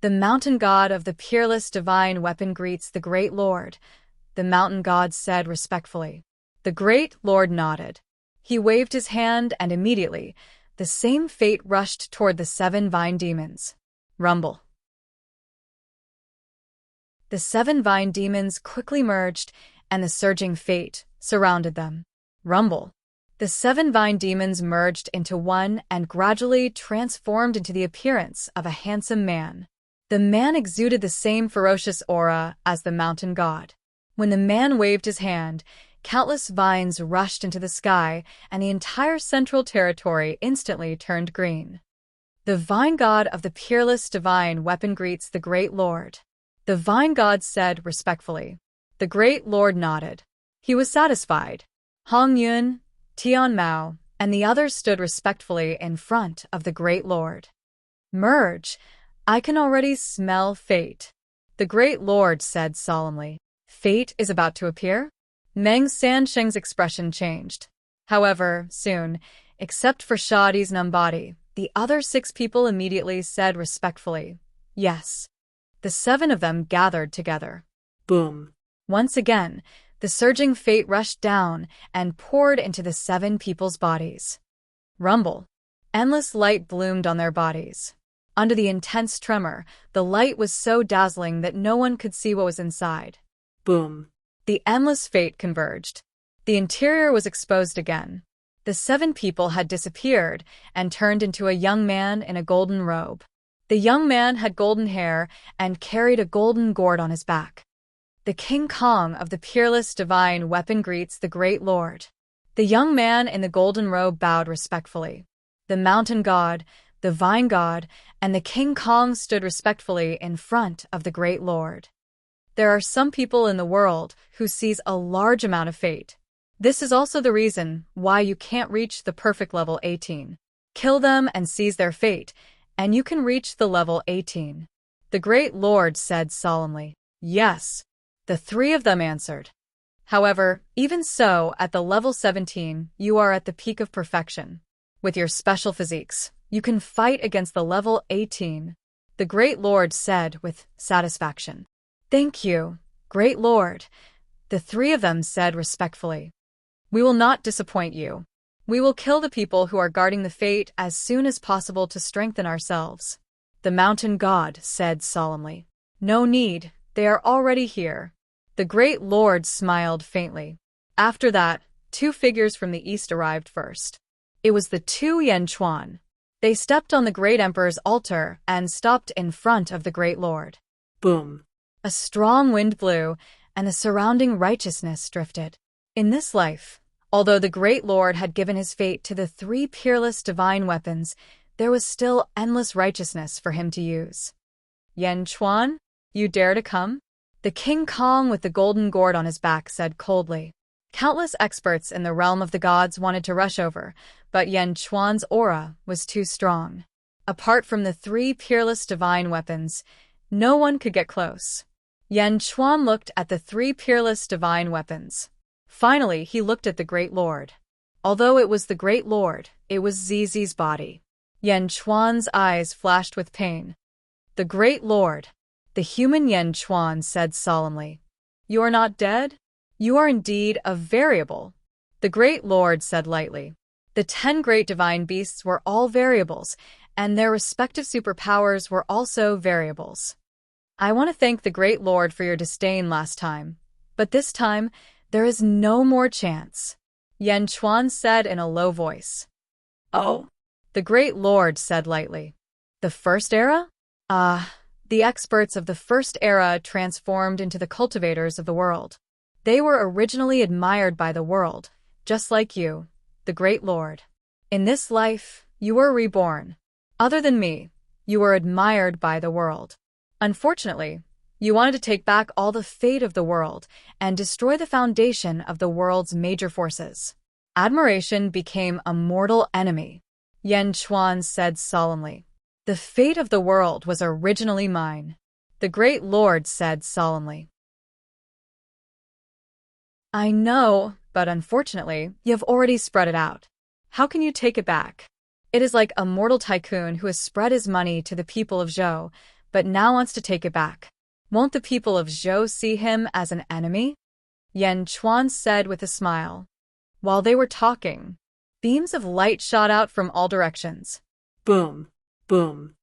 The mountain god of the peerless divine weapon greets the great lord, the mountain god said respectfully. The great lord nodded. He waved his hand and immediately, the same fate rushed toward the 7 vine demons. Rumble. The 7 vine demons quickly merged, and the surging fate surrounded them. Rumble. The 7 vine demons merged into one and gradually transformed into the appearance of a handsome man. The man exuded the same ferocious aura as the mountain god. When the man waved his hand, countless vines rushed into the sky, and the entire central territory instantly turned green. The vine god of the peerless divine weapon greets the great lord. The vine god said respectfully. The great lord nodded. He was satisfied. Hong Yun, Tian Mao, and the others stood respectfully in front of the great lord. Merge. I can already smell fate. The great lord said solemnly. Fate is about to appear? Meng Sansheng's expression changed. However, soon, except for Shadi's numb body, the other 6 people immediately said respectfully, yes. The 7 of them gathered together. Boom. Once again, the surging fate rushed down and poured into the 7 people's bodies. Rumble. Endless light bloomed on their bodies. Under the intense tremor, the light was so dazzling that no one could see what was inside. Boom. The endless fate converged. The interior was exposed again. The 7 people had disappeared and turned into a young man in a golden robe. The young man had golden hair and carried a golden gourd on his back. The King Kong of the peerless divine weapon greets the great lord. The young man in the golden robe bowed respectfully. The mountain god, the vine god, and the King Kong stood respectfully in front of the great lord. There are some people in the world who seize a large amount of fate. This is also the reason why you can't reach the perfect level 18. Kill them and seize their fate, and you can reach the level 18. The great lord said solemnly. Yes. The 3 of them answered. However, even so, at the level 17, you are at the peak of perfection. With your special physiques, you can fight against the level 18. The great lord said with satisfaction. Thank you, great lord. The 3 of them said respectfully. We will not disappoint you. We will kill the people who are guarding the fate as soon as possible to strengthen ourselves. The mountain god said solemnly. No need, they are already here. The great lord smiled faintly. After that, 2 figures from the east arrived first. It was the 2 Yanchuan. They stepped on the great emperor's altar and stopped in front of the great lord. Boom. A strong wind blew, and the surrounding righteousness drifted. In this life, although the great lord had given his fate to the 3 peerless divine weapons, there was still endless righteousness for him to use. Yanchuan, you dare to come? The King Kong with the golden gourd on his back said coldly. Countless experts in the realm of the gods wanted to rush over, but Yanchuan's aura was too strong. Apart from the 3 peerless divine weapons, no one could get close. Yanchuan looked at the 3 peerless divine weapons. Finally, he looked at the great lord. Although it was the great lord, it was Zizi's body. Yanchuan's eyes flashed with pain. The great lord, the human Yanchuan said solemnly. You are not dead? You are indeed a variable. The great lord said lightly. The 10 great divine beasts were all variables, and their respective superpowers were also variables. I want to thank the great lord for your disdain last time, but this time, there is no more chance. Yanchuan said in a low voice. Oh, the great lord said lightly. The first era? The experts of the first era transformed into the cultivators of the world. They were originally admired by the world, just like you, the great lord. In this life, you were reborn. Other than me, you were admired by the world. Unfortunately, you wanted to take back all the fate of the world and destroy the foundation of the world's major forces. Admiration became a mortal enemy. Yanchuan said solemnly. The fate of the world was originally mine. The great lord said solemnly. I know, but unfortunately, you've already spread it out. How can you take it back? It is like a mortal tycoon who has spread his money to the people of Zhou, but now wants to take it back. Won't the people of Zhou see him as an enemy? Yanchuan said with a smile. While they were talking, beams of light shot out from all directions. Boom. Boom.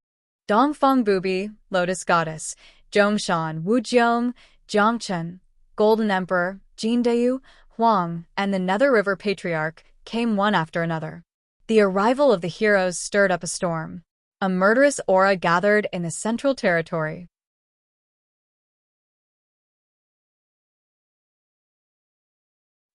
Dongfeng Bubi, Lotus Goddess, Zhongshan, Wujiong, Jiangchen, Golden Emperor, Jindayu, Huang, and the Nether River Patriarch came one after another. The arrival of the heroes stirred up a storm. A murderous aura gathered in the Central Territory.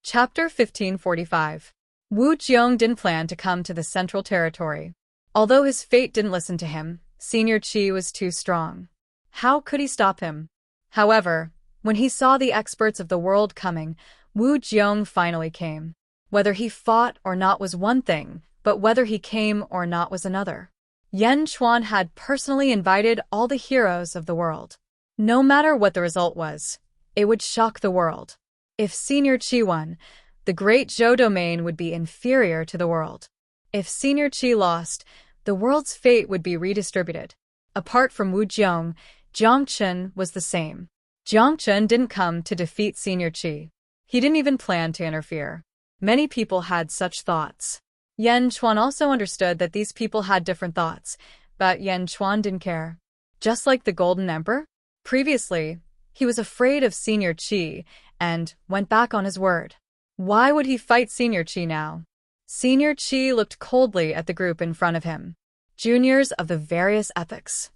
Chapter 1545. Wu Jiong didn't plan to come to the Central Territory. Although his fate didn't listen to him, Senior Qi was too strong. How could he stop him? However, when he saw the experts of the world coming, Wu Jiong finally came. Whether he fought or not was one thing, but whether he came or not was another. Yanchuan had personally invited all the heroes of the world. No matter what the result was, it would shock the world. If Senior Qi won, the great Zhou domain would be inferior to the world. If Senior Qi lost, the world's fate would be redistributed. Apart from Wu Jiong, Jiangchen was the same. Jiangchen didn't come to defeat Senior Qi. He didn't even plan to interfere. Many people had such thoughts. Yanchuan also understood that these people had different thoughts, but Yanchuan didn't care. Just like the Golden Emperor, previously, he was afraid of Senior Qi and went back on his word. Why would he fight Senior Qi now? Senior Chi looked coldly at the group in front of him. Juniors of the various epochs.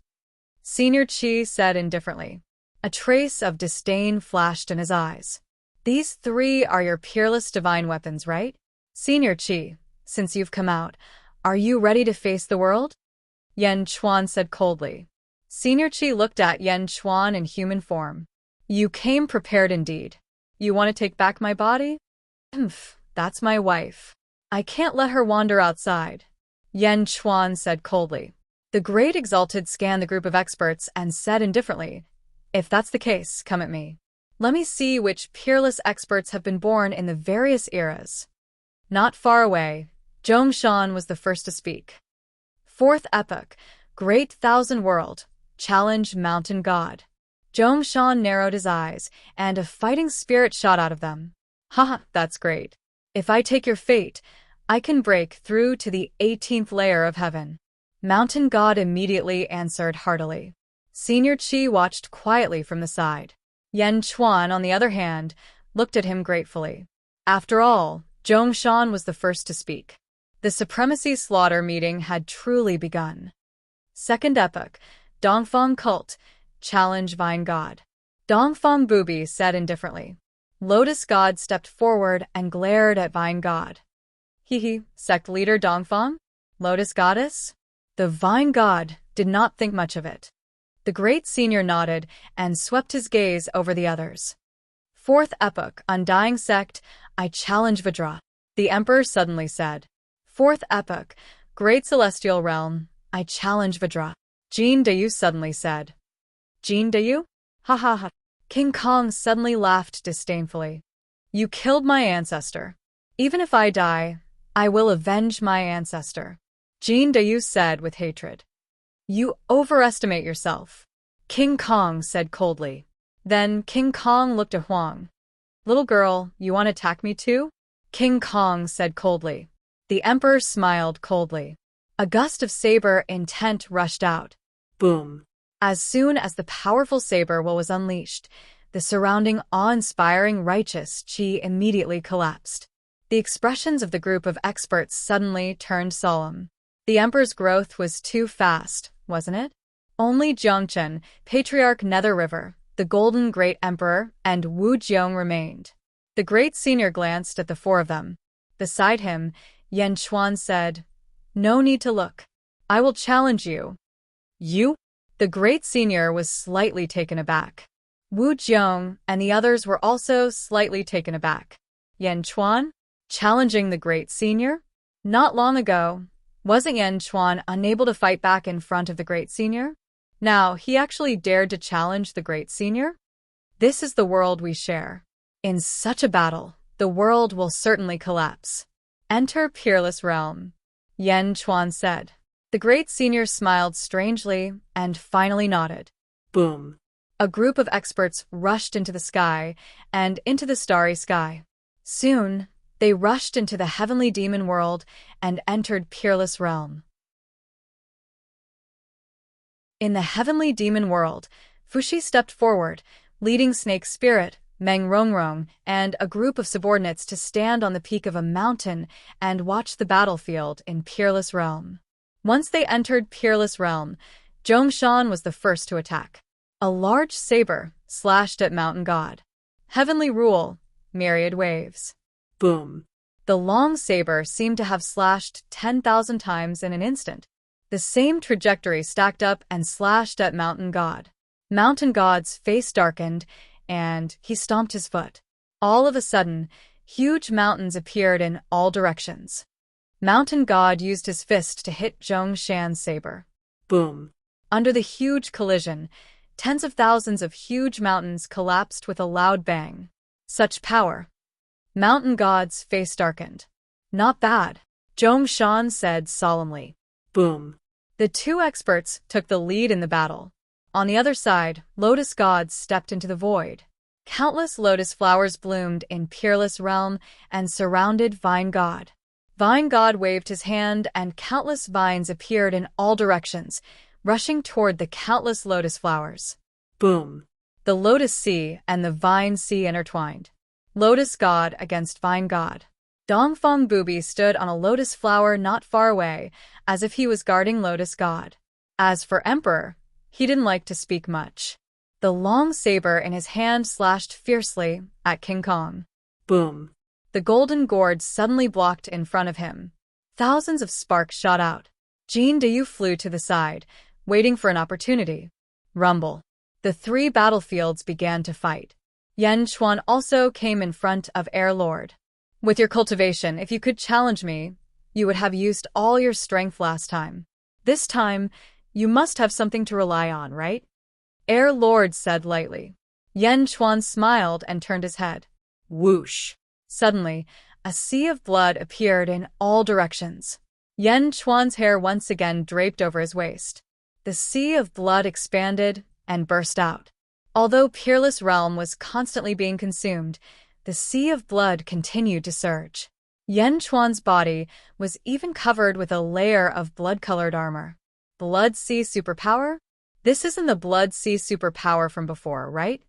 Senior Chi said indifferently. A trace of disdain flashed in his eyes. These three are your peerless divine weapons, right? Senior Chi, since you've come out, are you ready to face the world? Yen Chuan said coldly. Senior Chi looked at Yen Chuan in human form. You came prepared indeed. You want to take back my body? Humph, that's my wife. I can't let her wander outside. Yen Chuan said coldly. The Great Exalted scanned the group of experts and said indifferently, if that's the case, come at me. Let me see which peerless experts have been born in the various eras. Not far away, Zhongshan was the first to speak. Fourth epoch, Great Thousand World, challenge Mountain God. Zhongshan narrowed his eyes, and a fighting spirit shot out of them. Haha, that's great. If I take your fate, I can break through to the 18th layer of heaven. Mountain God immediately answered heartily. Senior Chi watched quietly from the side. Yen Chuan, on the other hand, looked at him gratefully. After all, Zhongshan was the first to speak. The Supremacy Slaughter meeting had truly begun. Second epoch, Dongfang Cult, challenge Vine God. Dongfang Booby said indifferently. Lotus God stepped forward and glared at Vine God. Hee, sect leader Dongfang? Lotus Goddess? The Vine God did not think much of it. The great senior nodded and swept his gaze over the others. Fourth epoch, Undying Sect, I challenge Vajra. The Emperor suddenly said. Fourth epoch, Great Celestial Realm, I challenge Vajra. Jean Dayu suddenly said. Jean Dayu? Ha ha ha. King Kong suddenly laughed disdainfully. You killed my ancestor. Even if I die, I will avenge my ancestor. Jean Dayu said with hatred. You overestimate yourself. King Kong said coldly. Then King Kong looked at Huang. Little girl, you want to attack me too? King Kong said coldly. The Emperor smiled coldly. A gust of saber intent rushed out. Boom. As soon as the powerful saber was unleashed, the surrounding awe-inspiring righteous chi immediately collapsed. The expressions of the group of experts suddenly turned solemn. The Emperor's growth was too fast, wasn't it? Only Jiangchen, Patriarch Nether River, the Golden Great Emperor, and Wu Jiong remained. The great senior glanced at the four of them. Beside him, Yen Chuan said, No need to look. I will challenge you. You? The great senior was slightly taken aback. Wu Jiong and the others were also slightly taken aback. Yen Chuan? Challenging the great senior? Not long ago, wasn't Yen Chuan unable to fight back in front of the great senior? Now, he actually dared to challenge the great senior? This is the world we share. In such a battle, the world will certainly collapse. Enter Peerless Realm, Yen Chuan said. The great senior smiled strangely and finally nodded. Boom. A group of experts rushed into the sky and into the starry sky. Soon, they rushed into the heavenly demon world and entered Peerless Realm. In the heavenly demon world, Fushi stepped forward, leading Snake Spirit, Meng Rongrong, and a group of subordinates to stand on the peak of a mountain and watch the battlefield in Peerless Realm. Once they entered Peerless Realm, Zhongshan was the first to attack. A large saber slashed at Mountain God. Heavenly Rule, Myriad Waves. Boom. The long saber seemed to have slashed 10,000 times in an instant. The same trajectory stacked up and slashed at Mountain God. Mountain God's face darkened, and he stomped his foot. All of a sudden, huge mountains appeared in all directions. Mountain God used his fist to hit Zhongshan's saber. Boom. Under the huge collision, tens of thousands of huge mountains collapsed with a loud bang. Such power. Mountain God's face darkened. Not bad, Zhongshan said solemnly. Boom. The two experts took the lead in the battle. On the other side, Lotus Gods stepped into the void. Countless lotus flowers bloomed in Peerless Realm and surrounded Vine God. Vine God waved his hand and countless vines appeared in all directions, rushing toward the countless lotus flowers. Boom. The Lotus Sea and the Vine Sea intertwined. Lotus God against Vine God. Dongfang Bubi stood on a lotus flower not far away, as if he was guarding Lotus God. As for Emperor, he didn't like to speak much. The long saber in his hand slashed fiercely at King Kong. Boom. The golden gourd suddenly blocked in front of him. Thousands of sparks shot out. Jin Deyu flew to the side, waiting for an opportunity. Rumble. The three battlefields began to fight. Yan Chuan also came in front of Air Lord. With your cultivation, if you could challenge me, you would have used all your strength last time. This time, you must have something to rely on, right? Air Lord said lightly. Yan Chuan smiled and turned his head. Whoosh! Suddenly, a sea of blood appeared in all directions. Yan Chuan's hair once again draped over his waist. The sea of blood expanded and burst out. Although Peerless Realm was constantly being consumed, the sea of blood continued to surge. Yan Chuan's body was even covered with a layer of blood-colored armor. Blood Sea Superpower? This isn't the Blood Sea Superpower from before, right?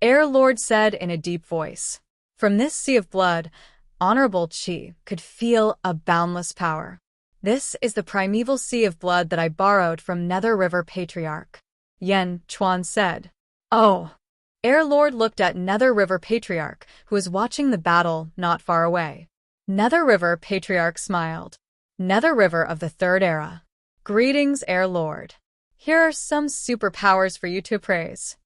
Air Lord said in a deep voice. From this sea of blood, Honorable Qi could feel a boundless power. This is the primeval sea of blood that I borrowed from Nether River Patriarch. Yan Chuan said. Oh. Air Lord looked at Nether River Patriarch, who was watching the battle not far away. Nether River Patriarch smiled. Nether River of the Third Era. Greetings, Air Lord. Here are some superpowers for you to praise.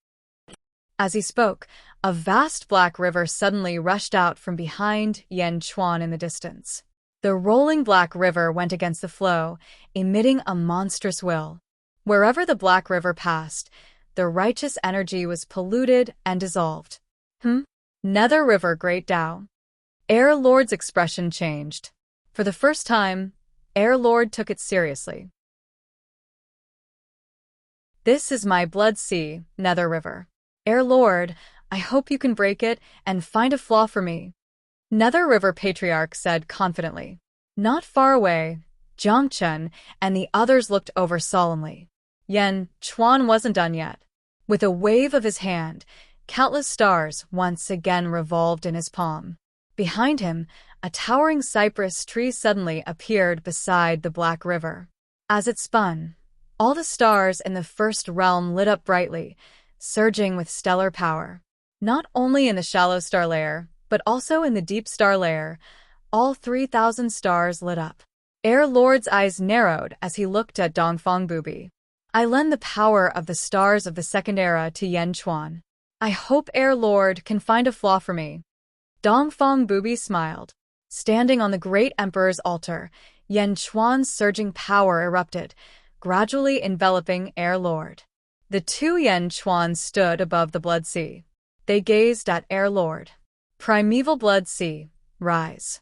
As he spoke, a vast black river suddenly rushed out from behind Yan Chuan in the distance. The rolling black river went against the flow, emitting a monstrous will. Wherever the black river passed, the righteous energy was polluted and dissolved. Nether River Great Tao. Air Lord's expression changed. For the first time, Air Lord took it seriously. This is my blood sea, Nether River. Air Lord, I hope you can break it and find a flaw for me. Nether River Patriarch said confidently. Not far away, Jiangchen and the others looked over solemnly. Yan Chuan wasn't done yet. With a wave of his hand, countless stars once again revolved in his palm. Behind him, a towering cypress tree suddenly appeared beside the Black River. As it spun, all the stars in the first realm lit up brightly, surging with stellar power. Not only in the shallow star layer, but also in the deep star layer, all 3,000 stars lit up. Air Lord's eyes narrowed as he looked at Dongfang Bubi. I lend the power of the stars of the Second Era to Yan Chuan. I hope Air Lord can find a flaw for me. Dongfang Bubi smiled. Standing on the great emperor's altar, Yan Chuan's surging power erupted, gradually enveloping Air Lord. The two Yan Chuan stood above the Blood Sea. They gazed at Air Lord. Primeval Blood Sea, rise.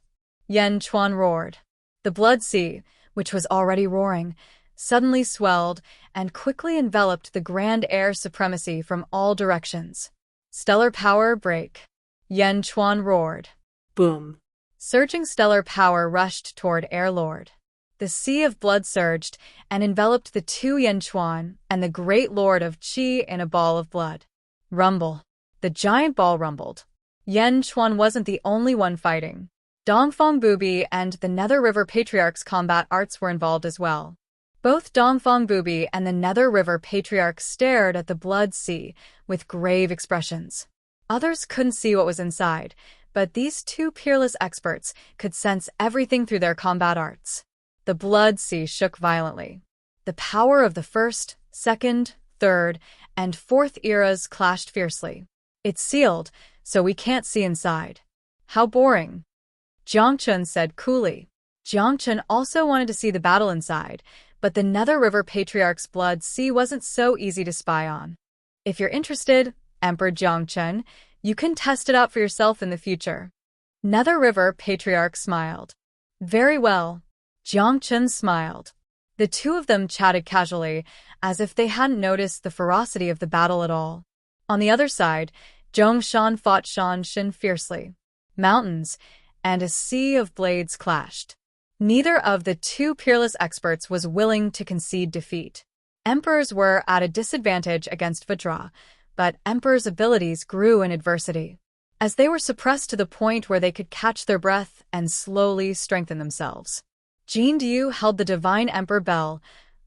Yan Chuan roared. The Blood Sea, which was already roaring, suddenly swelled and quickly enveloped the grand air supremacy from all directions. Stellar power break. Yan Chuan roared. Boom. Surging stellar power rushed toward Air Lord. The sea of blood surged and enveloped the two Yan Chuan and the great lord of Qi in a ball of blood. Rumble. The giant ball rumbled. Yan Chuan wasn't the only one fighting. Dongfang Bubi and the Nether River Patriarch's combat arts were involved as well. Both Dongfang Bubi and the Nether River Patriarch stared at the blood sea with grave expressions. Others couldn't see what was inside, but these two peerless experts could sense everything through their combat arts. The blood sea shook violently. The power of the first, second, third, and fourth eras clashed fiercely. It's sealed, so we can't see inside. How boring. Jiangchen said coolly. Jiangchen also wanted to see the battle inside, but the Nether River Patriarch's blood sea wasn't so easy to spy on. If you're interested, Emperor Jiangchen, you can test it out for yourself in the future. Nether River Patriarch smiled. Very well. Jiangchen smiled. The two of them chatted casually, as if they hadn't noticed the ferocity of the battle at all. On the other side, Zhongshan fought Shanshan fiercely. Mountains and a sea of blades clashed. Neither of the two peerless experts was willing to concede defeat. Emperors were at a disadvantage against Vajra, but Emperor's abilities grew in adversity. as they were suppressed to the point where they could catch their breath and slowly strengthen themselves. Jin Yu held the Divine Emperor bell,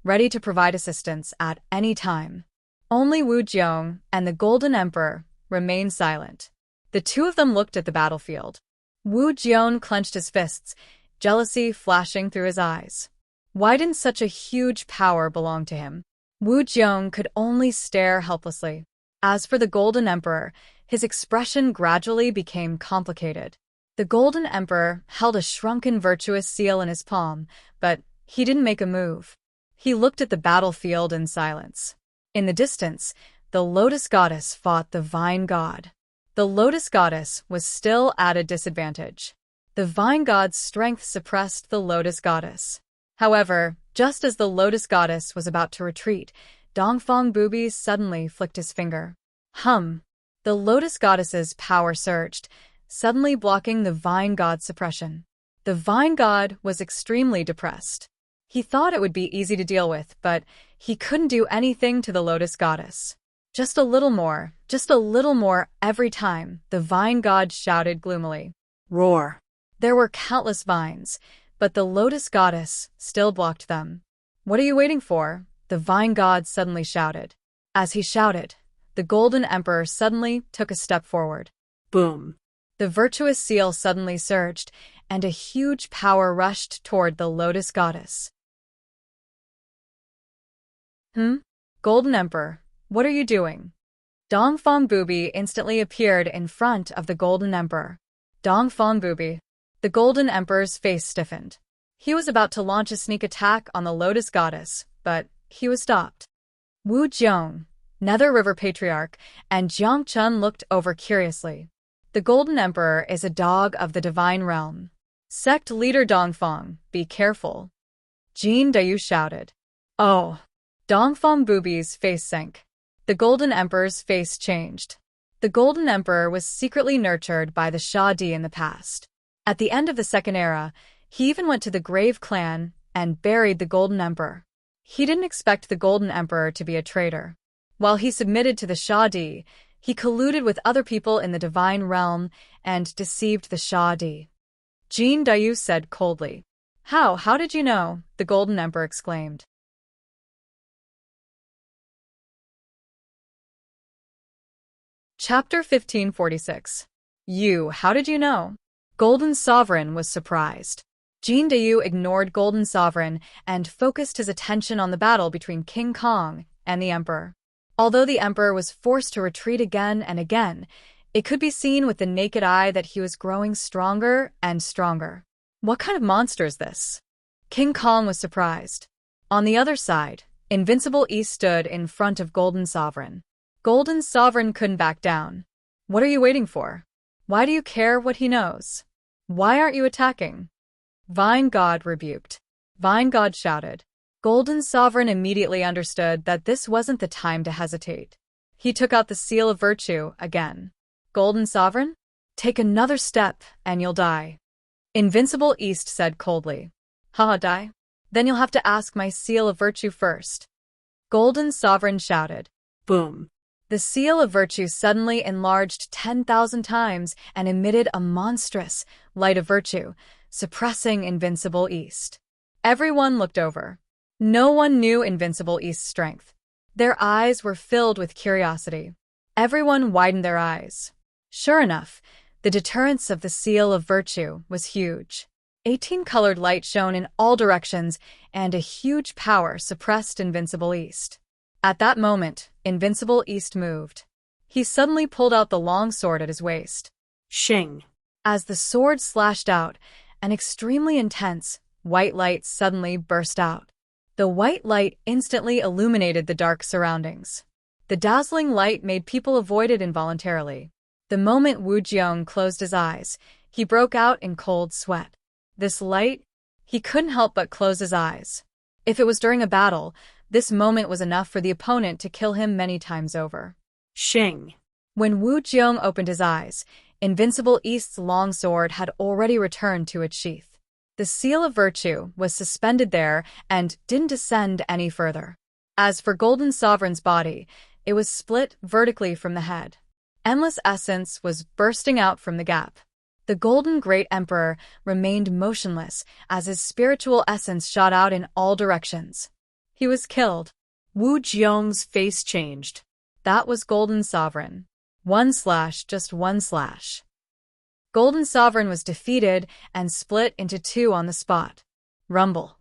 ready to provide assistance at any time. Only Wu Jiong and the Golden Emperor remained silent. The two of them looked at the battlefield. Wu Jiong clenched his fists, jealousy flashing through his eyes. Why didn't such a huge power belong to him? Wu Jiong could only stare helplessly. As for the Golden Emperor, his expression gradually became complicated. The Golden Emperor held a shrunken virtuous seal in his palm, but he didn't make a move. He looked at the battlefield in silence. In the distance, the Lotus Goddess fought the Vine God. The Lotus Goddess was still at a disadvantage. The Vine God's strength suppressed the Lotus Goddess. However, just as the Lotus Goddess was about to retreat, Dongfang Booby suddenly flicked his finger. Hum! The Lotus Goddess's power surged, suddenly blocking the Vine God's suppression. The Vine God was extremely depressed. He thought it would be easy to deal with, but he couldn't do anything to the Lotus Goddess. Just a little more every time, the Vine God shouted gloomily. Roar. There were countless vines, but the Lotus Goddess still blocked them. What are you waiting for? The Vine God suddenly shouted. As he shouted, the Golden Emperor suddenly took a step forward. Boom. The virtuous seal suddenly surged, and a huge power rushed toward the Lotus Goddess. Golden Emperor, what are you doing? Dongfang Booby instantly appeared in front of the Golden Emperor. Dongfang Booby. The Golden Emperor's face stiffened. He was about to launch a sneak attack on the Lotus Goddess, but he was stopped. Wu Jiong, Nether River Patriarch, and Jiang Chun looked over curiously. The Golden Emperor is a dog of the Divine Realm. Sect leader Dongfang, be careful. Jin Dayu shouted. Oh! Dongfang Booby's face sank. The Golden Emperor's face changed. The Golden Emperor was secretly nurtured by the Sha Di in the past. At the end of the Second Era, he even went to the Grave Clan and buried the Golden Emperor. He didn't expect the Golden Emperor to be a traitor. While he submitted to the Sha Di, he colluded with other people in the Divine Realm and deceived the Sha Di. Jin Dayu said coldly. How did you know? The Golden Emperor exclaimed. Chapter 1546. How did you know? Golden Sovereign was surprised. Jin Dayu ignored Golden Sovereign and focused his attention on the battle between King Kong and the Emperor. Although the Emperor was forced to retreat again and again, it could be seen with the naked eye that he was growing stronger and stronger. What kind of monster is this? King Kong was surprised. On the other side, Invincible East stood in front of Golden Sovereign. Golden Sovereign couldn't back down. What are you waiting for? Why do you care what he knows? Why aren't you attacking? Vine God rebuked. Vine God shouted. Golden Sovereign immediately understood that this wasn't the time to hesitate. He took out the Seal of Virtue again. Golden Sovereign? Take another step and you'll die. Invincible East said coldly. Die? Then you'll have to ask my Seal of Virtue first. Golden Sovereign shouted. Boom. The Seal of Virtue suddenly enlarged 10,000 times and emitted a monstrous light of virtue, suppressing Invincible East. Everyone looked over. No one knew Invincible East's strength. Their eyes were filled with curiosity. Everyone widened their eyes. Sure enough, the deterrence of the Seal of Virtue was huge. 18-colored light shone in all directions, and a huge power suppressed Invincible East. At that moment, Invincible East moved. He suddenly pulled out the long sword at his waist. Shing. As the sword slashed out, an extremely intense, white light suddenly burst out. The white light instantly illuminated the dark surroundings. The dazzling light made people avoid it involuntarily. The moment Wu Jiong closed his eyes, he broke out in cold sweat. This light? He couldn't help but close his eyes. If it was during a battle, this moment was enough for the opponent to kill him many times over. Shing. When Wu Jiong opened his eyes, Invincible East's long sword had already returned to its sheath. The Seal of Virtue was suspended there and didn't descend any further. As for Golden Sovereign's body, it was split vertically from the head. Endless essence was bursting out from the gap. The golden great emperor remained motionless as his spiritual essence shot out in all directions. He was killed. Wu Jiong's face changed. That was Golden Sovereign. Just one slash. Golden Sovereign was defeated and split into two on the spot. Rumble.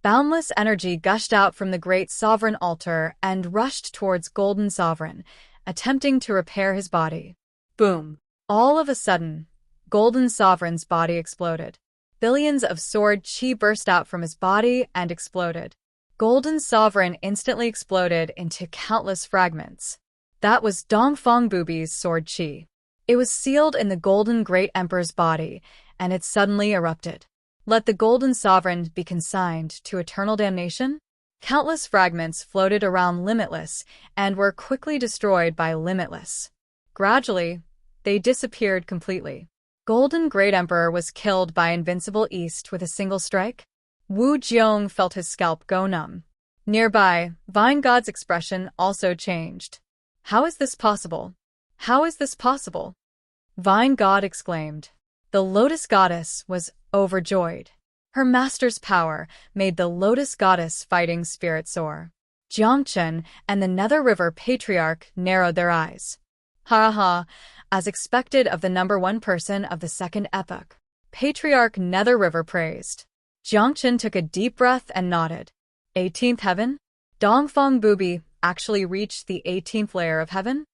Boundless energy gushed out from the great sovereign altar and rushed towards Golden Sovereign, attempting to repair his body. Boom. All of a sudden, Golden Sovereign's body exploded. Billions of sword chi burst out from his body and exploded. Golden Sovereign instantly exploded into countless fragments. That was Dongfang Bubi's sword chi. It was sealed in the Golden Great Emperor's body, and it suddenly erupted. Let the Golden Sovereign be consigned to eternal damnation? Countless fragments floated around Limitless and were quickly destroyed by Limitless. Gradually, they disappeared completely. Golden Great Emperor was killed by Invincible East with a single strike. Wu Jiong felt his scalp go numb. Nearby, Vine God's expression also changed. How is this possible? How is this possible? Vine God exclaimed. The Lotus Goddess was overjoyed. Her master's power made the Lotus Goddess fighting spirit soar. Jiangchen and the Nether River Patriarch narrowed their eyes. Ha ha, as expected of the number one person of the second epoch. Patriarch Nether River praised. Jiangchen took a deep breath and nodded. 18th heaven? Dongfang Bubi actually reached the 18th layer of heaven?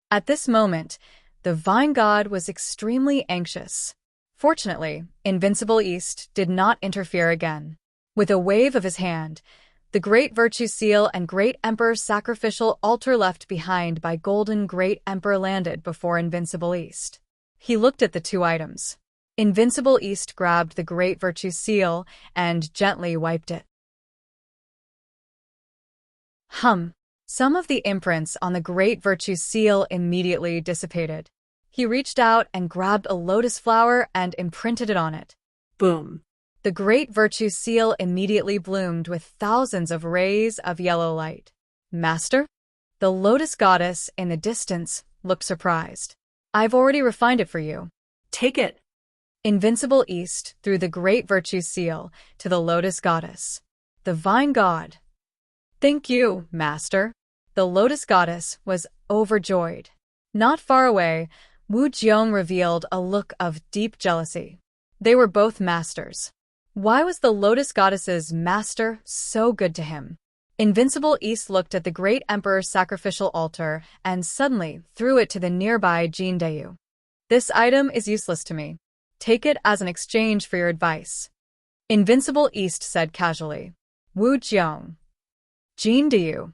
At this moment, the Vine God was extremely anxious. Fortunately, Invincible East did not interfere again. With a wave of his hand, the Great Virtue Seal and Great Emperor Sacrificial Altar left behind by Golden Great Emperor landed before Invincible East. He looked at the two items. Invincible East grabbed the Great Virtue Seal and gently wiped it. Some of the imprints on the Great Virtue Seal immediately dissipated. He reached out and grabbed a lotus flower and imprinted it on it. Boom. The Great Virtue Seal immediately bloomed with thousands of rays of yellow light. Master? The Lotus Goddess in the distance looked surprised. I've already refined it for you. Take it. Invincible East threw the Great Virtue Seal to the Lotus Goddess. The Vine God. Thank you, Master. The Lotus Goddess was overjoyed. Not far away, Wu Jiong revealed a look of deep jealousy. They were both masters. Why was the Lotus Goddess's master so good to him? Invincible East looked at the Great Emperor's sacrificial altar and suddenly threw it to the nearby Jindayu. This item is useless to me. Take it as an exchange for your advice. Invincible East said casually. Wu Jiong. Jindayu.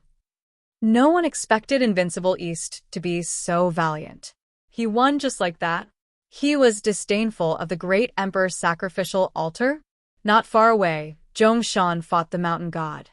No one expected Invincible East to be so valiant. He won just like that. He was disdainful of the Great Emperor's sacrificial altar. Not far away, Zhongshan fought the mountain god.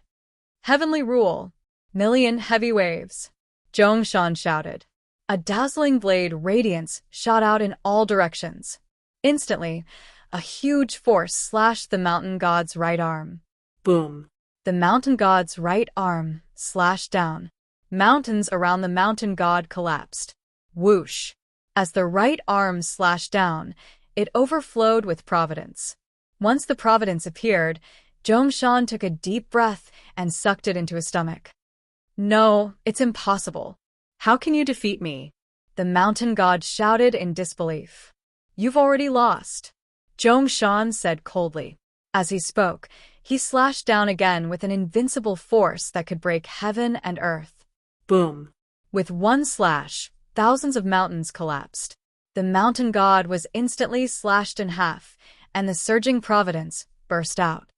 Heavenly rule. Million heavy waves. Zhongshan shouted. A dazzling blade radiance shot out in all directions. Instantly, a huge force slashed the mountain god's right arm. Boom. The mountain god's right arm slashed down. Mountains around the mountain god collapsed. Whoosh. As the right arm slashed down, it overflowed with providence. Once the providence appeared, Zhongshan took a deep breath and sucked it into his stomach. No, it's impossible. How can you defeat me? The mountain god shouted in disbelief. You've already lost. Zhongshan said coldly. As he spoke, he slashed down again with an invincible force that could break heaven and earth. Boom. With one slash, thousands of mountains collapsed. The mountain god was instantly slashed in half, and the surging providence burst out.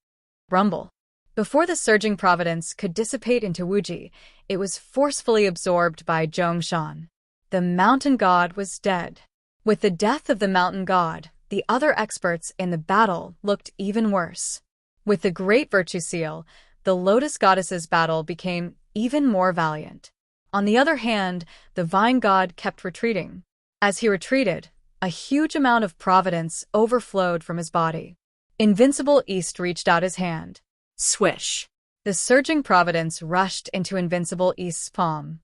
Rumble. Before the surging providence could dissipate into Wuji, it was forcefully absorbed by Zhongshan. The mountain god was dead. With the death of the mountain god, the other experts in the battle looked even worse. With the Great Virtue Seal, the Lotus Goddess's battle became even more valiant. On the other hand, the Vine God kept retreating. As he retreated, a huge amount of providence overflowed from his body. Invincible East reached out his hand. Swish. The surging providence rushed into Invincible East's palm.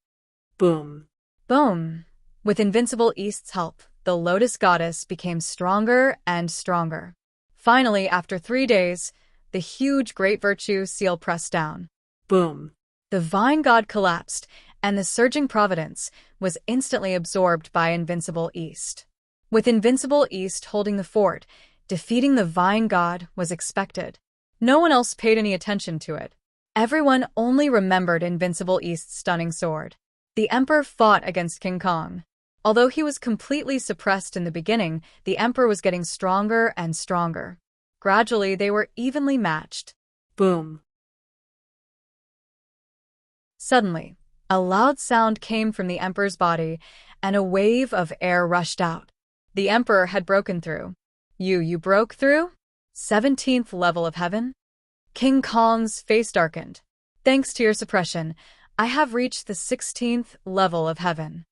Boom. Boom. With Invincible East's help, the Lotus Goddess became stronger and stronger. Finally, after 3 days, the huge Great Virtue seal pressed down. Boom. The Vine God collapsed, and the surging Providence was instantly absorbed by Invincible East. With Invincible East holding the fort, defeating the Vine God was expected. No one else paid any attention to it. Everyone only remembered Invincible East's stunning sword. The Emperor fought against King Kong. Although he was completely suppressed in the beginning, the Emperor was getting stronger and stronger. Gradually, they were evenly matched. Boom. Suddenly, a loud sound came from the Emperor's body, and a wave of air rushed out. The Emperor had broken through. You broke through? 17th level of heaven? King Kong's face darkened. Thanks to your suppression, I have reached the 16th level of heaven.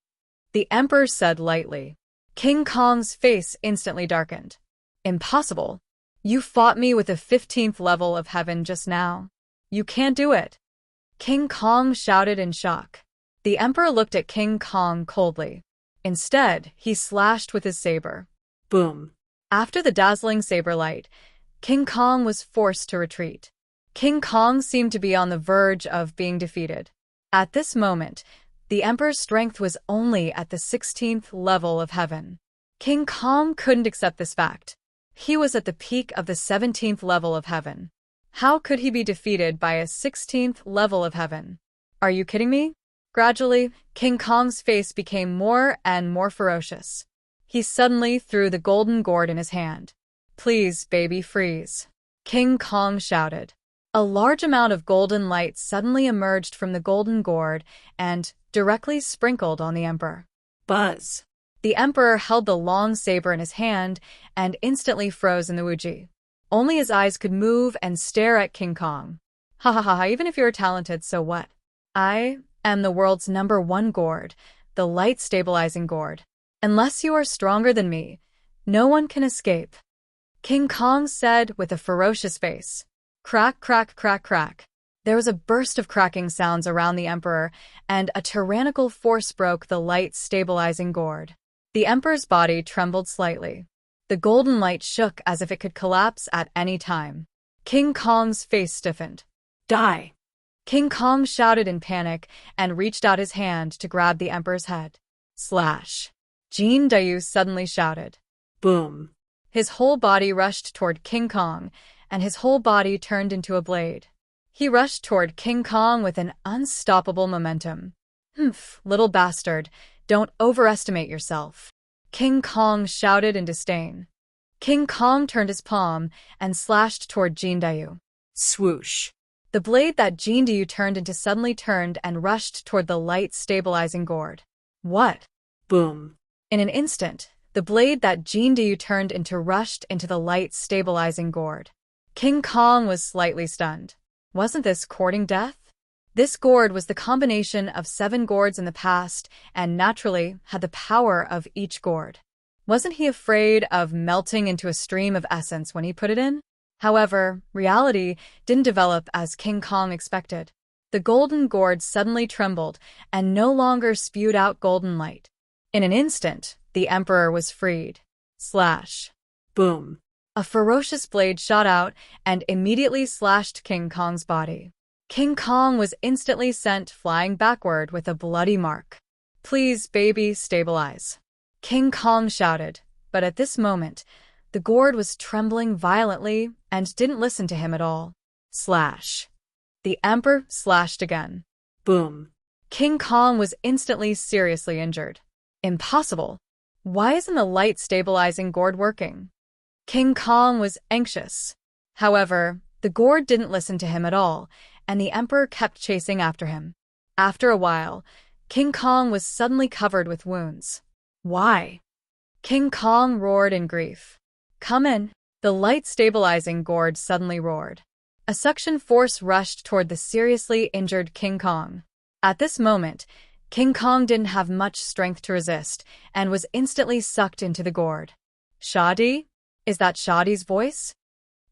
The Emperor said lightly. King Kong's face instantly darkened. Impossible. You fought me with the 15th level of heaven just now. You can't do it. King Kong shouted in shock. The Emperor looked at King Kong coldly. Instead, he slashed with his saber. Boom. After the dazzling saber light, King Kong was forced to retreat. King Kong seemed to be on the verge of being defeated. At this moment, the Emperor's strength was only at the 16th level of heaven. King Kong couldn't accept this fact. He was at the peak of the 17th level of heaven. How could he be defeated by a 16th level of heaven? Are you kidding me? Gradually, King Kong's face became more and more ferocious. He suddenly threw the golden gourd in his hand. Please, baby, freeze. King Kong shouted. A large amount of golden light suddenly emerged from the golden gourd and directly sprinkled on the Emperor. Buzz. The Emperor held the long saber in his hand and instantly froze in the wuji. Only his eyes could move and stare at King Kong. Ha ha ha, even if you're talented, so what? I am the world's #1 gourd, the light-stabilizing gourd. Unless you are stronger than me, no one can escape. King Kong said with a ferocious face. Crack, crack, crack, crack. There was a burst of cracking sounds around the Emperor, and a tyrannical force broke the light-stabilizing gourd. The Emperor's body trembled slightly. The golden light shook as if it could collapse at any time. King Kong's face stiffened. Die. King Kong shouted in panic and reached out his hand to grab the Emperor's head. Slash. Jin Dayu suddenly shouted. Boom. His whole body rushed toward King Kong, and his whole body turned into a blade. He rushed toward King Kong with an unstoppable momentum. Humph, little bastard, don't overestimate yourself. King Kong shouted in disdain. King Kong turned his palm and slashed toward Jin Dayu. Swoosh. The blade that Jin Dayu turned into suddenly turned and rushed toward the light-stabilizing gourd. What? Boom. In an instant, the blade that Jin Dayu turned into rushed into the light-stabilizing gourd. King Kong was slightly stunned. Wasn't this courting death? This gourd was the combination of 7 gourds in the past and naturally had the power of each gourd. Wasn't he afraid of melting into a stream of essence when he put it in? However, reality didn't develop as King Kong expected. The golden gourd suddenly trembled and no longer spewed out golden light. In an instant, the Emperor was freed. Slash. Boom. A ferocious blade shot out and immediately slashed King Kong's body. King Kong was instantly sent flying backward with a bloody mark. Please, baby, stabilize. King Kong shouted, but at this moment, the gourd was trembling violently and didn't listen to him at all. Slash. The Emperor slashed again. Boom. King Kong was instantly seriously injured. Impossible. Why isn't the light-stabilizing gourd working? King Kong was anxious. However, the gourd didn't listen to him at all, and the Emperor kept chasing after him. After a while, King Kong was suddenly covered with wounds. Why? King Kong roared in grief. Come in. The light-stabilizing gourd suddenly roared. A suction force rushed toward the seriously injured King Kong. At this moment, King Kong didn't have much strength to resist and was instantly sucked into the gourd. Shadi? Is that Shadi's voice?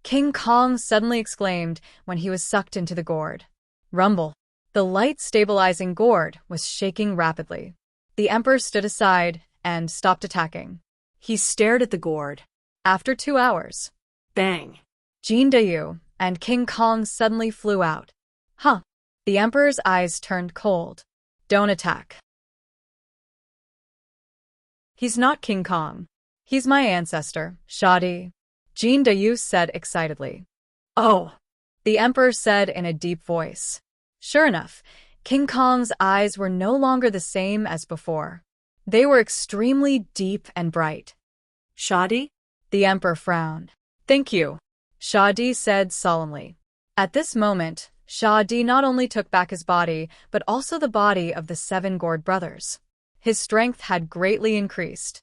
King Kong suddenly exclaimed when he was sucked into the gourd. Rumble. The light-stabilizing gourd was shaking rapidly. The emperor stood aside and stopped attacking. He stared at the gourd. After 2 hours, Bang. Jin Dayu and King Kong suddenly flew out. Huh. The emperor's eyes turned cold. Don't attack. He's not King Kong. He's my ancestor, Shadi. Jin Dayu said excitedly. Oh. The emperor said in a deep voice. Sure enough, King Kong's eyes were no longer the same as before. They were extremely deep and bright. Shadi? The emperor frowned. Thank you, Shadi said solemnly. At this moment, Shadi not only took back his body, but also the body of the 7 gourd brothers. His strength had greatly increased.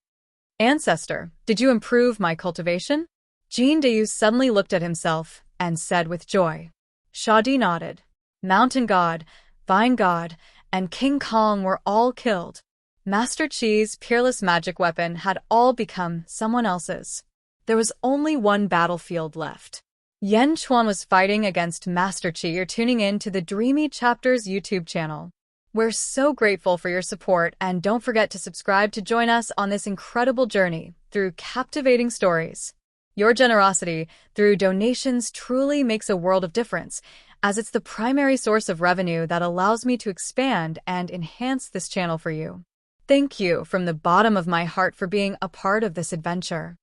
Ancestor, did you improve my cultivation? Jin Dayu suddenly looked at himself and said with joy. Shadi nodded. Mountain God, Vine God, and King Kong were all killed. Master Chi's peerless magic weapon had all become someone else's. There was only one battlefield left. Yan Chuan was fighting against Master Chi. You're tuning in to the Dreamy Chapters YouTube channel. We're so grateful for your support, and don't forget to subscribe to join us on this incredible journey through captivating stories. Your generosity through donations truly makes a world of difference, as it's the primary source of revenue that allows me to expand and enhance this channel for you. Thank you from the bottom of my heart for being a part of this adventure.